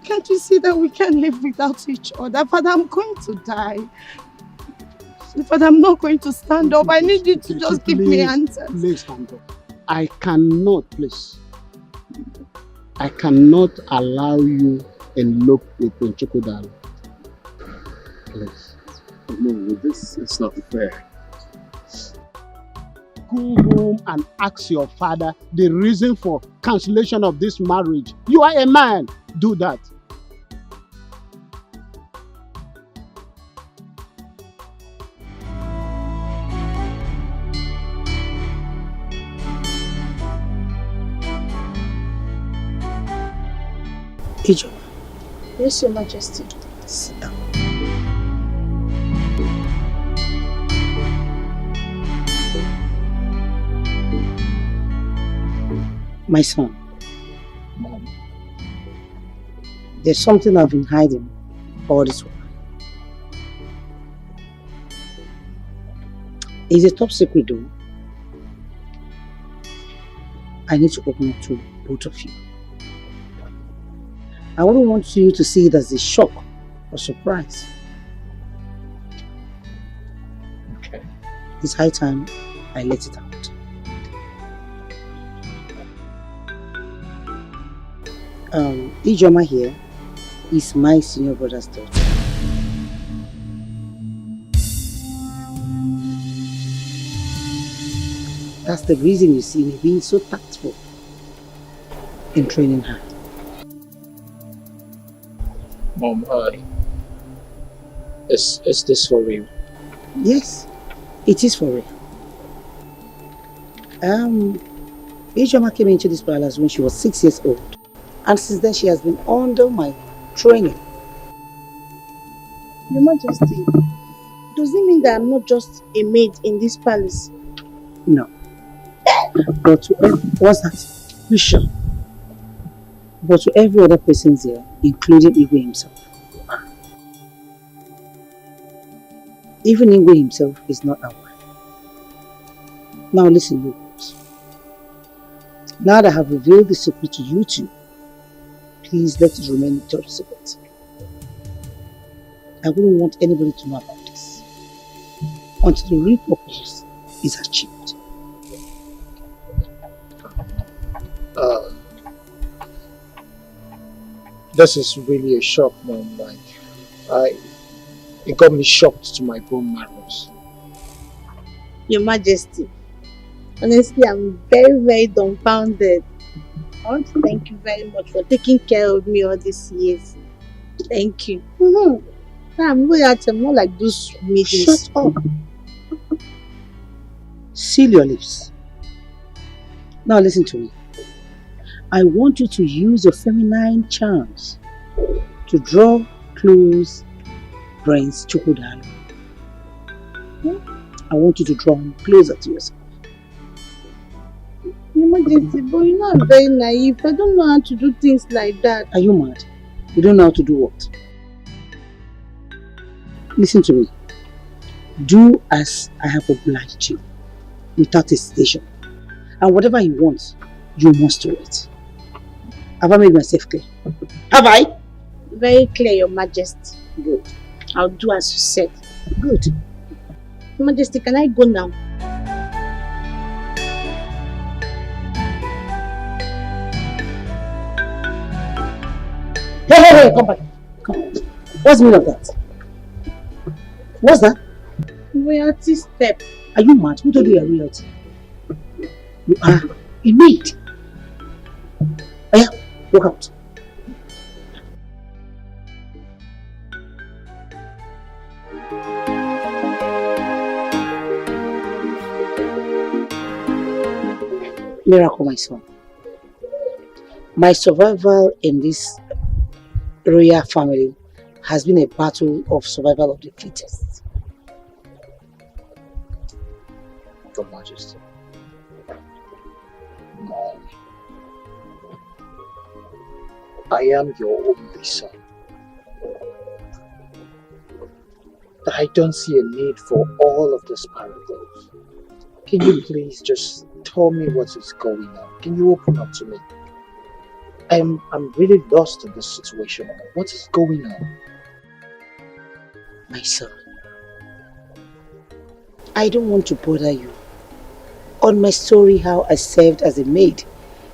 Speaker 6: Can't you see that we can't live without each other? Father, I'm going to die. Father, I'm not going to stand up. I need you to just give me answers.
Speaker 14: Please stand up. I cannot, please. I cannot allow you elope with Prince Chukwudalo. Please.
Speaker 1: No, this is not fair.
Speaker 14: Go home and ask your father the reason for cancellation of this marriage. You are a man. Do that.
Speaker 4: Ijo.
Speaker 6: Yes, Your Majesty. Sit down.
Speaker 4: My son. Mom. There's something I've been hiding all this while. It's a top secret though.
Speaker 16: I need to open up to both of you. I wouldn't want you to see it as a shock or surprise.
Speaker 10: Okay.
Speaker 16: It's high time I let it out. Ijoma here is my senior brother's daughter. That's the reason you see me being so tactful in training her.
Speaker 10: Mom, is this for real?
Speaker 16: Yes, it is for real. Ijoma came into this palace when she was 6 years old, and since then she has been under my training.
Speaker 6: Your Majesty, does it mean that I'm not just a maid in this palace?
Speaker 16: No. But to what's that? You sure? But to every other person there, including Igwe himself. Even Igwe himself is not aware. Now listen, you girls. Now that I have revealed the secret to you two, please let it remain top secret. I wouldn't want anybody to know about this until the real purpose is achieved.
Speaker 10: This is really a shock, Mom. It got me shocked to my bone marrows.
Speaker 6: Your Majesty, honestly, I'm very, very dumbfounded. I want to thank you very much for taking care of me all these years. Thank you. I'm not like those meetings.
Speaker 16: Shut up. Seal your lips. Now listen to me. I want you to use your feminine charms to draw close Prince Chukwudalu. I want you to draw him closer to yourself.
Speaker 6: Your Majesty, but you know I'm very naive. I don't know how to do things like that.
Speaker 16: Are you mad? You don't know how to do what? Listen to me. Do as I have obliged you, without hesitation. And whatever he wants, you must do it. Have I made myself clear? Have I?
Speaker 6: Very clear, Your Majesty.
Speaker 16: Good.
Speaker 6: I'll do as you said.
Speaker 16: Good.
Speaker 6: Your Majesty, can I go now?
Speaker 16: Hey, come back. Come on. What's the meaning of that? What's that?
Speaker 6: Royalty step.
Speaker 16: Are you mad? Who told you you're royalty? You are a maid. Oh yeah, walk out. Miracle, my son. My survival in this royal family has been a battle of survival of the fittest.
Speaker 10: Your Majesty. Mom. I am your only son. I don't see a need for all of this parables. Can you please just tell me what is going on? Can you open up to me? I'm really lost in this situation. What is going on?
Speaker 16: My son, I don't want to bother you on my story how I served as a maid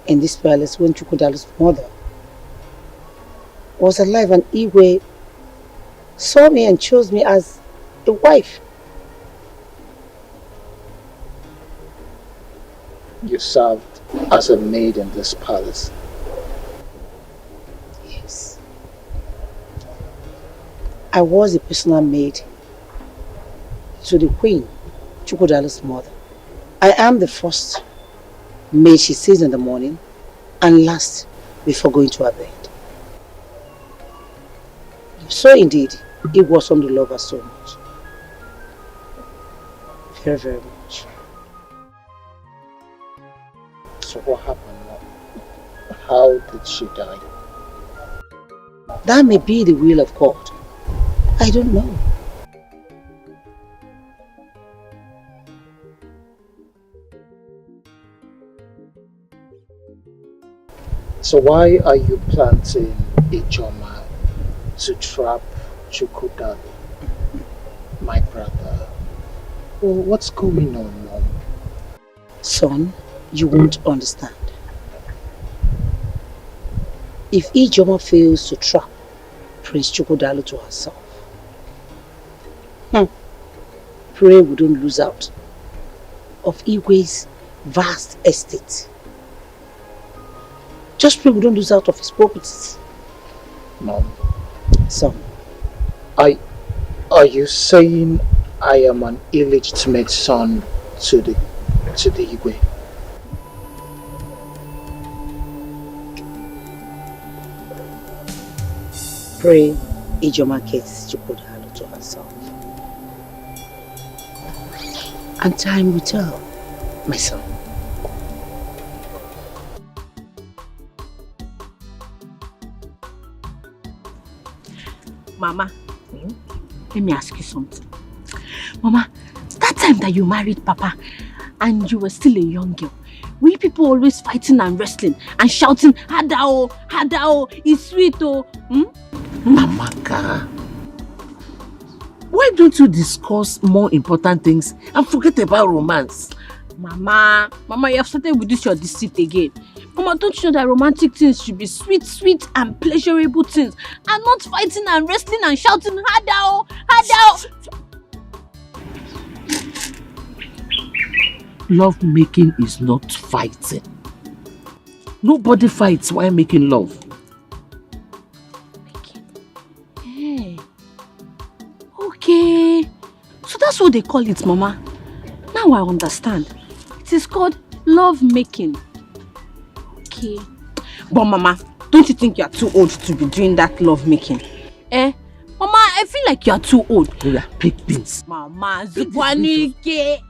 Speaker 16: in this palace when Chukwudalu's mother was alive and Igwe saw me and chose me as a wife.
Speaker 10: You served as a maid in this palace.
Speaker 16: Yes. I was a personal maid to the Queen, Chukwudalu's mother. I am the first maid she sees in the morning and last before going to her bed. So indeed, it was on to love her so much. Very, very much.
Speaker 10: So what happened now? How did she die?
Speaker 16: That may be the will of God. I don't know.
Speaker 10: So why are you planting a Joma to trap Chukwudalo, my brother? Well, what's going on, Mom?
Speaker 8: Son, you won't understand. If Ijoma fails to trap Prince Chukwudalo to herself, pray we don't lose out of Igwe's vast estate. Just pray we don't lose out of his properties.
Speaker 10: Mom.
Speaker 8: Son.
Speaker 10: Are you saying I am an illegitimate son to the Igwe?
Speaker 8: Pray Ijoma gets Chukwudalo to herself. And time will tell, my son.
Speaker 17: Mama, let me ask you something. Mama, that time that you married Papa and you were still a young girl, we people always fighting and wrestling and shouting, Hadao, Hadao, it's sweet oh.
Speaker 24: Amaka, why don't you discuss more important things and forget about romance?
Speaker 17: Mama, you have started with this your deceit again. Mama, don't you know that romantic things should be sweet, sweet and pleasurable things and not fighting and wrestling and shouting, Hadao, Hadao.
Speaker 24: Love making is not fighting. Nobody fights while making love.
Speaker 17: Hey. Okay. So that's what they call it, Mama. Now I understand. It is called love making. Okay. But Mama, don't you think you are too old to be doing that love making? Mama, I feel like you are too old.
Speaker 24: Yeah, pick things.
Speaker 17: Mama, Zukwanike.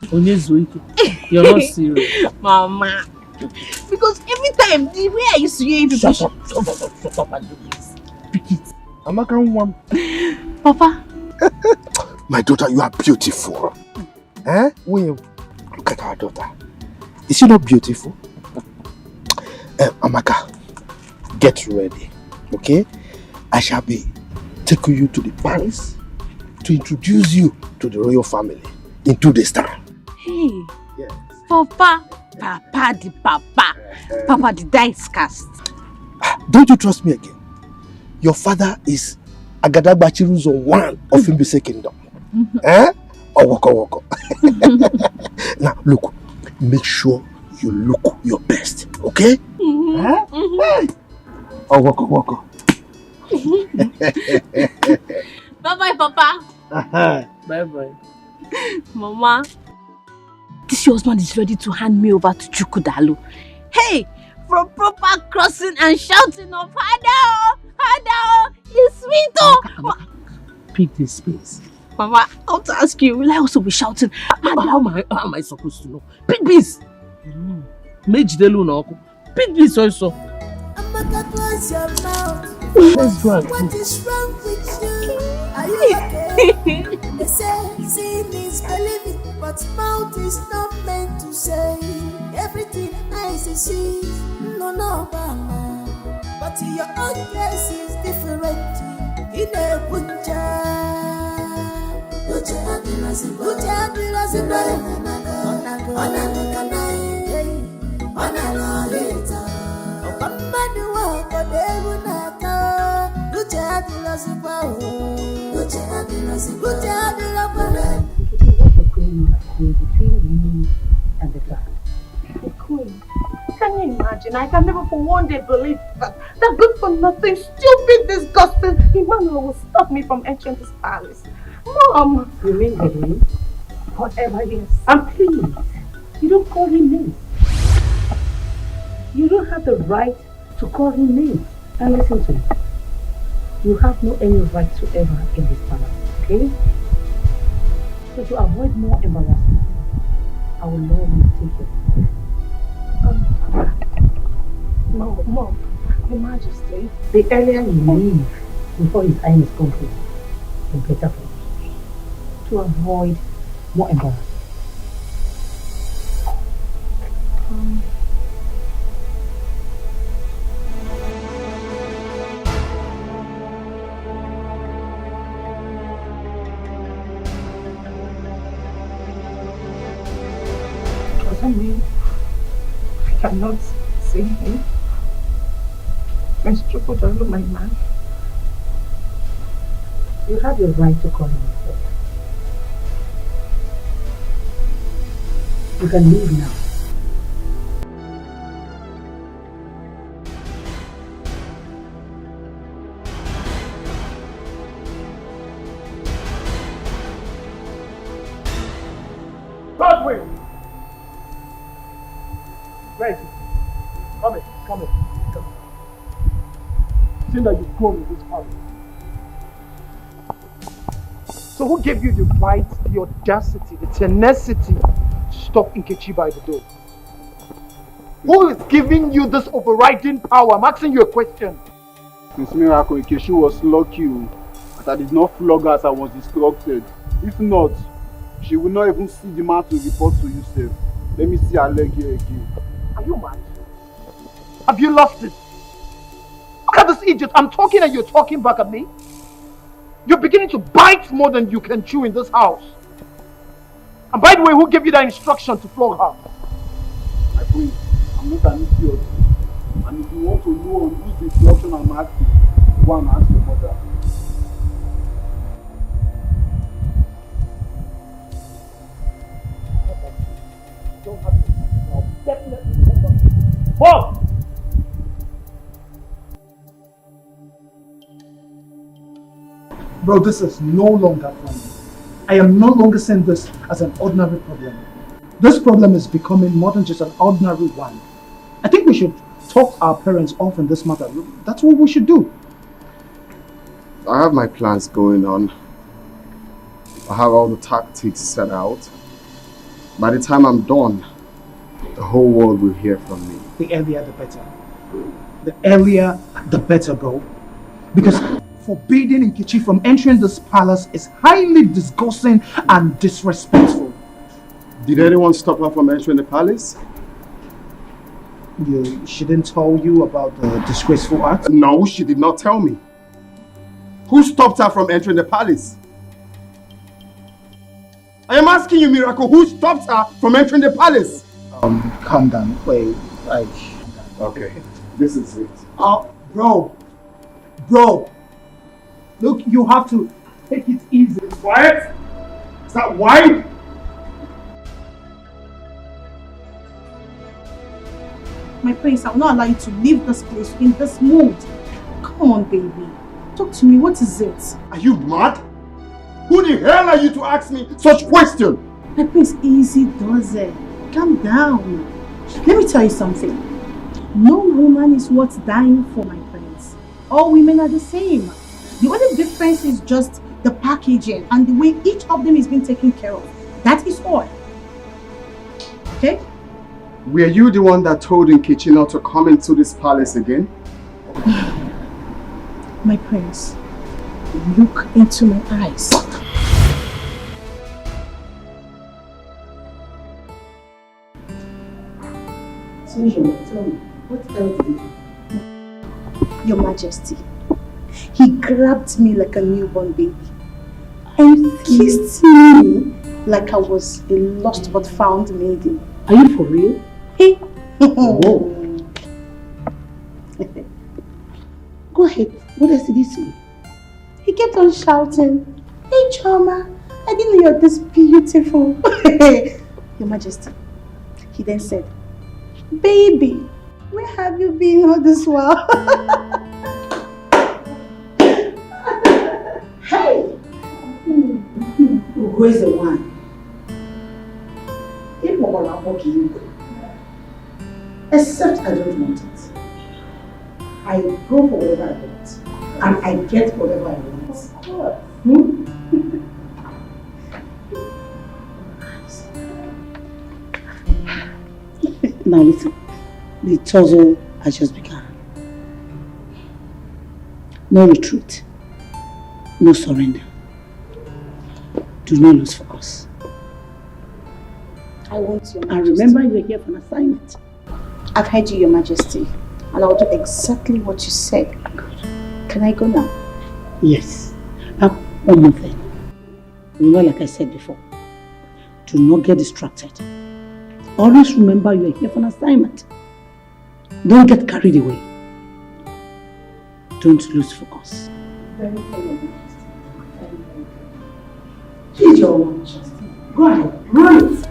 Speaker 24: You're not serious.
Speaker 17: Mama. Because every time, the way I used to hear you people...
Speaker 24: Shut up and do this. Pick it.
Speaker 7: Amaka Nwam.
Speaker 17: Papa.
Speaker 7: My daughter, you are beautiful. William, look at our daughter. Is she not beautiful? Amaka, get ready, okay? I shall be taking you to the palace to introduce you to the royal family in 2 days' time.
Speaker 17: Hey, yes. Papa the dice cast.
Speaker 7: Don't you trust me again? Your father is Agadagba Chiruzo one of Imbise Kingdom. Owoko. Now look, make sure you look your best, okay? Owoko.
Speaker 17: Bye-bye, Papa.
Speaker 24: Bye-bye.
Speaker 17: Mama, this your husband is ready to hand me over to Chukwudalo. Hey, from proper crossing and shouting of Hadao, it's sweet oh.
Speaker 24: Pick this space.
Speaker 17: Mama, I want to ask you, will I also be shouting?
Speaker 24: How am I supposed to know? Pick this. Pick this also.
Speaker 9: Amaka, close your mouth.
Speaker 24: Let's go.
Speaker 9: What is wrong with you? Are you okay? They say seeing is believing, but mouth is not meant to say. Everything eyes is see. No, mama. But your own case is different. In a punja.
Speaker 22: Can you imagine? I can never for one day believe that good for nothing, stupid, disgusting Emmanuel will stop me from entering this palace. Mom!
Speaker 16: Remain with him. Whatever it is. And please, you don't call him names. You don't have the right to call him names. And listen to me. You have no any right whatsoever in this palace, okay? So to avoid more embarrassment, I will love you to take it. Mom, Your Majesty, the earlier you leave before His Highness comes here, the better for you. To avoid more embarrassment. cannot see him. I struggled all my man. You have your right to call him a friend. You can leave now.
Speaker 7: Godwin! Where is he? Come in, come in, come in. Seeing that you've grown in this house. So who gave you the right, the audacity, the tenacity to stop Nkechi by the door? Who is giving you this overriding power? I'm asking you a question.
Speaker 11: Miss Miracle, Nkechi was lucky that I did not flog her as I was instructed. If not, she will not even see the man to report to you, sir. Let me see her leg here again.
Speaker 7: Are you mad? Have you lost it? Look at this idiot. I'm talking and you're talking back at me. You're beginning to bite more than you can chew in this house. And by the way, who gave you that instruction to flog her?
Speaker 11: My friend, I'm not an idiot. And if you want to know on whose instruction I'm asking, go and ask your mother.
Speaker 7: Don't have to. I'll definitely come back. Mom!
Speaker 10: Bro, this is no longer funny. I am no longer seeing this as an ordinary problem. This problem is becoming more than just an ordinary one. I think we should talk our parents off in this matter. That's what we should do.
Speaker 1: I have my plans going on. I have all the tactics set out. By the time I'm done, the whole world will hear from me.
Speaker 10: The earlier the better. The earlier the better, bro. Because forbidding Nkechi from entering this palace is highly disgusting and disrespectful.
Speaker 1: Did anyone stop her from entering the palace?
Speaker 10: She didn't tell you about the disgraceful act?
Speaker 1: No, she did not tell me. Who stopped her from entering the palace? I am asking you, Miracle, who stopped her from entering the palace?
Speaker 10: Calm down. Wait,
Speaker 1: okay, this is it.
Speaker 10: Bro. Look, you have to take it easy.
Speaker 7: Quiet! Is that why?
Speaker 6: My prince, I will not allow you to leave this place in this mood. Come on, baby. Talk to me. What is it?
Speaker 1: Are you mad? Who the hell are you to ask me such question?
Speaker 6: My prince, easy does it. Calm down. Let me tell you something. No woman is worth dying for, my prince. All women are the same. The only difference is just the packaging and the way each of them is being taken care of. That is all. Okay?
Speaker 1: Were you the one that told Nkechi not to come into this palace again?
Speaker 6: My prince, look into my eyes.
Speaker 8: Tell me, what else did you do?
Speaker 6: Your Majesty, he grabbed me like a newborn baby and kissed me like I was a lost but found maiden.
Speaker 8: Are you for real?
Speaker 6: Hey.
Speaker 8: Oh. Go ahead. What else did he say?
Speaker 6: He kept on shouting, "Hey Choma, I didn't know you're this beautiful." Your Majesty, he then said, "Baby, where have you been all this while?"
Speaker 8: Hey! Who is the one? Except I don't want it. I go for whatever I want. And I get whatever I want. Of course. Now listen, the tussle has just begun. No retreat. No surrender. Do not lose focus.
Speaker 6: I want your Majesty.
Speaker 8: And remember, you're here for an assignment.
Speaker 6: I've heard you, Your Majesty, and I'll do exactly what you said. Can I go now?
Speaker 8: Yes. Now, one more thing. Remember, like I said before, do not get distracted. Always remember you're here for an assignment. Don't get carried away. Don't lose focus. Here's your watch. Go ahead, run it.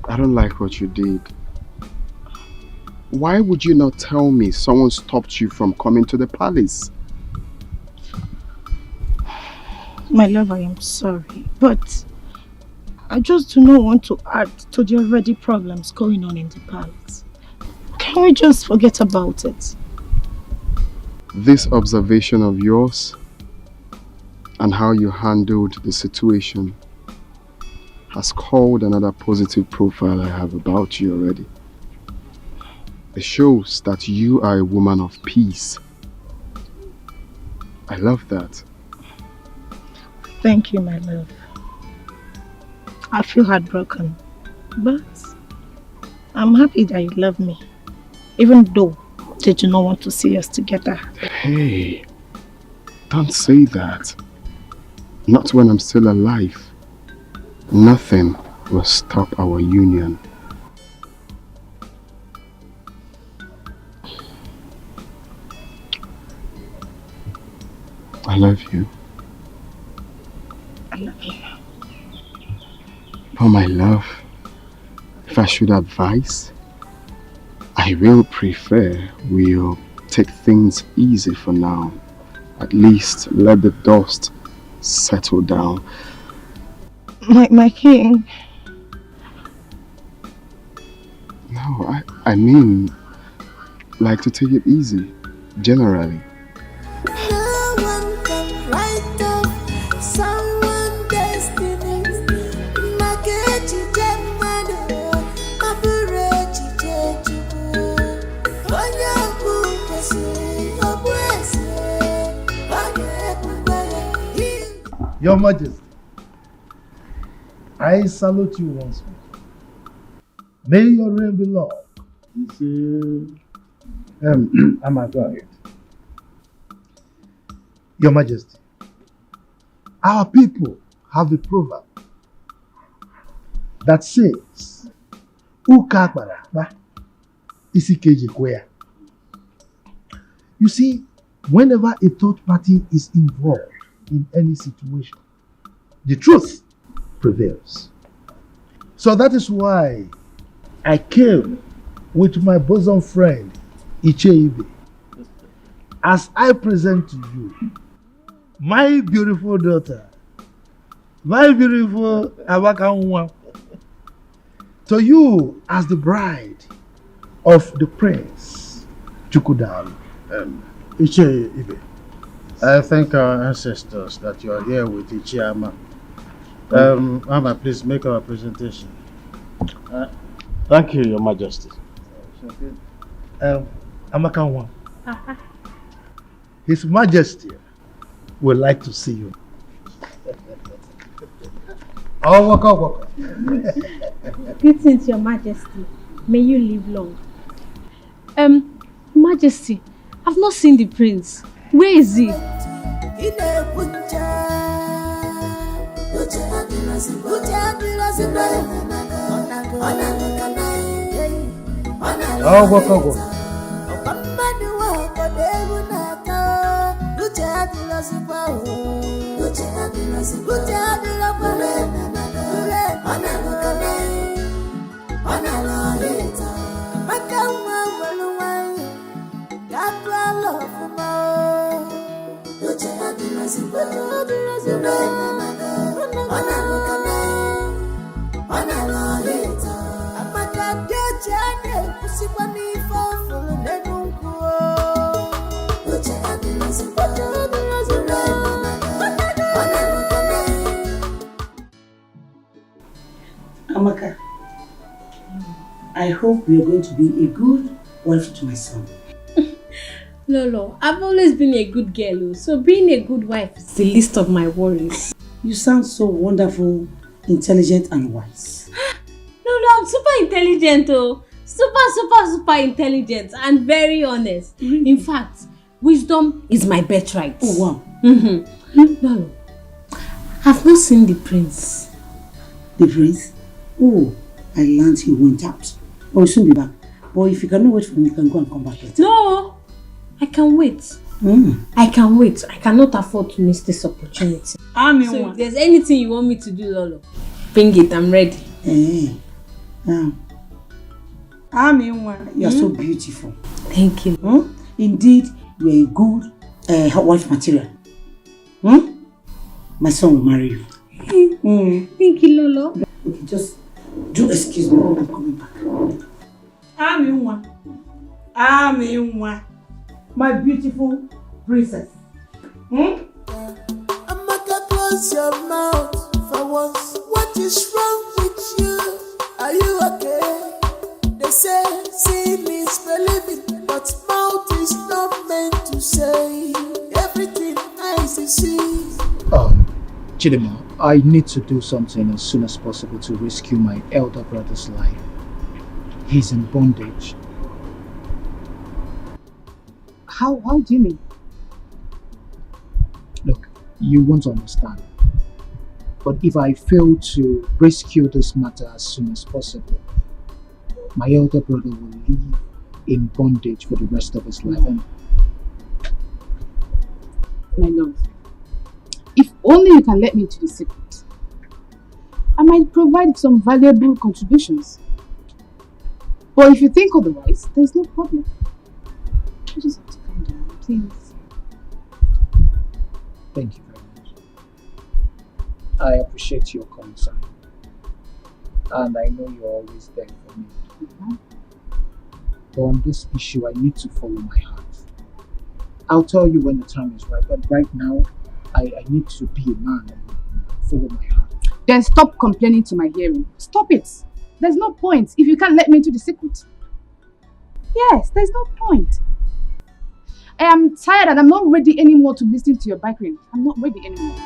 Speaker 1: I don't like what you did. Why would you not tell me someone stopped you from coming to the palace?
Speaker 6: My love, I am sorry, but I just do not want to add to the already problems going on in the palace. Can we just forget about it?
Speaker 1: This observation of yours and how you handled the situation has called another positive profile I have about you already. It shows that you are a woman of peace. I love that.
Speaker 6: Thank you, my love. I feel heartbroken, but I'm happy that you love me, even though they do not want to see us together.
Speaker 1: Hey, don't say that. Not when I'm still alive. Nothing will stop our union. I love you.
Speaker 6: I love you.
Speaker 1: But my love, if I should advise, I will prefer we'll take things easy for now. At least let the dust settle down.
Speaker 6: My king.
Speaker 1: No, I mean, like to take it easy, generally.
Speaker 9: No one can write off someone's destiny.
Speaker 7: Your Majesty, I salute you once more. May your reign be long. I'm ahead. Your Majesty, our people have a proverb that says, you see, whenever a third party is involved in any situation, the truth prevails. So that is why I came with my bosom friend, Icheibe, as I present to you my beautiful daughter, my beautiful Awakanwa, to you as the bride of the prince, Chukudalu.
Speaker 12: Icheibe, I thank our ancestors that you are here with Ichiama. Mama, please make our presentation.
Speaker 5: Thank you, Your Majesty.
Speaker 7: Amakanwa, His Majesty would like to see you. Oh, waka.
Speaker 2: Greetings, Your Majesty. May you live long. Majesty, I've not seen the prince. Where is he?
Speaker 7: Oh, waka.
Speaker 8: hope you're going to be a good wife to my son.
Speaker 2: Lolo, I've always been a good girl, so being a good wife is the least of my worries.
Speaker 8: You sound so wonderful, intelligent and wise.
Speaker 2: Lolo, I'm super intelligent, oh. Super intelligent and very honest. In fact, wisdom is my birthright.
Speaker 8: Oh, wow.
Speaker 2: Lolo, I've not seen the prince.
Speaker 8: The prince? Oh, I learned he went out. But we'll soon be back. But if you cannot wait for me, you can go and come back later.
Speaker 2: No, I can wait. I can wait. I cannot afford to miss this opportunity. So if there's anything you want me to do, Lolo, bring it. I'm ready.
Speaker 8: You are so beautiful.
Speaker 2: Thank you.
Speaker 8: Indeed, you are a good wife material. My son will marry you.
Speaker 2: Thank you, Lolo.
Speaker 8: Okay, just do excuse me. I'm coming back. My beautiful princess.
Speaker 9: Amaka, close your mouth for once. What is wrong with you? Are you okay? They say sin is believing, but mouth is not meant to say everything eyes see.
Speaker 10: Chidima, I need to do something as soon as possible to rescue my elder brother's life. He's in bondage.
Speaker 13: How do you mean?
Speaker 10: Look, you won't understand. But if I fail to rescue this matter as soon as possible, my elder brother will live in bondage for the rest of his life.
Speaker 13: My love, if only you can let me into the secret, I might provide some valuable contributions. But if you think otherwise, there's no problem. You just have to calm down, please.
Speaker 10: Thank you very much. I appreciate your concern. And I know you're always there for me. But on this issue, I need to follow my heart. I'll tell you when the time is right, but right now, I need to be a man and follow my heart.
Speaker 13: Then stop complaining to my hearing. Stop it. There's no point if you can't let me into the secret. Yes, there's no point. I am tired and I'm not ready anymore to listen to your bickering. I'm not ready anymore.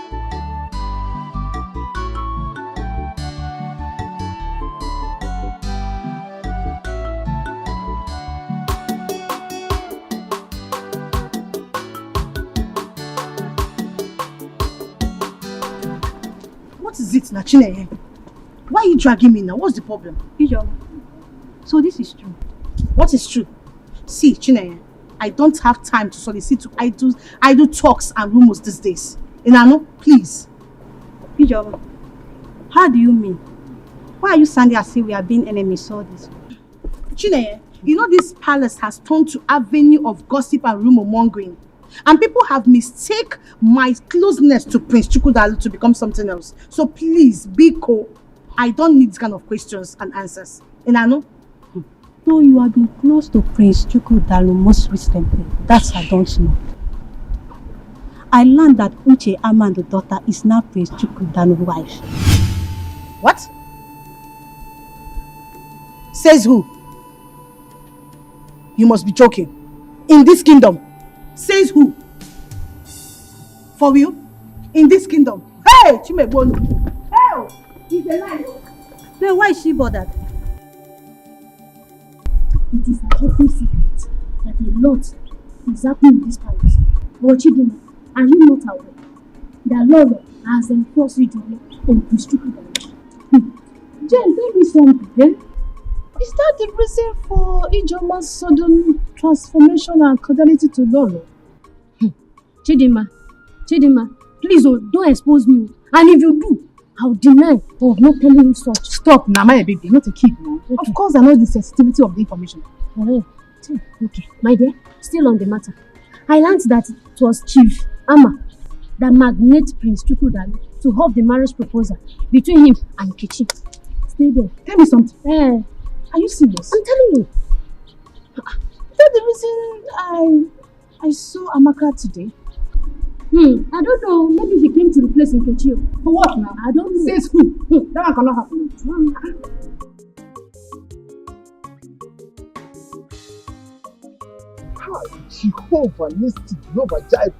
Speaker 16: What is it, Nachine? Why are you dragging me now? What's the problem?
Speaker 6: So this is true.
Speaker 16: What is true? See, Chineye, I don't have time to solicit to idle talks and rumors these days. Inano, please.
Speaker 6: Ijeoma, how do you mean? Why are you sounding as if we are being enemies all this?
Speaker 16: Chineye, you know this palace has turned to avenue of gossip and rumor mongering. And people have mistaken my closeness to Prince Chukwudalu to become something else. So please, Biko, I don't need this kind of questions and answers. Inano?
Speaker 6: No, you have been close to Prince Chukwudalu most recently. That I don't know. I learned that Uche Amando's daughter is now Prince Chukwudalu's wife.
Speaker 16: What? Says who? You must be joking. In this kingdom. Says who? For real? In this kingdom. Hey, Chimebonu. Hey, he's alive.
Speaker 6: Then why is she bothered?
Speaker 5: It is an open secret that a lot is happening in this palace. But Chidima, are you not aware that Lolo has enforced it on Prince Chukwudalu? Jen, tell me something, eh?
Speaker 13: Is that the reason for Ijeoma's sudden transformation and cordiality to Lolo?
Speaker 5: Chidima, please don't expose me. And if you do, I'll deny of not telling you such.
Speaker 13: Stop, now, my baby, not a kid now. Okay. Of course, I know the sensitivity of the information.
Speaker 5: Okay, my dear, still on the matter. I learned that it was Chief Ama that magnated Prince Chukwudalu to hold the marriage proposal between him and Kechi. Stay there.
Speaker 13: Tell me something. Are you serious?
Speaker 5: I'm telling you.
Speaker 13: Is that the reason I saw Amaka today?
Speaker 5: I don't know. Maybe he came to replace Nkechi.
Speaker 13: For what now?
Speaker 5: I don't know.
Speaker 13: Says who? That one cannot happen.
Speaker 7: Jehovah Nissi, Jehovah Jireh.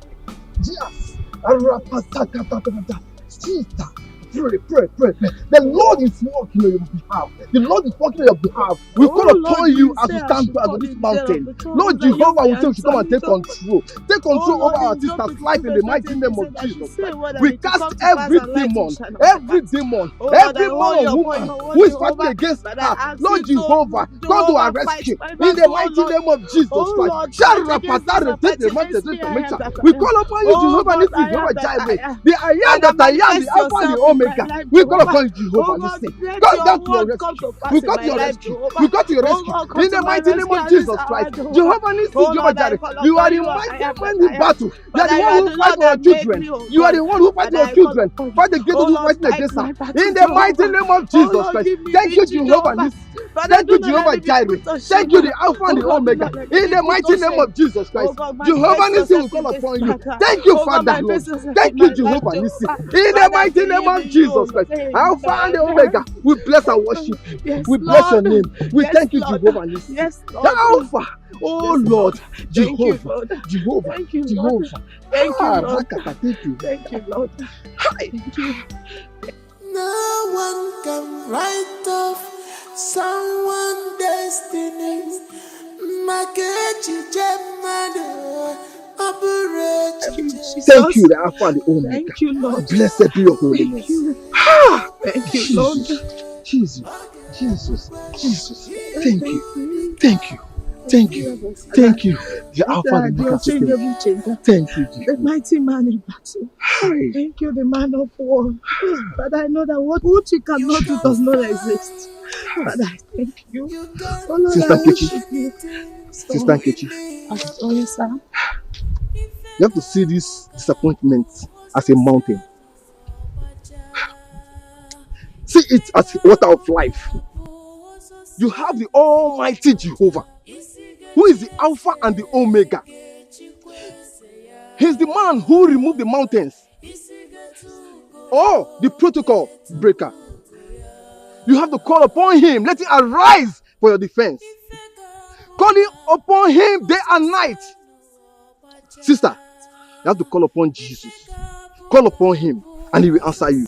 Speaker 7: Yes. Arapasakatatata. Sister, pray. The Lord is working on your behalf. The Lord is working on your behalf. We call upon you as we stand on this mountain. Lord Jehovah will say we should come and take control. Take control over our sister's life in the mighty name of Jesus Christ. We cast every demon, every demon or woman who is fighting against her. Lord Jehovah, come to our rescue in the mighty name of Jesus Christ. We call upon you, Jehovah Nissi, Jehovah Jireh, the I am that I am, the Alpha and the Omega. We call upon you, Jehovah Nissi. God, down to your rescue. We got to your rescue. We got to your rescue in the mighty name of Jesus Christ. Jehovah Nissi, Jehovah Jireh, you are the mighty man in battle. You are the one who fights for our children. You are the one who fights for your children. Fight against those who fight against us. In the mighty name of Jesus Christ. Thank you, Jehovah Nissi. Thank you, Jehovah Jireh. Thank you, the Alpha and the Omega. In the mighty name of Jesus Christ. Jehovah Nissi will call upon you. Thank you, Father Lord. Thank you, Jehovah Nissi. In the mighty name of Jesus Christ. Alpha and the Omega. We bless and worship you. We bless your name. We thank you, Jehovah Nissi. The Alpha. Oh Lord, Jehovah. Jehovah.
Speaker 6: Thank you,
Speaker 7: Jehovah.
Speaker 6: Thank you, Lord.
Speaker 7: Thank you.
Speaker 6: Thank you, Lord. Thank you.
Speaker 9: No one can write off someone's destiny.
Speaker 7: Thank you, the Alpha and the Omega.
Speaker 6: Thank you, Lord.
Speaker 7: Blessed be your holy name.
Speaker 6: Thank you, Lord.
Speaker 7: Jesus. Thank you. Thank you. The Alpha and the Omega. Thank you,
Speaker 6: the mighty man in battle. Thank you, the man of war. But I know that what you cannot do does not exist. But I thank you. Oh Lord,
Speaker 7: Sister
Speaker 6: I worship you.
Speaker 7: Sister Nkechi.
Speaker 6: Oh yes, sir.
Speaker 7: You have to see this disappointment as a mountain. See it as a water of life. You have the Almighty Jehovah, who is the Alpha and the Omega. He's the man who removed the mountains. Oh, the protocol breaker. You have to call upon him. Let him arise for your defense. Calling upon him day and night. Sister, you have to call upon Jesus. Call upon him and he will answer you.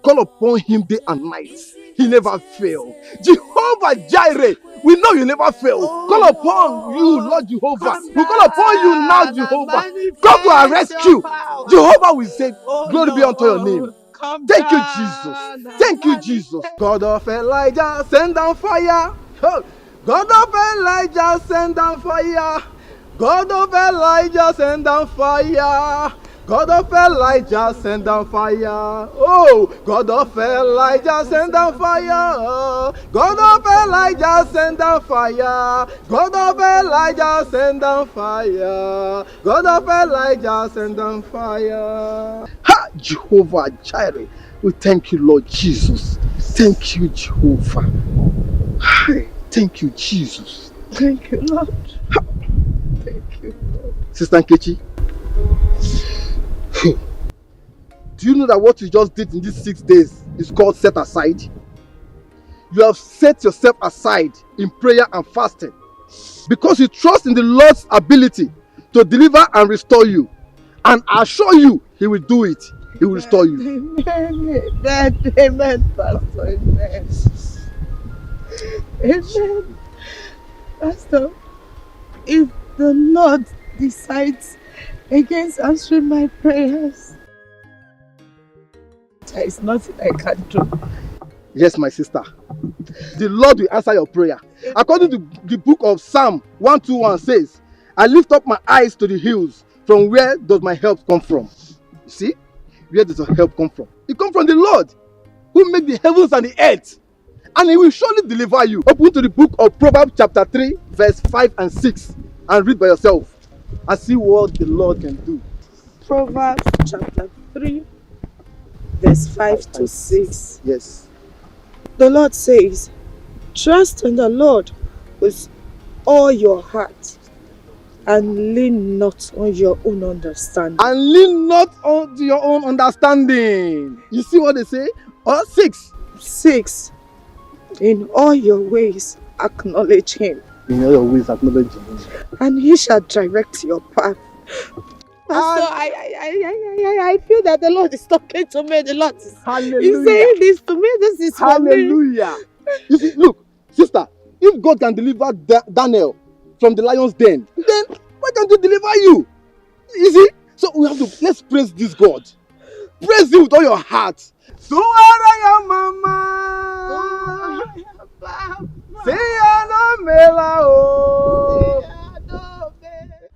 Speaker 7: Call upon him day and night. He never fails. Jehovah Jireh, we know you never fail. Call upon you, Lord Jehovah. We call upon you now, Jehovah. Come to our rescue. Jehovah will say, glory be unto your name. Thank you, Jesus. Thank you, Jesus. God of Elijah, send down fire. God of Elijah, send down fire. God of Elijah, send down fire. God of Elijah, send down fire. Oh, God of Elijah, send down fire. God of Elijah, send down fire. God of Elijah, send down fire. God of Elijah, send down fire. Ha! Jehovah Jireh. We thank you, Lord Jesus. Thank you, Jehovah. Thank you, Jesus.
Speaker 6: Thank you, Lord. Thank you, Lord.
Speaker 7: Sister Nkechi, do you know that what you just did in these 6 days is called set aside? You have set yourself aside in prayer and fasting because you trust in the Lord's ability to deliver and restore you. And I assure you, he will do it. He will restore you.
Speaker 6: Amen, Pastor. Amen. Amen. Pastor, if the Lord decides against answering my prayers, there is nothing I can do.
Speaker 7: Yes, my sister. The Lord will answer your prayer. According to the book of Psalm 121 says, I lift up my eyes to the hills. From where does my help come from? You see? Where does your help come from? It comes from the Lord, who made the heavens and the earth. And he will surely deliver you. Open to the book of Proverbs chapter 3, verse 5 and 6. And read by yourself. And see what the Lord can do.
Speaker 6: Proverbs chapter 3, verse 5 to 6.
Speaker 7: Yes.
Speaker 6: The Lord says, trust in the Lord with all your heart and lean not on your own understanding.
Speaker 7: And lean not on your own understanding. You see what they say? 6.
Speaker 6: 6. In all your ways acknowledge him.
Speaker 7: In all your ways, acknowledge Him.
Speaker 6: And He shall direct your path. Pastor, I feel that the Lord is talking to me. The Lord is saying this to me. This is for me.
Speaker 7: Hallelujah. You see, look, sister, if God can deliver Daniel from the lion's den, then why can't He deliver you? You see? So let's praise this God. Praise Him with all your heart. So are your mama. Say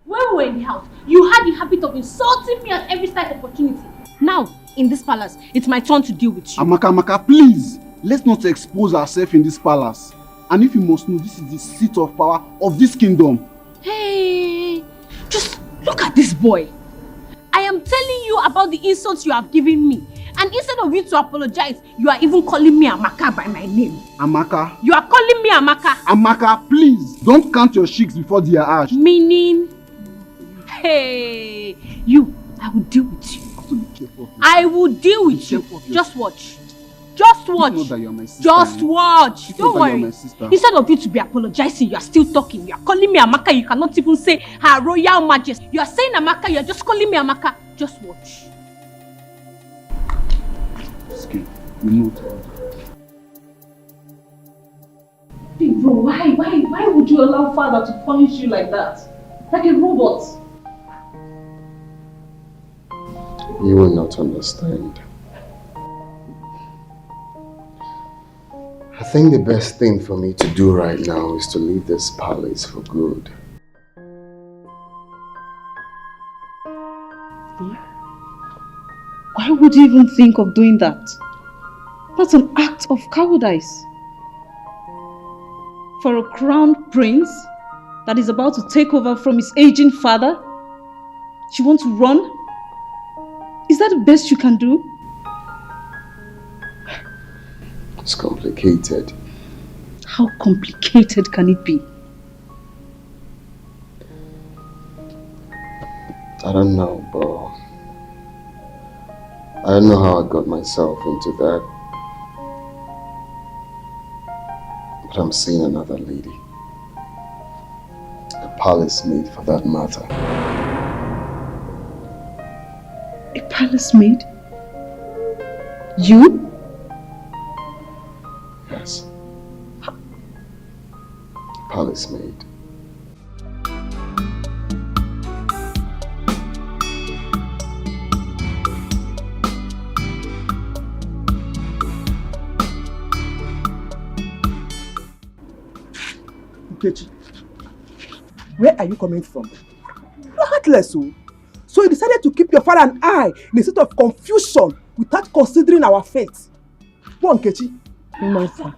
Speaker 2: When we were in the house, you had the habit of insulting me at every slight opportunity. Now, in this palace, it's my turn to deal with you.
Speaker 11: Amaka, please, let's not expose ourselves in this palace. And if you must know, this is the seat of power of this kingdom.
Speaker 2: Hey, just look at this boy. I am telling you about the insults you have given me. And instead of you to apologize, you are even calling me Amaka by my name.
Speaker 11: Amaka.
Speaker 2: You are calling me Amaka.
Speaker 11: Amaka, please, don't count your cheeks before they are ash.
Speaker 2: Meaning, hey, I will deal with you. I will deal with you. Just watch. Just watch.
Speaker 11: You know that you're my sister.
Speaker 2: Just watch.
Speaker 11: You
Speaker 2: Don't
Speaker 11: know that you're
Speaker 2: worry.
Speaker 11: my sister.
Speaker 2: Instead of you to be apologizing, you are still talking. You are calling me Amaka. You cannot even say Her Royal Majesty. You are saying Amaka. You are just calling me Amaka. Just watch.
Speaker 11: Skip. You know that.
Speaker 13: Big bro, why would you allow father to punish you like that? Like a robot?
Speaker 1: You will not understand. I think the best thing for me to do right now is to leave this palace for good.
Speaker 3: Why would you even think of doing that? That's an act of cowardice. For a crowned prince that is about to take over from his aging father, you want to run? Is that the best you can do?
Speaker 1: It's complicated.
Speaker 3: How complicated can it be?
Speaker 1: I don't know, but I don't know how I got myself into that. But I'm seeing another lady. A palace maid for that matter.
Speaker 3: A palace maid? You?
Speaker 1: Yes. Palace maid.
Speaker 4: Nkechi, where are you coming from? You're heartless, oh. So you decided to keep your father and I in a state of confusion without considering our fate. Go on, Nkechi.
Speaker 6: Martha,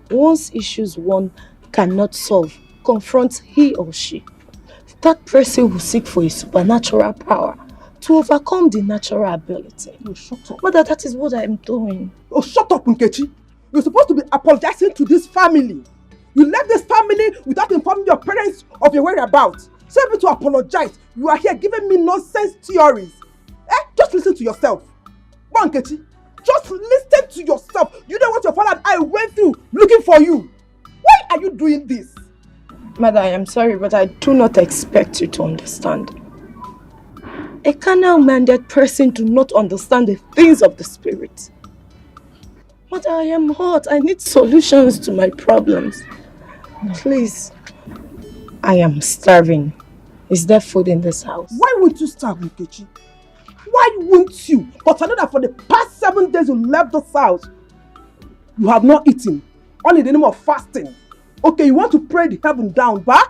Speaker 6: once issues one cannot solve, confront he or she. That person will seek for a supernatural power to overcome the natural ability.
Speaker 4: Oh, shut up.
Speaker 6: Mother, that is what I am doing.
Speaker 4: Oh, shut up, Nkechi. You're supposed to be apologizing to this family. You left this family without informing your parents of your whereabouts. So able to apologize, you are here giving me nonsense theories. Just listen to yourself. Go on, Nkechi. Just listen to yourself. You know what your father and I went through looking for you. Why are you doing this?
Speaker 6: Mother, I am sorry, but I do not expect you to understand. A carnal-minded person do not understand the things of the spirit. Mother, I am hot. I need solutions to my problems. Please. I am starving. Is there food in this house?
Speaker 4: Why won't you starve, Nkechi? Why won't you? But I know that for the past 7 days you left this house, you have not eaten. Only in the name of fasting. Okay, you want to pray the heaven down, bah?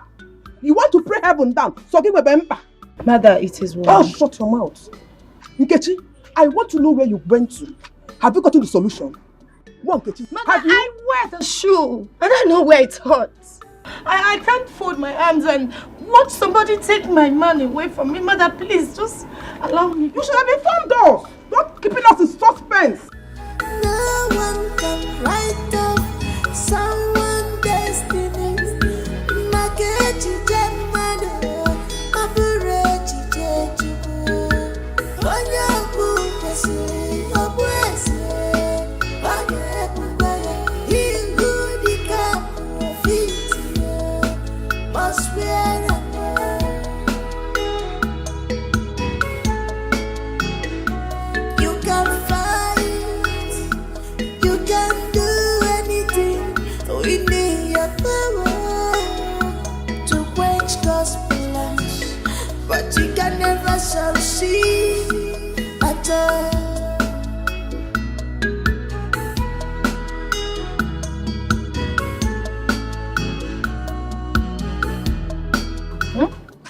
Speaker 4: You want to pray heaven down. So give me bemba.
Speaker 6: Mother, it is well.
Speaker 4: Oh, shut your mouth. Nkechi, I want to know where you went to. Have you gotten the solution? One, Nkechi.
Speaker 6: Mother, I wear the shoe. I don't know where it hurts. I can't fold my arms and watch somebody take my man away from me. Mother, please, just allow me.
Speaker 4: You should have informed us. Not keeping us in suspense.
Speaker 9: No one can write off someone's destiny. Makechi Jemado, Aburechi Jeju, Onyabu Pesi, Obuese, Bagebu Baye, Ingudika, Fiti,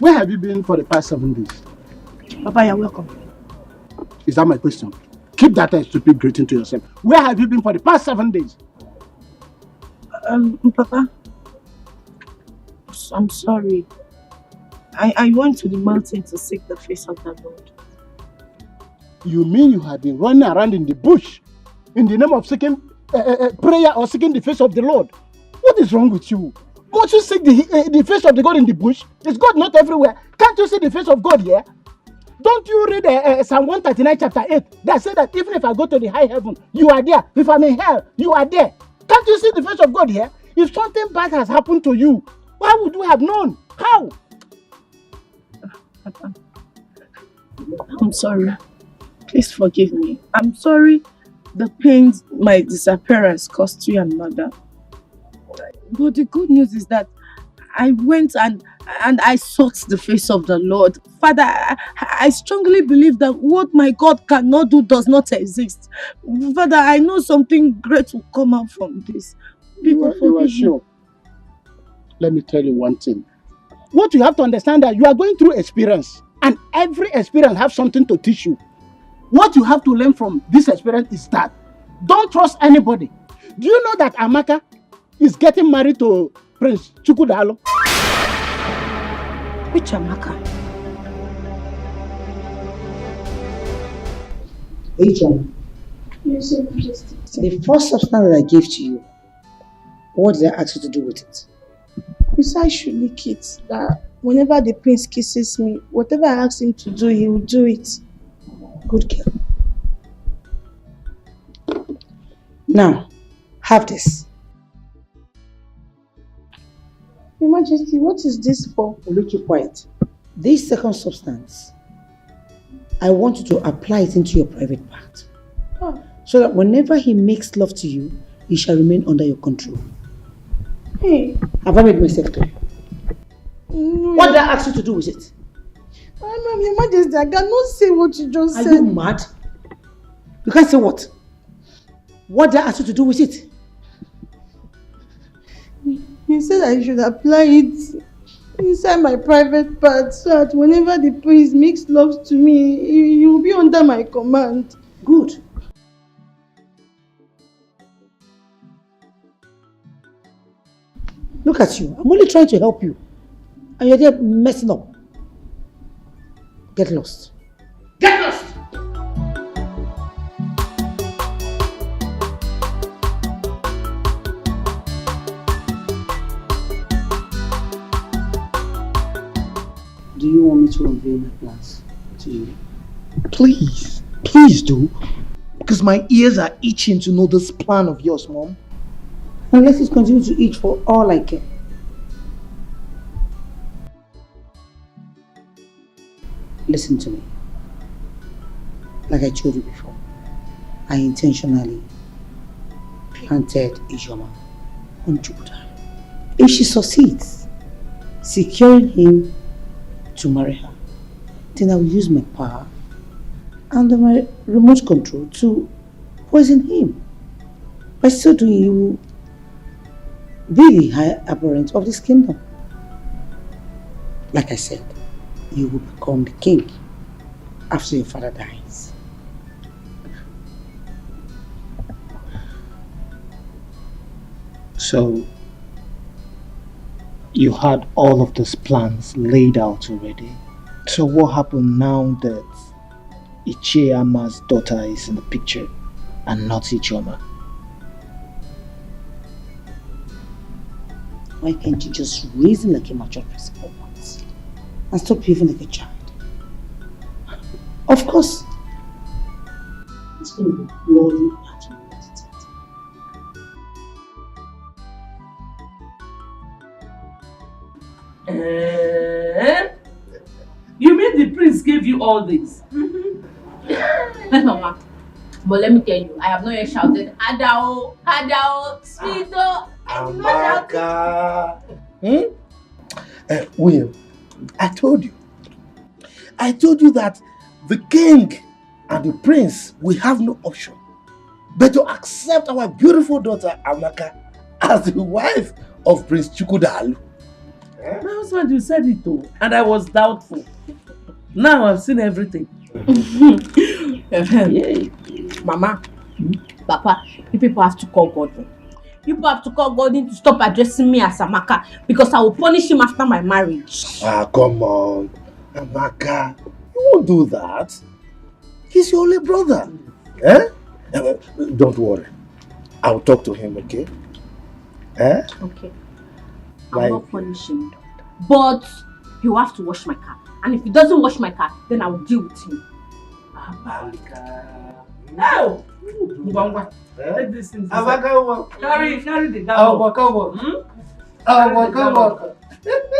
Speaker 7: Where have you been for the past 7 days?
Speaker 22: Papa, you're welcome.
Speaker 7: Is that my question? Keep that stupid greeting to yourself. Where have you been for the past 7 days?
Speaker 22: Papa, I'm sorry. I went to the mountain to seek the face of the Lord.
Speaker 7: You mean you have been running around in the bush in the name of seeking prayer or seeking the face of the Lord? What is wrong with you? Won't you seek the face of the God in the bush? Is God not everywhere? Can't you see the face of God here? Don't you read Psalm 139 chapter 8 that says that even if I go to the high heaven, you are there. If I'm in hell, you are there. Can't you see the face of God here? If something bad has happened to you, why would you have known? How?
Speaker 22: Papa, I'm sorry. Please forgive me. I'm sorry the pains my disappearance caused you and mother. But the good news is that I went and I sought the face of the Lord. Father, I strongly believe that what my God cannot do does not exist. Father, I know something great will come out from this.
Speaker 7: You are sure? Let me tell you one thing. What you have to understand that you are going through experience, and every experience has something to teach you. What you have to learn from this experience is that don't trust anybody. Do you know that Amaka is getting married to Prince Chukudalo?
Speaker 22: Which Amaka?
Speaker 8: Regina.
Speaker 5: Yes, Your Majesty.
Speaker 8: The first substance that I gave to you, what did I ask you to do with it?
Speaker 6: You said I should lick it. That whenever the prince kisses me, whatever I ask him to do, he will do it.
Speaker 8: Good girl. Now, have this.
Speaker 6: Your Majesty, what is this for?
Speaker 8: Will you keep quiet? This second substance, I want you to apply it into your private part.
Speaker 6: Oh.
Speaker 8: So that whenever he makes love to you, he shall remain under your control.
Speaker 6: Hey.
Speaker 8: Have I made myself clear?
Speaker 6: No,
Speaker 8: What did I ask you to do with it?
Speaker 6: Ma'am, Your Majesty, I cannot say what you just said.
Speaker 8: Are you mad? You can't say what? What did I ask you to do with it?
Speaker 6: You said I should apply it inside my private part so that whenever the prince makes love to me, he will be under my command.
Speaker 8: Good. Look at you. I'm only trying to help you. And you're there messing up. Get lost. Get lost! Do you want me to unveil my plans to you?
Speaker 10: Please, please do. Because my ears are itching to know this plan of yours, Mom.
Speaker 8: And let it continue to itch for all I care. Listen to me. Like I told you before, I intentionally planted Ijoma on Jupiter. If she succeeds, securing him to marry her, then I will use my power and my remote control to poison him. By so doing, he will be the high apparent of this kingdom. Like I said, you will become the king after your father dies.
Speaker 10: So, you had all of these plans laid out already. So what happened now that Ichiyama's daughter is in the picture and not Ichoma?
Speaker 8: Why can't you just reason like a mature person for once and stop behaving like a child? Of course, it's going to be bloody at me.
Speaker 24: You mean the prince gave you all this?
Speaker 2: Mama, but let me tell you, I have not yet shouted, Adao, Adao, Sweeto.
Speaker 7: Amaka. William, I told you that the king and the prince will have no option but to accept our beautiful daughter Amaka as the wife of Prince Chukwudalu.
Speaker 24: My husband, you said it too, and I was doubtful. Now I've seen everything.
Speaker 2: Yay. Mama, Papa, you people have to call Godwin. You people have to call Godwin to stop addressing me as Amaka because I will punish him after my marriage.
Speaker 7: Ah, come on. Amaka, you won't do that. He's your only brother. Eh? Don't worry. I'll talk to him, okay? Eh?
Speaker 2: Okay. I'll not punish him. But you have to wash my car. And if he doesn't wash my car, then I will deal with him.
Speaker 24: No! Take this thing. Carry the dog.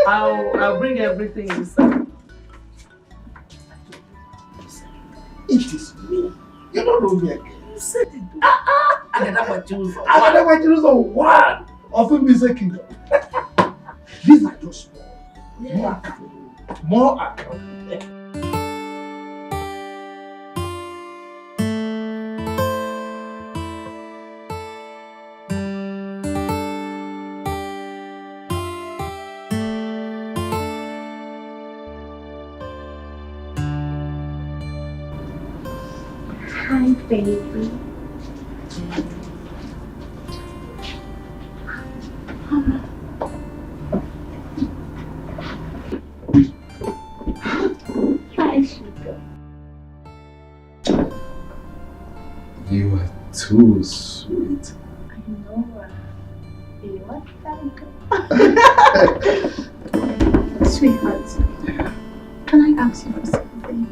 Speaker 24: I'll bring everything inside.
Speaker 7: It is me. You don't know me again.
Speaker 24: You said it. I never choose
Speaker 7: one of him is a kingdom. These are just more account. More account.
Speaker 5: Hi, baby. Hi, sugar.
Speaker 1: You are too sweet.
Speaker 5: I know. You are Sweetheart, can I ask you for something?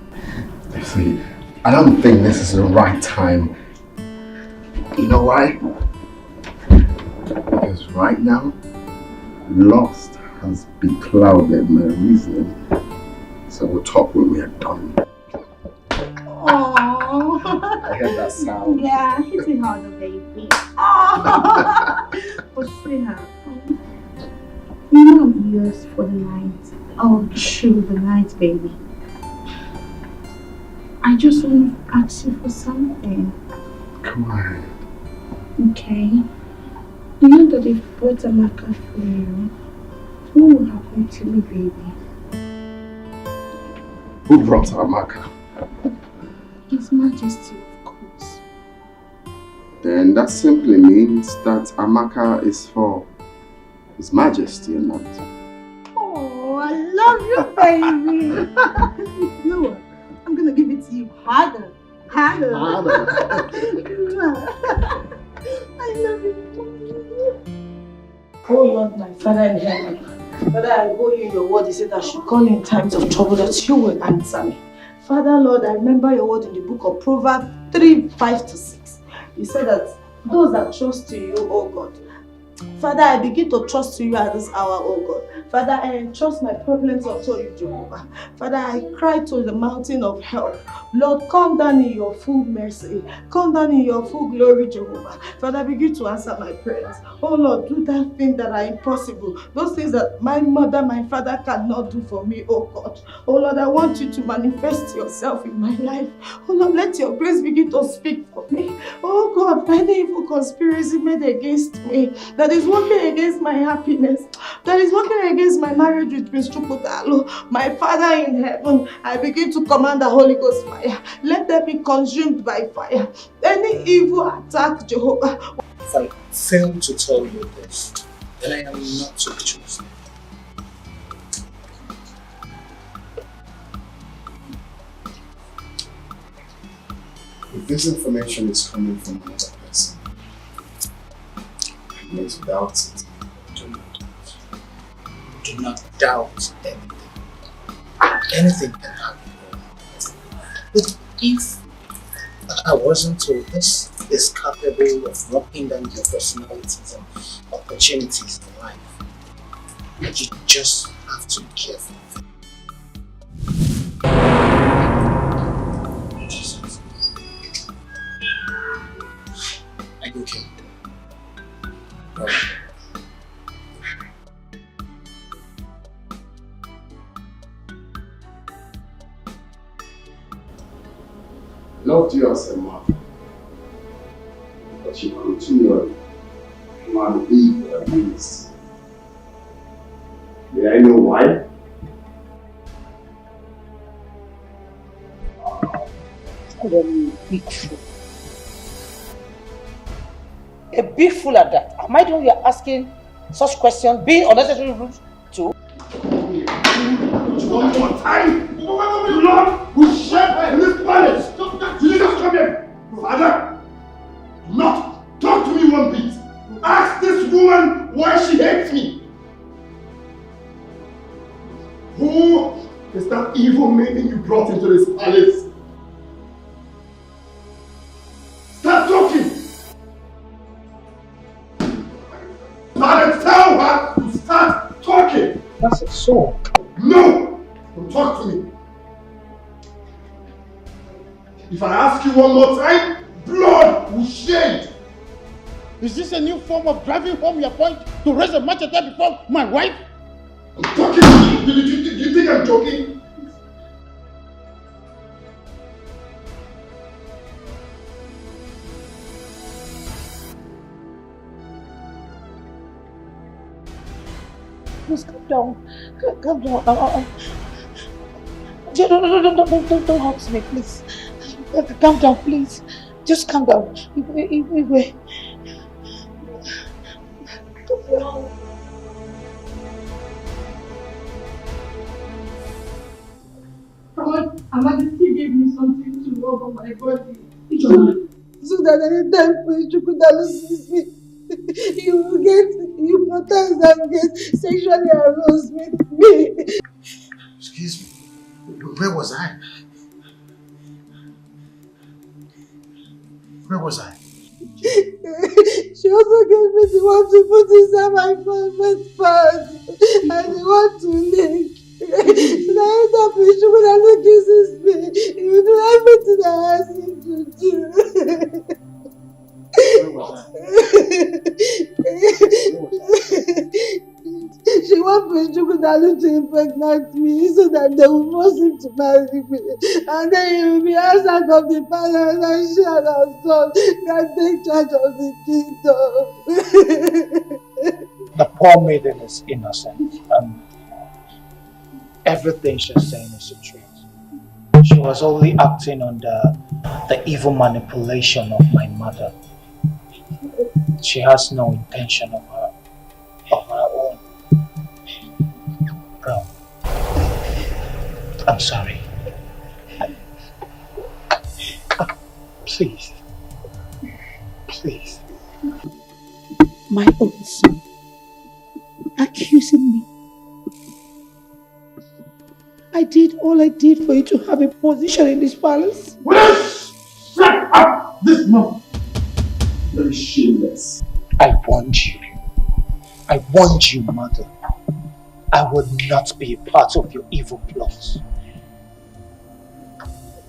Speaker 1: See, I don't think this is the right time. You know why? Because right now, lust has beclouded my reasoning. So we'll talk when we are done.
Speaker 5: Oh,
Speaker 1: I heard that sound.
Speaker 5: Yeah, hit it harder, baby. Oh, but sweetheart, you know I'm yours for the night. Oh, through the night, baby. I just want to ask you for something.
Speaker 1: Come on.
Speaker 5: Okay. You know that if brought Amaka for you, what will happen to me, baby?
Speaker 1: Who brought Amaka?
Speaker 5: His Majesty, of course.
Speaker 1: Then that simply means that Amaka is for His Majesty and not.
Speaker 5: Oh, I love you, baby. You know what? I'm gonna give it to you harder. Harder. I love you.
Speaker 22: Oh Lord, my Father in heaven, Father, I owe you your word. You said I should call in times of trouble, that you will answer me. Father, Lord, I remember your word in the book of Proverbs 3:5-6. You said that those that trust in you, oh God. Father, I begin to trust you at this hour, oh God. Father, I entrust my problems unto you, Jehovah. Father, I cry to the mountain of help. Lord, come down in your full mercy. Come down in your full glory, Jehovah. Father, begin to answer my prayers. Oh Lord, do that thing that are impossible. Those things that my mother, my father cannot do for me, oh God. Oh Lord, I want you to manifest yourself in my life. Oh Lord, let your grace begin to speak for me. Oh God, any evil conspiracy made against me, that is working against my happiness, that is working against my marriage with Prince Chukutalo, my Father in heaven, I begin to command the Holy Ghost fire. Let them be consumed by fire. Any evil attack, Jehovah.
Speaker 12: If I fail to tell you this, then I am not to be chosen.
Speaker 1: If this information is coming from another person, you need to doubt it.
Speaker 12: Do not doubt anything. Anything can happen. But if I wasn't told this is capable of knocking down your personalities and opportunities in life, you just have to be careful. Are you okay?
Speaker 1: Loved you as a mother, but you continually command evil against
Speaker 19: May I know why?
Speaker 16: Big fool. A big fool at that. Am I the one you are asking such questions? Being unnecessary rude too?
Speaker 7: One more time! Lord, we share in this palace! Jesus, come here! Father, do not talk to me one bit! Ask this woman why she hates me! Who is that evil maiden you brought into this palace? Start talking! Father, tell her to start talking!
Speaker 16: That's it, so.
Speaker 7: No! Don't talk to me! If I ask you one more time, blood will shed!
Speaker 12: Is this a new form of driving home your point to raise a machete before my wife?
Speaker 7: I'm talking to you! Do you think I'm joking?
Speaker 16: Please calm down. Calm down. Don't hurt me, please. Calm down, please. Just calm down. Wait.
Speaker 15: Majesty gave me something to rub on my body.
Speaker 20: So that anytime you could lose me, you protest and get sexually aroused with me.
Speaker 12: Excuse me, where was I? Where was I?
Speaker 20: She also gave me the one to put inside my private part and the one to lick. So that anytime she could kisses me, he would do everything I asked him to do.
Speaker 12: Where was
Speaker 20: She wants Chukwudalu to impregnate me so that they will force him to marry me. And then he will be outside of the palace and she and her son can take charge of the kingdom.
Speaker 10: The poor maiden is innocent and everything she's saying is the truth. She was only acting under the evil manipulation of my mother. She has no intention of her own. Bro, I'm sorry. Please.
Speaker 8: My own son accusing me. I did all I did for you to have a position in this palace.
Speaker 7: Shut up this month! Very shameless.
Speaker 10: I warned you. I warned you, mother. I would not be a part of your evil plots.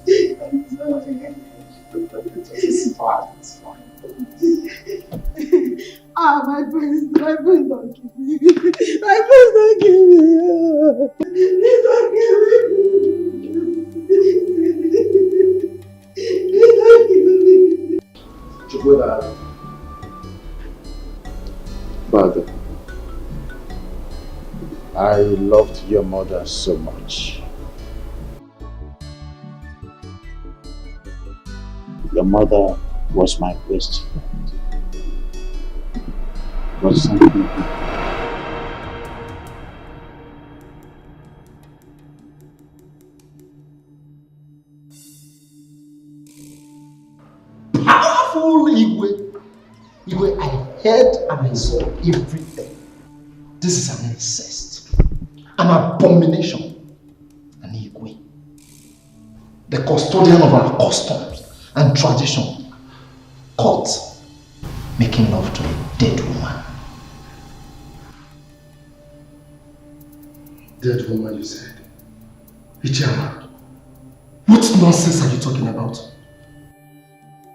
Speaker 20: I'm sorry.
Speaker 19: It's fine.
Speaker 20: My friends don't give me. My friends don't give me. Please don't give me. Please don't give me.
Speaker 19: Chukwudalu. Father, I loved your mother so much. Your mother was my best friend. But some people
Speaker 7: powerful Igwe, I heard and I saw everything. This is an incest, an abomination, an Igwe. The custodian of our customs and tradition, caught making love to a dead woman. Dead woman, you said? Ichama, what nonsense are you talking about?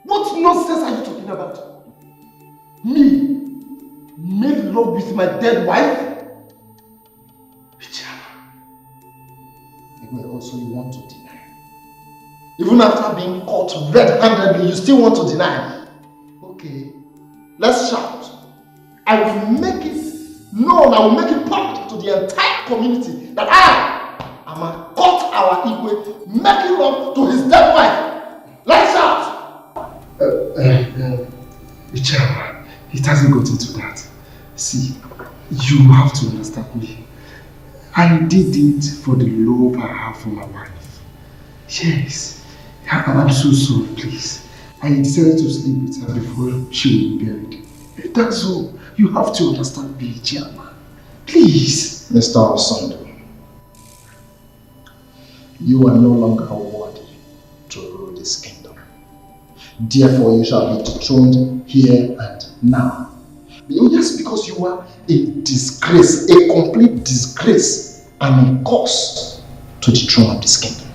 Speaker 7: What nonsense are you talking about? Me? Made love with my dead wife? Ichama. Also, you want to deny. Even after being caught red-handedly, you still want to deny. Okay, let's shout. I will make it No, I will make it public to the entire community that I am a caught our Igwe making love to his dead wife. Lights out!
Speaker 1: Chairman, it hasn't gotten to that. See, you have to understand me. I did it for the love I have for my wife. Yes, I'm so sorry, please. I decided to sleep with her before she will be buried. That's all. You have to understand me, Chairman. Please.
Speaker 12: Mr. Osondo, you are no longer worthy to rule this kingdom. Therefore, you shall be dethroned here and now. Just because you are a disgrace, a complete disgrace, and a curse to the throne of this kingdom.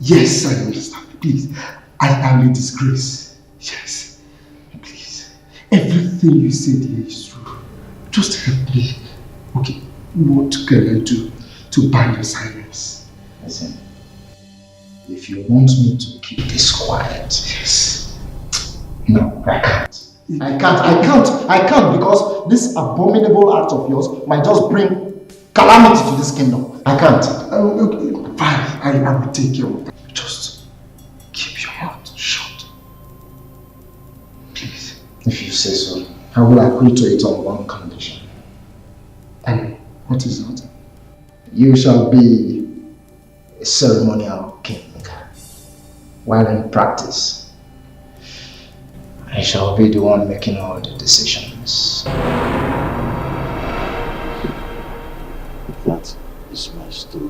Speaker 1: Yes, I understand. Please, I am a disgrace. Yes, please. Everything you said here is true. Just help me. Okay, what can I do to buy your silence?
Speaker 12: Listen, if you want me to keep this quiet,
Speaker 1: yes.
Speaker 12: No, I can't. I can't because this abominable act of yours might just bring calamity to this kingdom. I can't.
Speaker 1: Okay, fine, I will take care of that. Just keep your mouth shut. Please.
Speaker 12: If you say so, I will agree to it on one condition.
Speaker 1: And what is that?
Speaker 12: You shall be a ceremonial king, while in practice I shall be the one making all the decisions.
Speaker 14: That is my story.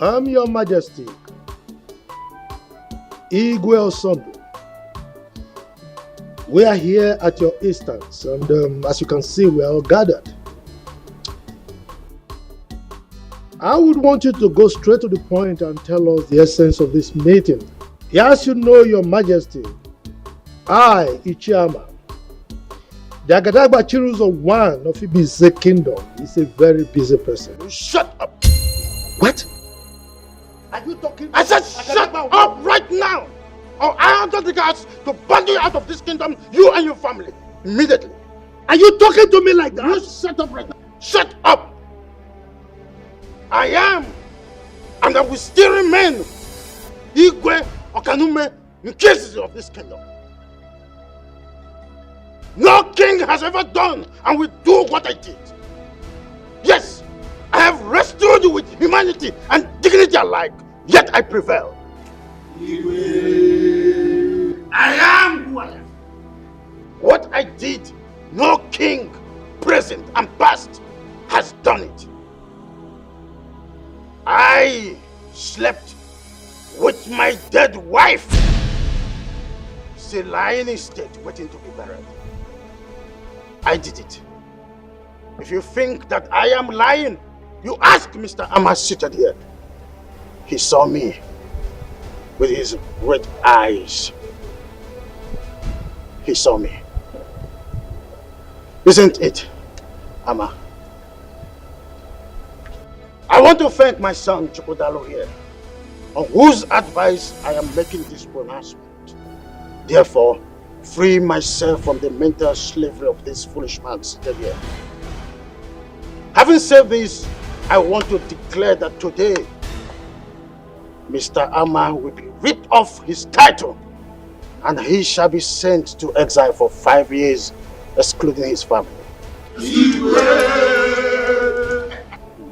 Speaker 7: I'm Your Majesty, Igwe Osondo. We are here at your instance, and as you can see, we are all gathered. I would want you to go straight to the point and tell us the essence of this meeting. Yes, you know, Your Majesty, I, Ichiama, the Agadagba Chiruzo one of Ibize Kingdom, is a very busy person. Shut up! What? Are you talking? I said shut up right now! Or I order the guards to bundle you out of this kingdom, you and your family, immediately. Are you talking to me like that? You shut up right now. Shut up! I am, and I will still remain Igwe Okanume in cases of this kingdom. No king has ever done and will do what I did. Yes, I have wrestled with humanity and dignity alike, yet I prevail. Igwe. I am who I am. What I did, no king, present and past, has done it. I slept with my dead wife, still lying in state, waiting to be buried. I did it. If you think that I am lying, you ask Mr. Amma seated here. He saw me with his red eyes. He saw me. Isn't it, Amma? I want to thank my son Chukwudalo here, on whose advice I am making this pronouncement. Therefore, free myself from the mental slavery of this foolish man seated here. Having said this, I want to declare that today, Mr. Amma will be ripped off his title, and he shall be sent to exile for 5 years, excluding his family.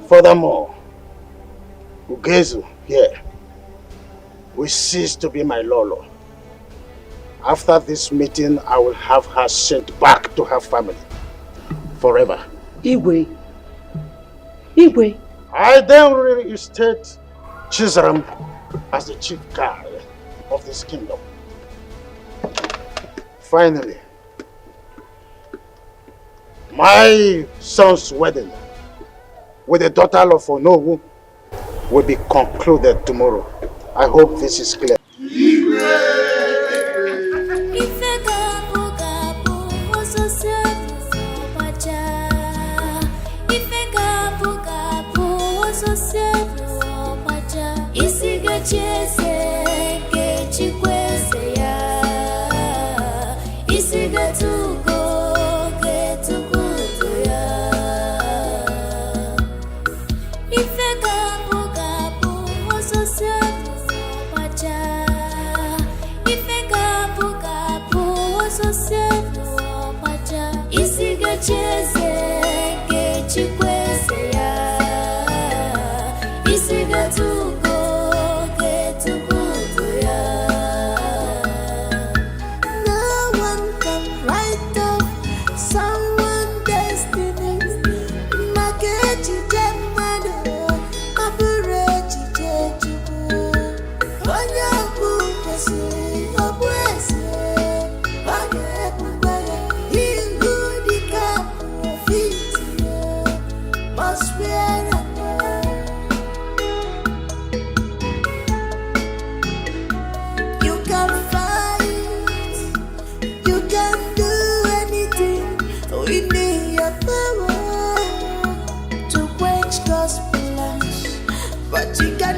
Speaker 7: Furthermore, Ugezu here will cease to be my Lolo. After this meeting, I will have her sent back to her family forever.
Speaker 8: Igwe.
Speaker 7: I then reinstate Chizaram as the chief guard of this kingdom. Finally, my son's wedding with the daughter of Onowu will be concluded tomorrow. I hope this is clear.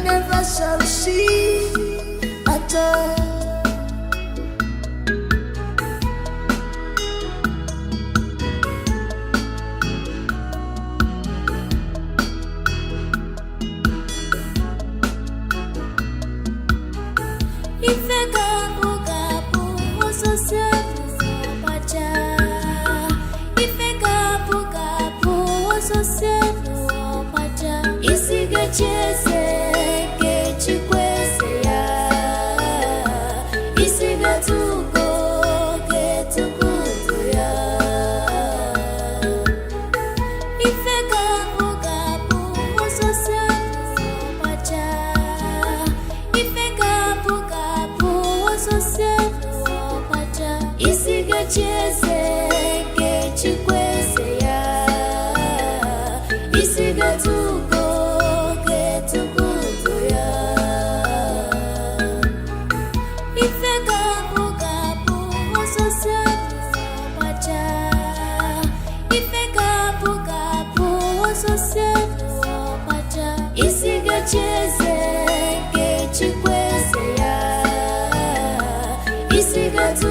Speaker 9: never shall see at all. Isiga